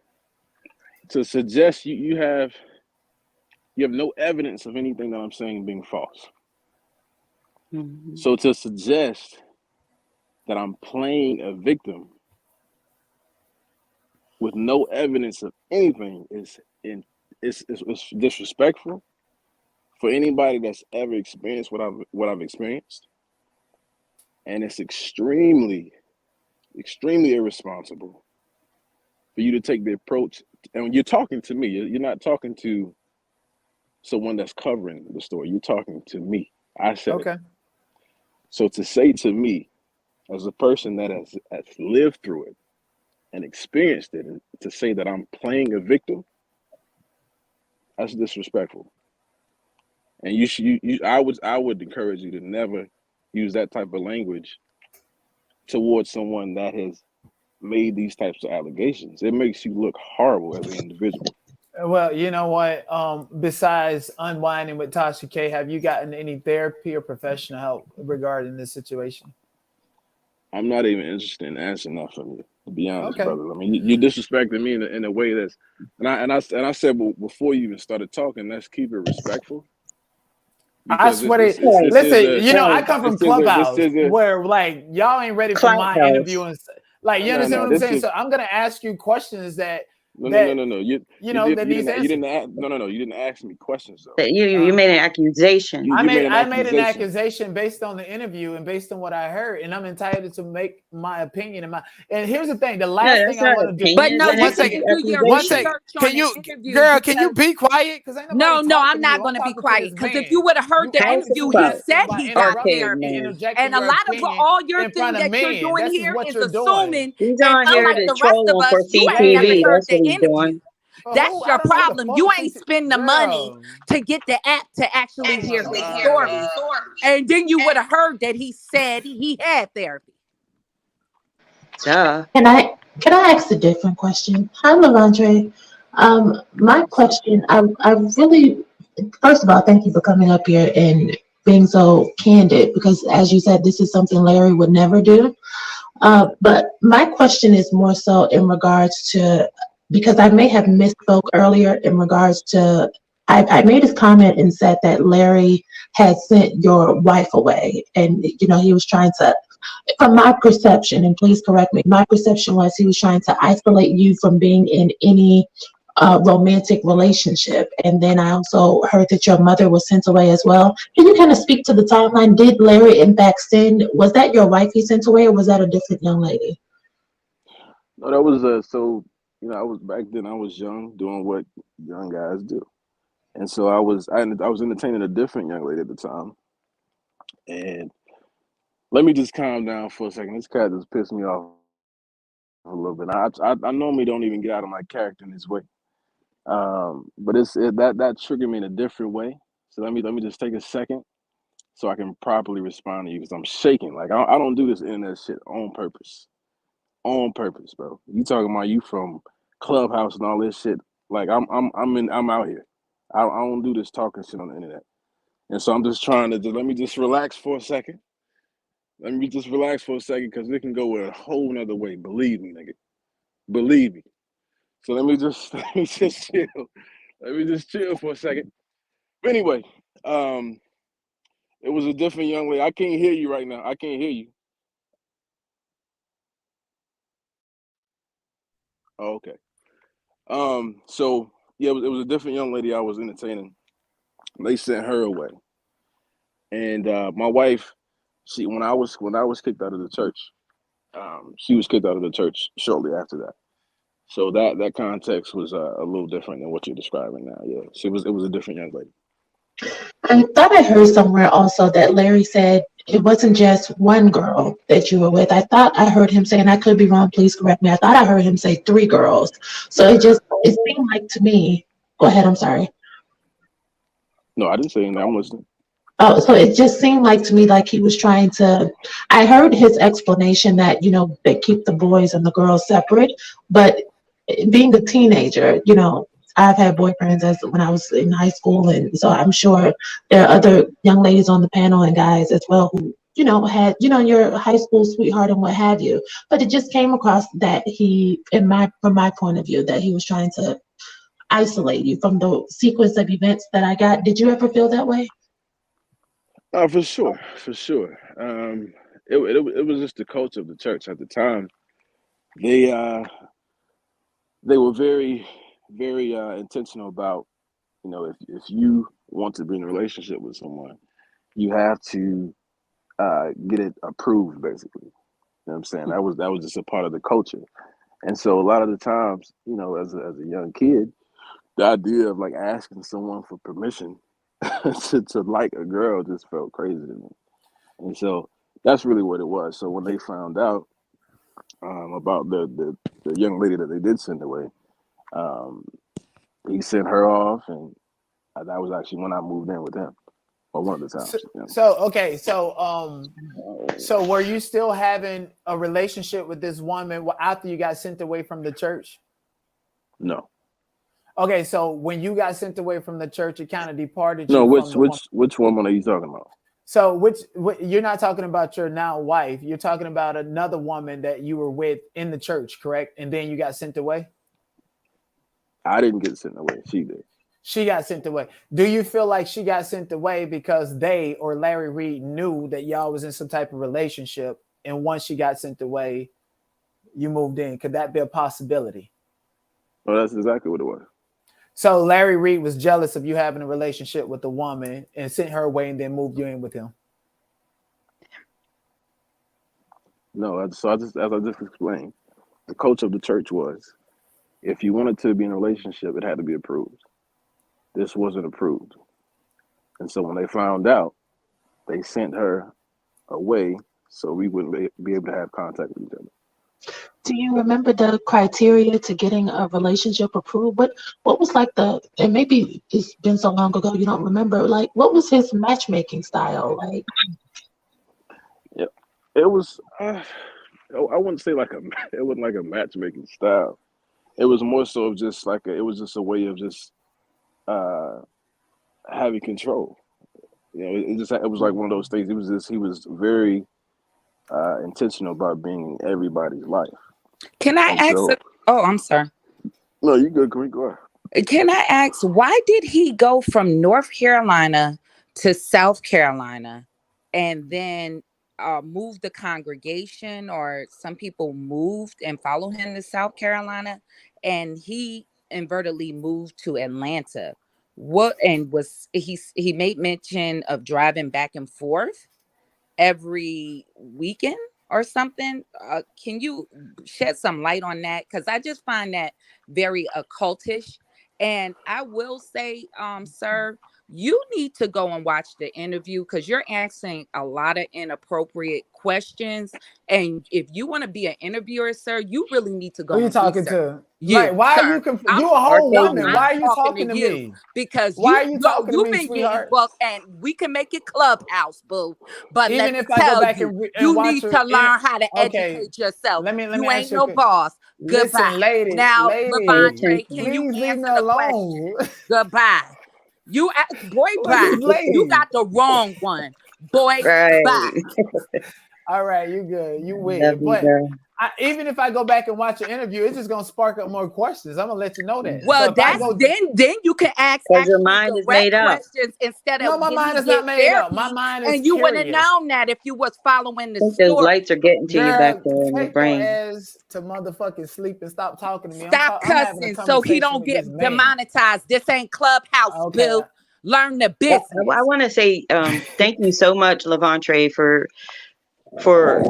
To suggest you have no evidence of anything that I'm saying being false. Mm-hmm. So to suggest that I'm playing a victim with no evidence of anything is disrespectful for anybody that's ever experienced what I've experienced, and it's extremely irresponsible for you to take the approach. And when you're talking to me, you're not talking to someone that's covering the story. You're talking to me. I said it. So to say to me, as a person that has lived through it and experienced it, and to say that I'm playing a victim, that's disrespectful. And I would encourage you to never use that type of language towards someone that has made these types of allegations. It makes you look horrible as an individual. Well, you know what? Besides unwinding with Tasha K, have you gotten any therapy or professional help regarding this situation? I'm not even interested in answering that from you, to be honest, brother. I mean, you disrespected me in a way that's, and I said before you even started talking, let's keep it respectful. I swear listen, I come from Clubhouse where like y'all ain't ready for my interview and like you understand what I'm saying. So I'm gonna ask you questions that. No. You didn't ask me questions though. You made an accusation. I made an accusation based on the interview and based on what I heard, and I'm entitled to make my opinion. And here's the thing: the last thing I want to do. But no, one second. Can you be quiet? Because no, I'm not going to be quiet. Because if you would have heard the interview, he said he got therapy, and a lot of all your thing that you're doing here is assuming. He's on here to troll for CTV. That's what he's doing. That's your problem. You ain't spend the money to get the app to actually hear his story. And then you would have heard that he said he had therapy. Can I ask a different question? Hi, Lavontray. My question, I really, first of all, thank you for coming up here and being so candid, because as you said, this is something Larry would never do. But my question is more so in regards to, because I may have misspoke earlier in regards to, I made this comment and said that Larry had sent your wife away, and he was trying to, from my perception, and please correct me, my perception was he was trying to isolate you from being in any romantic relationship. And then I also heard that your mother was sent away as well. Can you kind of speak to the timeline? Did Larry in fact send, was that your wife he sent away, or was that a different young lady? No, that was I was back then, I was young, doing what young guys do. And so I was entertaining a different young lady at the time. And let me just calm down for a second. This cat just pissed me off a little bit. I normally don't even get out of my character in this way. But that triggered me in a different way. So let me just take a second so I can properly respond to you, because I'm shaking. Like I don't do this internet shit on purpose. On purpose, bro. You talking about you from Clubhouse and all this shit. Like I'm out here. I don't do this talking shit on the internet. And so I'm just trying to let me just relax for a second. Let me just relax for a second, because it can go a whole nother way. Believe me, nigga. Believe me. So let me just chill. Let me just chill for a second. But anyway, it was a different young lady. I can't hear you right now. I can't hear you. Oh, okay. So yeah, it was a different young lady I was entertaining. They sent her away, and my wife, when I was kicked out of the church, she was kicked out of the church shortly after that. So that context was a little different than what you're describing now. Yeah, it was a different young lady. I thought I heard somewhere also that Larry said it wasn't just one girl that you were with. I thought I heard him say, and I could be wrong, please correct me. I thought I heard him say 3 girls. So it seemed like to me, go ahead, I'm sorry. No, I didn't say anything. I'm listening. Oh, so it just seemed like to me like he was trying to, I heard his explanation that, they keep the boys and the girls separate, but being a teenager, I've had boyfriends when I was in high school, and so I'm sure there are other young ladies on the panel and guys as well who, had, your high school sweetheart and what have you. But it just came across that from my point of view, that he was trying to isolate you from the sequence of events that I got. Did you ever feel that way? For sure. It was just the culture of the church at the time. They were very, very intentional about, if you want to be in a relationship with someone, you have to get it approved, basically. You know what I'm saying? That was just a part of the culture. And so a lot of the times, as a young kid, the idea of like asking someone for permission to like a girl just felt crazy to me. And so that's really what it was. So when they found out about the young lady that they did send away, he sent her off, and that was actually when I moved in with him, or one of the times. So were you still having a relationship with this woman after you got sent away from the church? No. Okay, so when you got sent away from the church, it kind of departed you. No, which woman are you talking about? So you're not talking about your now wife. You're talking about another woman that you were with in the church, correct? And then you got sent away? I didn't get sent away. She did. She got sent away. Do you feel like she got sent away because they or Larry Reid knew that y'all was in some type of relationship, and once she got sent away, you moved in? Could that be a possibility? Well, that's exactly what it was. So Larry Reid was jealous of you having a relationship with the woman and sent her away and then moved you in with him. No, so as I just explained, the culture of the church was, if you wanted to be in a relationship, it had to be approved. This wasn't approved. And so when they found out, they sent her away so we wouldn't be able to have contact with each other. Do you remember the criteria to getting a relationship approved? What was like and maybe it's been so long ago you don't remember, like what was his matchmaking style like? Yeah, it was, I wouldn't say it wasn't like a matchmaking style. It was more so of just it was just a way of just having control. It was like one of those things. He was very intentional about being in everybody's life. Can I ask? I'm sorry. No, you good. Go ahead. Can I ask, why did he go from North Carolina to South Carolina and then move the congregation, or some people moved and follow him to South Carolina, and he inadvertently moved to Atlanta? He made mention of driving back and forth every weekend or something? Can you shed some light on that? Because I just find that very occultish. And I will say, sir, you need to go and watch the interview, because you're asking a lot of inappropriate questions. And if you want to be an interviewer, sir, you really need to go. Who are you talking to? You, right? Why sir, are you? You a whole woman. Why are you talking to you? me? Because why are you talking to me, sweetheart? Well, and we can make it Clubhouse, boo. But even let if me I tell go back you, and watch need to learn how to educate yourself. Let me you ain't ask no boss. Listen, Goodbye. lady. Now, Lavontray, can please you leave answer me the alone. question? Goodbye. You boy, Who bye. is this lady? You got the wrong one. Boy, Right. bye. All right, you good. You Love weird. you, But girl. even if I go back and watch an interview, it's just gonna spark up more questions. I'm gonna let you know that. Well, So if I that's go, then you can ask Because your actual mind is direct made up. questions instead no, of my give mind me is not get made up. therapy. My mind is And you would have curious. known that if you was following the I think those story. lights are getting to you back Girl, there in your take your brain. ass to motherfucking sleep and stop talking to me. Stop I'm having a cussing so he conversation don't with this get man. demonetized. This ain't Clubhouse, Okay. boo. Learn the Well, business. I want to say thank you so much, Lavontray, for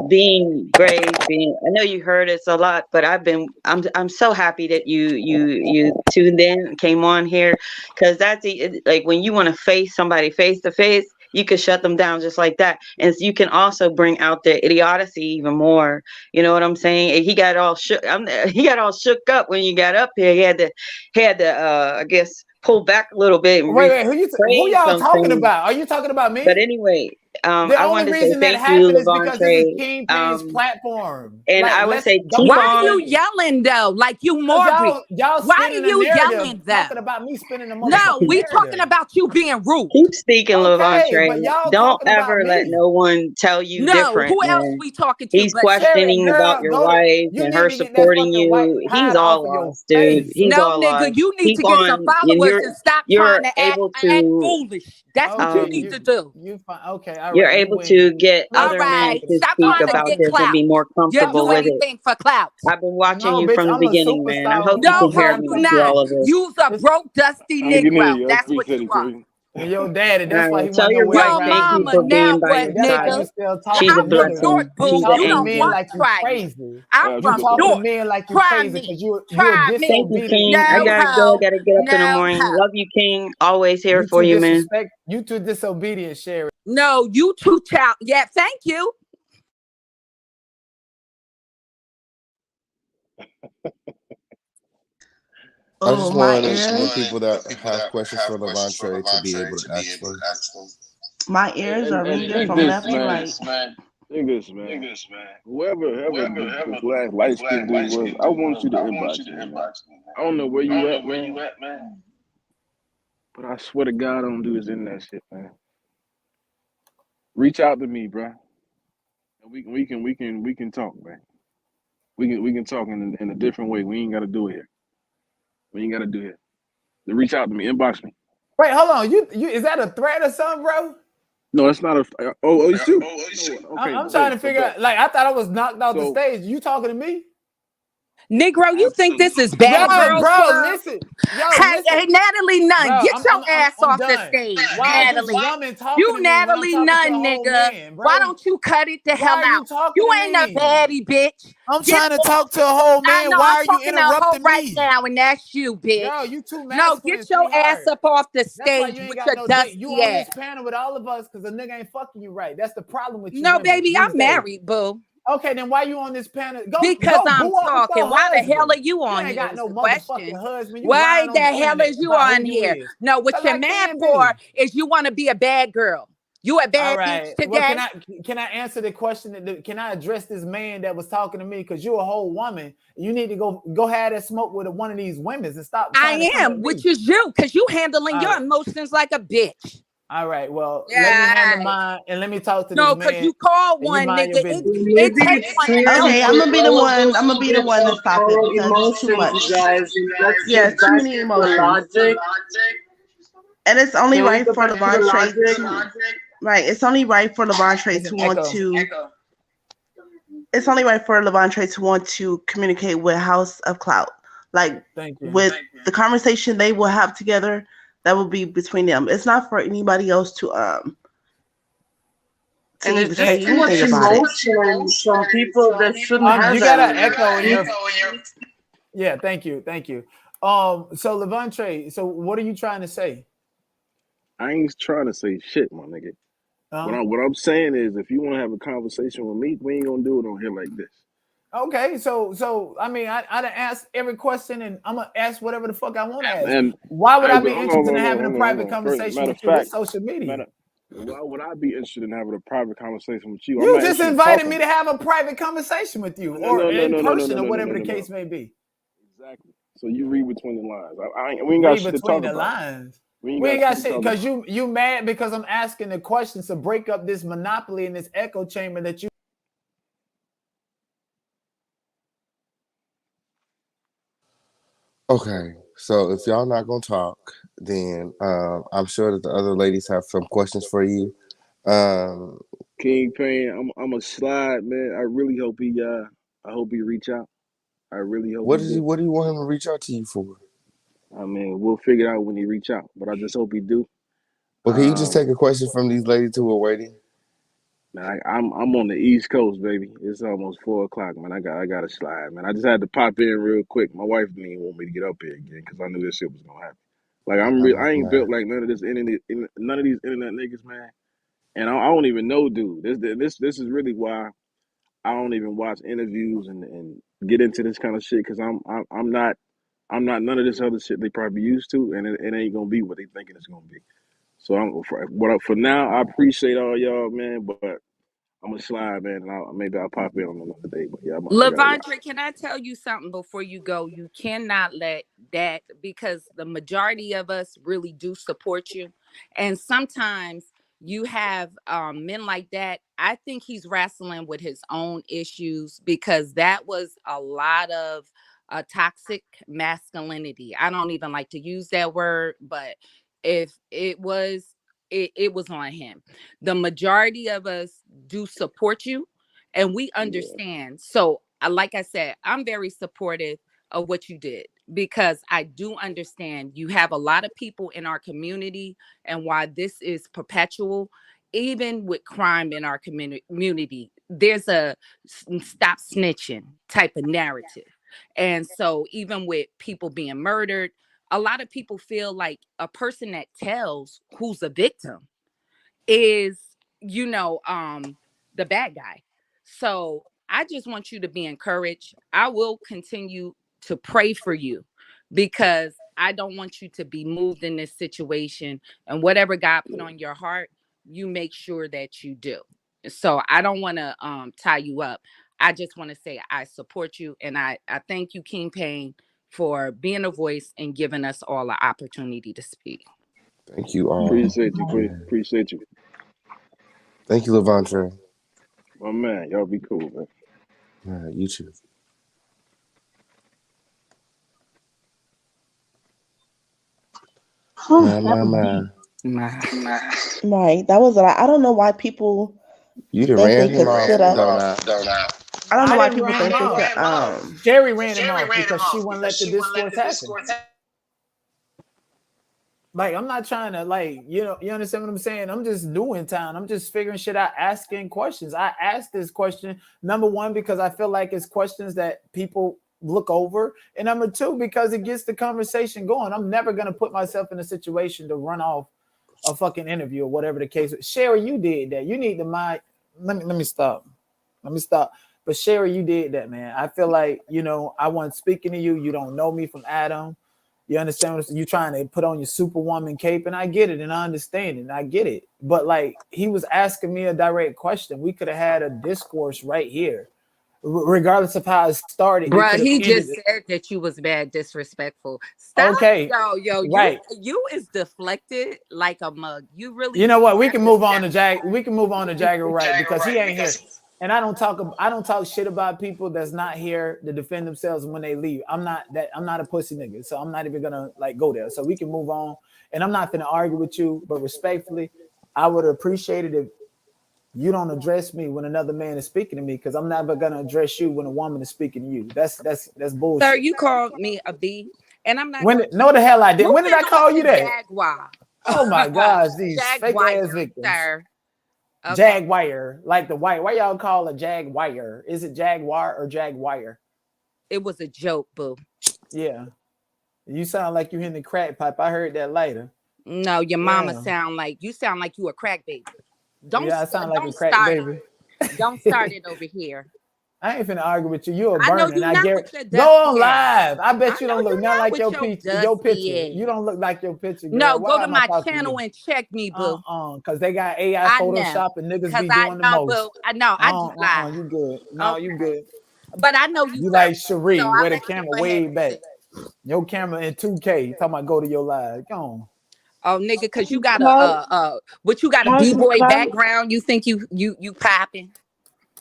being brave. I know you heard us a lot, but I'm so happy that you tuned in, came on here, because that's like when you want to face somebody face to face, you can shut them down just like that, and you can also bring out their idiocy even more. You know what I'm saying? He got all shook. He got all shook up when you got up here. He had to I guess pull back a little bit and Wait, who rephrase y'all some talking things. about? Are you talking about me? But anyway, The I only wanted to say reason that thank you, happened is because this is Lavontray. Kingpin's platform. And Like, I would say don't keep Why are on. you yelling though? Like you morbid. y'all Why are spinning a you narrative yelling though? talking about me spinning a No, motherfucking we narrative. talking about you being rude. Keep speaking, Okay, Lavontray. but y'all Don't talking about ever let me. no one tell you No, different, who else man. we talking to He's but you? questioning about Girl, your go to, wife you and need her to get that supporting fucking white you. He's hide off all of your lost, dude. face. He's No, all nigga, lost. you need Keep to get some on. followers and stop You're trying to able act to. foolish. That's what you need to do. You fine. Okay, all You're right. able to get All other men right, to stop speak trying to about get this and clout. be more You'll comfortable do with it. anything for clout. I've been watching No, you bitch, from the I'm a beginning, man. I hope superstar. you No, can hear ho, me you through not. all of this. You's a broke, dusty Negro. That's what you are. And your daddy, that's All why right, he tell want no your white wife Your rabbit. thank you mama for now being by what, your That's why side. you nigga? still Yeah, talking She's to a I'm from niggas. blessing. North, You boo. She's You talking to an don't men angel. want like to you try me. crazy. I'm You from talking to North. men like you Try crazy me. because you're Try a me. Thank you, disobedient. King. I No, gotta go. I ho. gotta get up in the No, morning. ho. Love you, King. Always here You for too you, man. You too disobedient, Sherry. No, you too child. Yeah, thank you. I just My wanted the ears. people that have questions for Lavontray to be able to ask them. My ears are And ringing dig from this, left to man. right. Dig this, man. Whoever this last light skinned dude was, I want you to inbox me, man. I don't know where you at, man. But I swear to God, I don't do this internet shit, man. Reach out to me, bro. And we can talk, man. We can talk in a different way. We ain't gotta do it here. We ain't gotta do it. Then reach out to me, inbox me. Wait, hold on. You is that a threat or something, bro? No, it's not a. Oh, you too. No, okay, I'm trying to figure out. Like, I thought I was knocked off the So- stage. You talking to me? Negro, you think this is bad Yo, girls bro, club? listen. Hey, Natalie Nunn, Bro, get your ass I'm off the done. stage, Why is Natalie. this woman talking You to me when I'm Natalie talking to a Nunn, whole nigga. man, bro? Why don't you cut it the Why hell are you out? talking You to ain't a me? baddie, bitch. I'm Get trying to off. talk to a whole I man. know Why I'm are you talking to a hoe interrupting right me? now, and that's you, bitch. Yo, you too No, masculine, get your ass sweetheart. up off the That's why stage you ain't with got your no dick. You dusty on ass. this panel with all of us because a nigga ain't fucking you right. That's the problem with you No, women baby, these I'm days. married, boo. Okay, then why you on this panel? Because Go I'm boo up with talking. your Why the husband. hell are you You on ain't here got is no the motherfucking question. husband. You Why lying on the the hell internet is you about on who you here? is. No, what 'Cause you're I mad can for be. is you want to be a bad girl. You a All bad right. bitch Well, today? can I answer the question? Can I address this man that was talking to me? Because you're a whole woman. You need to go have that smoke with one of these women and stop trying to I come at am, me. which is you, because you handling All your right. emotions like a bitch. All right. Well, Yeah. let me handle mine and let me talk to this No, man. because you call and you one mind nigga. your business. It takes one to know Okay, one. I'm gonna be the one. I'm gonna be the one to stop it because it's too much. Yeah, too many emotions. And it's only right for Lavontray to. Right, it's only right for Lavontray to want to. It's only right for Lavontray to want to communicate with House of Clout, like with the conversation they will have together. That will be between them. It's not for anybody else to even say anything about it. Some people that shouldn't have You that got an anymore. echo in your. Yeah, thank you. So Lavontray, so what are you trying to say? I ain't trying to say shit, my nigga. What I'm saying is, if you want to have a conversation with me, we ain't gonna do it on here like this. Okay, so I mean, I done asked every question, and I'm gonna ask whatever the fuck I want to ask. And Why would I be hold interested on, in having a private First, conversation matter with of you? It's fact, social media. why would I be interested in having a private conversation with you? I'm You not just interested in invited talking. me to have a private conversation with you, No, or no, no, in no, no, no, person, no, or no, whatever no, the no. case may be. Exactly. So you read between the lines. We ain't got Read shit to between talk the about. lines. We We ain't got to shit talk because about. you mad because I'm asking the questions to break up this monopoly and this echo chamber that you. Okay, so if y'all not gonna talk, then I'm sure that the other ladies have some questions for you. Um, Kingpin, I'm a slide, man. I really hope I hope he reach out. I really hope he do. what do you want him to reach out to you for? I mean, we'll figure it out when he reach out, but I just hope he do. Well, can you just take a question from these ladies who are waiting? Man, I'm on the East Coast, baby. It's almost 4 o'clock, man. I got to slide, man. I just had to pop in real quick. My wife didn't even want me to get up here again because I knew this shit was gonna happen. Like I ain't built Man. like none of none of these internet niggas, man. And I don't even know, dude. This is really why I don't even watch interviews and get into this kind of shit because I'm not none of this other shit they probably used to, and it ain't gonna be what they thinking it's gonna be. So for now, I appreciate all y'all, man, but I'm gonna slide, man, and maybe I'll pop in on another day. But yeah, I gotta go. Lavontray, can I tell you something before you go? You cannot let that, because the majority of us really do support you. And sometimes you have men like that. I think he's wrestling with his own issues, because that was a lot of toxic masculinity. I don't even like to use that word, but if it was, it was on him. The majority of us do support you, and we understand. So, like I said, I'm very supportive of what you did, because I do understand you have a lot of people in our community, and why this is perpetual. Even with crime in our community, there's a stop snitching type of narrative. And so, even with people being murdered, a lot of people feel like a person that tells who's a victim is, the bad guy. So I just want you to be encouraged. I will continue to pray for you, because I don't want you to be moved in this situation, and whatever God put on your heart, you make sure that you do. So I don't want to tie you up. I just want to say I support you, and I thank you, King Payne, for being a voice and giving us all an opportunity to speak. Thank you all. Appreciate you, Queen. Appreciate you. Thank you, Lavontray. My man, y'all be cool, man. All right, you too. Right. That was a lot. I don't know why people You done think ran they could him off, sit up. don't I? I don't know I why didn't people ran think him they could off. Jerry ran him off because she wouldn't let the discourse happen. Like, I'm not trying to, like, you understand what I'm saying? I'm just doing time. I'm just figuring shit out, asking questions. I asked this question, number one, because I feel like it's questions that people look over. And number two, because it gets the conversation going. I'm never going to put myself in a situation to run off a fucking interview or whatever the case is. Sherry, you did that. You need to mind. Let me stop. But Sherry, you did that, man. I feel like, I wasn't speaking to you. You don't know me from Adam. You understand what you're trying to put on your superwoman cape, and I get it, and I understand it, and I get it. But like, he was asking me a direct question. We could have had a discourse right here, regardless of how it started. Bruh, he just said that you was bad, disrespectful. Stop. Okay. Yo, right. you is deflected like a mug. You really. You know what? We can move on to Jaguar Wright, because he ain't here. And I don't talk shit about people that's not here to defend themselves when they leave. I'm not a pussy nigga, so I'm not even gonna go there. So we can move on. And I'm not gonna argue with you, but respectfully, I would appreciate it if you don't address me when another man is speaking to me, because I'm never gonna address you when a woman is speaking to you. That's bullshit. Sir, you called me a B, and I'm not. No, the hell I did. When did I call you that? Jaguar. Oh my gosh, these fake ass victims. Sir. Okay. Jaguar, like the white. Why y'all call it Jaguar? Is it Jaguar or Jaguar? It was a joke, boo. Yeah. You sound like you in the crack pipe. I heard that later. No, your mama sound like you a crack baby. I sound like a crack baby. Don't start it over here. I ain't finna argue with you. You're a burner. I know you not. Go on live. I bet you don't look not like your picture. Your picture. You don't look like your picture. Girl. No, go to my channel and check me, boo. Because they got AI Photoshop and niggas be doing the most. Boo. I know. I just lie. You good? No, you good. But I know you like Cherie, so where the camera way back. Your camera in 2K. Talking about go to your live. Go on. Oh, nigga, because you got a you got a B-boy background. You think you popping?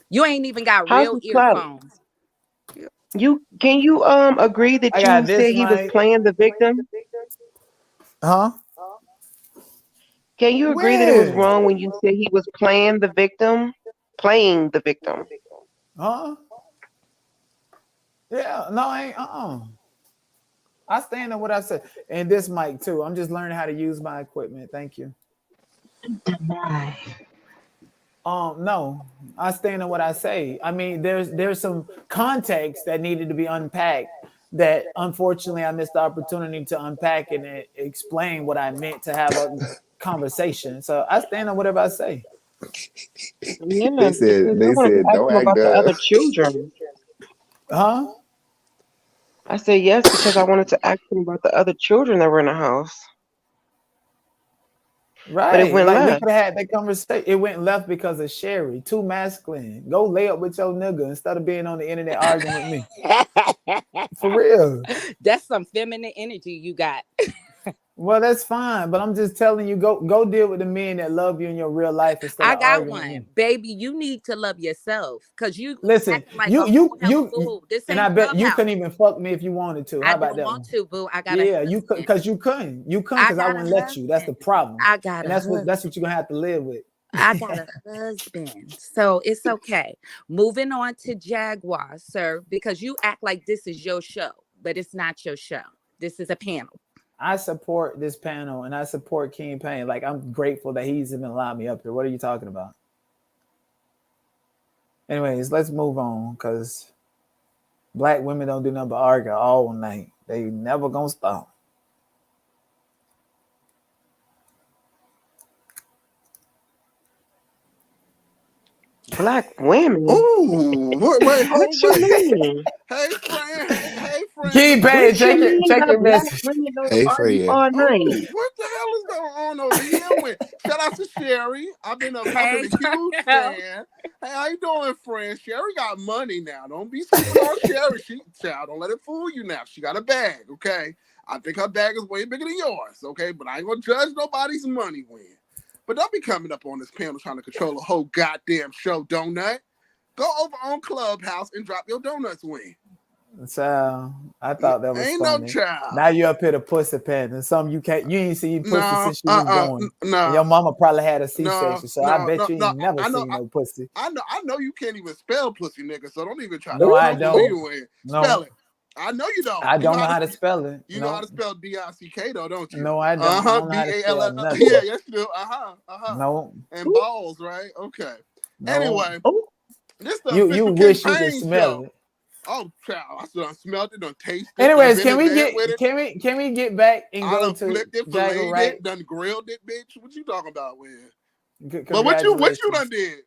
You ain't even got real earphones. Can you agree that I you got this said he was mic. playing the victim? Huh? Can you agree that it was When? wrong when you said he was playing the victim? Playing the victim. Huh? Yeah. No, I ain't. I stand on what I said. And this mic too. I'm just learning how to use my equipment. Thank you. No, I stand on what I say. I mean, there's some context that needed to be unpacked that unfortunately I missed the opportunity to unpack and explain what I meant to have a conversation. So I stand on whatever I say. Yeah, because I wanted to ask don't him act about the up. other children. Huh? I said yes because I wanted to ask him about the other children that were in the house. But it Right. went Like we left. could have had that conversation. It went left because of Sherry. Too masculine. Go lay up with your nigga instead of being on the internet arguing with me. For real. That's some feminine energy you got. Well, that's fine, but I'm just telling you, go deal with the men that love you in your real life instead I of got arguing with one, me. baby. You need to love yourself because you Listen, acting like a you whole hella fool. This and ain't I bet you Clubhouse. couldn't even fuck me if you wanted to. I How about don't that want one? to, boo. I got a Yeah, you could husband. because you couldn't I because I got a wouldn't let you. That's the husband. problem, I got and a that's husband. what you're gonna have to live with. I got a husband. So it's okay. Moving on to Jaguar, sir, because you act like this is your show, but it's not your show. This is a panel. I support this panel and I support King Payne. Like I'm grateful that he's even allowed me up here. What are you talking about? Anyways, let's move on because black women don't do nothing but argue all night. They never gonna stop. Black women. Ooh, wait, What hold, you wait. mean? Hey, friend. Hey, friend. King Payne, What you mean check by your black message. women don't Hey, argue Freya. all night? Ooh, what the hell is going on over here? Shout out to Sherry. I've been a huge girl. fan. Hey, how you doing, friend? Sherry got money now. Don't be sleeping on Sherry. Child, don't let it fool you now. She got a bag, okay? I think her bag is way bigger than yours, okay? But I ain't gonna judge nobody's money win. But don't be coming up on this panel trying to control a whole goddamn show, donut. Go over on Clubhouse and drop your donuts win. So I thought that was Ain't funny. no child. Now you up here to pussy pan and some you ain't seen pussy since you was born. No. And your mama probably had a C-section, so I bet you ain't never I know, seen no pussy. I know you can't even spell pussy, nigga. So don't even try No, to I control don't. you in. No. Spell it. I know you don't. I don't know how to spell it. You know how to spell D-I-C-K though, don't you? No, I don't. I don't know how to spell B-A-L-L. nothing. Yeah, yes you do. No. And balls, right? Okay. No. Anyway, this the you wish you could smell it. Oh, child! I done smelled it, done tasted it. Anyways, can we get back and go to flipped it, Jaguar filleted Wright? it, done grilled it, bitch. What you talking about, man? But what you done did?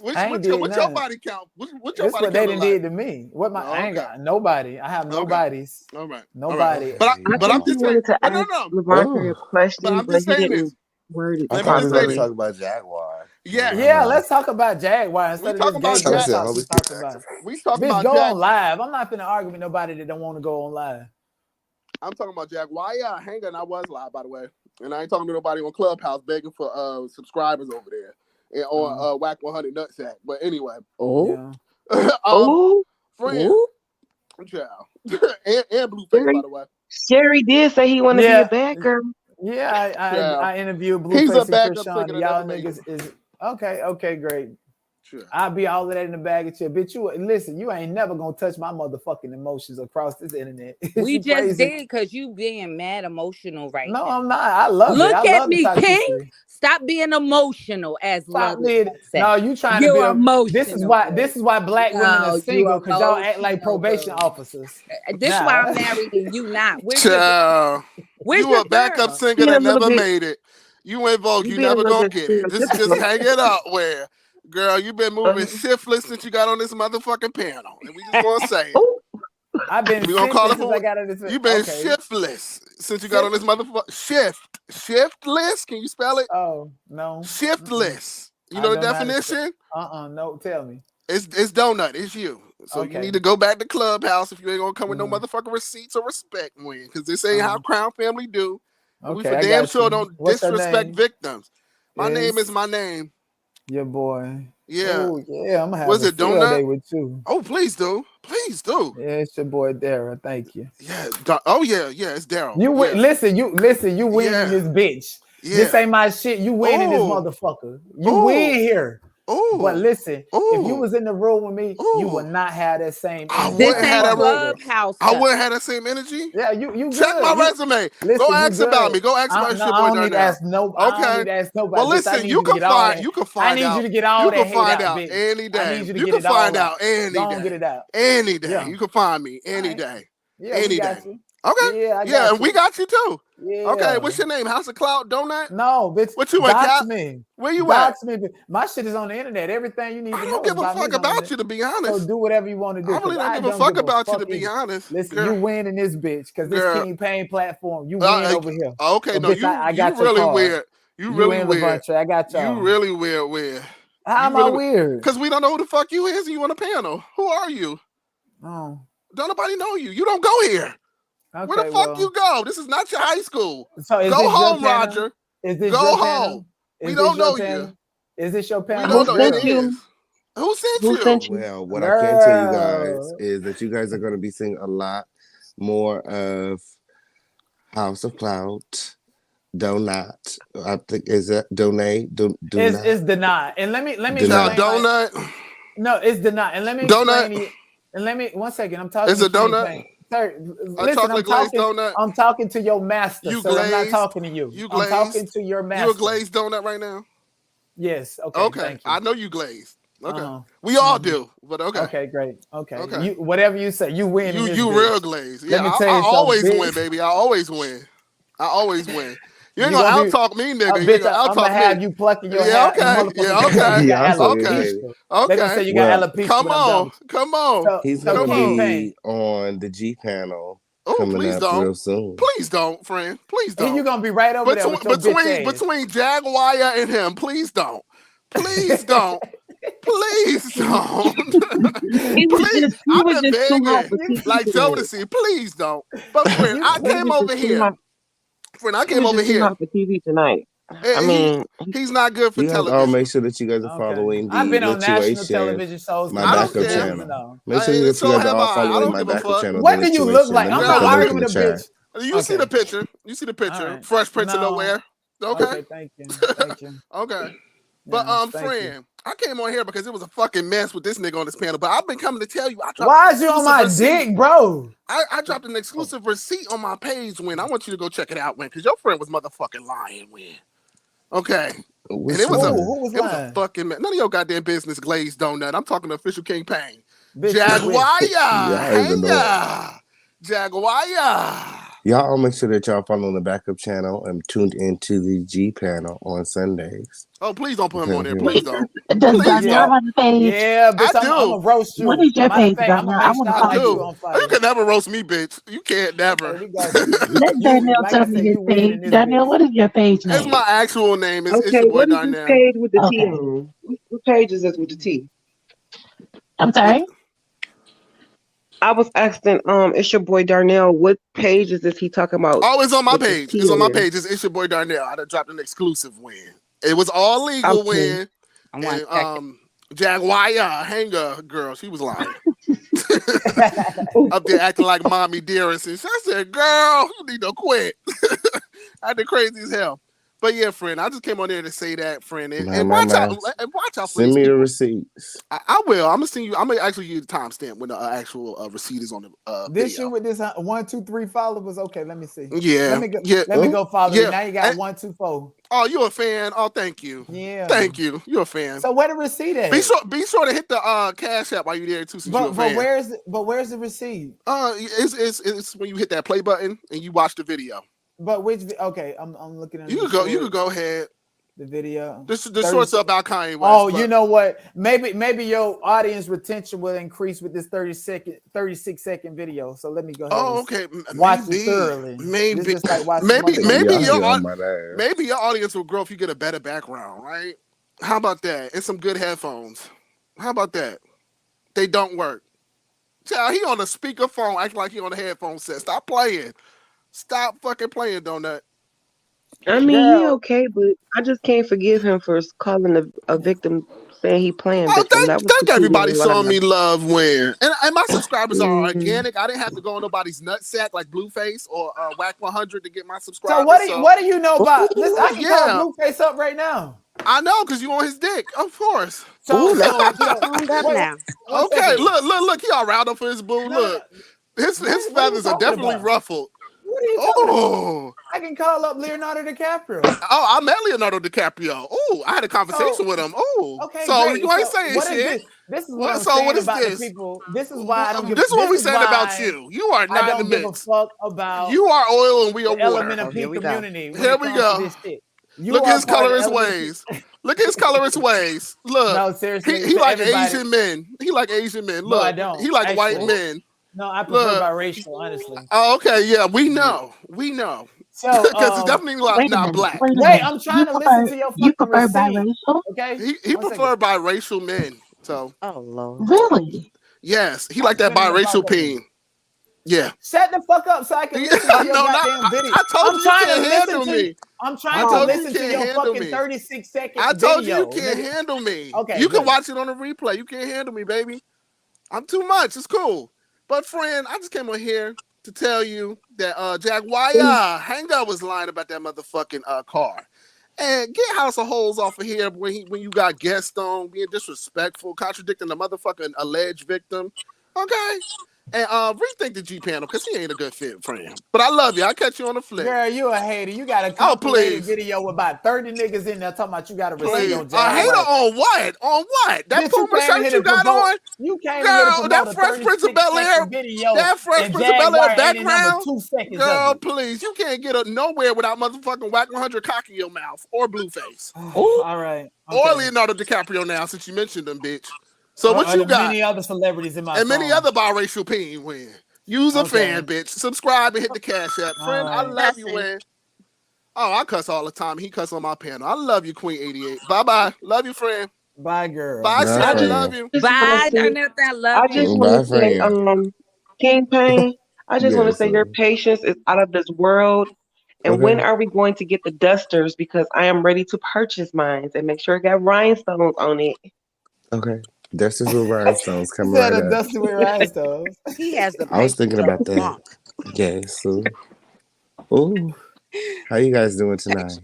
What's your body count? What's your That's body what they count done like? did to me. What my I ain't got nobody. I have nobodies. All right. Nobody. But I'm just saying. Wanted to ask Lavontray a question, But I'm just he saying didn't this. word it Let me just say properly. this. Talk about Jaguar. Yeah. Let's talk about Jaguar instead of this gay girl talk we talking about. We talking Bitch, about go on live. I'm not finna argue with nobody that don't want to go on live. I'm talking about Jaguar. Yeah, hang on. I was live, by the way. And I ain't talking to nobody on Clubhouse begging for subscribers over there. And on Whack 100 Nutsack. But anyway. Friend. Child. and Blueface, by the way. Sherry did say he wanted to be a bad girl. Yeah, I interviewed He's a Blueface and backup Krishan. singer that Y'all never made niggas it. is okay, great. Sure. I'll be all of that in the bag of shit. Bitch, you ain't never gonna touch my motherfucking emotions across this internet. We just crazy? did because you being mad emotional right now. No, I'm not. I love Look it. I at love me, the King. toxicity. Stop being emotional, as Stop Love being. No, you trying to be emotional. This is why black women are single, because y'all act like probation officers. This is why I'm married and you not. Where's Child. Where's You your a backup girl? singer that never made it. You ain't vote. You being a never little gonna bit get it. Just hang it up where. Girl, you been moving shiftless since you got on this motherfucking panel. And we just gonna say it. I've been we gonna call it since I got on this. You been shiftless since you got on this motherfucker. Shiftless? Can you spell it? Oh, no. Shiftless. You know the definition? No, tell me. It's donut. It's you. So you need to go back to Clubhouse if you ain't gonna come with no motherfucking receipts or respect, win. Because this ain't how Crown Family do. And we for damn sure don't disrespect victims. My name is my name. Your boy. Yeah. Oh yeah, I'm gonna have Was a it field day Donut? with you. Oh, please do. Please do. Yeah, it's your boy Dara. Thank you. Yeah. Oh yeah, it's Daryl. You win. Yeah. Listen, you win in Yeah. this bitch. This Yeah. ain't my shit. You win in this Oh. motherfucker. You win here. Oh. But listen, if you Oh. was in the room with me, you would not have that same energy. This ain't Clubhouse I stuff. wouldn't have that same energy. Yeah, you check good. my resume. Listen, Go you ask good. about me. Go ask about No, your I boy don't need to Darnell. ask no. I don't need to ask nobody. Well, Bitch, I listen, need you you to can get all find. that. You can I find need out. you to get all You that can hate find out, out bitch. any day. I need you to You get can it all find out. out any Don't day. get it out. Any day. Yeah. You can find me any Right. day. Yeah, we Any got day. you. Okay. Yeah, I Yeah, got and we you. got you too. Yeah. Okay. What's your name? House of Cloud Donut? No, bitch. What you in, Dox Cap? me. Where you Dox at? me. My shit is on the internet. Everything you need I to don't know is give a about me fuck is on the about internet. you, to be So honest. do whatever you want to do. I really Because don't I give a don't fuck give a about you, fuck to be either. honest. Listen, Girl. you win in this bitch. Because this Girl. King Pain platform, you win over here. Okay, So, no, bitch, I you got your really card. weird. You really in weird. Lavontray. I got y'all. You really weird. How am I weird? Because we don't know who the fuck you is and you on a panel. Who are you? Oh. Don't nobody know you. You don't go here. Okay, Where the fuck you go? This is not your high school. So is go this home, your panel? Roger. Is this go your home. panel? We don't know you. Is this your panel? We don't know. sent It you? is. Who sent Who you? sent you? Well, what I can tell you guys is that you guys are going to be seeing a lot more of House of Cloud, Donut. I think is that Donate? It's denied. And let me explain. Donut. No, it's denied. And let me Donut. explain to you. And let me 1 second. I'm talking It's to a donut. King Pain. Sir, A listen, chocolate glazed donut. I'm talking to your master, You sir. glazed. I'm not talking to you. You I'm talking glazed. to your master. You a glazed donut right now? Yes. Okay. Okay. Thank you. I know you glazed. Okay. Uh-huh. We all do, but okay. Okay, great. Okay. Okay. You whatever you say, you win. in this You bitch. real glazed. Yeah, Let me tell you I always something, win, bitch. baby. I always win. I always win. You ain't You gonna gonna be- out-talk me, nigga. You bitch, ain't gonna I'm out-talk gonna have me. you plucking your Yeah, hat. And okay. Yeah, motherfuckers gonna say okay. you got Okay. alopecia. Okay. They're gonna say you Well, got alopecia. Come when I'm done on. with you. Come on. He's So going to King be Pain. on the G panel Oh, coming please up don't. real soon. Please don't, friend. Please don't. And you gonna be right over there with your bitch ass. Between Jaguar and him, please don't. Please don't. Please don't. He was Please. he I've was been just too hot begging. for TV Like tonight. Jodeci, please don't. But friend, I He came was over just too here. hot. Friend, I He came was over just too here. hot for TV tonight. I And mean, he's not good for You guys all television. make sure that you guys are following I've the been on national Lituation, television shows. my I don't backup care. channel. Make sure that you So guys are have all I. I following don't my give a backup fuck. channel. What do you look like? Let me I'm put not the link arguing in with the a chat. bitch. You see the picture. You see the picture. right. Fresh Prince of No. Nowhere. Okay. Thank you. Thank you. Okay. But thank friend, I came on here because it was a fucking mess with this nigga on this panel. But I've been coming to tell you, I dropped Why an is you on exclusive my receipt. dick, bro? I dropped an exclusive receipt on my page when I want you to go check it out, when, because your friend was motherfucking lying when. Okay. Which And it was who was it was a lying? fucking none of your goddamn business, glazed donut. I'm talking to official King Pain. Bitch, Jaguar, Y'all is annoying. Jaguar. Y'all all make sure that y'all following the backup channel and tuned into the G panel on Sundays. Oh, please don't put him on there. Please don't. Does Please Darnell don't. have a page? Yeah, bitch, I'm gonna roast you. What is your Matter of page, fact, I'm Darnell? gonna I make want to sure I follow light you you. on fire. You can never roast me, bitch. You can't never. Okay, we got you. Let Darnell like tell I me said, his you win page. in this Darnell, bitch. what is your page It's name? my actual name. It's okay, your boy what is this Darnell. page with the T Okay. on? What page is this with the T? I'm sorry? I was asking, it's your boy Darnell. What page is this he talking about? Oh, it's on my with the page. T It's on my there? page. It's your boy Darnell. I done dropped an exclusive win. It was all legal Okay. win. I want And Jaguar Hanger girl, she was lying. Up there acting like mommy dearest. And I said, girl, you need to quit. I did crazy as hell. But yeah, friend, I just came on there to say that, friend. And watch out for Send these me the people. receipts. I will. I'm gonna send you. I'm gonna actually give you the timestamp when the actual receipt is on the This video. you with this 1, 2, 3 followers. Okay, let me see. Yeah. Let me go follow you. Yeah. Now you got And- 1, 2, 4. Oh, you a fan? Oh, thank you. Yeah. Thank you. You're a fan. So where the receipt at? Be sure to hit the Cash App while you're there too, since you're a fan. Where's the receipt? It's when you hit that play button and you watch the video. But okay, I'm looking at You could go ahead. The video. The shorts about Kanye West. Oh, you know what? Maybe your audience retention will increase with this 36-second video. So let me go ahead. Oh, okay. Watch it thoroughly. Maybe your audience will grow if you get a better background, right? How about that? And some good headphones. How about that? They don't work. Child, he on a speakerphone, acting like he on a headphone set. Stop playing. Stop fucking playing, Donut. I mean, he Girl, okay, but I just can't forgive him for calling a victim, saying he playing Oh, victim. That was thank completely everybody out of showing line. me love when. And my subscribers are Mm. organic. I didn't have to go on nobody's nutsack like Blueface or Whack 100 to get my so subscribers. what do you know about? Listen, I can call Yeah, Blueface up right now. I know because you on his dick, of course. So Ooh, let's so not get so toned up wait, now. one Okay, second. look, he all riled up for his boo. No, Look, his what are you feathers are talking definitely about? ruffled. What are you talking about? Oh, I can call up Leonardo DiCaprio. I met Leonardo DiCaprio. Oh, I had a conversation So with him. Oh, okay, so great. you ain't So saying what is shit. this? This is what What? I'm So what saying is about the this? people. This is why I don't give. This is what This we is saying about why you. You are I not in the don't give a mix. fuck about You are oil and we are the element water. of Oh, here peak we go. community when Here it we comes to go. this shit. You Look at are his part of the colorist element of ways. Look at his colorist ways. Look, No, seriously, he to like everybody. Asian men. He like Asian men. No, I Look, don't he like white actually. men. No, I prefer Look. biracial, honestly. Oh, okay, yeah, we Yeah. know. We know. So, Because he's definitely Wait a not minute. black. Wait a wait, minute. I'm trying to listen to your You fucking prefer receipt. biracial? Okay, He 1 second. preferred biracial men. So Oh Lord. Really? yes, he I like can that tell you about biracial women. peen. Yeah. Shut the fuck up so I can listen to your No, not goddamn video. I told I'm you you trying to can't listen handle to you. me. I'm I trying to told you you listen to can't your handle fucking me. 36-second I told you you video, can't nigga. handle me. Okay, You can good. watch it on the replay. You can't handle me, baby. I'm too much. It's cool. But friend, I just came on here to tell you that Jaguar Hang-Up was lying about that motherfucking car. And get House of Holes off of here when you got guests on being disrespectful, contradicting the motherfucking alleged victim. Okay? And rethink the G panel because he ain't a good fit for him. But I love you. I'll catch you on the flip. Girl, you a hater. You got a Oh, compilated please. video with about 30 niggas in there talking about you got a receipt Please. on A hater Jaguar. on what? On what? That Bitch, you Puma came in shirt here to you got promote. on? You came in here to Girl, promote that a Fresh Prince of Bel Air, 36-second video, that Fresh and Prince of Bel Air Jaguar ain't in number background. 2 seconds of Girl, it. please. You can't get nowhere without motherfucking Whack 100 cock in your mouth or Blueface. All right. Okay. Or Leonardo DiCaprio now, since you mentioned them, bitch. So what you got? Many other celebrities in my And phone. many other biracial peen win. Use a fan, bitch. Subscribe and hit the cash app. Friend, I love you, man. Oh, I cuss all the time. He cuss on my panel. I love you, Queen 88. Bye-bye. Love you, friend. Bye, girl. Bye, Bye, Shelly. friend. Love you. Bye, Darnell. I love I you. just want Bye, to say, friend. King Pain, I just want to Yes, say your sir. patience is out of this world. And when Okay. are we going to get the dusters? Because I am ready to purchase mine and make sure it got rhinestones on it. Okay. Dusters with rhinestones He coming said right a up. dusty with rhinestones. He has the I was patience thinking of about a that. monk. Yes. So, ooh, how you guys doing tonight?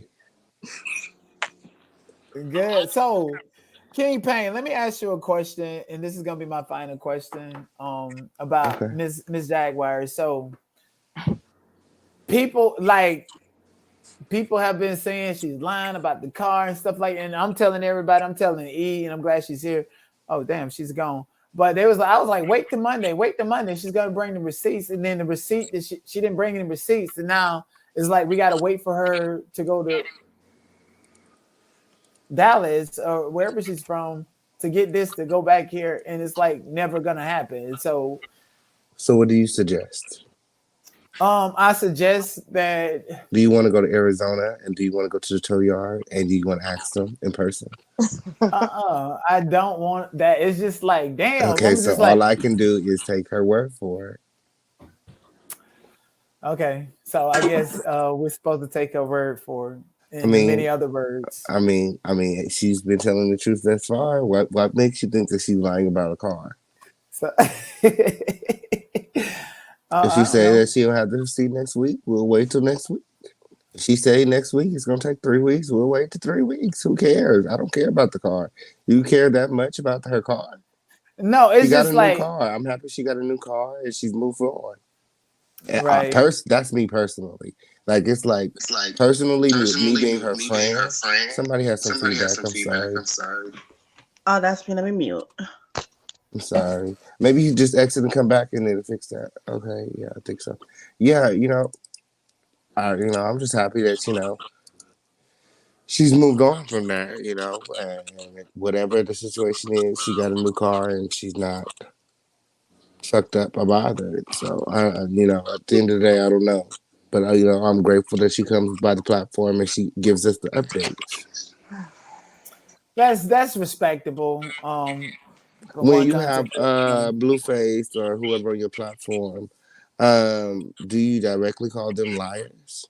Good. So, King Payne, let me ask you a question, and this is gonna be my final question. About Okay. Miss Jaguar. So, people have been saying she's lying about the car and stuff like. And I'm telling everybody, I'm telling E, and I'm glad she's here. Oh damn, she's gone. But I was like, wait till Monday. She's gonna bring the receipts, and then the receipt that she didn't bring any receipts, and now it's like we gotta wait for her to go to Dallas or wherever she's from to get this to go back here, and it's like never gonna happen. And so, what do you suggest? I suggest that. Do you want to go to Arizona and do you want to go to the tow yard and do you want to ask them in person? I don't want that. It's just like, damn. Okay, I'm so just like, all I can do is take her word for it. okay. So I guess we're supposed to take her word for it, and many other words. I mean, she's been telling the truth thus far. What makes you think that she's lying about a car? So, if she say that she'll have the receipt next week, we'll wait till next week. If she say next week it's gonna take 3 weeks, we'll wait till 3 weeks. Who cares? I don't care about the car. You care that much about her car? No, it's she got just a like new car. I'm happy she got a new car and she's moved on. Right. That's me personally. Like it's like personally me being her friend. Somebody has some feedback. I'm sorry. Oh, that's me. Let me mute. I'm sorry. Maybe you just exit and come back and then fix that. Okay, yeah, I think so. Yeah, I'm just happy that she's moved on from that. And whatever the situation is, she got a new car and she's not fucked up about it. So at the end of the day, I don't know, but I'm grateful that she comes by the platform and she gives us the updates. That's respectable. When you have Blueface or whoever on your platform, do you directly call them liars?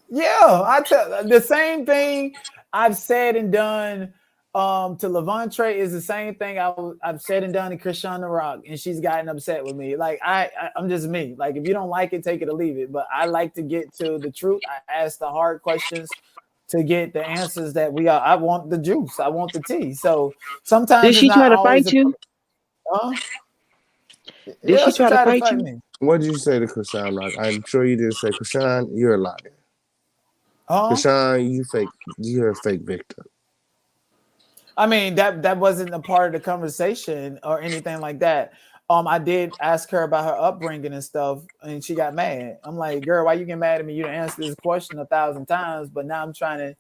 Yeah, I tell the same thing I've said and done to Lavontray is the same thing I've said and done to Krishana Rock, and she's gotten upset with me. Like I'm just me. Like if you don't like it, take it or leave it. But I like to get to the truth. I ask the hard questions to get the answers that we are. I want the juice. I want the tea. So sometimes Did it's she not try to always fight a. you? Did Yeah, she she try to tried to fight fight you? me. What did you say to Krishan Rock? I'm sure you didn't say, Krishan, you're a liar. Huh? Krishan, you're a fake victim. I mean, that wasn't a part of the conversation or anything like that. I did ask her about her upbringing and stuff, and she got mad. I'm like, girl, why you get mad at me? You done answered this question 1,000 times, but now I'm trying to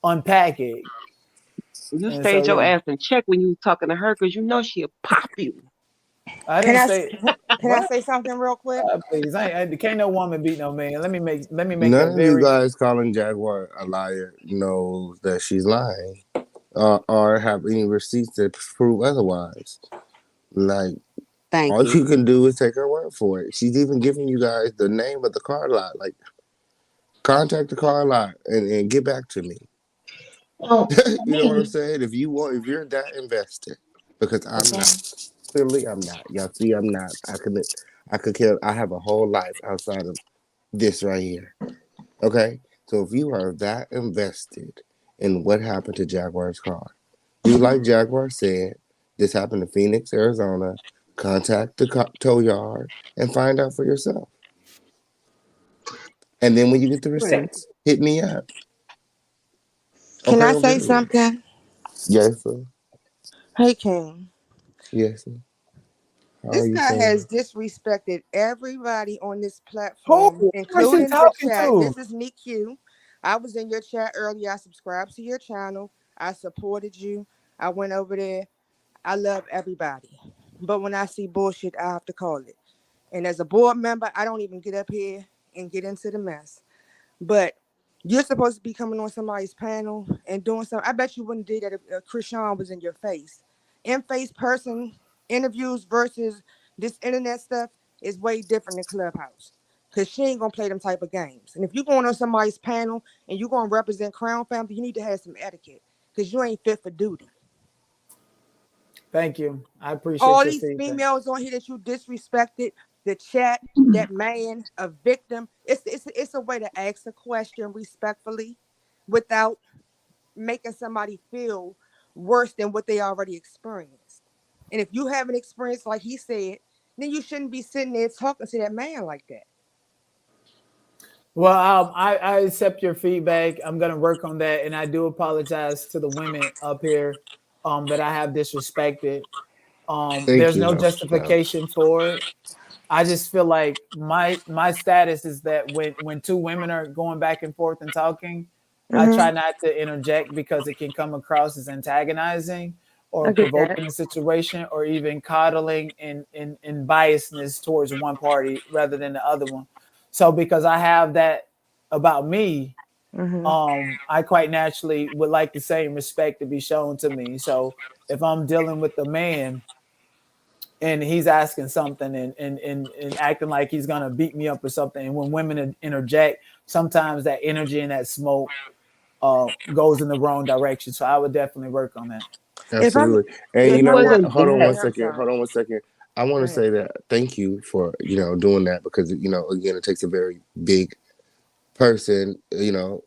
unpack it. You And so stayed your yeah, ass in check when you was talking to her because you know she'll pop you. I Can didn't I say can I what. say something real quick? Please, can't no woman beat no man. Let me make that None of you very. guys calling Jaguar a liar knows that she's lying, or have any receipts that prove otherwise. Like, Thank all you. you can do is take her word for it. She's even giving you guys the name of the car lot. Like, contact the car lot and get back to me. Well, You know what I'm saying? If you're that invested, because I'm not. Clearly, I'm not. Y'all see, I'm not. I could kill. I have a whole life outside of this right here. Okay, so if you are that invested in what happened to Jaguar's car, do like Jaguar said, this happened to Phoenix, Arizona. Contact the tow yard and find out for yourself. And then when you get the right. receipts, hit me up. Can Okay, I or say video. something? Yes, sir. Hey, King. Yes, sir. How are This you guy has saying? disrespected everybody on this Who? platform, Who's he including the talking chat. to? This is Nick Q. I was in your chat earlier. I subscribed to your channel. I supported you. I went over there. I love everybody. But when I see bullshit, I have to call it. And as a board member, I don't even get up here and get into the mess. But you're supposed to be coming on somebody's panel and doing something. I bet you wouldn't do that if Krishan was in your face. In-face person interviews versus this internet stuff is way different than Clubhouse. Because she ain't going to play them type of games. And if you're going on somebody's panel and you're going to represent Crown Family, you need to have some etiquette. Because you ain't fit for duty. Thank you. I appreciate All your these feedback. females on here that you disrespected, the chat, that man, a victim. It's a way to ask a question respectfully without making somebody feel worse than what they already experienced. And if you haven't experienced like he said, then you shouldn't be sitting there talking to that man like that. Well, I accept your feedback. I'm gonna work on that, and I do apologize to the women up here that I have disrespected. Thank There's you, no House Cloud. justification for it. I just feel like my status is that when two women are going back and forth and talking, I try not to interject because it can come across as antagonizing or I get that. provoking a situation or even coddling and biasness towards one party rather than the other one. So because I have that about me, I quite naturally would like the same respect to be shown to me. So if I'm dealing with the man and he's asking something and acting like he's gonna beat me up or something. And when women interject, sometimes that energy and that smoke goes in the wrong direction. So I would definitely work on that. If I'm Absolutely. And if you He know I'm not what? wasn't Hold on go bad. one ahead, I'm second. sorry. Hold on one second. I Go want to ahead. say that thank you for, doing that because, again, it takes a very big person, to,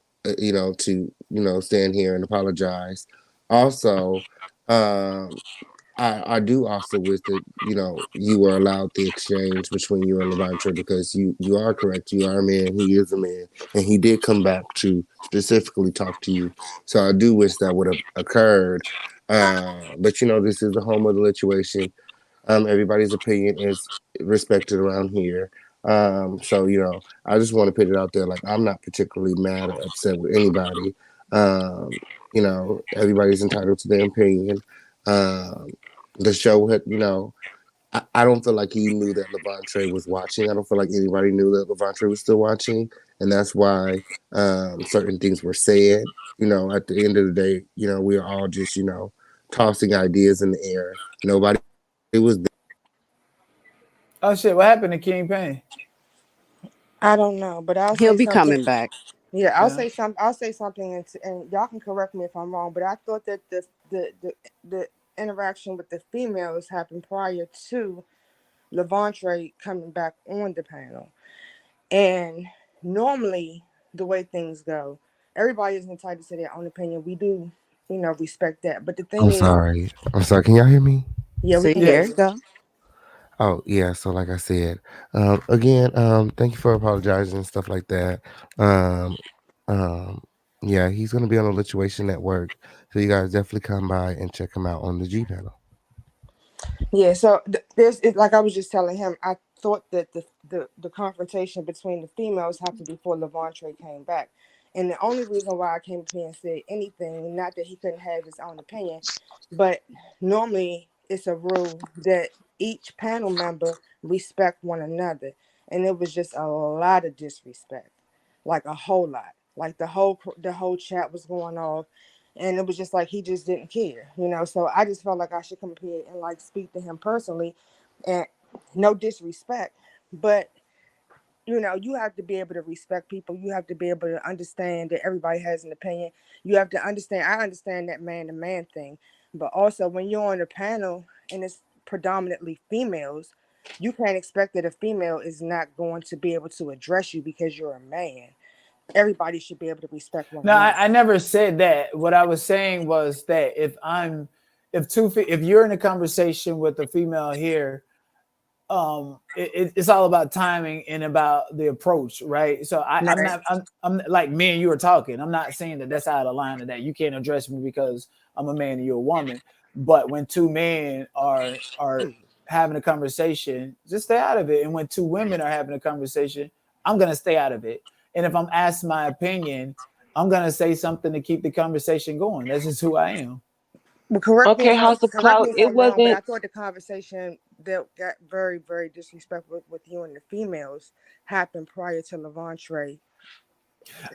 stand here and apologize. Also, I do also wish that, you were allowed the exchange between you and Lavontray because you are correct. You are a man. He is a man. And he did come back to specifically talk to you. So I do wish that would have occurred. But, this is the home of the situation. Everybody's opinion is respected around here. So, I just want to put it out there. Like, I'm not particularly mad or upset with anybody. Everybody's entitled to their opinion. Um, the show had, I don't feel like he knew that Lavontray was watching. I don't feel like anybody knew that Lavontray was still watching. And that's why certain things were said. At the end of the day, we are all just, tossing ideas in the air. Nobody was there. Oh shit! What happened to King Payne? I don't know, but I'll He'll say be something. coming back. Yeah, I'll say something. I'll say something, and y'all can correct me if I'm wrong. But I thought that the interaction with the females happened prior to Lavontray coming back on the panel. And normally, the way things go, everybody is entitled to their own opinion. We do, respect that. But the thing I'm is, sorry. Can y'all hear me? yeah, we can hear you. Go. Oh yeah, so like I said, again, thank you for apologizing and stuff like that. Um, yeah, he's gonna be on the Lituation Network, so you guys definitely come by and check him out on the G panel. Yeah, so like I was just telling him, I thought that the confrontation between the females happened before Lavontray came back. And the only reason why I came up here and said anything, not that he couldn't have his own opinion, but normally it's a rule that each panel member respect one another. And it was just a lot of disrespect, like a whole lot. Like the whole chat was going off. And it was just like he just didn't care, So I just felt like I should come up here and like speak to him personally, and no disrespect, but you have to be able to respect people. You have to be able to understand that everybody has an opinion. You have to understand. I understand that man-to-man thing, but also when you're on a panel and it's predominantly females, you can't expect that a female is not going to be able to address you because you're a man. Everybody should be able to respect one No, another. I never said that. What I was saying was that if you're in a conversation with a female here, it's all about timing and about the approach, right? So I'm like me and you are talking. I'm not saying that that's out of line and that you can't address me because I'm a man and you're a woman. But when two men are having a conversation, just stay out of it. And when two women are having a conversation, I'm gonna stay out of it. And if I'm asked my opinion, I'm gonna say something to keep the conversation going. That's just who I am. Well, correct me House of Cloud, if it I'm wrong, but I wasn't. thought the conversation that got very, very disrespectful with you and the females happened prior to Lavontray.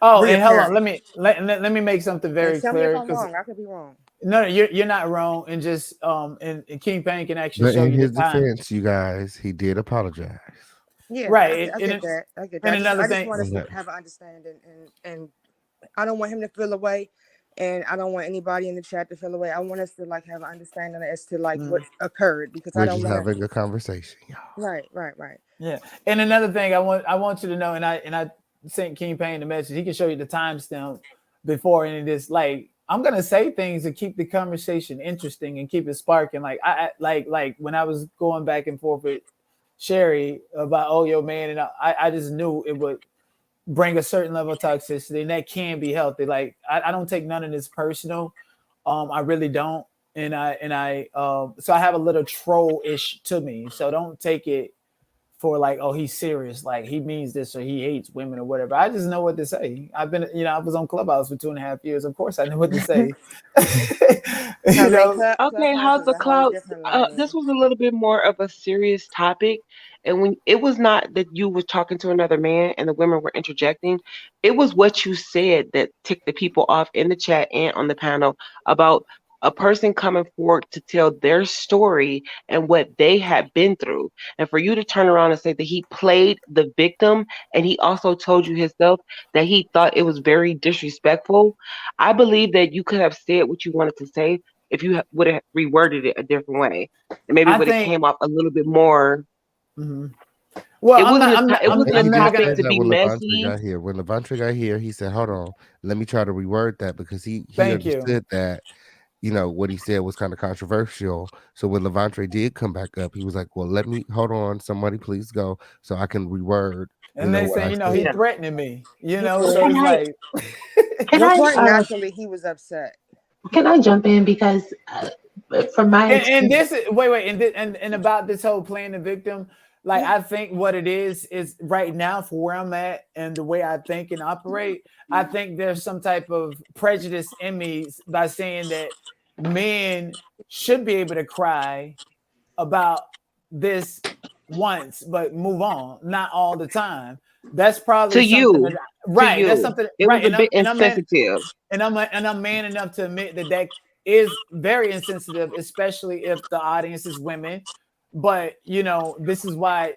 Oh, and hold on, let me make something very And tell me if clear. I'm wrong. I could be wrong. No, you're not wrong, and just and King Payne can actually But show in you the his time. defense, you guys, he did apologize. Yeah, right. I get that. I get that. And another I just thing, want us to have an understanding, and I don't want him to feel away, and I don't want anybody in the chat to feel away. I want us to like have an understanding as to like what occurred because We're I don't just want having a conversation, y'all. Right. Yeah, and another thing I want you to know, and I sent King Payne the message. He can show you the timestamp before any of this. Like I'm gonna say things to keep the conversation interesting and keep it sparking. Like I like when I was going back and forth with Sherry about yo man, and I just knew it would bring a certain level of toxicity, and that can be healthy. Like I don't take none of this personal. I really don't, and so I have a little troll-ish to me. So don't take it for like, oh, he's serious, like he means this or he hates women or whatever. I just know what to say. I've been, I was on Clubhouse for 2.5 years. Of course, I know what to say. Okay, House of Cloud. This was a little bit more of a serious topic, and when it was not that you were talking to another man and the women were interjecting, it was what you said that ticked the people off in the chat and on the panel about a person coming forward to tell their story and what they had been through. And for you to turn around and say that he played the victim and he also told you himself that he thought it was very disrespectful, I believe that you could have said what you wanted to say if you would have reworded it a different way. And maybe it would have came off a little bit more. Mm-hmm. Well, it wasn't a topic to be messy. When Lavontray got here, he said, "Hold on, let me try to reword that," because he understood that what he said was kind of controversial. So when Lavontray did come back up, he was like, "Well, let me hold on, somebody please go so I can reword." And they say, he threatening me, so Can it's like. Naturally, he was upset. Can I jump in because from my and this is wait and about this whole playing the victim, like I think what it is right now for where I'm at and the way I think and operate, I think there's some type of prejudice in me by saying that men should be able to cry about this once but move on, not all the time. That's probably to something you, right. To That's you. something it right. was a bit insensitive. And I'm man enough to admit that is very insensitive, especially if the audience is women. But this is why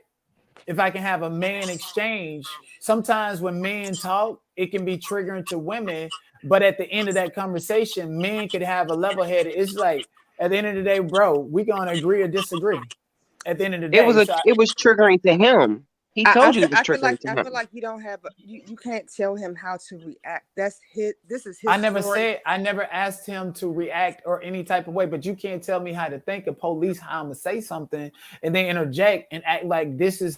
if I can have a man exchange, sometimes when men talk, it can be triggering to women. But at the end of that conversation, men could have a level head. It's like at the end of the day, bro, we gonna agree or disagree. At the end of the day, it was triggering to him. He told you it was triggering to him. I feel like you don't have you can't tell him how to react. This is his I never story. I never asked him to react or any type of way, but you can't tell me how to think of police, how I'm gonna say something and then interject and act like this is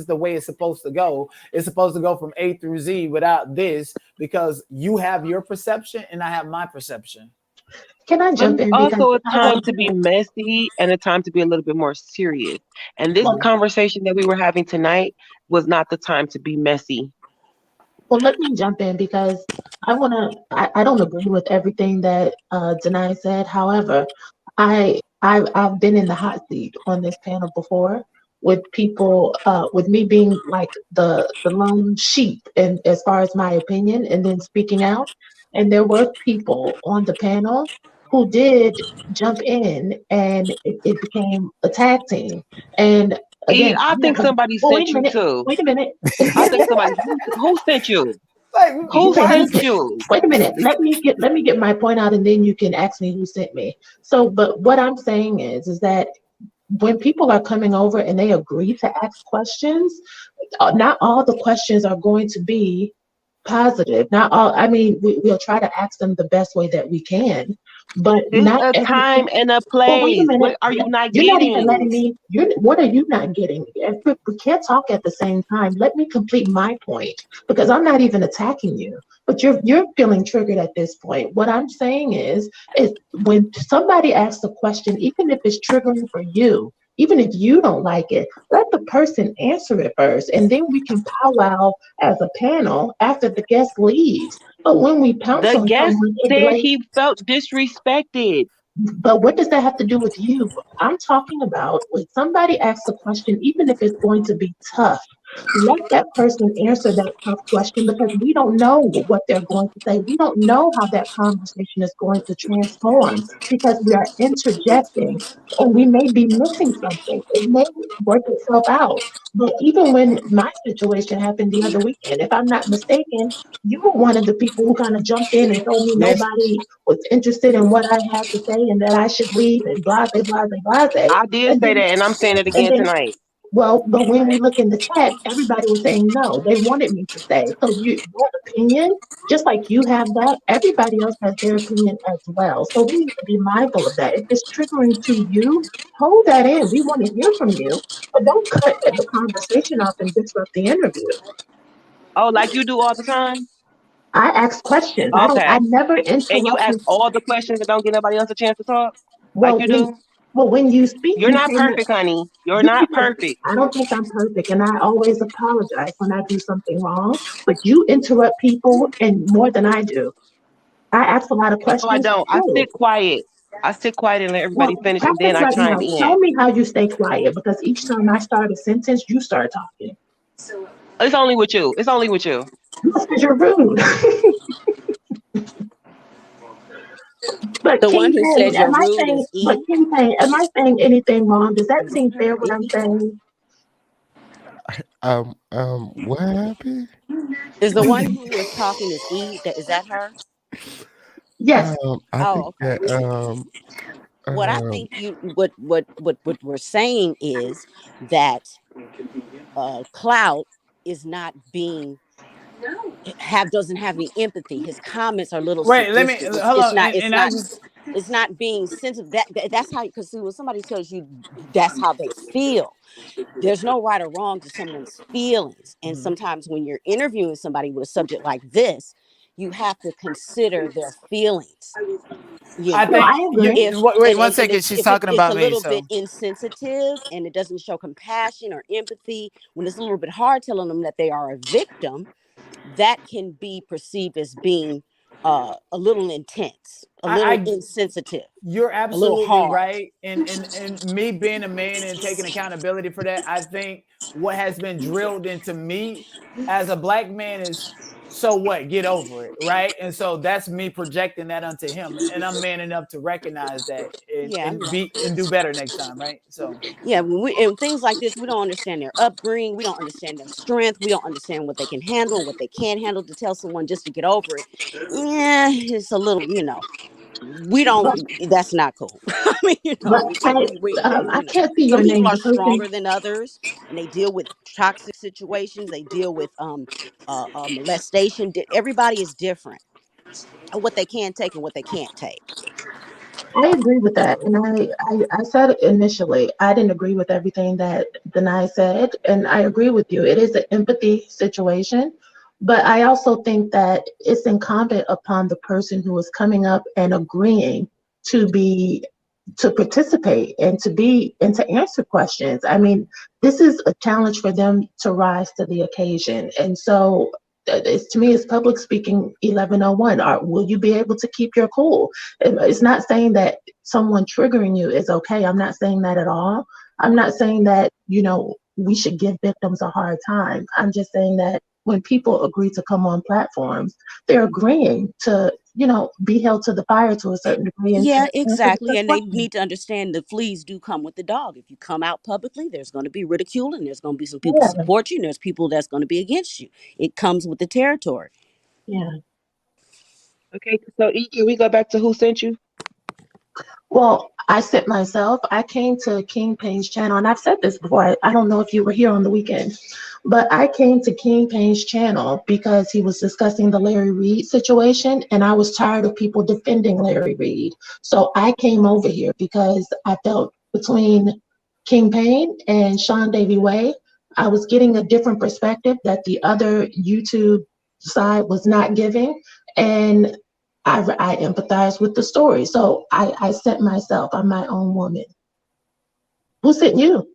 the way it's supposed to go. It's supposed to go from A through Z without this, because you have your perception and I have my perception. Can I jump in? Also, a time to be messy and a time to be a little bit more serious. And this conversation that we were having tonight was not the time to be messy. Well, let me jump in because I don't agree with everything that Denai said. However, I've been in the hot seat on this panel before with people, with me being like the lone sheep, and as far as my opinion, and then speaking out. And there were people on the panel who did jump in, and it became a tag team. And again, I think somebody sent you too. Wait a minute. I think somebody who sent you. Who sent you? Wait a minute. Let me get my point out, and then you can ask me who sent me. So, but what I'm saying is that when people are coming over and they agree to ask questions, not all the questions are going to be positive. Not all. I mean, we'll try to ask them the best way that we can, but there's not a time and a place. Well, wait a minute. What are you not You're getting? not even letting me. What are you not getting? If we can't talk at the same time, let me complete my point, because I'm not even attacking you, but you're feeling triggered at this point. What I'm saying is when somebody asks a question, even if it's triggering for you, even if you don't like it, let the person answer it first, and then we can powwow as a panel after the guest leaves. But when we pounce The on guest someone, said he felt disrespected. But what does that have to do with you? I'm talking about when somebody asks a question, even if it's going to be tough, let that person answer that tough question, because we don't know what they're going to say. We don't know how that conversation is going to transform because we are interjecting, and we may be missing something. It may work itself out. But even when my situation happened the other weekend, if I'm not mistaken, you were one of the people who kind of jumped in and told me nobody was interested in what I had to say and that I should leave and blah, blah, blah, blah, blah. I did say that, and I'm saying it again tonight. Well, but when we look in the chat, everybody was saying no. They wanted me to stay. So your opinion, just like you have that, everybody else has their opinion as well. So we need to be mindful of that. If it's triggering to you, hold that in. We want to hear from you, but don't cut the conversation off and disrupt the interview. Oh, like you do all the time? I ask questions. Okay. I never interrupt. And you ask all the questions and don't give nobody else a chance to talk? Well, like you do? Well, when you speak, you're not perfect, honey. You're not perfect. I don't think I'm perfect, and I always apologize when I do something wrong. But you interrupt people, and more than I do. I ask a lot of questions. No, I don't. I sit quiet. I sit quiet and let everybody finish, and then I chime in. Tell me how you stay quiet, because each time I start a sentence, you start talking. It's only with you. It's only with you. Because you're rude. But the one who said you're rude is E. But am I saying anything wrong? Does that seem fair what I'm saying? What happened? Is the one who was talking is E? Is that her? Yes. I think okay. that what I think what we're saying is that Clout is not being doesn't have any empathy. His comments are a little sadistic. It's not being sensitive. That's how, because when somebody tells you that's how they feel, there's no right or wrong to someone's feelings. And sometimes when you're interviewing somebody with a subject like this, you have to consider their feelings. I think. Wait 1 second. She's talking about me. It's a little bit insensitive, and it doesn't show compassion or empathy. When it's a little bit hard telling them that they are a victim, that can be perceived as being a little intense, a little insensitive. You're absolutely right. And me being a man and taking accountability for that, I think what has been drilled into me as a black man is so what? Get over it, right? And so that's me projecting that onto him, and I'm man enough to recognize that and do better next time, right? So yeah, and things like this, we don't understand their upbringing, we don't understand their strength, we don't understand what they can handle, what they can't handle. To tell someone just to get over it, yeah, it's a little, we don't. That's not cool. I mean, But I can't see some your people name. are The person. stronger than others, and they deal with toxic situations. They deal with molestation. Everybody is different. What they can take and what they can't take. I agree with that. And I said it initially, I didn't agree with everything that Denai said. And I agree with you. It is an empathy situation. But I also think that it's incumbent upon the person who is coming up and agreeing to participate and to answer questions. I mean, this is a challenge for them to rise to the occasion. And so to me, it's public speaking 1101. Will you be able to keep your cool? It's not saying that someone triggering you is okay. I'm not saying that at all. I'm not saying that, we should give victims a hard time. I'm just saying that when people agree to come on platforms, they're agreeing to, be held to the fire to a certain degree. Yeah, exactly. And they need to understand the fleas do come with the dog. If you come out publicly, there's going to be ridicule, and there's going to be some people support you, and there's people that's going to be against you. It comes with the territory. Yeah. Okay, so can we go back to who sent you? Well, I sent myself. I came to King Payne's channel, and I've said this before. I don't know if you were here on the weekend, but I came to King Payne's channel because he was discussing the Larry Reid situation, and I was tired of people defending Larry Reid. So I came over here because I felt between King Payne and Sean Davy Way, I was getting a different perspective that the other YouTube side was not giving. And I empathize with the story. So I sent myself. I'm my own woman. Who sent you?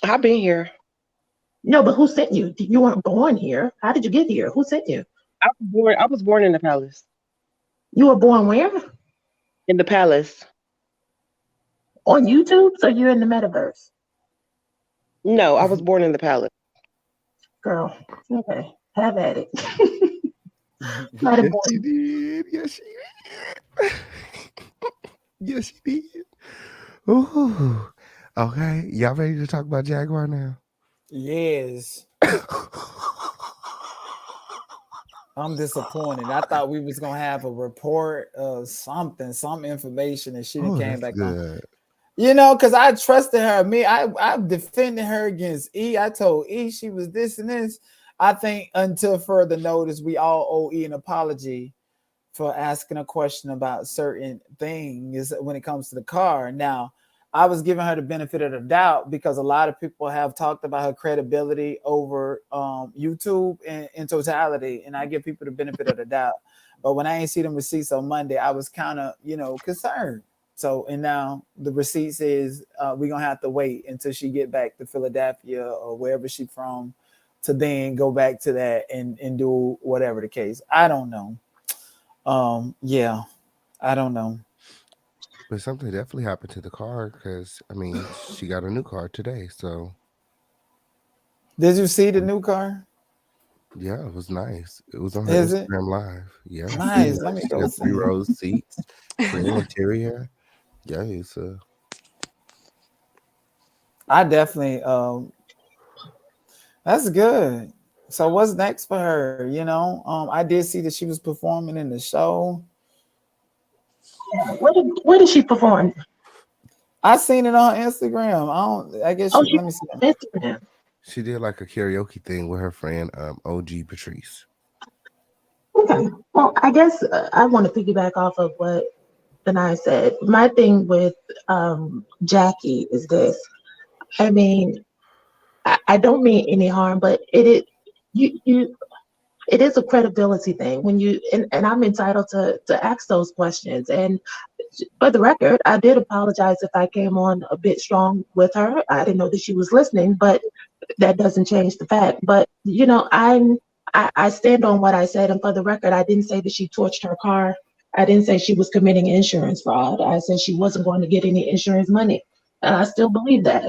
I've been here. No, but who sent you? You weren't born here. How did you get here? Who sent you? I was born in the palace. You were born where? In the palace. On YouTube? So you're in the metaverse? No, I was born in the palace. Girl, okay. Have at it. Yes, she did. Yes, she did. Yes, she did. Ooh. Okay. Y'all ready to talk about Jaguar now? Yes. I'm disappointed. I thought we was gonna have a report of something, some information, and she came back on. Because I trusted her. I defended her against E. I told E she was this and this. I think until further notice, we all owe E an apology for asking a question about certain things when it comes to the car. Now, I was giving her the benefit of the doubt because a lot of people have talked about her credibility over YouTube in totality, and I give people the benefit of the doubt. But when I ain't see them receipts on Monday, I was kind of, concerned. So, and now the receipts is we're going to have to wait until she get back to Philadelphia or wherever she from, to then go back to that and do whatever the case. I don't know. Yeah, I don't know. But something definitely happened to the car because, she got a new car today. So, did you see the new car? Yeah, it was nice. It was on her Instagram Live. Yeah, nice. Let me go. 3 rows seats, clean interior. Yeah, it's I definitely. That's good. So what's next for her? I did see that she was performing in the show. Where did she perform? I seen it on Instagram. I guess. Let me see. Instagram. She did like a karaoke thing with her friend OG Patrice. Okay. Well, I guess I want to piggyback off of what Denai said. My thing with Jackie is this. I don't mean any harm, but it is a credibility thing when you and I'm entitled to ask those questions. And for the record, I did apologize if I came on a bit strong with her. I didn't know that she was listening, but that doesn't change the fact. But I stand on what I said, and for the record, I didn't say that she torched her car. I didn't say she was committing insurance fraud. I said she wasn't going to get any insurance money, and I still believe that.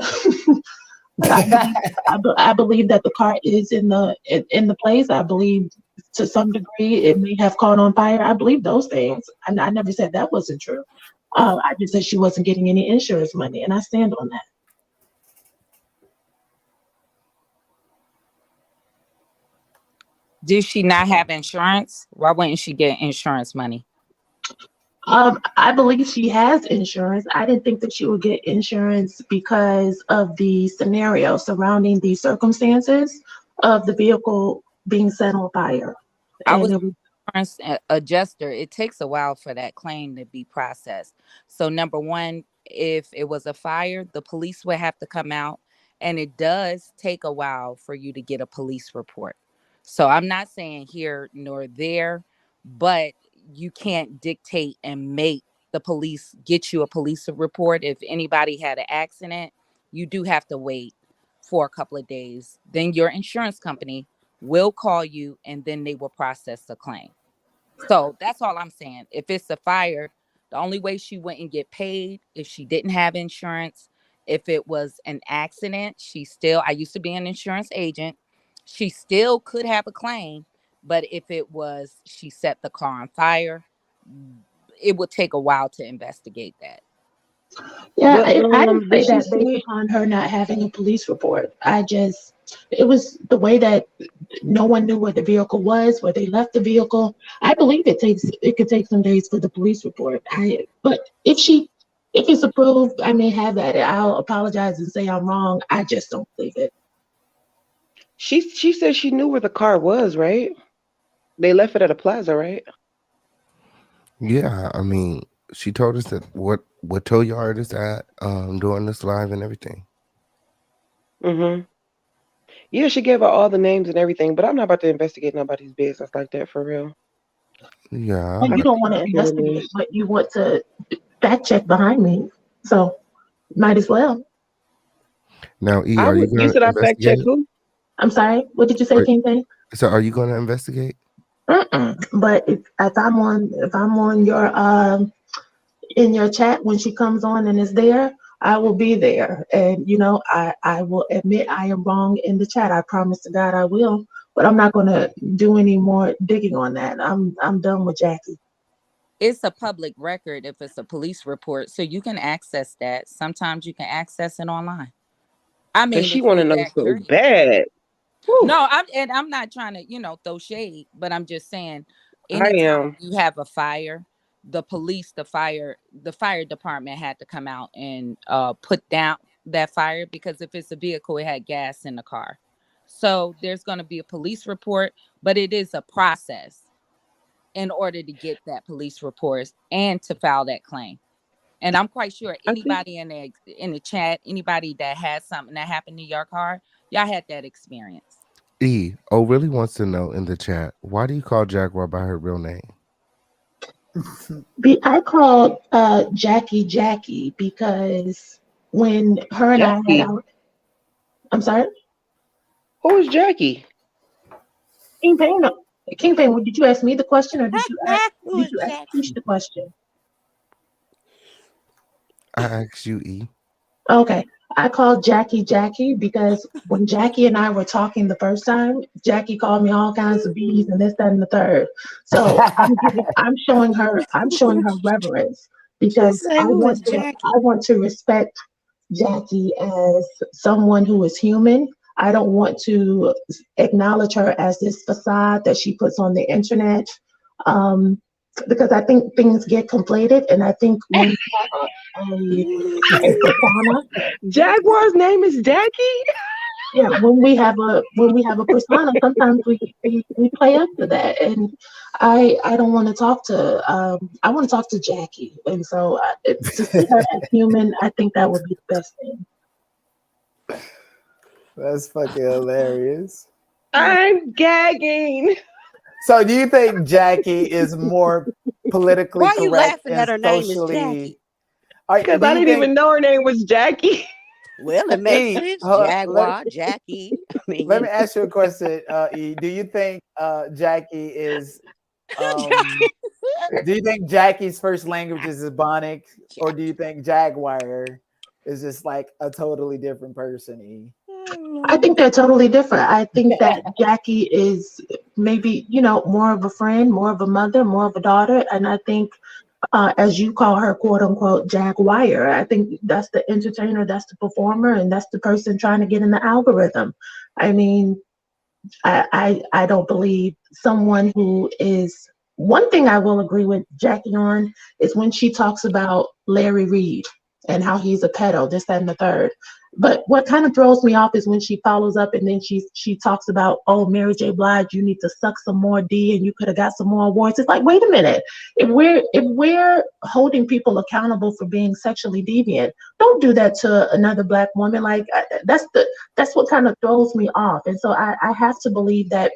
I believe that the car is in the place. I believe to some degree it may have caught on fire. I believe those things. I never said that wasn't true. I just said she wasn't getting any insurance money, and I stand on that. Did she not have insurance? Why wouldn't she get insurance money? I believe she has insurance. I didn't think that she would get insurance because of the scenario surrounding the circumstances of the vehicle being set on fire. I was an insurance adjuster. It takes a while for that claim to be processed. So number one, if it was a fire, the police would have to come out, and it does take a while for you to get a police report. So I'm not saying here nor there, but you can't dictate and make the police get you a police report. If anybody had an accident, you do have to wait for a couple of days. Then your insurance company will call you, and then they will process the claim. So that's all I'm saying. If it's a fire, the only way she wouldn't get paid if she didn't have insurance. If it was an accident, I used to be an insurance agent. She still could have a claim, but if it was, she set the car on fire, it would take a while to investigate that. Yeah, I didn't say that based upon her not having a police report. It was the way that no one knew where the vehicle was, where they left the vehicle. I believe it could take some days for the police report. But if it's approved, I may have that. I'll apologize and say I'm wrong. I just don't believe it. She said she knew where the car was, right? They left it at a plaza, right? Yeah, I mean, she told us that what tow yard is at during this live and everything. Mm-hmm. Yeah, she gave out all the names and everything, but I'm not about to investigate nobody's business like that for real. Yeah. Well, you don't want to investigate, but you want to fact check behind me. So might as well. Now, E, are you going to You said I fact check who? I'm sorry. What did you say, King? So are you going to investigate? But if I'm on your in your chat when she comes on and is there, I will be there. And I will admit I am wrong in the chat. I promise to God I will. But I'm not going to do any more digging on that. I'm done with Jackie. It's a public record if it's a police report, so you can access that. Sometimes you can access it online. I mean, she want to know so curious. bad. Whew. No, I'm not trying to, throw shade, but I'm just saying, anytime you have a fire, the fire department had to come out and put down that fire, because if it's a vehicle, it had gas in the car. So there's going to be a police report, but it is a process in order to get that police report and to file that claim. And I'm quite sure anybody in the chat, anybody that has something that happened to your car, y'all had that experience. E really wants to know in the chat, why do you call Jaguar by her real name? I called Jackie because when her and I had our, I'm sorry? Who is Jackie? King Pain, did you ask me the question, or did you ask Tish the question? I asked you, E. Okay. I called Jackie because when Jackie and I were talking the first time, Jackie called me all kinds of B's and this, that, and the third. So I'm showing her reverence because I want to respect Jackie as someone who is human. I don't want to acknowledge her as this facade that she puts on the internet. Because I think things get conflated, and I think when you have a persona, Jaguar's name is Jackie. Yeah, when we have a persona, sometimes we play up to that, and I don't want to talk to. I want to talk to Jackie, and so to see her as human, I think that would be the best thing. That's fucking hilarious. I'm gagging. So do you think Jackie is more politically correct? Why are you laughing at her name is socially... Jackie? Because I didn't even know her name was Jackie. Well, it makes sense. Jaguar, Jackie. Let me ask you a question, E. Do you think Jackie is... do you think Jackie's first language is Ebonics, or do you think Jaguar is just like a totally different person, E? I think they're totally different. I think that Jackie is maybe, more of a friend, more of a mother, more of a daughter. And I think, as you call her, quote unquote, Jaguar, I think that's the entertainer, that's the performer, and that's the person trying to get in the algorithm. I mean, I don't believe someone who is. One thing I will agree with Jackie on is when she talks about Larry Reed and how he's a pedo, this, that, and the third. But what kind of throws me off is when she follows up and then she talks about, oh, Mary J. Blige, you need to suck some more D and you could have got some more awards. It's like, wait a minute. If we're holding people accountable for being sexually deviant, don't do that to another Black woman. Like that's what kind of throws me off. And so I have to believe that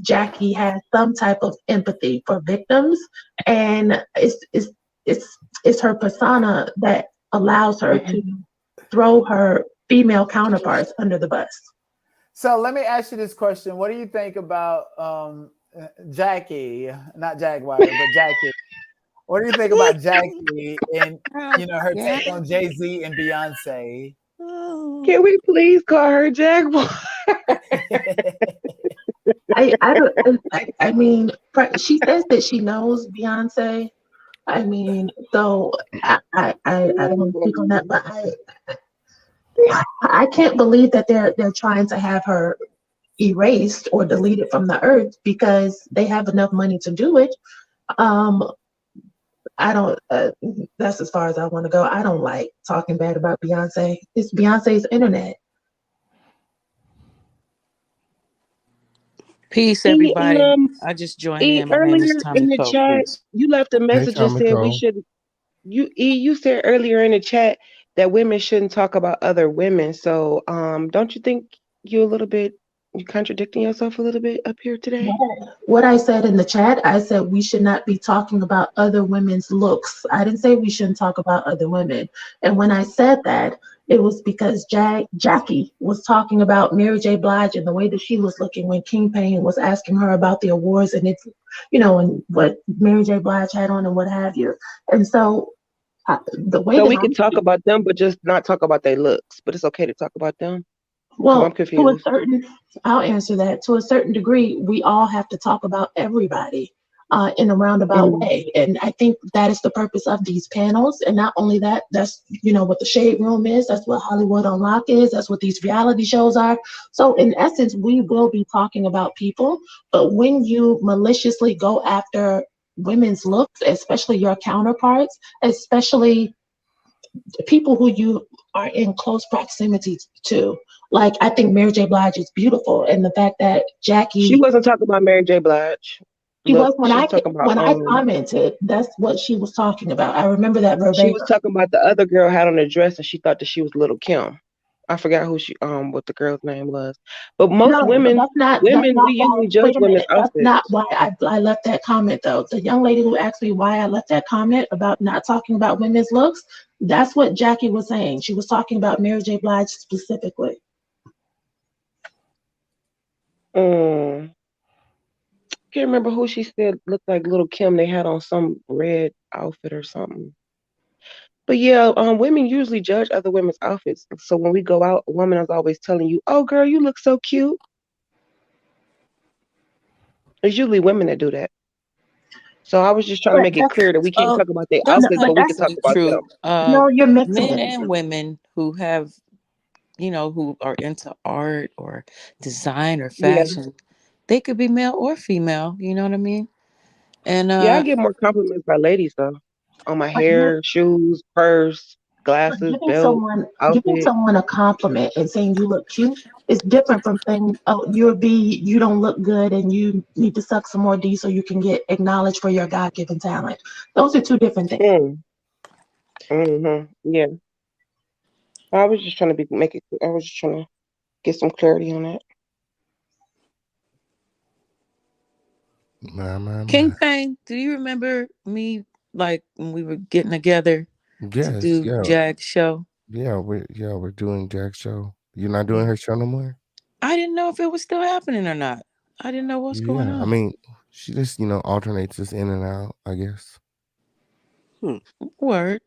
Jackie has some type of empathy for victims, and it's her persona that allows her to throw her female counterparts under the bus. So let me ask you this question. What do you think about Jackie, not Jaguar, but Jackie? What do you think about Jackie and her take on Jay-Z and Beyonce? Can we please call her Jaguar? I mean, she says that she knows Beyonce. I mean, so I don't want to speak on that, but I can't believe that they're trying to have her erased or deleted from the earth because they have enough money to do it. I don't. That's as far as I want to go. I don't like talking bad about Beyonce. It's Beyonce's internet. Peace, everybody. I just joined in. My name is Earlier in the Tommy Poe. chat, Peace. you left a message and said we should. You said earlier in the chat that women shouldn't talk about other women. So, don't you think you're contradicting yourself a little bit up here today? What I said in the chat, I said we should not be talking about other women's looks. I didn't say we shouldn't talk about other women. And when I said that, it was because Jackie was talking about Mary J. Blige and the way that she was looking when King Payne was asking her about the awards and it's, and what Mary J. Blige had on and what have you. And so the way we could talk about them, but just not talk about their looks. But it's okay to talk about them. Well, I'm confused. I'll answer that. To a certain degree, we all have to talk about everybody in a roundabout way. And I think that is the purpose of these panels. And not only that, that's, what the Shade Room is. That's what Hollywood Unlocked is. That's what these reality shows are. So in essence, we will be talking about people. But when you maliciously go after women's looks, especially your counterparts, especially people who you are in close proximity to. Like, I think Mary J. Blige is beautiful. And the fact that Jackie... She wasn't talking about Mary J. Blige. She was when I commented, that's what she was talking about. I remember that verbatim. She was talking about the other girl had on a dress and she thought that she was Little Kim. I forgot what the girl's name was. But most women we usually judge women's outfits. That's not why I left that comment, though. The young lady who asked me why I left that comment about not talking about women's looks, that's what Jackie was saying. She was talking about Mary J. Blige specifically. Can't remember who she said looked like Little Kim. They had on some red outfit or something. But yeah, women usually judge other women's outfits. So when we go out, a woman is always telling you, "Oh, girl, you look so cute." It's usually women that do that. So I was just trying to make it clear that we can't talk about their outfits, but we can talk about them. No, you're mixing Men it. and women who have, who are into art or design or fashion, they could be male or female. You know what I mean? And I get more compliments by ladies though, on my hair, shoes, purse, glasses, belt, outfit. Giving someone a compliment and saying you look cute is different from saying, "Oh, you don't look good and you need to suck some more D so you can get acknowledged for your God-given talent." Those are two different things. Yeah. I was just trying to I was just trying to get some clarity on that. King Payne, do you remember me like when we were getting together to do Jack's show? Yeah, we're doing Jack's show. You're not doing her show no more? I didn't know if it was still happening or not. I didn't know what's going on. I mean, she just, alternates us in and out, I guess. Word.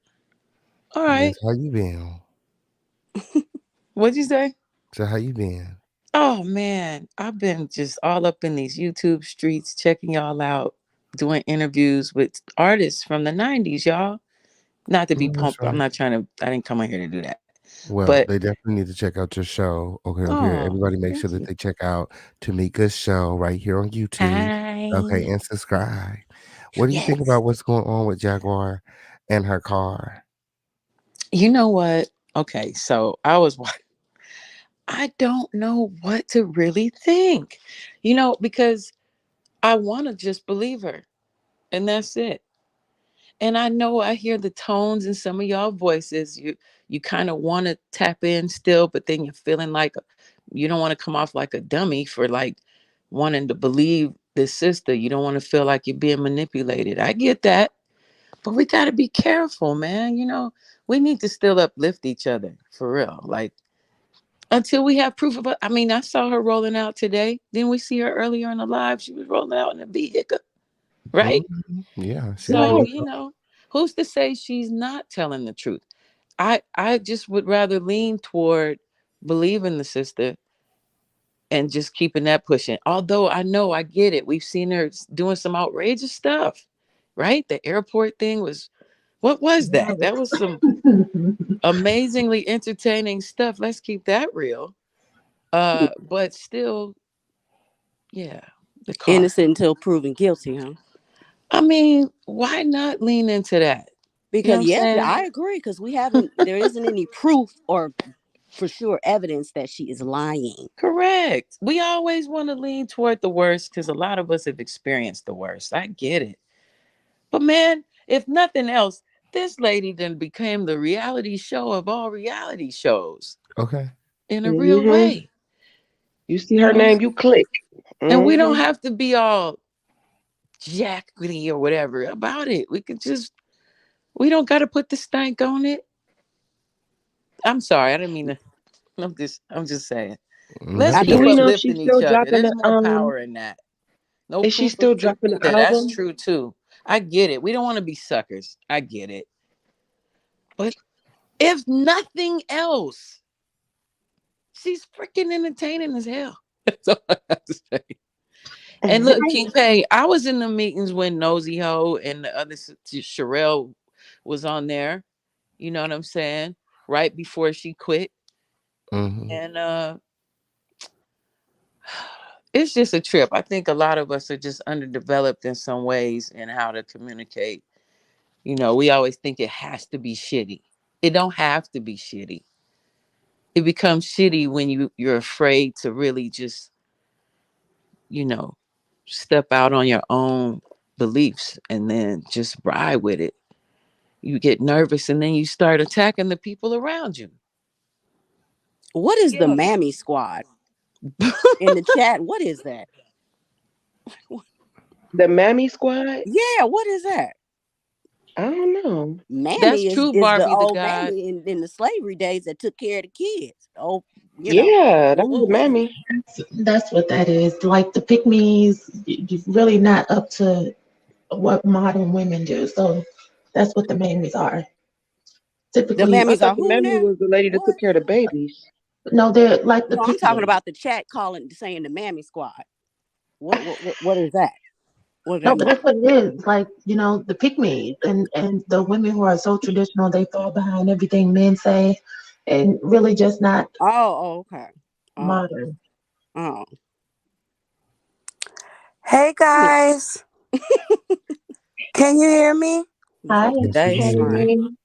All right. Yes, how you been? What'd you say? So how you been? Oh man, I've been just all up in these YouTube streets, checking y'all out, doing interviews with artists from the '90s, y'all. Not to be That's pumped. I'm right. not trying to. I didn't come on here to do that. Well, But they definitely need to check out your show. Okay, oh, everybody make thank sure that you. they check out Tamika's show right here on YouTube. Okay, Hi. and subscribe. What do you think Yes. about what's going on with Jaguar and her car? You know what? Okay, so I don't know what to really think. Because I want to just believe her, and that's it. And I know I hear the tones in some of y'all voices. You kind of want to tap in still, but then you're feeling like you don't want to come off like a dummy for like wanting to believe this sister. You don't want to feel like you're being manipulated. I get that. But we got to be careful, man. We need to still uplift each other for real. Like until we have proof of it. I mean, I saw her rolling out today. Didn't we see her earlier in the live? She was rolling out in a vehicle, right? Yeah, she was So, really who's to say she's not telling the truth? I just would rather lean toward believing the sister and just keeping that pushing. Although I know I get it. We've seen her doing some outrageous stuff, right? The airport thing was what was that? That was some amazingly entertaining stuff. Let's keep that real. But still, yeah, the car. Innocent until proven guilty, huh? I mean, why not lean into that? You know what Because I'm yeah, saying? I agree. Because there isn't any proof or for sure evidence that she is lying. Correct. We always want to lean toward the worst because a lot of us have experienced the worst. I get it. But man, if nothing else, this lady then became the reality show of all reality shows okay. in a real Mm-hmm. way. You see her name, you click. And we don't Mm-hmm. have to be all jackety or whatever about it. We don't got to put the stank on it. I'm sorry. I didn't mean to. I'm just saying. Let's That's Do keep we okay. know if she's uplifting still each other. dropping There's the more power in that. No is she proof of still truth dropping the either. That's album? true too. I get it. We don't want to be suckers. I get it. But if nothing else, she's freaking entertaining as hell. That's all I have to say. And look, King Pay, I was in the meetings when Nosy Ho and the other Sherelle was on there. You know what I'm saying? Right before she quit. Mm-hmm. And it's just a trip. I think a lot of us are just underdeveloped in some ways in how to communicate. We always think it has to be shitty. It don't have to be shitty. It becomes shitty when you're afraid to really just, you know, step out on your own beliefs and then just ride with it. You get nervous and then you start attacking the people around you. What is the Yeah. Mammy Squad in the chat? What is that? The Mammy Squad? Yeah, what is that? I don't know. That's Mammy is true, is the Barbie the old God. mammy in the slavery days that took care of the kids. Oh, Yeah, that was the what is it? Mammy. That's what that is. Like the pick me's, you're really not up to what modern women do. So that's what the mammies are. The Typically, I mammies thought are the who Mammy now? was the lady that took What? care of the babies. no, they're like the No, I'm pick talking me. about the chat saying the Mammy Squad. What is that? What does No, that but mean? that's what it is. Like, the pick me and the women who are so traditional, they fall behind everything men say and really just not Okay. Oh, modern. oh. Hey guys, can you hear me? Hi. Yes, we Today can is hear you. fine.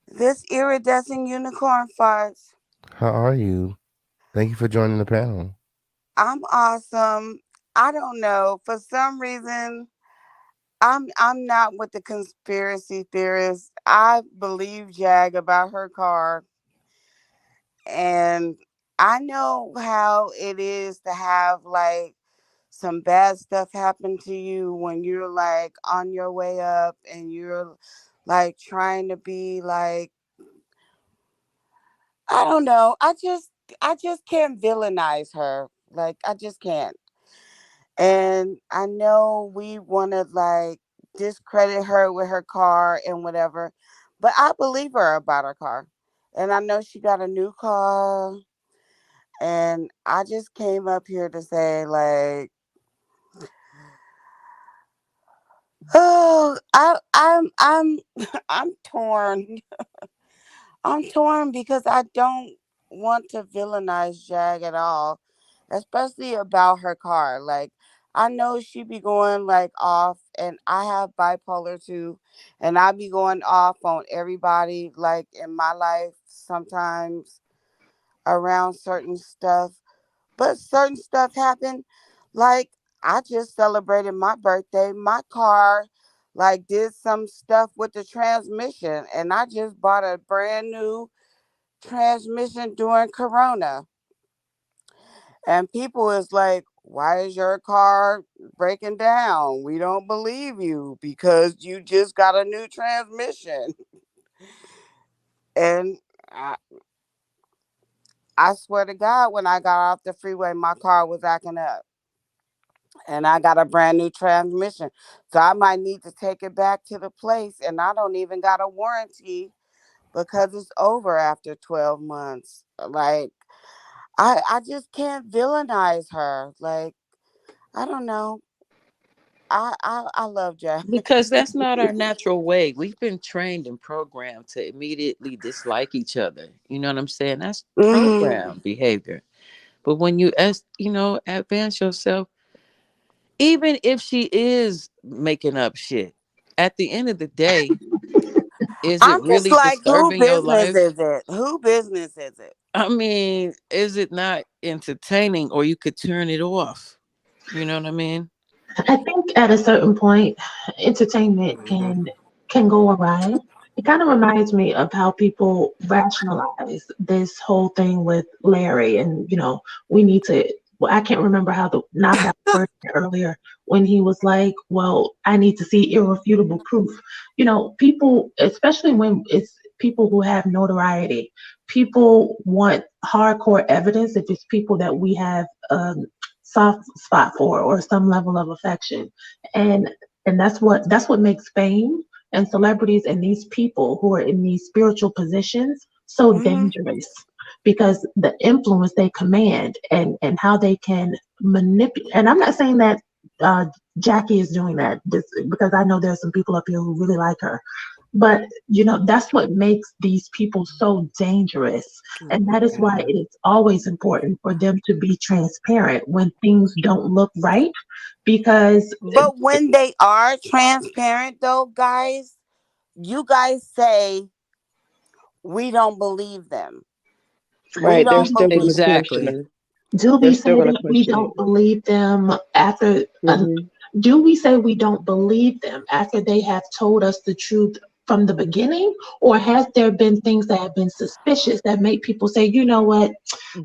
This iridescent unicorn farts. How are you? Thank you for joining the panel. I'm awesome. I don't know. For some reason, I'm not with the conspiracy theorists. I believe Jag about her car, and I know how it is to have like some bad stuff happen to you when you're like on your way up and you're like trying to be like, I don't know. I just can't villainize her. Like I just can't. And I know we want to like discredit her with her car and whatever, but I believe her about her car. And I know she got a new car And I just came up here to say, like, oh, I'm I'm torn. I'm torn because I don't want to villainize Jag at all, especially about her car. Like, I know she be going like off, and I have bipolar too, and I be going off on everybody like in my life sometimes around certain stuff. But certain stuff happened. Like, I just celebrated my birthday. My car like did some stuff with the transmission, and I just bought a brand new transmission during Corona. And people is like, why is your car breaking down? We don't believe you because you just got a new transmission. And I swear to God, when I got off the freeway, my car was acting up. And I got a brand new transmission. So I might need to take it back to the place. And I don't even got a warranty because it's over after 12 months. Like, I just can't villainize her. Like, I don't know. I love Jack. Because that's not our natural way. We've been trained and programmed to immediately dislike each other. You know what I'm saying? That's program behavior. But when you advance yourself, even if she is making up shit, at the end of the day, is it I'm just really like, who disturbing your business life? is it? Who business is it? I mean, is it not entertaining, or you could turn it off? You know what I mean? I think at a certain point, entertainment can go awry. It kind of reminds me of how people rationalize this whole thing with Larry, and we need to. Well, I can't remember how not how the word earlier when he was like, "Well, I need to see irrefutable proof." People, especially when it's people who have notoriety, people want hardcore evidence if it's people that we have soft spot for or some level of affection, and that's what makes fame and celebrities and these people who are in these spiritual positions so dangerous, because the influence they command and how they can manipulate. And I'm not saying that Jackie is doing that, because I know there's some people up here who really like her. But that's what makes these people so dangerous. And that is why it is always important for them to be transparent when things don't look right. But when they are transparent though, guys, you guys say we don't believe them. Right, they're still going to question Exactly. her. Do They're we still say going to that we question don't it. believe them after? Do we say we don't believe them after they have told us the truth from the beginning, or has there been things that have been suspicious that make people say, you know what,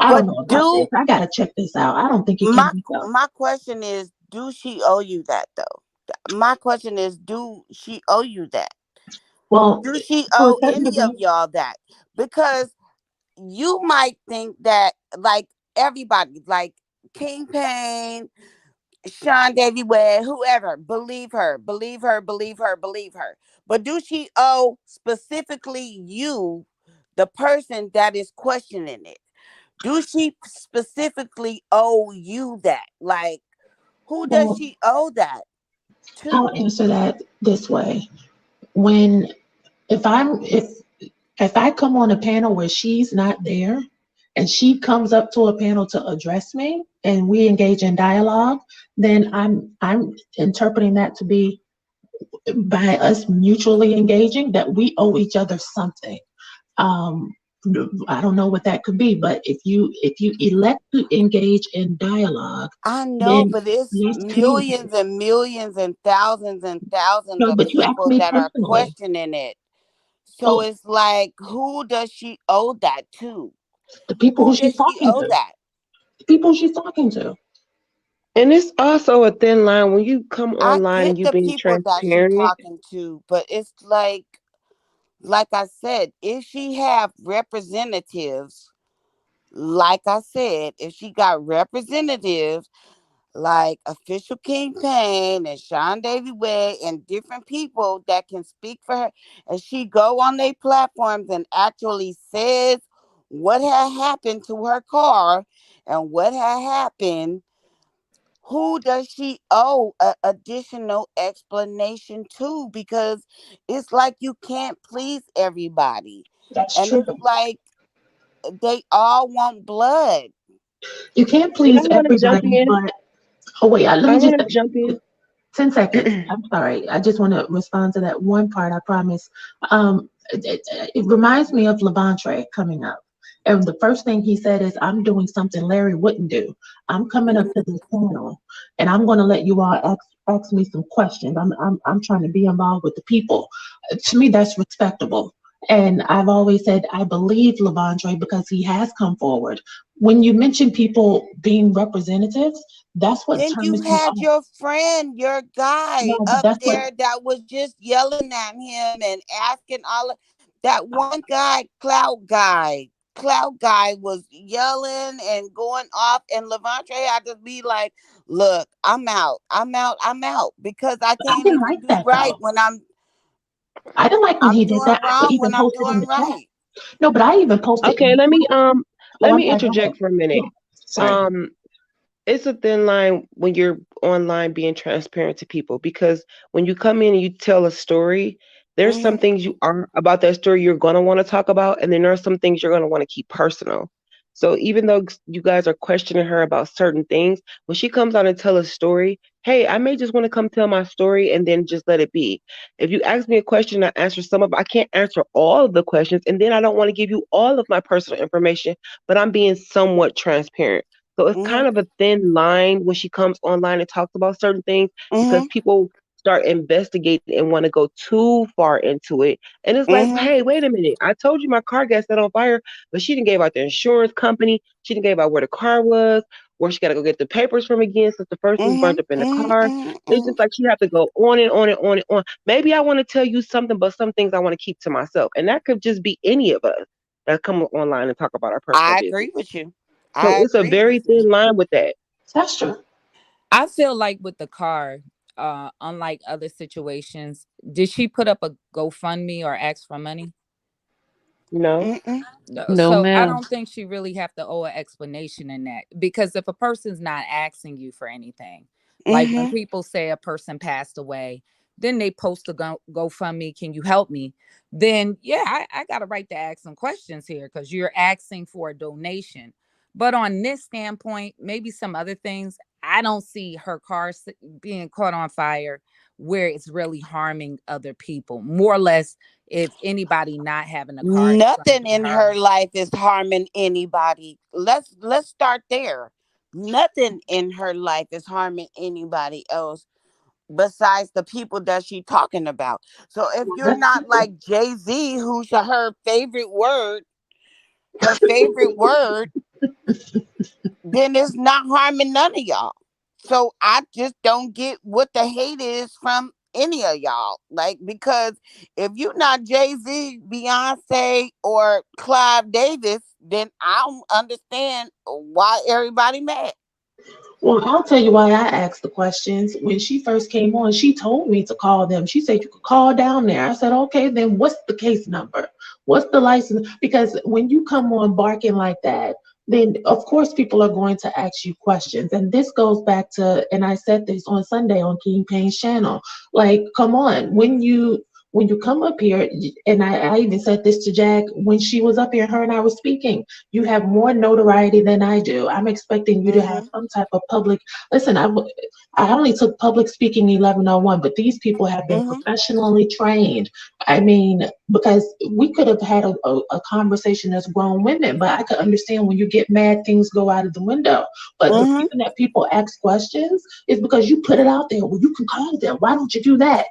I But don't know about this. I gotta check this out. I don't think it can be so. my question is, do she owe you that though? My question is, do she owe you that? Well, Do she to a owe certain any of degree, y'all that? Because you might think that, like, everybody, like King Payne, Sean Davy Webb, whoever, believe her, believe her, believe her, believe her. But do she owe specifically you, the person that is questioning it? Do she specifically owe you that? Like, who does well, she owe that I'll to? answer that this way. When if I come on a panel where she's not there and she comes up to a panel to address me and we engage in dialogue, then I'm interpreting that to be, by us mutually engaging, that we owe each other something. Um, I don't know what that could be, but if you elect to engage in dialogue, I know, then but it's let's communicate. millions and millions and thousands No, of but you asked people me that are personally. questioning it. So Oh, it's like, who does she owe that to? the people who Who she's does she talking owe to. that? The people she's talking to. And it's also a thin line when you come I online and get you the being people that she transparent. talking to, but it's like I said, if she have representatives, like I said, if she got representatives like Official King Payne and Sean Davy Webb and different people that can speak for her, and she go on their platforms and actually says what had happened to her car and what had happened. Who does she owe an additional explanation to? Because it's like you can't please everybody. That's And true. it's like they all want blood. You can't And please I want to jump everybody, in. but oh wait, let I me just want to jump in. 10 seconds. I'm sorry. I just want to respond to that one part, I promise. It reminds me of Lavontray coming up. And the first thing he said is, I'm doing something Larry wouldn't do. I'm coming up to this panel and I'm going to let you all ask me some questions. I'm trying to be involved with the people. To me, that's respectable. And I've always said I believe Lavontray because he has come forward. When you mention people being representatives, that's what Then you turns me had off. your friend, your guy No, but up that's what there that was just yelling at him and asking all of that one guy, Clout guy was yelling and going off, and Lavontray had to be like, look, I'm out because I I can't didn't even like do that right though. when I didn't like when I'm he did doing that. I wrong even when I'm posted in doing the chat. right. No, but I even posted in Okay, the chat. Oh, let I'm me sorry. Go ahead. interject for a minute. Yeah, sorry. Um, it's a thin line when you're online being transparent to people, because when you come in and you tell a story, there's some Mhm. things you are about that story you're going to want to talk about, and then there are some things you're going to want to keep personal. So even though you guys are questioning her about certain things, when she comes out and tell a story, hey, I may just want to come tell my story and then just let it be. If you ask me a question, I answer some of it. I can't answer all of the questions, and then I don't want to give you all of my personal information, but I'm being somewhat transparent. So it's kind Mhm. of a thin line when she comes online and talks about certain things, because Mhm. people start investigating and want to go too far into it. And it's like, Mhm. hey, wait a minute. I told you my car got set on fire, but she didn't give out the insurance company. She didn't give out where the car was, where she got to go get the papers from again since the first one's burnt Mhm. up in the Mhm. car. Mhm. It's Mhm. just like she have to go on and on and on and on. Maybe I want to tell you something, but some things I want to keep to myself. And that could just be any of us that come online and talk about our personal I business. agree with you. So I it's a agree with very you. thin line with that. That's true. I feel like with the car, unlike other situations, did she put up a GoFundMe or ask for money? No. Mm-mm. No, No, so I ma'am. don't think she really have to owe an explanation in that, because if a person's not asking you for anything, like when Mhm. people say a person passed away, then they post a GoFundMe, can you help me? Then yeah, I got a right to ask some questions here because you're asking for a donation. But on this standpoint, maybe some other things, I don't see her car being caught on fire where it's really harming other people. More or less, if anybody not having a car, it's going to Nothing be in her. her life is harming anybody. Let's start there. Nothing in her life is harming anybody else besides the people that she talking about. So if you're That's not true. like Jay-Z, who's her favorite word, then it's not harming none of y'all. So I just don't get what the hate is from any of y'all. Like, because if you're not Jay-Z, Beyonce, or Clive Davis, then I don't understand why everybody mad. Well, I'll tell you why I asked the questions. When she first came on, she told me to call them. She said you could call down there. I said, okay, then what's the case number? What's the license? Because when you come on barking like that, then of course people are going to ask you questions. And this goes back to, and I said this on Sunday on King Payne's channel. Like, come on, when you come up here, and I even said this to Jack when she was up here, her and I were speaking, you have more notoriety than I do. I'm expecting you to have Mhm. some type of public. Listen, I only took public speaking 1101, but these people have been Mhm. professionally trained. I mean, because we could have had a conversation as grown women, but I could understand when you get mad, things go out of the window. But the Mhm. reason that people ask questions is because you put it out there. Well, you can call them. Why don't you do that?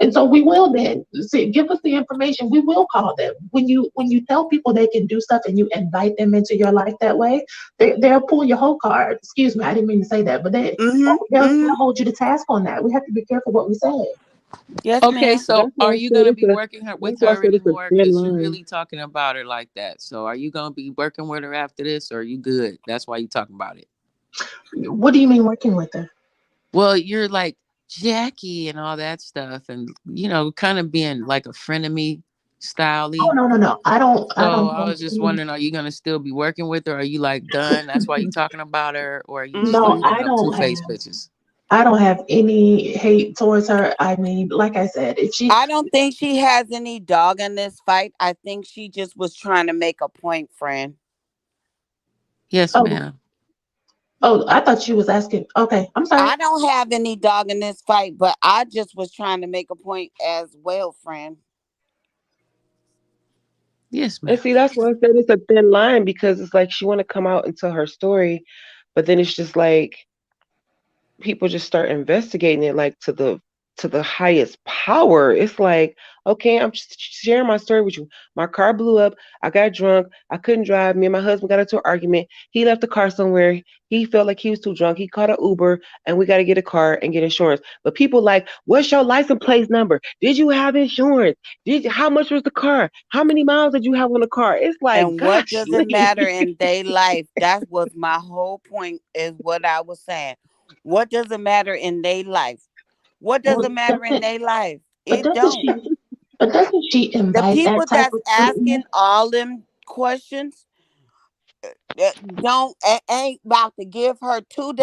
And so we will then see, give us the information. We will call them. When you tell people they can do stuff and you invite them into your life that way, they'll pull your whole card. Excuse me, I didn't mean to say that, but Mhm. they'll Mhm. hold you to task on that. We have to be careful what we say. Yes, Okay, ma'am. so That's why are I you said gonna it's be a working her that's with why I her said it's a anymore? thin Because you line. really talking about her like that. So are you gonna be working with her after this, or are you good? That's why you talking about it. What do you mean working with her? Well, you're like Jackie and all that stuff, and kind of being like a friend of me. styley. No. I don't So I have was just any. wondering, are you gonna still be working with her? Are you like done? That's why you talking about her, or are you still No, putting up two-faced pictures? I don't have any hate towards her. I mean, like I said, if she I don't think she has any dog in this fight. I think she just was trying to make a point, friend. Yes, oh ma'am. I thought she was asking. Okay, I'm sorry. I don't have any dog in this fight, but I just was trying to make a point as well, friend. Yes, ma'am. And see, that's why I said it's a thin line because it's like she want to come out and tell her story, but then it's just like people just start investigating it like to the highest power. It's like, okay, I'm just sharing my story with you. My car blew up. I got drunk. I couldn't drive. Me and my husband got into an argument. He left the car somewhere. He felt like he was too drunk. He called an Uber, and we got to get a car and get insurance. But people like, what's your license plate number? Did you have insurance? How much was the car? How many miles did you have on the car? It's like, And what gosh, does it matter in their life? That was my whole point, is what I was saying. What does it matter in their life? What does it Well, matter in their life? but It doesn't don't. she? But doesn't she The invite people that type that's of asking treatment? all them questions don't ain't about to give her $2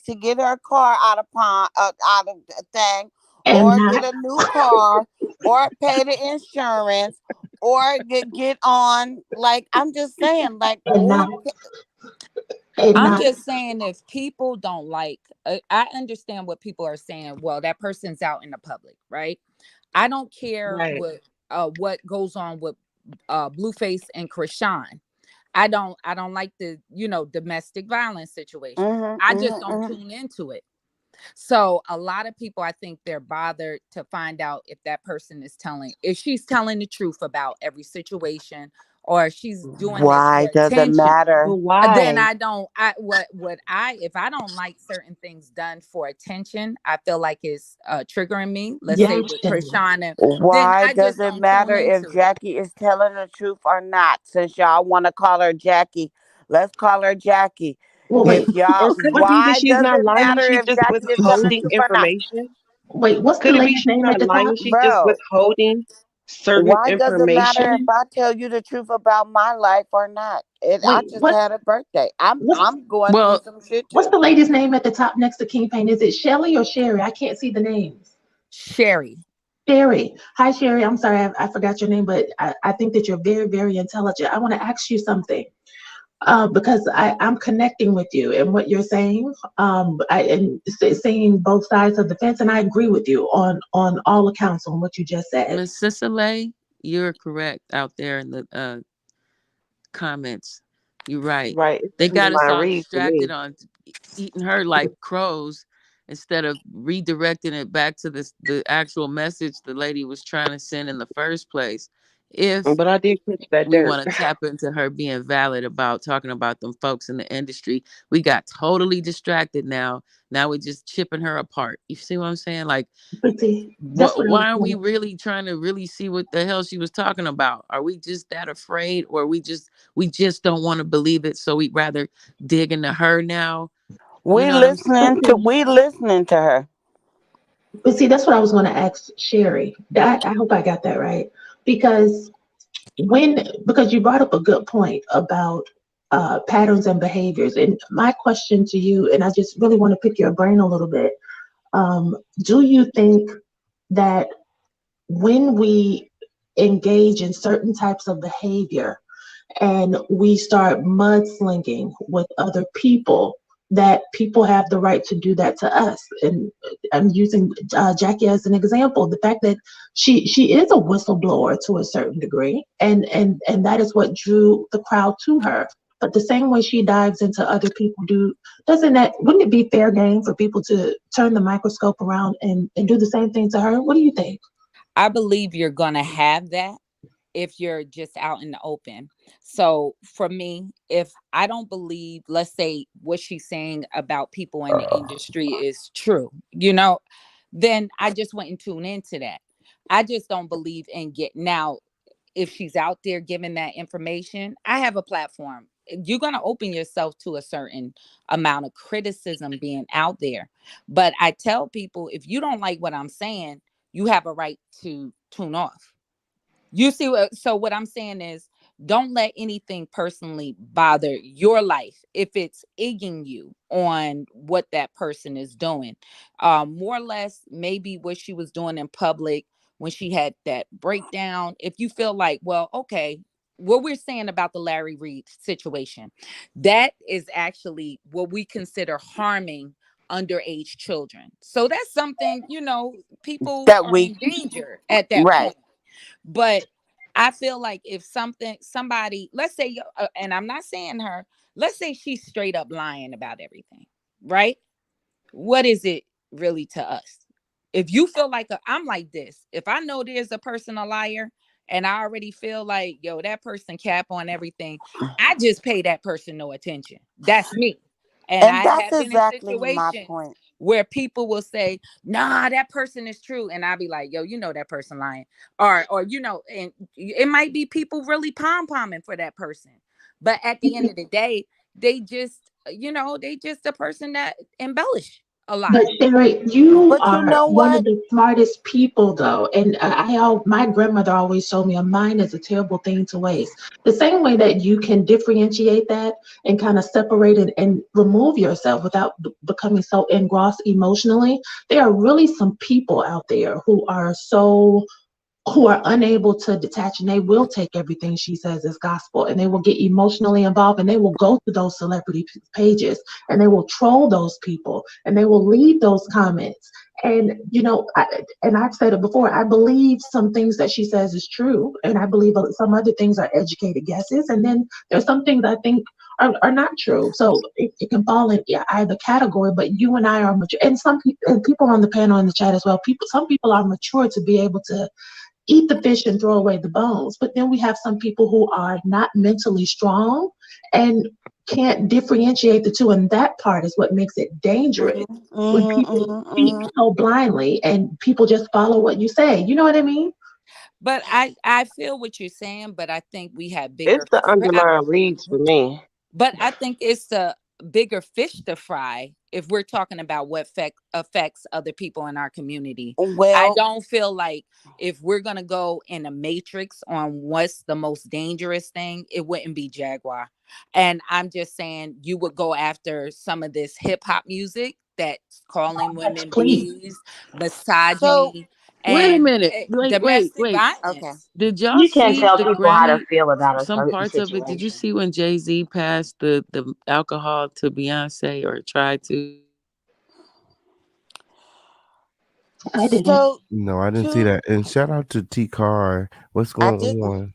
to get her car out of out of the thing, And or not get a new car, or pay the insurance, or get on. Like, I'm just saying, like, and not who? and I'm not just saying, if people don't like, I understand what people are saying. Well, that person's out in the public, right? I don't care right. what goes on with Blueface and Krishan. I don't like the domestic violence situation. I just don't Mhm. tune into it. So a lot of people, I think they're bothered to find out if she's telling the truth about every situation, or if she's doing it Why for does it attention. matter? But Then why? I don't. If I don't like certain things done for attention, I feel like it's triggering me. Let's say yes, with Shelly. Krishan, and then Why I does just it don't tune matter if into it. Jackie is telling the truth or not? Since y'all want to call her Jackie, let's call her Jackie. Well, If wait, y'all, Or could it be that why she's does not it lying? matter She's if just Jackie is telling the withholding truth or not? information. what's the Could it be lady's she's name at not the lying? top? She's just Bro, withholding certain why does it matter if information. I tell you the truth about my life or not? I Wait, just had a birthday. what's I'm going through Well, some shit what's too. the lady's name at the top next to King Pain? Is it Shelly or Sherry? I can't see the names. Sherry. Sherry. Hi, Sherry. I'm sorry, I forgot your name, but I think that you're very, very intelligent. I want to ask you something. Because I'm connecting with you and what you're saying, saying both sides of the fence, and I agree with you on all accounts on what you just said. Miss Cicely, you're correct out there in the comments. You're right. Right. It's They an got us underlying all read for distracted me. on eating her like crows instead of redirecting it back to the actual message the lady was trying to send in the first place. If But I did catch that we dirt. want to tap into her being valid about talking about them folks in the industry, we got totally distracted now. Now we're just chipping her apart. You see what I'm saying? Like, But see, that's what I was why are we saying. really trying to really see what the hell she was talking about? Are we just that afraid, or we just don't want to believe it, so we'd rather dig into her now? You know what I'm saying? But see, We listening to her. that's what I was going to ask Sherry. I hope I got that right, because because you brought up a good point about patterns and behaviors, and my question to you, and I just really want to pick your brain a little bit. Do you think that when we engage in certain types of behavior and we start mudslinging with other people, that people have the right to do that to us? And I'm using Jackie as an example. The fact that she is a whistleblower to a certain degree, and that is what drew the crowd to her. But the same way she dives into other people, wouldn't it be fair game for people to turn the microscope around and do the same thing to her? What do you think? I believe you're gonna have that if you're just out in the open. So for me, if I don't believe, let's say what she's saying about people in the industry is true, then I just wouldn't tune into that. I just don't believe in get now. If she's out there giving that information, I have a platform. You're going to open yourself to a certain amount of criticism being out there. But I tell people, if you don't like what I'm saying, you have a right to tune off. You see, so what I'm saying is, don't let anything personally bother your life if it's egging you on what that person is doing. More or less, maybe what she was doing in public when she had that breakdown. If you feel like, well, okay, what we're saying about the Larry Reid situation, that is actually what we consider harming underage children. So that's something, people That are we in danger at that right. point. But I feel like if somebody, let's say, and I'm not saying her, let's say she's straight up lying about everything, right? What is it really to us? If you feel like I'm like this, if I know there's a person a liar and I already feel like, yo, that person cap on everything, I just pay that person no attention. That's me. And And I that's have been in exactly my situations point. where people will say, nah, that person is true. And I'll be like, yo, that person lying. Or and it might be people really pom-pomming for that person. But at the end of the day, they just, they just a person that embellish a lot. But Sherry, you But you are know one of what? the smartest people, though, and my grandmother always told me a mind is a terrible thing to waste. The same way that you can differentiate that and kind of separate it and remove yourself without becoming so engrossed emotionally, there are really some people out there who are unable to detach, and they will take everything she says as gospel, and they will get emotionally involved, and they will go to those celebrity pages and they will troll those people and they will leave those comments. And I've said it before, I believe some things that she says is true, and I believe some other things are educated guesses, and then there's some things I think are not true. So it can fall in either category. But you and I are mature, and people on the panel in the chat as well, some people are mature to be able to eat the fish and throw away the bones. But then we have some people who are not mentally strong and can't differentiate the two. And that part is what makes it dangerous when people speak so blindly and people just follow what you say. You know what I mean? But I feel what you're saying, but I think we have It's bigger. the underlying reads for me. But I think it's a bigger fish to fry if we're talking about what affects other people in our community. I Well, don't feel like if we're going to go in a matrix on what's the most dangerous thing, it wouldn't be Jaguar. And I'm just saying you would go after some of this hip hop music that's calling Yes, women please. bees, so misogyny, Wait a and minute. domestic okay. violence. Did y'all You can't see tell the people how to Grammy? feel about a Some certain parts of it. Did you situation. see when Jay-Z passed the alcohol to Beyonce or tried to? I didn't. So No, I didn't see two that. And shout out to T Car. What's I going didn't. on?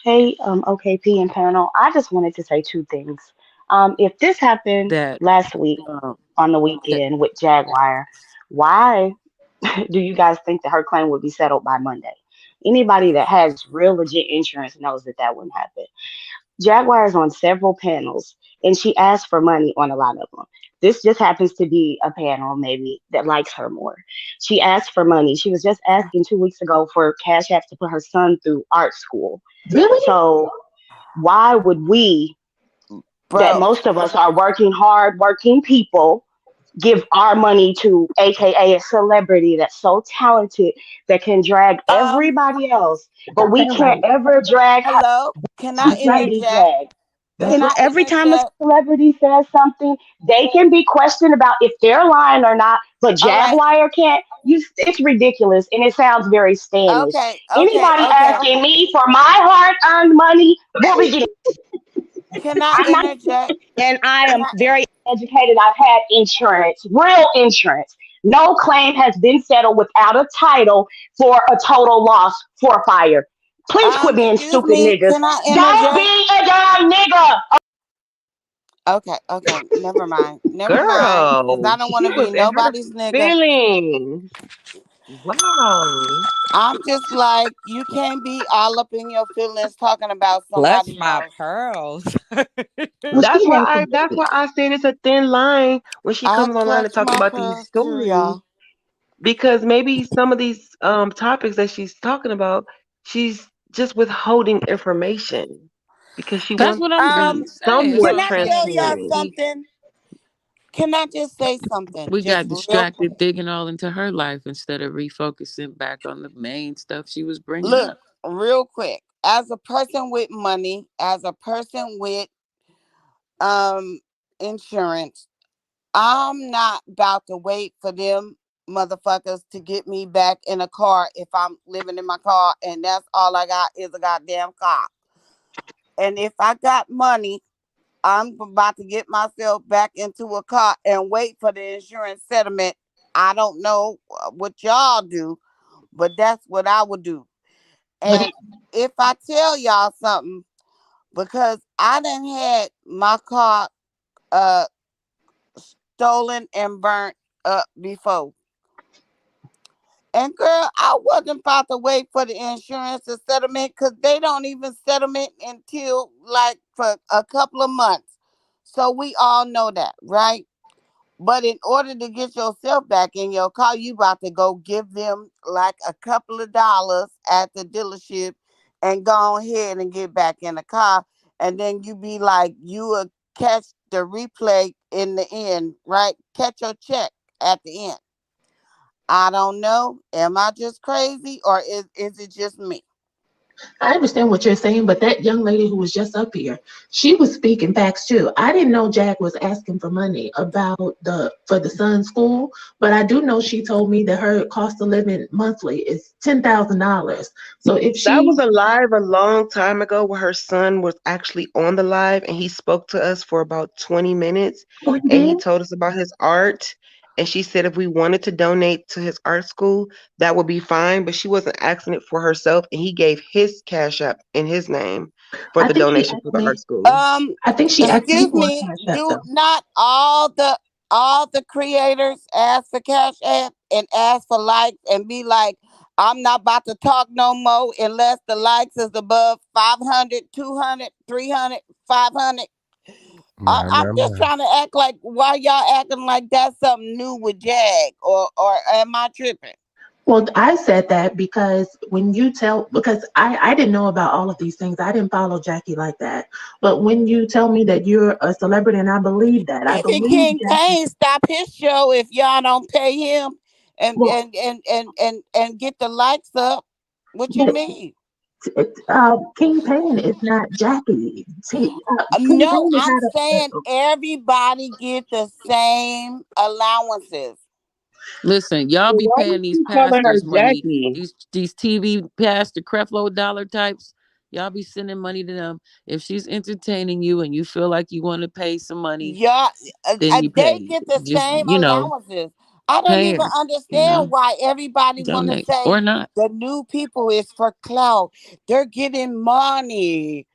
Hey, OKP and panel. I just wanted to say two things. If this happened That last week um on the that weekend with Jaguar, why do you guys think that her claim would be settled by Monday? Anybody that has real legit insurance knows that that wouldn't happen. Jaguar is on several panels, and she asks for money on a lot of them. This just happens to be a panel maybe that likes her more. She asked for money. She was just asking 2 weeks ago for Cash App to put her son through art school. Really? So why would we, that Bro, most of us are working hard, working people, give our money to AKA a celebrity that's so talented that can drag um, everybody else, but Got we that can't right. ever drag her. hello? Can I She That's can't right. be interject? dragged. That's Can right. I Every time a interject? celebrity says something, they can be questioned about if they're lying or not, but All right. Jaguar can't. It's ridiculous, and it sounds very Spanish. Anybody Okay. asking me for my hard-earned money will be getting. Can I I'm not, interject? and I Can am I very educated. I've had insurance, real insurance. No claim has been settled without a title for a total loss for a fire. Please quit being excuse stupid me, niggas. can I Don't interject? be a dumb nigga. Okay, never mind. Never mind. Because Girl, I don't want she to was be in her nobody's nigga. feelings. Wow. I'm just like, you can't be all up in your feelings talking about Clutch somebody my else. pearls. Well, she has to That's be. why I said it's a thin line when she I comes online to clutch talk my about these pearls too, stories, y'all. because maybe some of these topics that she's talking about, she's just withholding information because she that's wants what to I'm trying be to say. That's somewhat Can what I'm I saying. tell y'all transparent. something? Can I just say something? We Just got real quick. distracted digging all into her life instead of refocusing back on the main stuff she was bringing Look, up. real quick, as a person with money, as a person with um insurance, I'm not about to wait for them motherfuckers to get me back in a car if I'm living in my car and that's all I got is a goddamn car. And if I got money, I'm about to get myself back into a car and wait for the insurance settlement. I don't know what y'all do, but that's what I would do. And if I tell y'all something, because I done had my car uh stolen and burnt up before. And girl, I wasn't about to wait for the insurance to settlement because they don't even settlement until like for a couple of months. So we all know that, right? But in order to get yourself back in your car, you about to go give them like a couple of dollars at the dealership and go ahead and get back in the car. And then you be like, you will catch the replay in the end, right? Catch your check at the end. I don't know. Am I just crazy or is it just me? I understand what you're saying, but that young lady who was just up here, she was speaking facts too. I didn't know Jag was asking for money for the son's school, but I do know she told me that her cost of living monthly is $10,000. So if That was she a live a long time ago where her son was actually on the live and he spoke to us for about 20 minutes and he told us about his art. And she said if we wanted to donate to his art school, that would be fine. But she wasn't asking it for herself. And he gave his cash app in his name for I the think she donation asked for the art me, school. I think she asked me Excuse for a me, cash app do though. not all the creators ask for cash app and ask for likes and be like, I'm not about to talk no more unless the likes is above 500, 200, 300, 500. I'm just trying to act like why y'all acting like that's something new with Jag or am I tripping? Well, I said that because because I didn't know about all of these things. I didn't follow Jackie like that. But when you tell me that you're a celebrity, and I believe that, I Even believe King Jackie. Payne stop his show if y'all don't pay him and Well, and get the likes up. What you but mean? King Payne is not Jackie. King No, Payne is I'm not saying a everybody get the same allowances. Listen, y'all Well, be why you paying these keep calling her pastors money, Jackie? these TV pastor Creflo Dollar types. Y'all be sending money to them. If she's entertaining you and you feel like you want to pay some money, Y'all, then you they pay. get the Just same allowances. I don't pay even her. understand why everybody want to Donate say or not. the new people is for clout. They're getting money.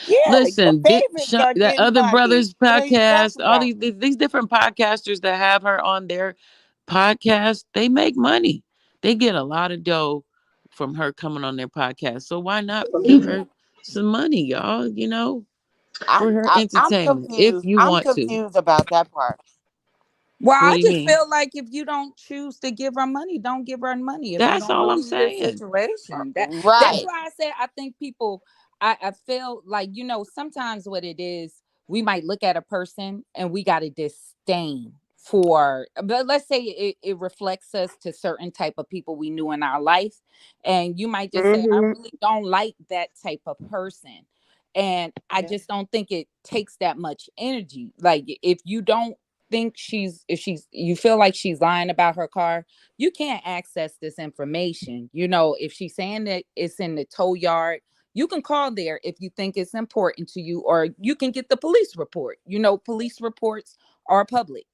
Yeah, your Listen, favorites are that getting other money. brothers What are you podcast, talking all about? these different podcasters that have her on their podcast, they make money. They get a lot of dough from her coming on their podcast. So why not give her some money, y'all? For her I'm entertainment, if confused. you I'm want to. confused about that part. Well, What I do you just mean? feel like if you don't choose to give her money, don't give her money. If you That's don't all I'm believe the saying. situation, that's Right. why I said I think people. I feel like sometimes what it is, we might look at a person and we got a disdain for. But let's say it reflects us to certain type of people we knew in our life, and you might just say I really don't like that type of person. And I just don't think it takes that much energy. Like if you don't think you feel like she's lying about her car, you can't access this information. If she's saying that it's in the tow yard, you can call there if you think it's important to you, or you can get the police report. Police reports are public.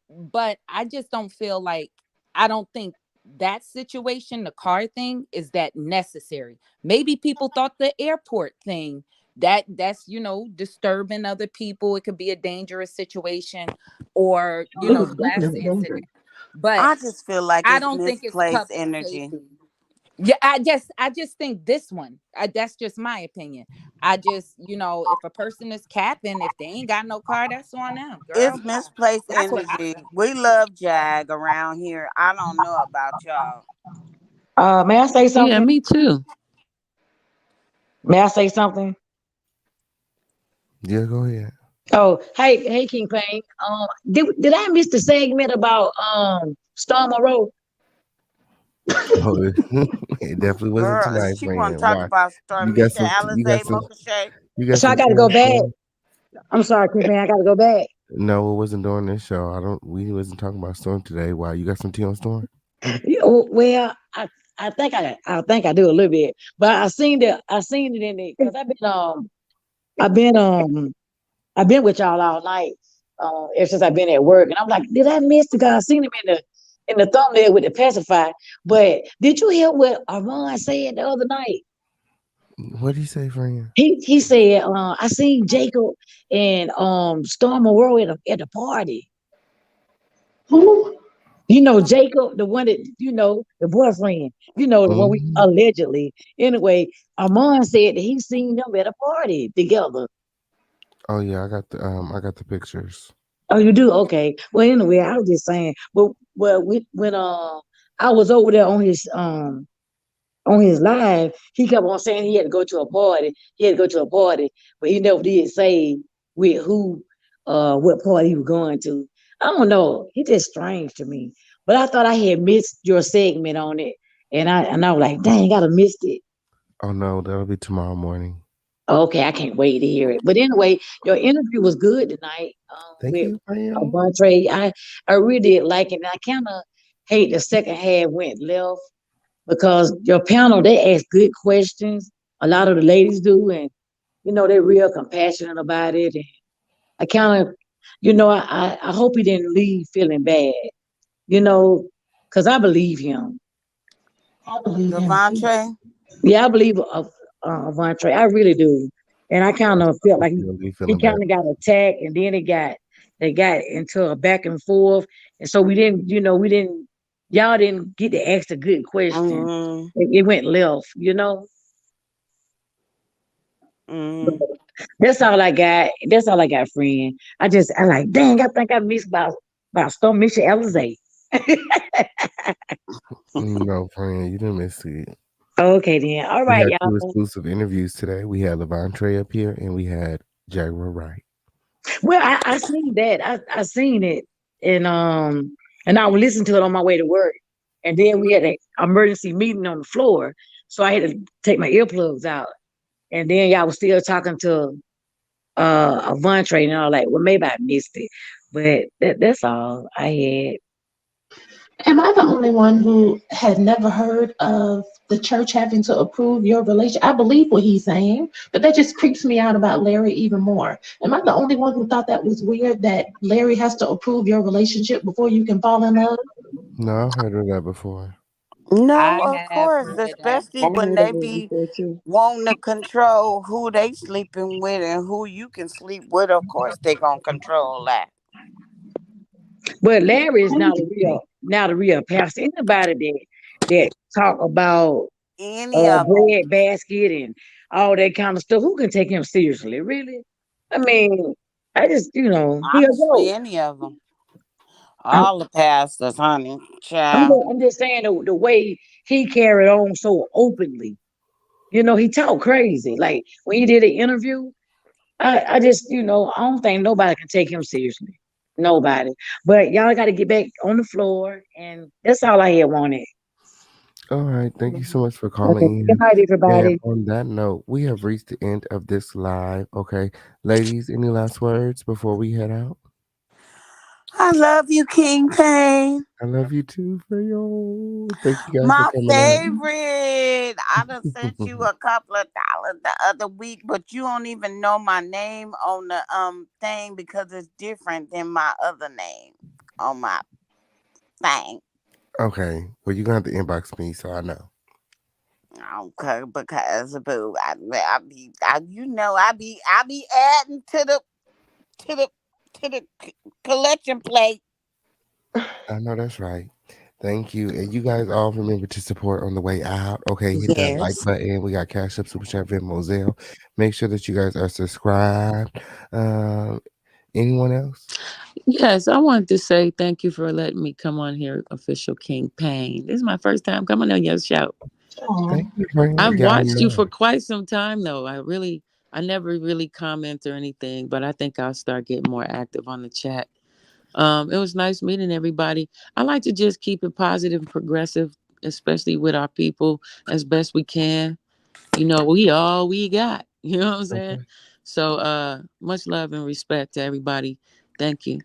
But I just don't feel like, I don't think that situation, the car thing, is that necessary. Maybe people thought the airport thing that's disturbing other people. It could be a dangerous situation, or it was the last definitely incident. dangerous. But I just feel like I it's don't think it's misplaced public energy. safety. Yeah, I just think this one. That's just my opinion. I just, if a person is capping, if they ain't got no car, that's on them, It's girl. misplaced That's what I energy. think. We love Jag around here. I don't know about y'all. May I say Yeah, something? me too. May I say something? Yeah, go ahead. Oh, hey, King Payne. Did I miss the segment about Storm Road? Oh, It definitely wasn't Girl, tonight, she want friend. to talk Why? about You got Stormisha, some. You got Alizé, some. Mocha Shake. You got So I some got tea to go on back. storm? I'm sorry, Chris, man. I got to go back. No, it wasn't during this show. I don't. We wasn't talking about Storm today. Why? You got some tea on Storm? Well, I think I do a little bit, but I seen it in it because I've been with y'all all night, ever since I've been at work, and I'm like, did I miss the guy? I seen him in the thumbnail with the pacifier. But did you hear what Armand said the other night? What did he say, friend? He said, I seen Jacob and Storm Monroe at the party. Who? You know, Jacob, the one that, the boyfriend, the one we Mm-hmm. allegedly. Anyway, Armand said that he seen them at a party together. Oh yeah, I got the pictures. Oh, you do? Okay. Well, anyway, I was just saying. Well, when I was over there on his live, he kept on saying he had to go to a party. He had to go to a party, but he never did say with who, what party he was going to. I don't know. He just strange to me. But I thought I had missed your segment on it, and I was like, dang, I missed it. Oh no, that'll be tomorrow morning. Okay, I can't wait to hear it. But anyway, your interview was good tonight, Thank with you, friend. Lavontray. I really did like it. And I kind of hate the second half went left because your panel, they ask good questions. A lot of the ladies do, and they're real compassionate about it. And I kind of, I hope he didn't leave feeling bad, because I believe him. I believe him too. Lavontray. Yeah, I believe Lavontray. I really do. And I kind of felt Hope like you don't be he feeling bad. kind of got attacked, and then they got into a back and forth, and so y'all didn't get to ask the good question. Mm-hmm. It went left. But Mm-hmm. that's all I got. That's all I got, friend. I like, dang, I think I missed about Storm Mission Alizé. No, friend, you didn't miss it. Okay, then. All We right, had two y'all. exclusive interviews today. We had Lavontray up here, and we had Jaguar Wright. Well, I seen that. I seen it, and I would listen to it on my way to work. And then we had an emergency meeting on the floor, so I had to take my earplugs out. And then y'all was still talking to Lavontray, and I was like, well, maybe I missed it, but that's all I had. Am I the only one who had never heard of the church having to approve your relation? I believe what he's saying, but that just creeps me out about Larry even more. Am I the only one who thought that was weird that Larry has to approve your relationship before you can fall in love? No, I've heard of that before. No, I of have course, heard of that. especially I when heard of they it be before too. wanting to control who they sleeping with and who you can sleep with. Of course, they gonna control that. But Larry is not a real pastor. Anybody that talk about Any of them. bread basket and all that kind of stuff, who can take him seriously? Really? I mean, I just he a Honestly, joke. any of them. I'm, All the pastors, honey, I'm child. just, I'm just saying the way he carried on so openly. He talked crazy. Like when he did an interview, I just I don't think nobody can take him seriously. Nobody. But y'all got to get back on the floor, and that's all I had wanted. All right, thank you so much for Okay. calling Good in. night, And everybody. on that note, we have reached the end of this live. Okay, ladies, any last words before we head out? I love you, King Pain. I love you too, Freyo. Thank you guys for My coming out. favorite. I done sent you a couple of dollars the other week, but you don't even know my name on the thing because it's different than my other name on my thing. Okay, well, you're gonna have to inbox me so I know. Okay, because boo, I be adding to the to the collection plate. I know that's right. Thank you. And you guys all remember to support on the way out. Okay, hit that like Yes. button. We got Cash Up, Super Chat, Venmo, Zelle. Make sure that you guys are subscribed. Anyone else? Yes, I wanted to say thank you for letting me come on here, official King Pain. This is my first time coming on your show. Thank you, friend. I've Yeah, I watched you know. for quite some time though. I never really comment or anything, but I think I'll start getting more active on the chat. It was nice meeting everybody. I like to just keep it positive and progressive especially with our people, as best we can. You know, we all we got. You know what I'm saying? So much love and respect to everybody. Thank you.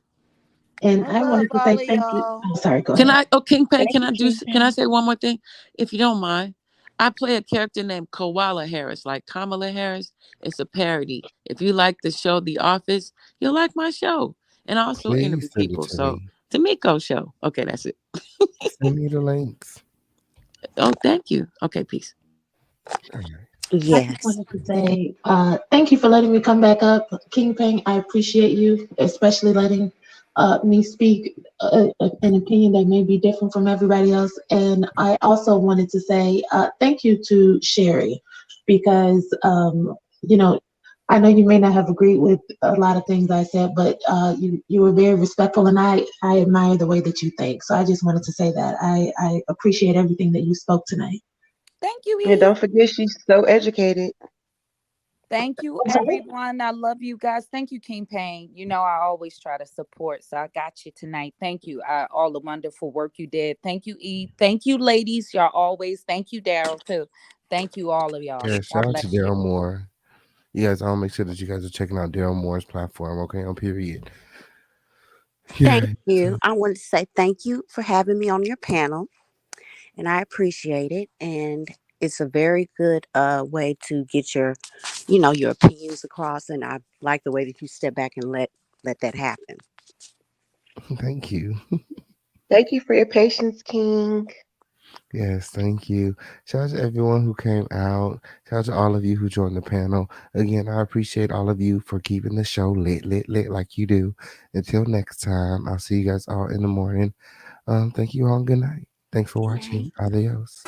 And I I love wanted to all say of thank you. y'all. I'm sorry, go Can ahead. I? Oh, King Pay. Thank Can you, I do? King Can I Pay. say one more thing, if you don't mind? I play a character named Koala Harris, like Kamala Harris. It's a parody. If you like the show The Office, you'll like my show. And I also interview Please send it people. to So me. Tamiko show. Okay, that's it. Send me the links. Oh, thank you. Okay, peace. I just Yes. wanted to say thank you for letting me come back up, King Peng. I appreciate you, especially letting me speak an opinion that may be different from everybody else. And I also wanted to say thank you to Sherry, because you know, I know you may not have agreed with a lot of things I said, but you were very respectful, and I admire the way that you think. So I just wanted to say that I appreciate everything that you spoke tonight. Thank you, And E. don't forget, she's so educated. Thank you, everyone. I love you guys. Thank you, King Payne. You know, I always try to support, so I got you tonight. Thank you. All the wonderful work you did. Thank you, E. Thank you, ladies. Y'all always. Thank you, Daryl, too. Thank you, all of y'all. Yeah, God shout out to bless you. Daryl Moore. You guys, I'll make sure that you guys are checking out Daryl Moore's platform, okay, on Period. Thank Yeah. you. I wanted to say thank you for having me on your panel, and I appreciate it. And it's a very good way to get your, your opinions across. And I like the way that you step back and let that happen. Thank you. Thank you for your patience, King. Yes, thank you. Shout out to everyone who came out. Shout out to all of you who joined the panel. Again, I appreciate all of you for keeping the show lit like you do. Until next time, I'll see you guys all in the morning. Thank you all and good night. Thanks for watching. Adios.